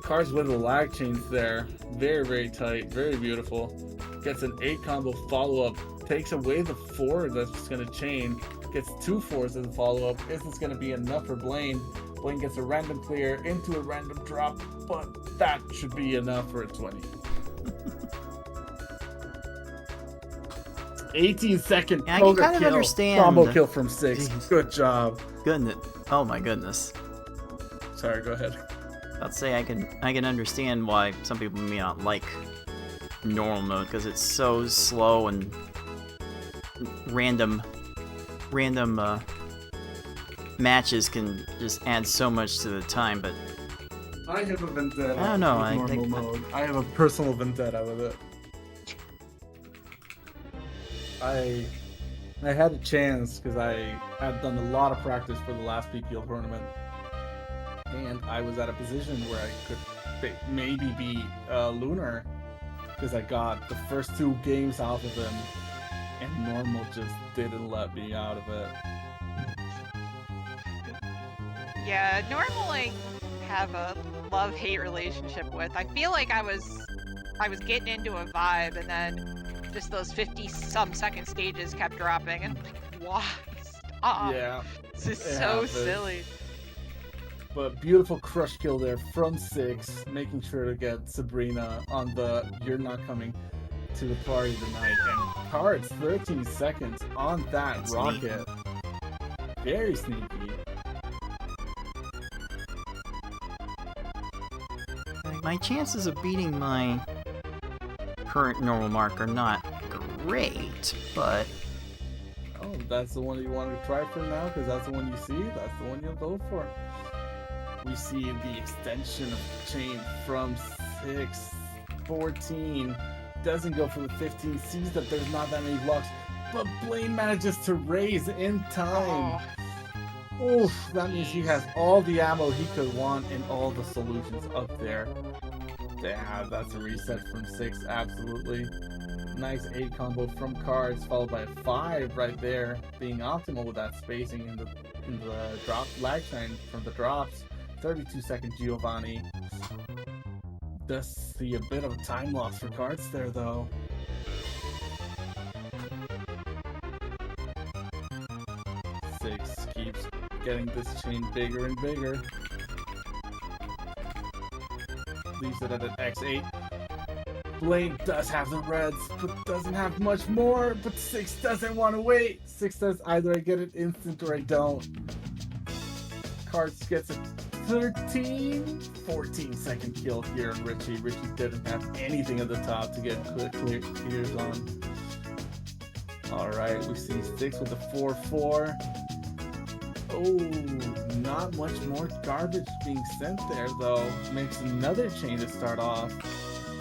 Cards with the lag chains there, very, very tight, very beautiful. Gets an 8 combo follow-up, takes away the 4 that's just going to chain, gets 2 4s as a follow-up. Is this going to be enough for Blaine? Blaine gets a random clear into a random drop, but that should be enough for a 20. 18-second Yeah, I can Koga kind of kill, understand. combo kill from 6. Jeez. Good job. Goodness. Oh my goodness. Sorry, go ahead. I'd say I can understand why some people may not like normal mode because it's so slow and random matches can just add so much to the time. But I have a vendetta. I don't know, with I normal think- mode. I have a personal vendetta with it. I had a chance because I had done a lot of practice for the last PPL tournament, and I was at a position where I could maybe beat Lunar because I got the first 2 games off of him, and normal just didn't let me out of it. Yeah, normally have a love-hate relationship with. I feel like I was getting into a vibe, and then just those 50-some second stages kept dropping, and like, why? Stop. Yeah. This is it so happens. silly. But beautiful crush kill there from 6, making sure to get Sabrina on the "you're not coming to the party tonight." And cards 13 seconds on that That's rocket. Very sneaky. my chances of beating my current normal mark are not great, but Oh, that's the one you want to try for now? Because that's the one you see? That's the one you'll go for. We see the extension of chain from 6, 14. Doesn't go for the 15. Sees that there's not that many blocks. But Blaine manages to raise in time. Oh, Oof, that means he has all the ammo he could want and all the solutions up there. Yeah, that's a reset from 6, absolutely. Nice 8 combo from cards, followed by a 5 right there, being optimal with that spacing in the drop lag time from the drops. 32-second Giovanni. Does see a bit of a time loss for cards there, though. Six keeps getting this chain bigger and bigger. Leaves it at an X8. Blaine does have the reds, but doesn't have much more. But 6 doesn't want to wait. 6 says either I get it instant or I don't. Cards gets a 14 second kill here on Richie. Richie didn't have anything at the top to get clears on. Alright, we see Six with the 4-4. Oh, not much more garbage being sent there though. Makes another chain to start off.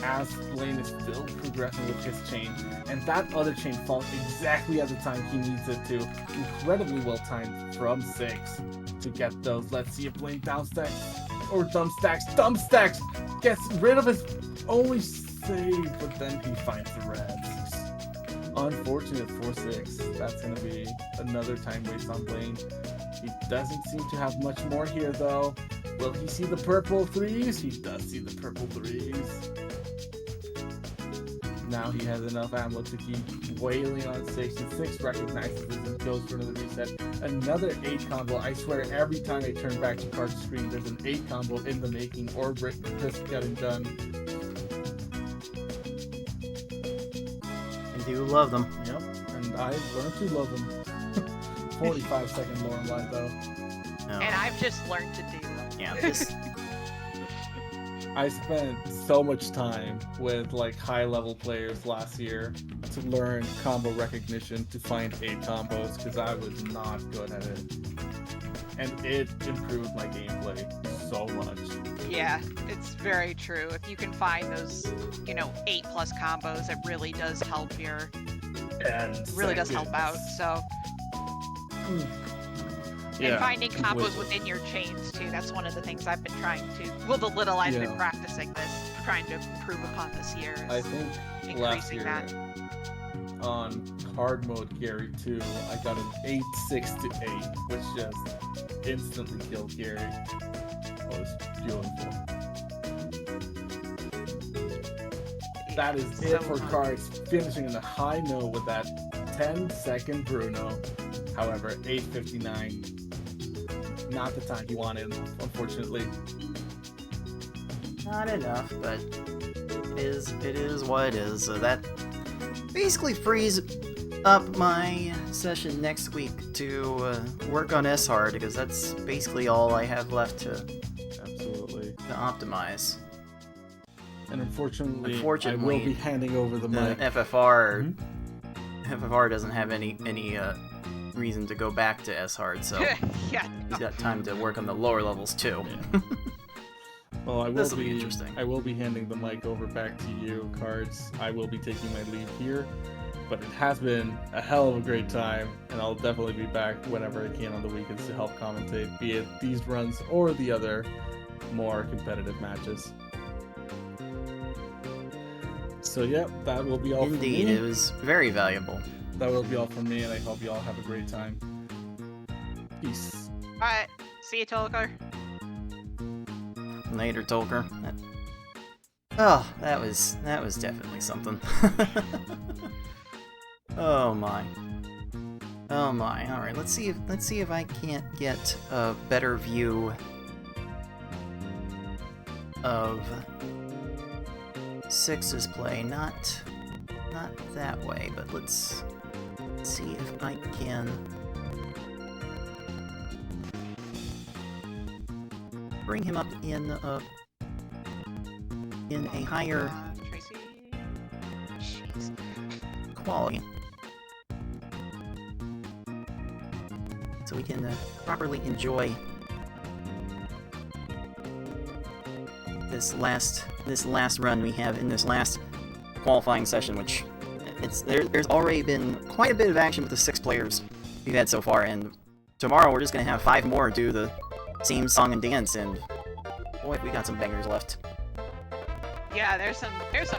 As Blaine is still progressing with his chain, and that other chain falls exactly at the time he needs it to. Incredibly well timed from Six to get those. Let's see if Blaine downstacks or dumpstacks gets rid of his only save, but then he finds the reds. Unfortunate for Six. That's gonna be another time waste on Blaine. He doesn't seem to have much more here though. Will he see the purple threes? He does see the purple threes. Now he has enough ammo to keep wailing on Six, and Six recognizes this and goes for another reset. Another 8 combo. I swear every time I turn back to card screen, there's an 8 combo in the making or just getting done. I do love them. Yep, and I've learned to love them. 45-second lore line though. No. And I've just learned to do them. Yeah, this, I spent so much time with like high level players last year to learn combo recognition to find 8 combos because I was not good at it. And it improved my gameplay so much. Yeah, it's very true. If you can find those, 8+ combos, it really does help your really does help out. So Yeah, and finding combos completely. within your chains too. That's one of the things I've been trying to. Well, the little I've been Yeah. practicing this, trying to improve upon this year. I Is think last increasing year that. on hard mode Gary 2, I got an 8-6-8, which just instantly killed Gary. Oh, it was beautiful. That is Yeah, it so for fun. cards, finishing on a high note with that 10-second Bruno. However, 8:59, not the time he wanted, unfortunately. not enough, but it is what it is. So that basically frees up my session next week to work on S-Hard, because that's basically all I have left to Absolutely. optimize. And unfortunately, I Unfortunately, will be handing over the The mic. FFR doesn't have any reason to go back to S-Hard, so Yeah. he's got time to work on the lower levels too. Well, This'll be interesting. I will be handing the mic over back to you, Cards. I will be taking my leave here, but it has been a hell of a great time, and I'll definitely be back whenever I can on the weekends to help commentate, be it these runs or the other more competitive matches. So yeah, that will be all Indeed, from me. it was very valuable. That will be all from me, and I hope you all have a great time. Peace. Alright. See you, Tolkar. Later, Tolker. Oh, that was definitely something. Oh my. Oh my. All right, let's see if I can't get a better view of Six's play. Not that way, but let's see if I can bring him up in a higher Tracy. Jeez. quality, so we can properly enjoy this last run we have in this last qualifying session, which there's already been quite a bit of action with the 6 players we've had so far, and tomorrow we're just gonna have 5 more do the same song and dance, and boy, we got some bangers left. Yeah, there's some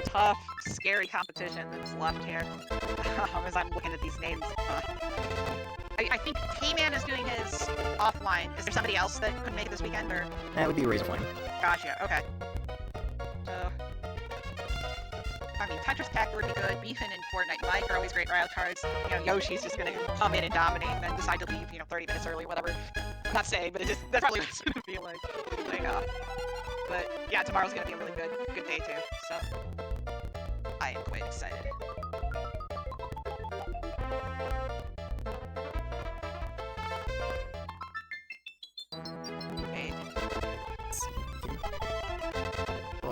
tough, scary competition that's left here. As I'm looking at these names. I think K-Man is doing his offline. Is there somebody else that could make it this weekend, or? That would be Razor Flame. Gotcha, okay. So, I mean, Tetris Tech would be good. Beefin and Fortnite Mike are always great wild cards. Yoshi's just gonna come in and dominate and then decide to leave, 30 minutes early or whatever. I'm not saying, but that's probably what it's gonna be like. But yeah, tomorrow's gonna be a really good day too. So, I am quite excited. Okay.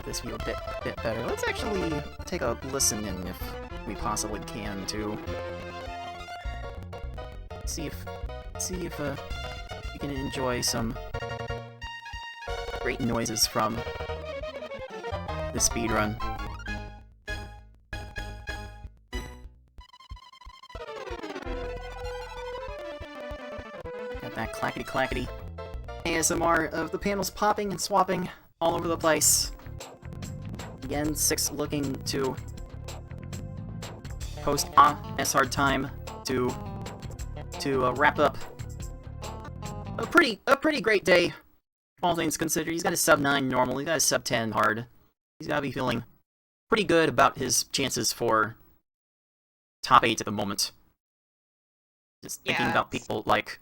this view a bit better. Let's actually take a listen in if we possibly can to see if we can enjoy some great noises from the speedrun. Got that clackety clackety ASMR of the panels popping and swapping all over the place. Again, 6 looking to post S-Hard time to wrap up a pretty great day, all things considered. He's got a sub 9 normal, he's got a sub 10 hard. He's gotta be feeling pretty good about his chances for top 8 at the moment. Just thinking about people like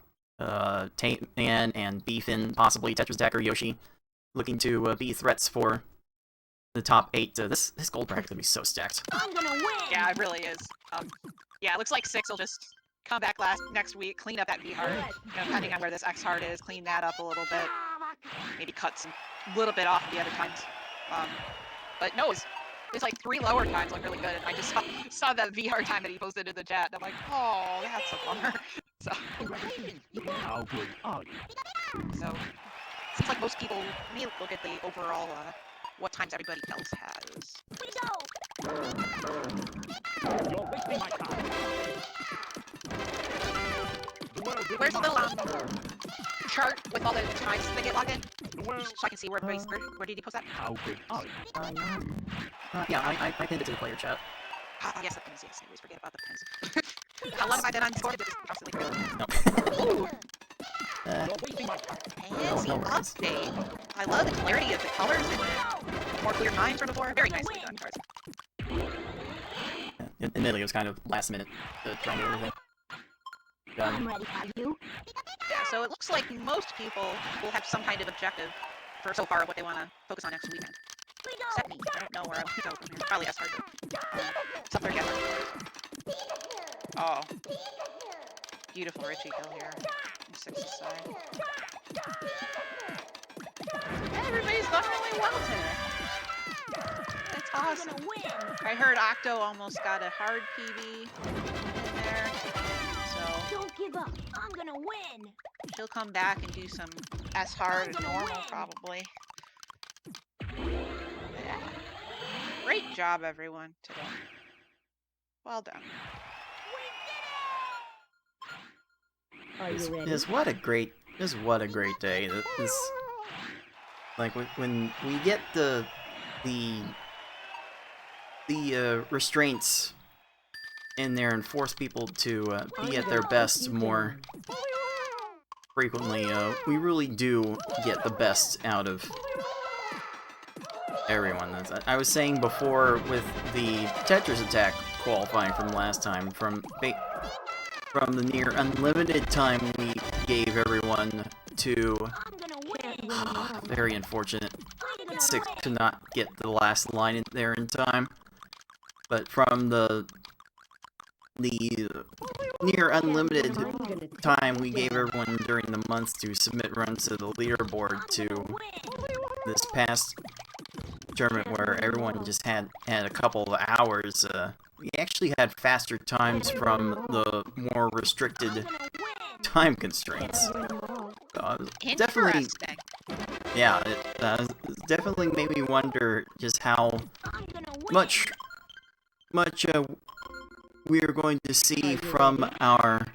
Taint Man and Beefin, possibly Tetris Deck or Yoshi, looking to be threats for the top 8. This gold bracket's gonna be so stacked. I'm gonna win! Yeah, it really is. Yeah, it looks like 6 will just come back next week, clean up that V hard, depending on where this X hard is, clean that up a little bit, maybe cut some little bit off the other times. But no, it's like 3 lower times look really good, and I just saw that V hard time that he posted in the chat, and I'm like, oh, that's a bummer. So seems like most people may look at the overall what times everybody else has. Where's the little chart with all the times they get logged in? So I can see where did he post that? Yeah, I pinned it to the player chat. Yes, the pins, yes. I always forget about the pins. How long have I been on Discord? Just constantly forget. Fancy update. I love the clarity of the colors and more clear lines from before. Very nicely done, cards. Yeah, admittedly, it was kind of last minute trying to get everything done. I'm ready for you. Yeah, so it looks like most people will have some kind of objective for so far what they want to focus on next weekend. Except me. I don't know where I want to go from here. Probably S hard. Sub 30 S hard. Oh. Beautiful Richie kill here. 6 aside. Everybody's done really well today. That's awesome. I heard Octo almost got a hard PB in there. So Don't give up. I'm gonna win. he'll come back and do some S hard and normal probably. Yeah. Great job everyone today. Well done. Are you ready? This what a great day. This like when we get the restraints in there and force people to be at their best more frequently, we really do get the best out of everyone. I was saying before with the Tetris attack qualifying from last time, from the near unlimited time we gave everyone to very unfortunate 6 to not get the last line in there in time, but from the near unlimited time we gave everyone during the months to submit runs to the leaderboard to this past tournament where everyone just had a couple of hours, we actually had faster times from the more restricted time constraints. So definitely, yeah, it definitely made me wonder just how much we are going to see from our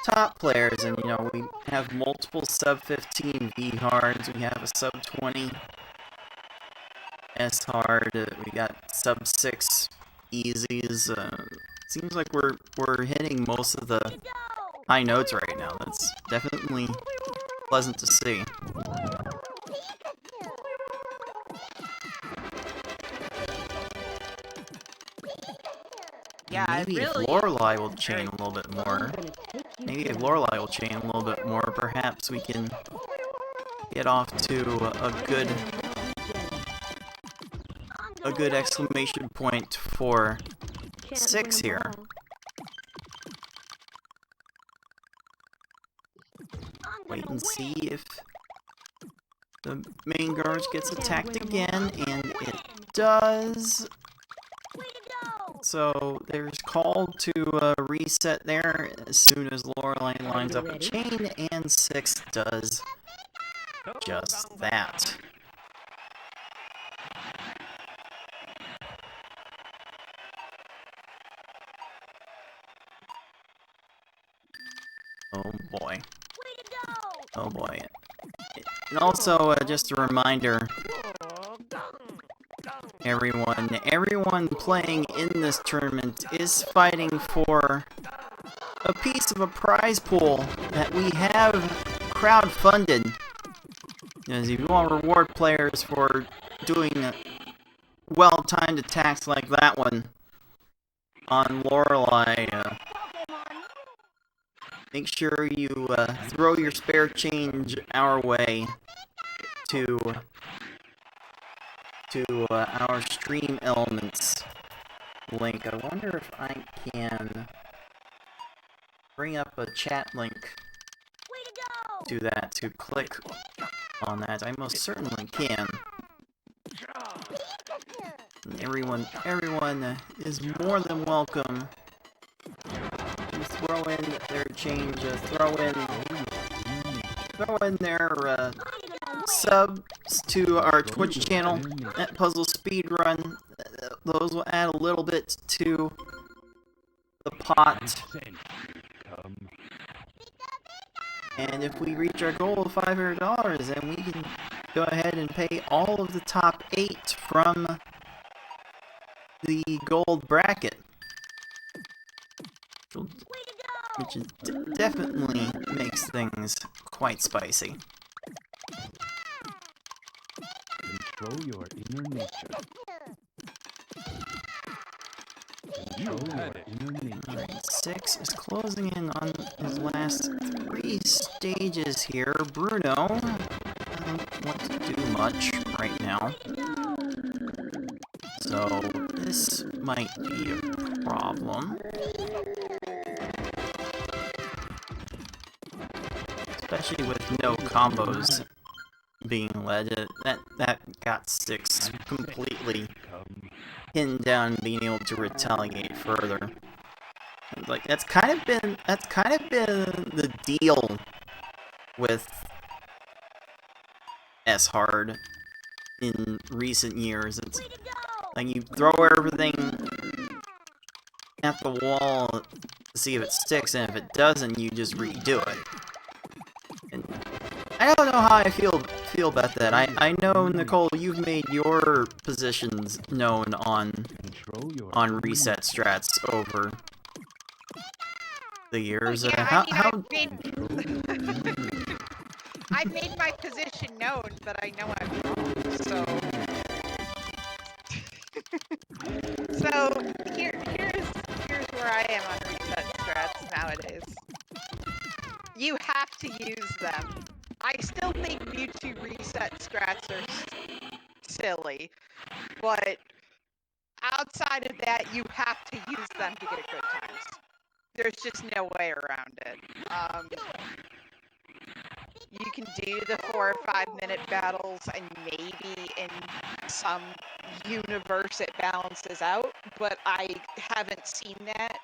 top players. And you know, we have multiple sub 15 V hards, we have a sub 20 S hard, we got sub 6 easies. Seems like we're hitting most of the high notes right now. That's definitely pleasant to see. Yeah, maybe if really. Lorelei will chain a little bit more. Maybe if Lorelei will chain a little bit more, perhaps we can get off to a good exclamation point for 6 here. Wait and see if The main garage gets attacked again, and it does. So there's call to reset there as soon as Lorelei lines up a chain, and 6 does just that. Oh boy. Oh boy. And also, just a reminder, everyone playing in this tournament is fighting for a piece of a prize pool that we have crowdfunded. As if you want to reward players for doing well-timed attacks like that one on Lorelei, make sure you throw your spare change our way to our stream elements link. I wonder if I can bring up a chat link to that, to click on that. I most certainly can. And everyone is more than welcome to throw in their change, throw in their subs to our Twitch channel at Puzzle Speedrun. Those will add a little bit to the pot. And if we reach our goal of $500, then we can go ahead and pay all of the top 8 from the gold bracket. Which is definitely makes things quite spicy. Control your inner nature. Control your inner nature. Alright, 6 is closing in on his last 3 stages here. Bruno doesn't want to do much right now, so this might be a problem. Especially with no combos being led, that got 6 completely pinned down, being able to retaliate further. Like that's kind of been the deal with S-Hard in recent years. It's like you throw everything at the wall to see if it sticks, and if it doesn't, you just redo it. And I don't know how I feel about that. I know, Nicole, you've made your positions known on reset strats over the years. Yeah, I've made my position known, but I know I'm wrong, so... So, here's where I am on reset strats nowadays. You have to use them. I still think Mewtwo reset strats are silly, but outside of that, you have to use them to get a good times. There's just no way around it. You can do the 4 or 5 minute battles, and maybe in some universe it balances out, but I haven't seen that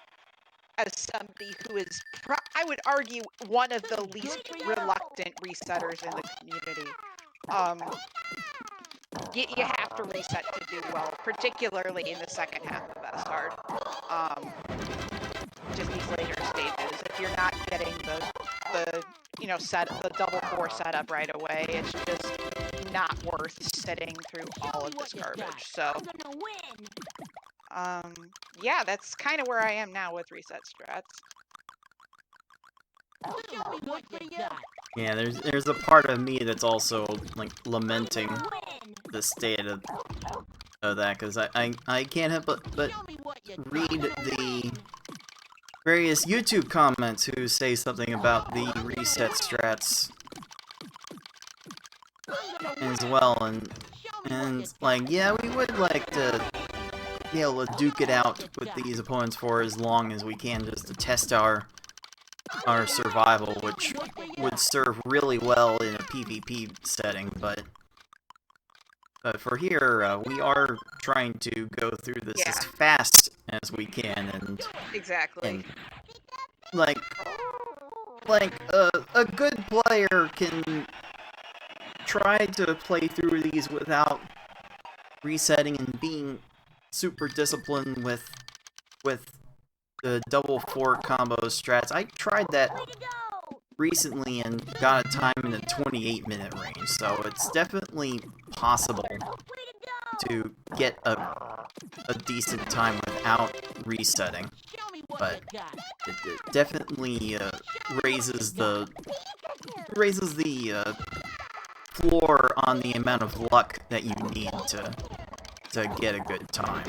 as somebody who is, I would argue, one of the least reluctant resetters in the community. You have to reset to do well, particularly in the second half of S-Hard. Just these later stages. If you're not getting the the double 4 setup right away, it's just not worth sitting through all of this garbage. So, yeah, that's kind of where I am now with reset strats. Yeah, there's a part of me that's also like lamenting the state of that, because I can't help but read the various YouTube comments who say something about the reset strats as well, and like, yeah, we would like to be able to duke it out with these opponents for as long as we can, just to test our our survival, which would serve really well in a PvP setting, but for here, we are trying to go through this as fast as we can, and Exactly. like a good player can try to play through these without resetting and being super disciplined with the double 4 combo strats. I tried that recently and got a time in the 28-minute range, so it's definitely possible to get a decent time without resetting, but it definitely raises the floor on the amount of luck that you need to get a good time.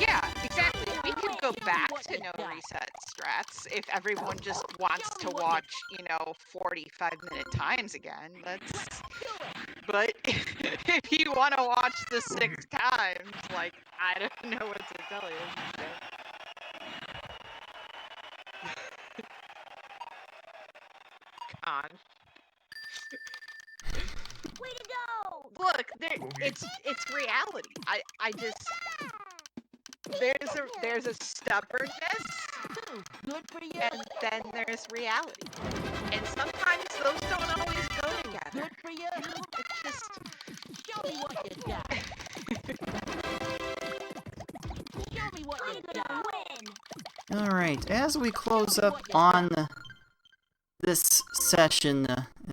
Yeah, exactly. We could go back to no reset strats if everyone just wants to watch, 45-minute times again. But if you want to watch the 6 times, like, I don't know what to tell you. God. Way to go! Look, it's reality. I just there's a stubbornness, Good for you. and then there's reality, and sometimes those don't always go together. Good for you. It's just Show me what you got. Show me what you got. Win. Alright, as we close up on this session,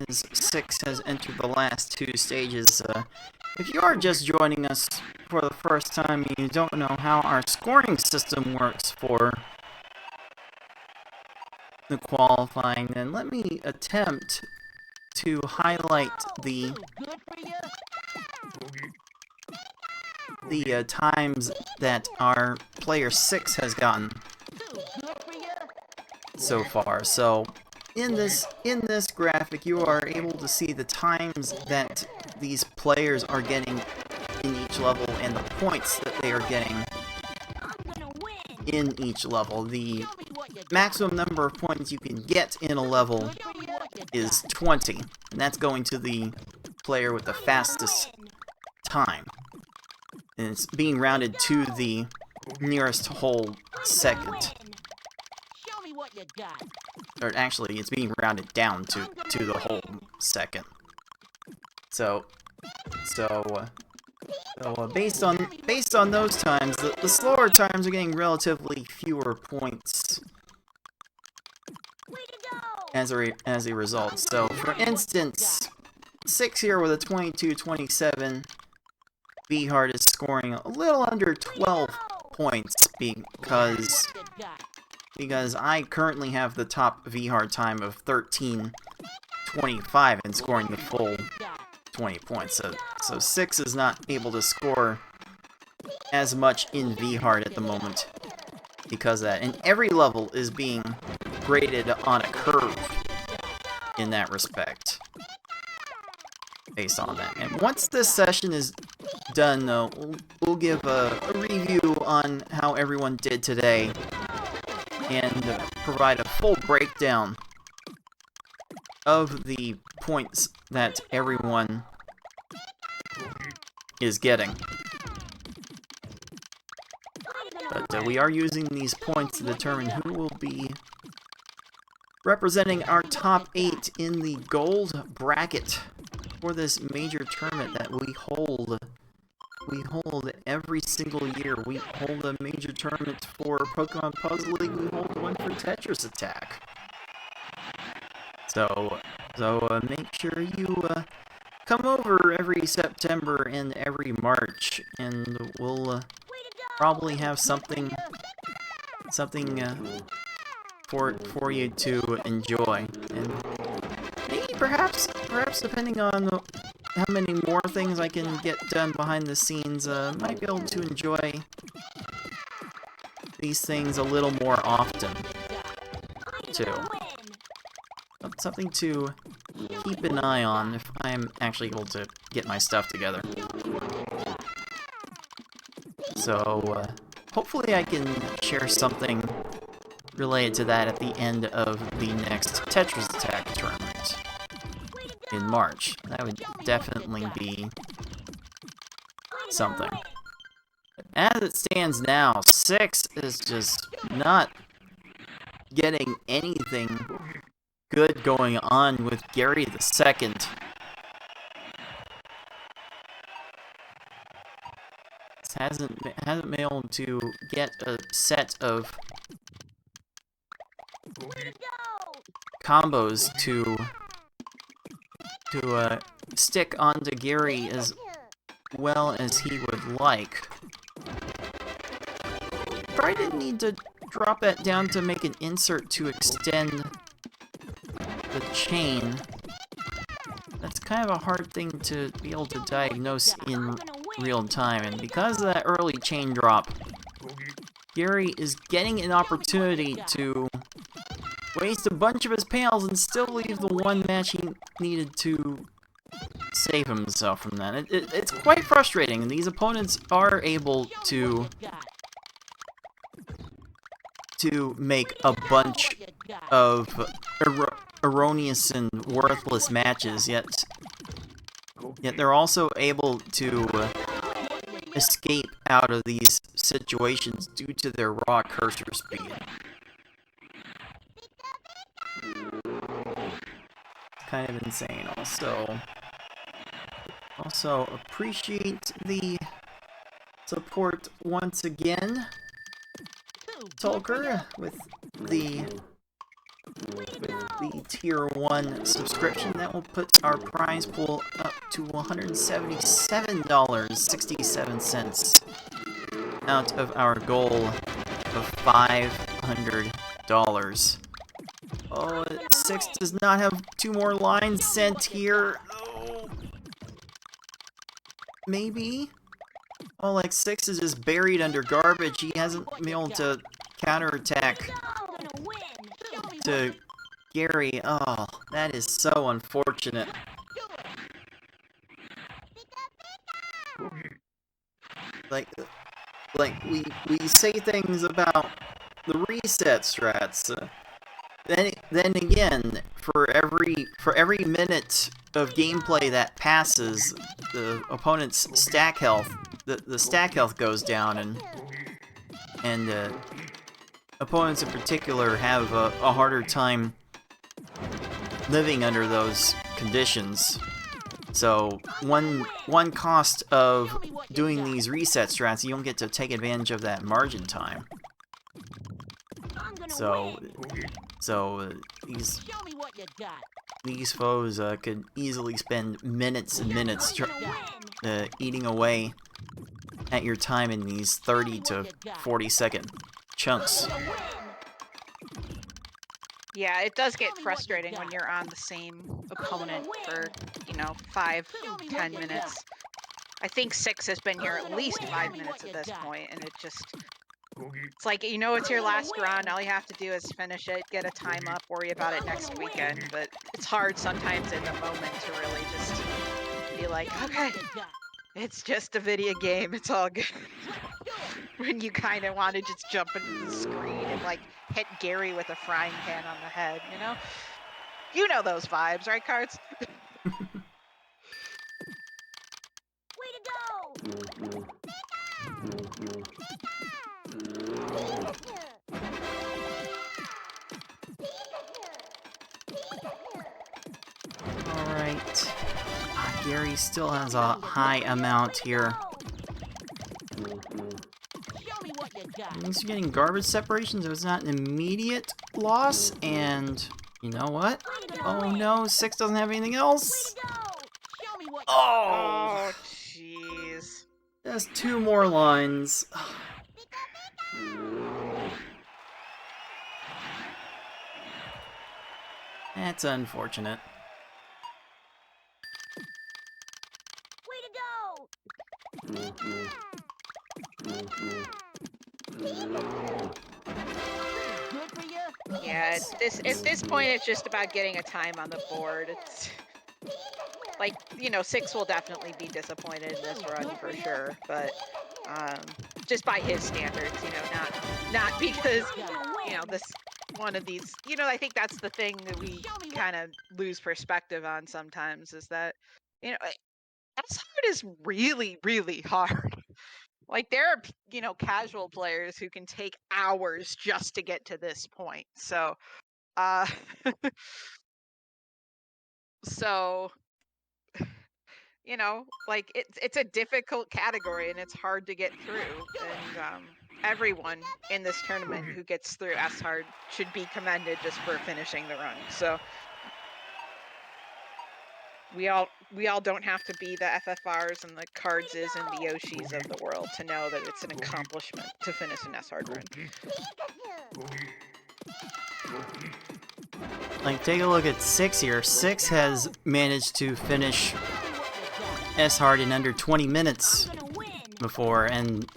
as 6 has entered the last 2 stages, if you are just joining us for the first time and you don't know how our scoring system works for the qualifying, then let me attempt to highlight the Good for you. times that our player 6 has gotten Good for you. so far. So in this graphic, you are able to see the times that these players are getting in each level and the points that they are getting I'm gonna win. in each level. The Show me what you got. maximum number of points you can get in a level Show me what you is 20, and that's going to the player with the fastest time. And it's being rounded to the nearest whole second. win. Show me what you got. Or actually, it's being rounded down to the whole second. So based on those times, the slower times are getting relatively fewer points Way to go. as a result. So, for instance, 6 here with a 22-27, V-Hard is scoring a little under 12 points because I currently have the top V-Hard time of 13:25 and scoring the full 20 points. So 6 is not able to score as much in V-Hard at the moment because of that. And every level is being graded on a curve in that respect, based on that. And once this session is done, though, we'll give a review on how everyone did today and provide a full breakdown of the points that everyone is getting. But we are using these points to determine who will be representing our top 8 in the gold bracket for this major tournament that we hold. We hold every single year. We hold a major tournament for Pokemon Puzzle League. We hold one for Tetris Attack. So make sure you come over every September and every March, and we'll probably have something for you to enjoy, and maybe perhaps depending on how many more things I can get done behind the scenes, might be able to enjoy these things a little more often too. Something to keep an eye on if I'm actually able to get my stuff together. So hopefully I can share something related to that at the end of the next Tetris Attack tournament in March. That would definitely be something. As it stands now, 6 is just not getting anything good going on with Gary the Second. Hasn't been able to get a set of combos to stick onto Gary as well as he would like. Probably didn't need to drop that down to make an insert to extend the chain. That's kind of a hard thing to be able to diagnose in real time, and because of that early chain drop, Gary is getting an opportunity to waste a bunch of his panels and still leave the one match he needed to save himself from that. It's quite frustrating, and these opponents are able to make a bunch of erroneous and worthless matches, yet they're also able to escape out of these situations due to their raw cursor speed. Kind of insane. Also appreciate the support once again, Tolker, with the tier 1 subscription. That will put our prize pool up to $177.67 out of our goal of $500. Oh, 6 does not have 2 more lines sent here. Oh. Maybe? Oh, like 6 is just buried under garbage. He hasn't been able to counterattack to Gary. Oh, that is so unfortunate. Like we say things about the reset strats. Then again, for every minute of gameplay that passes, the opponent's stack health, the stack health goes down, and opponents in particular have a harder time living under those conditions. So one cost of doing these reset strats, you don't get to take advantage of that margin time. So these foes could easily spend minutes and minutes eating away at your time in these 30 to 40 second chunks. Yeah, it does get frustrating when you're on the same opponent for, 5-10 minutes. I think 6 has been here at least 5 minutes at this point, and it's like, it's your last run, all you have to do is finish it, get a time up, worry about it next weekend, but it's hard sometimes in the moment to really just be like, okay, it's just a video game, it's all good. When you kind of want to just jump into the screen and, hit Gary with a frying pan on the head, You know those vibes, right, Cards? Way to go! Alright. Gary still has a high amount here. He's getting garbage separation, so it's not an immediate loss, and you know what? Oh no, 6 doesn't have anything else! Oh! Jeez. Just 2 more lines. That's unfortunate. Way to go! Yeah, at this point, it's just about getting a time on the board. It's like, 6 will definitely be disappointed in this run for sure, but just by his standards, not because, one of these, you know, I think that's the thing that we kind of lose perspective on sometimes is that, you know, S hard is really, really hard. Like there are, you know, casual players who can take hours just to get to this point. So, uh, so, you know, like it's a difficult category and it's hard to get through. And everyone in this tournament who gets through S hard should be commended just for finishing the run. So we all don't have to be the FFRs and the Cardses and the Yoshis of the world to know that it's an accomplishment to finish an S hard run. Like, take a look at 6 here. 6 has managed to finish S hard in under 20 minutes before, and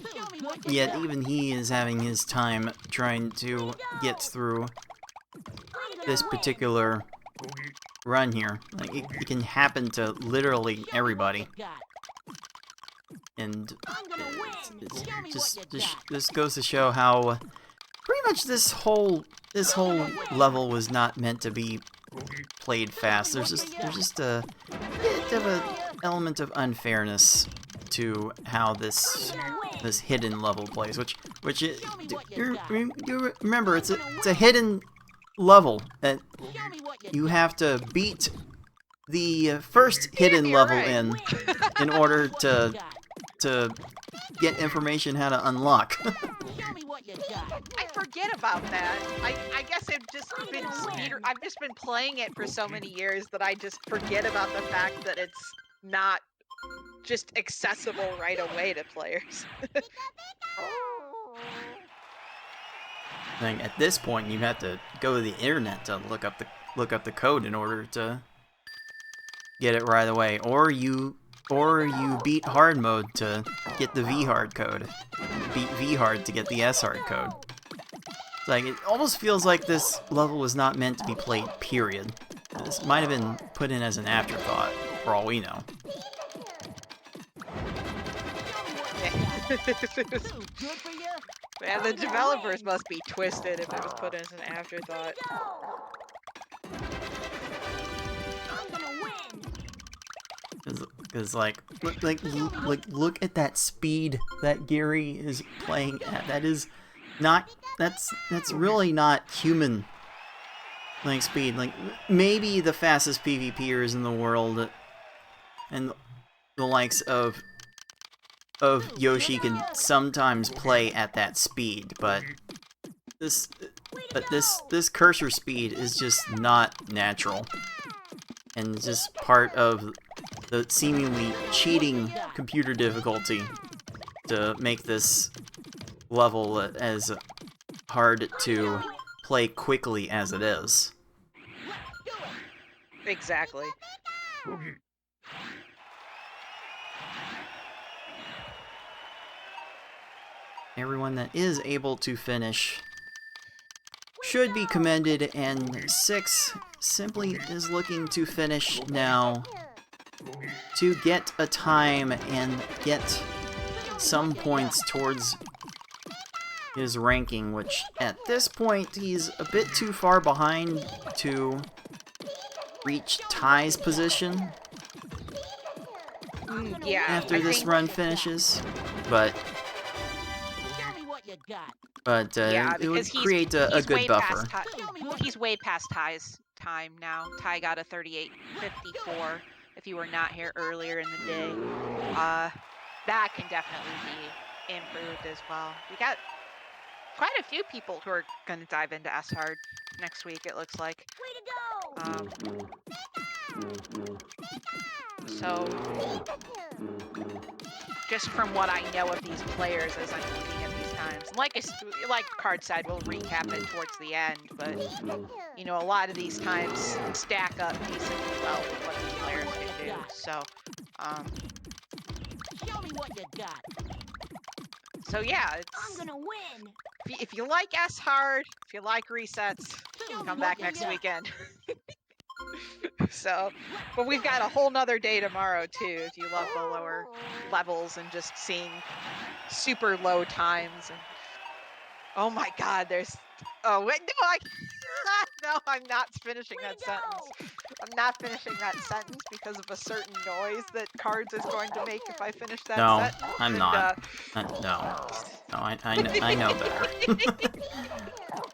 yet even he is having his time trying to get through this particular run here. Like, it can happen to literally everybody. And it's just goes to show how pretty much this whole level was not meant to be played fast. There's just a bit of an element of unfairness to how this hidden level plays, which you remember it's a hidden level that you have to beat the first hidden level in order to get information how to unlock. I forget about that. I guess I've just been playing it for so many years that I just forget about the fact that it's not just accessible right away to players. Like, at this point, you have to go to the internet to look up the code in order to get it right away, or you beat hard mode to get the V hard code, beat V hard to get the S hard code. It's like, it almost feels like this level was not meant to be played. Period. This might have been put in as an afterthought, for all we know. Man, the developers must be twisted if it was put in as an afterthought. Because look at that speed that Gary is playing at. That is not, that's really not human like speed. Like, maybe the fastest PvPers in the world and the likes of Yoshi can sometimes play at that speed, but this cursor speed is just not natural, and just part of the seemingly cheating computer difficulty to make this level as hard to play quickly as it is. Exactly. Everyone that is able to finish should be commended, and 6 simply is looking to finish now to get a time and get some points towards his ranking, which at this point he's a bit too far behind to reach Ty's position Yeah. after this run finishes, but yeah, it would because create a good buffer. He's way past Ty's time now. Ty got a 38:54 if you were not here earlier in the day. That can definitely be improved as well. We got quite a few people who are going to dive into S hard next week, it looks like. So just from what I know of these players as I'm looking at these times, like Card said, we'll recap it towards the end, but you know, a lot of these times stack up decently well with what these players can do. So Show me what you got. so yeah, I'm gonna win. if you like S hard, if you like resets, come back next weekend. So, but we've got a whole nother day tomorrow too, if you love the lower levels and just seeing super low times. And Oh my God, there's. Oh wait, no, no, I'm not finishing that sentence. I'm not finishing that sentence because of a certain noise that Cards is going to make if I finish that No, sentence. I'm and, not. No, I know better.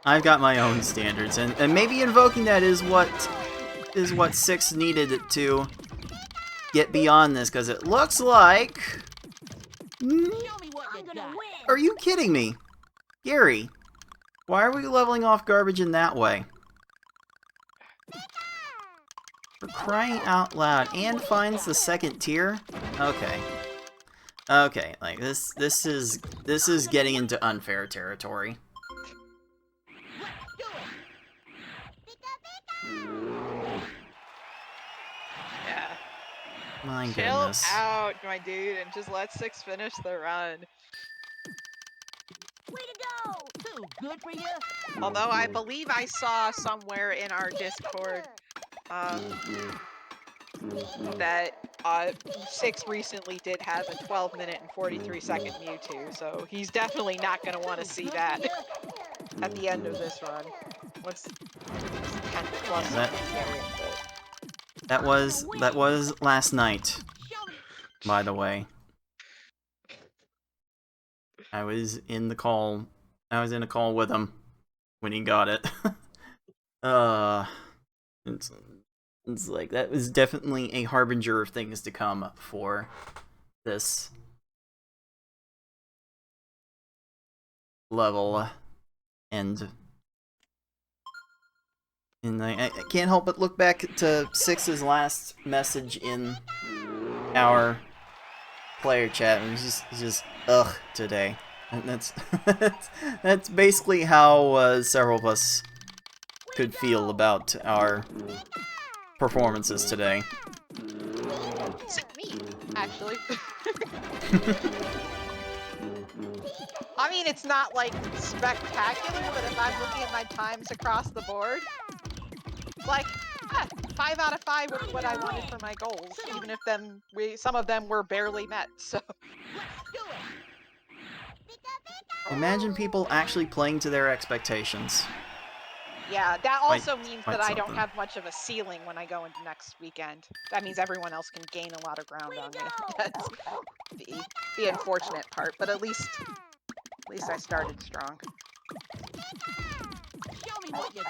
I've got my own standards, and maybe invoking that is what Six needed to get beyond this, because it looks like. Are you kidding me, Gary? Why are we leveling off garbage in that way? For crying out loud, and finds the second tier? Okay. Okay, like this is getting into unfair territory. Yeah. My Chill goodness. out, my dude, and just let Six finish the run. Way to go! Too good for you. Although I believe I saw somewhere in our Discord that Six recently did have a 12-minute and 43-second Mewtwo, so he's definitely not going to want to see that at the end of this run. What's 10 plus? Yeah, that was last night, by the way. I was in a call with him when he got it. It's like that was definitely a harbinger of things to come for this level, and I can't help but look back to Six's last message in our player chat, and he's just ugh today, and that's basically how several of us could feel about our performances today. Me, actually. I mean, it's not like spectacular, but if I'm looking at my times across the board, like 5 out of 5 was what I wanted for my goals, even if some of them were barely met. So Imagine people actually playing to their expectations. yeah, that also means quite that I don't something. have much of a ceiling when I go into next weekend. That means everyone else can gain a lot of ground on me. That's the unfortunate part, but at least I started strong.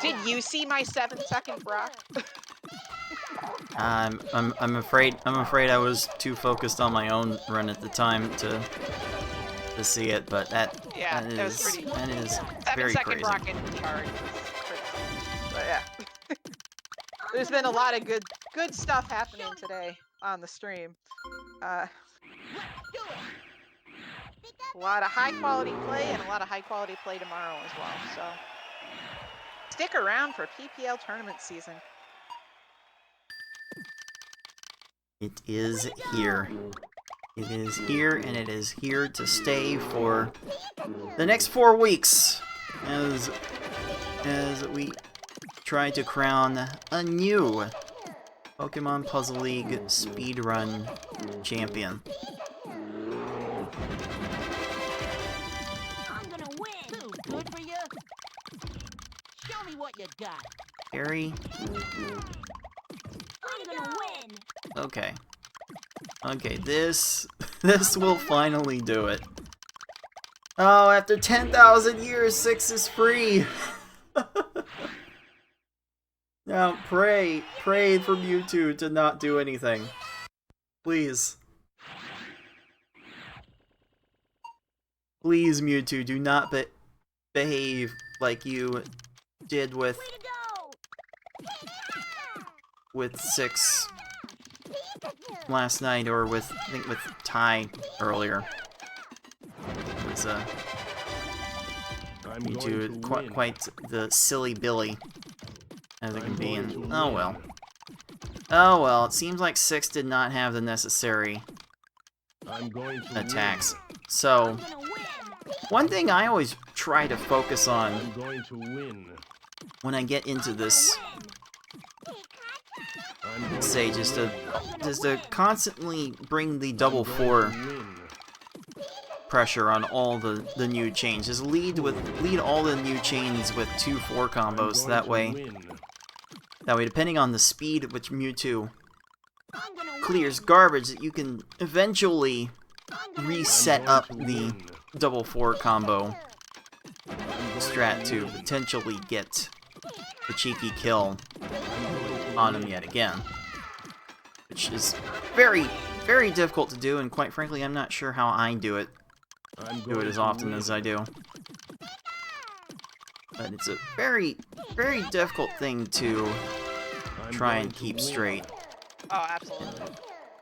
Did you see my 7-second Brock? I'm afraid I was too focused on my own run at the time to see it, but that is very 7-second crazy. Brock in the charge. But yeah. There's been a lot of good stuff happening today on the stream. A lot of high quality play and a lot of high quality play tomorrow as well. So stick around for PPL tournament season. It is here. It is here, and it is here to stay for the next 4 weeks as we try to crown a new Pokemon Puzzle League Speedrun Champion. I'm gonna win. Too good for you. Show me what you got. Gary? I'm gonna win. Okay. Okay, this will finally do it. Oh, after 10,000 years, 6 is free! Now, pray for Mewtwo to not do anything. Please. Please, Mewtwo, do not behave like you did with 6 last night, or I think with Ty earlier. It was Mewtwo, quite the silly Billy as it can be, and oh well. Oh well, it seems like 6 did not have the necessary attacks. So, one thing I always try to focus on when I get into this, say, just to constantly bring the double 4 pressure on all the new chains. Just lead all the new chains with 2-4 combos. That way, depending on the speed at which Mewtwo clears garbage, that you can eventually reset up the double 4 combo strat to potentially get the cheeky kill on him yet again. Which is very, very difficult to do, and quite frankly, I'm not sure how I do it as often as I do. But it's a very, very difficult thing to try and keep straight. Oh, absolutely.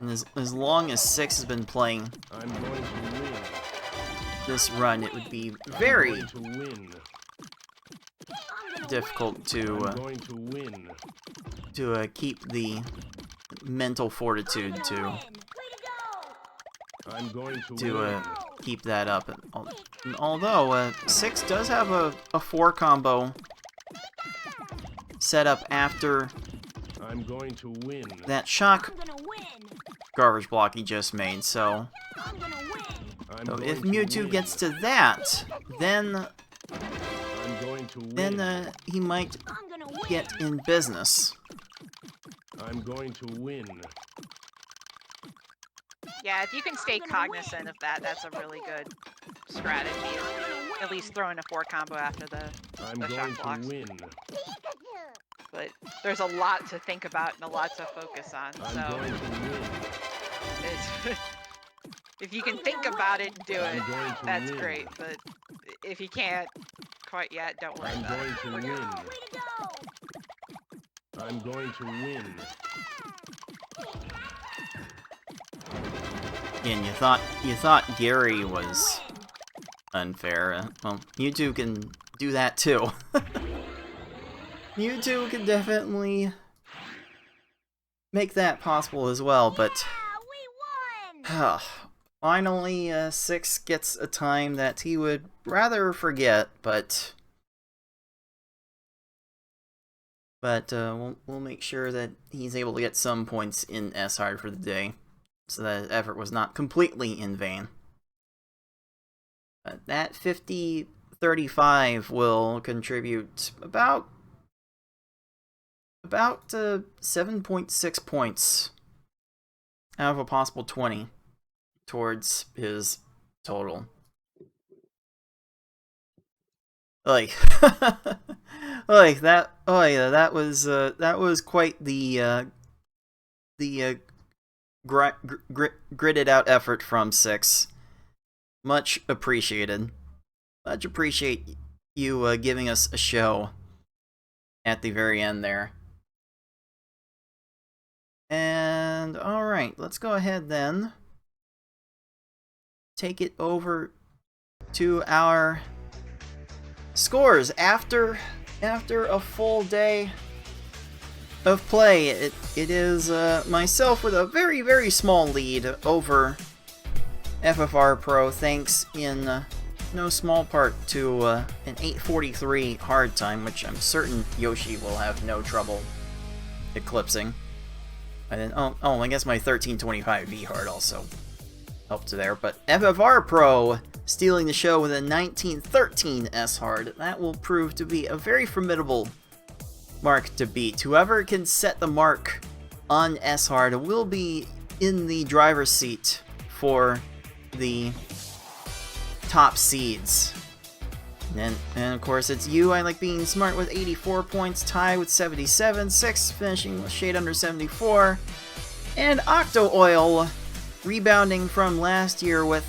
And as long as 6 has been playing this run, it would be very difficult to keep the mental fortitude to keep that up. And although 6 does have a 4 combo set up after that shock garbage block he just made, so if Mewtwo gets to that, then he might get in business. I'm going to win. Yeah, if you can stay cognizant of that, that's a really good strategy. At least throwing a 4 combo after the shock blocks. But there's a lot to think about and a lot to focus on, so if you can think about it and do it, that's great. But if you can't quite yet, don't worry about it. I'm going to win. And you thought Gary was unfair. Well, Mewtwo can do that too. Mewtwo can definitely make that possible as well, but finally 6 gets a time that he would rather forget, but we'll make sure that he's able to get some points in S-Hard for the day, so that effort was not completely in vain. That 50-35 will contribute about 7.6 points out of a possible 20 towards his total. Like, like that. Oh yeah, that was quite the gritted out effort from 6. Much appreciated. Much appreciate you giving us a show at the very end there. And alright, let's go ahead then. Take it over to our scores. After a full day of play, it is myself with a very, very small lead over FFR Pro, thanks in no small part to an 8:43 hard time, which I'm certain Yoshi will have no trouble eclipsing. And then, I guess my 13:25 V hard also helped there. But FFR Pro stealing the show with a 19:13 S hard. That will prove to be a very formidable mark to beat. Whoever can set the mark on S hard will be in the driver's seat for the top seeds. And of course it's you, I Like Being Smart, with 84 points, Ty with 77, 6 finishing with shade under 74, and Octo Oil rebounding from last year with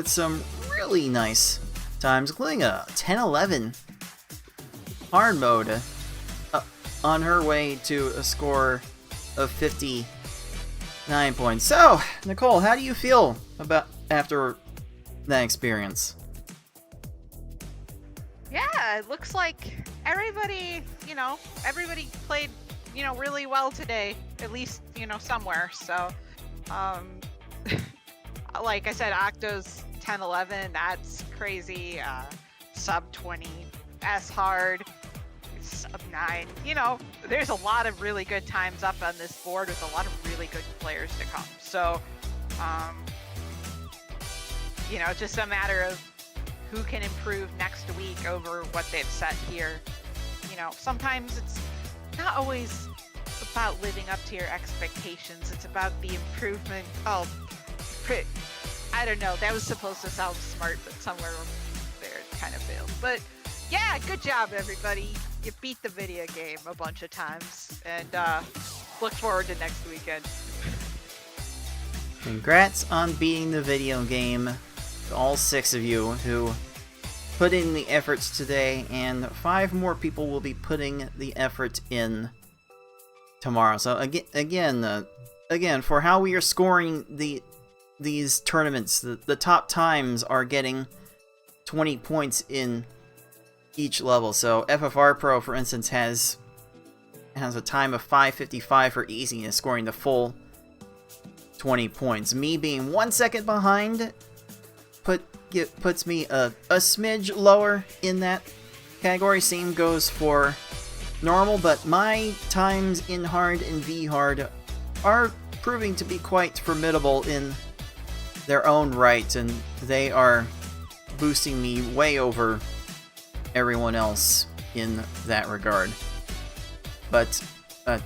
some really nice times, including a 10-11 hard mode, on her way to a score of 59 points. So, Nicole, how do you feel about after that experience? Yeah, it looks like everybody played, really well today, at least, somewhere. So, like I said, Octo's 10-11, that's crazy. Sub 20, S hard, sub 9. There's a lot of really good times up on this board with a lot of really good players to come. So, You know, just a matter of who can improve next week over what they've set here. You know, sometimes it's not always about living up to your expectations. It's about the improvement. Oh, I don't know. That was supposed to sound smart, but somewhere there it kind of failed. But yeah, good job, everybody. You beat the video game a bunch of times, and look forward to next weekend. Congrats on beating the video game to all 6 of you who put in the efforts today, and 5 more people will be putting the effort in tomorrow. So again, for how we are scoring these tournaments, the top times are getting 20 points in each level. So FFR Pro, for instance, has a time of 5:55 for easy and scoring the full 20 points. Me being 1 second behind puts me a smidge lower in that category. Same goes for normal, but my times in hard and V hard are proving to be quite formidable in their own right, and they are boosting me way over everyone else in that regard. But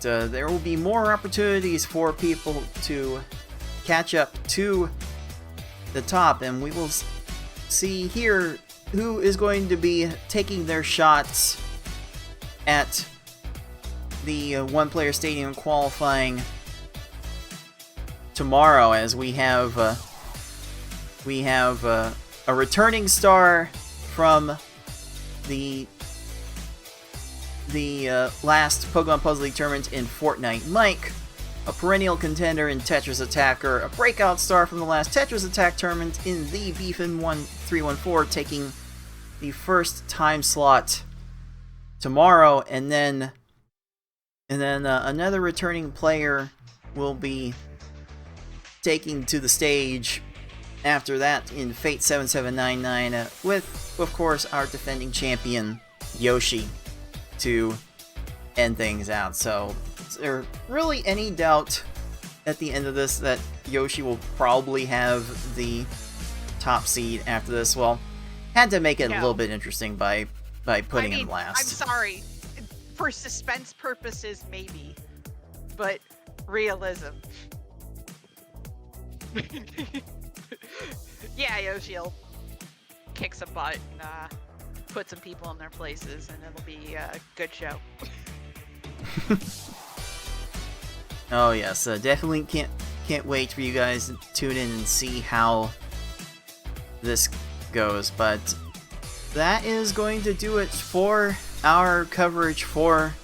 there will be more opportunities for people to catch up to the top, and we will see here who is going to be taking their shots at the one-player stadium qualifying tomorrow, as we have a returning star from the last Pokemon Puzzle League tournament in Fortnite, Mike, a perennial contender in Tetris Attacker, a breakout star from the last Tetris Attack tournament in the Beefin1314, taking the first time slot tomorrow, and then another returning player will be taking to the stage after that in Fate 7799 with, of course, our defending champion Yoshi to end things out. So, is there really any doubt at the end of this that Yoshi will probably have the top seed after this? Well, had to make it a little bit interesting by putting him last. I'm sorry. For suspense purposes, maybe. But realism. Yeah, Yoshi'll kick some butt and put some people in their places, and it'll be a good show. Oh yes, definitely can't wait for you guys to tune in and see how this goes. But that is going to do it for our coverage for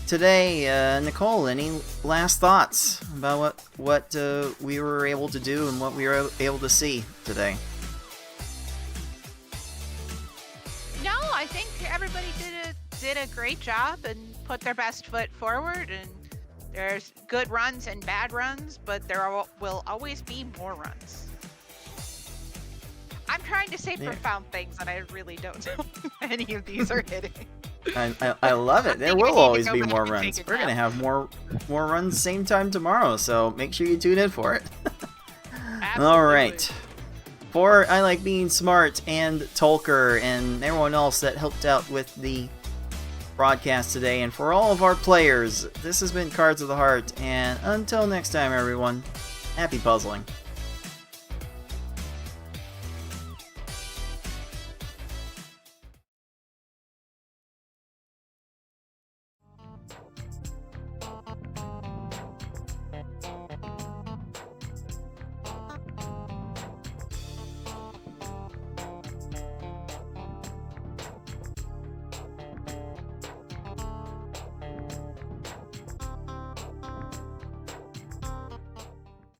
today. Nicole, any last thoughts about what we were able to do and what we were able to see today? No, I think everybody did a great job and put their best foot forward, and there's good runs and bad runs, but there will always be more runs. I'm trying to say profound things, and I really don't know if any of these are hitting. I love it. There will always be more runs. We're going to have more runs same time tomorrow, so make sure you tune in for it. Alright. For I Like Being Smart and Tolker and everyone else that helped out with the broadcast today, and for all of our players, this has been Cards of the Heart, and until next time, everyone, happy puzzling.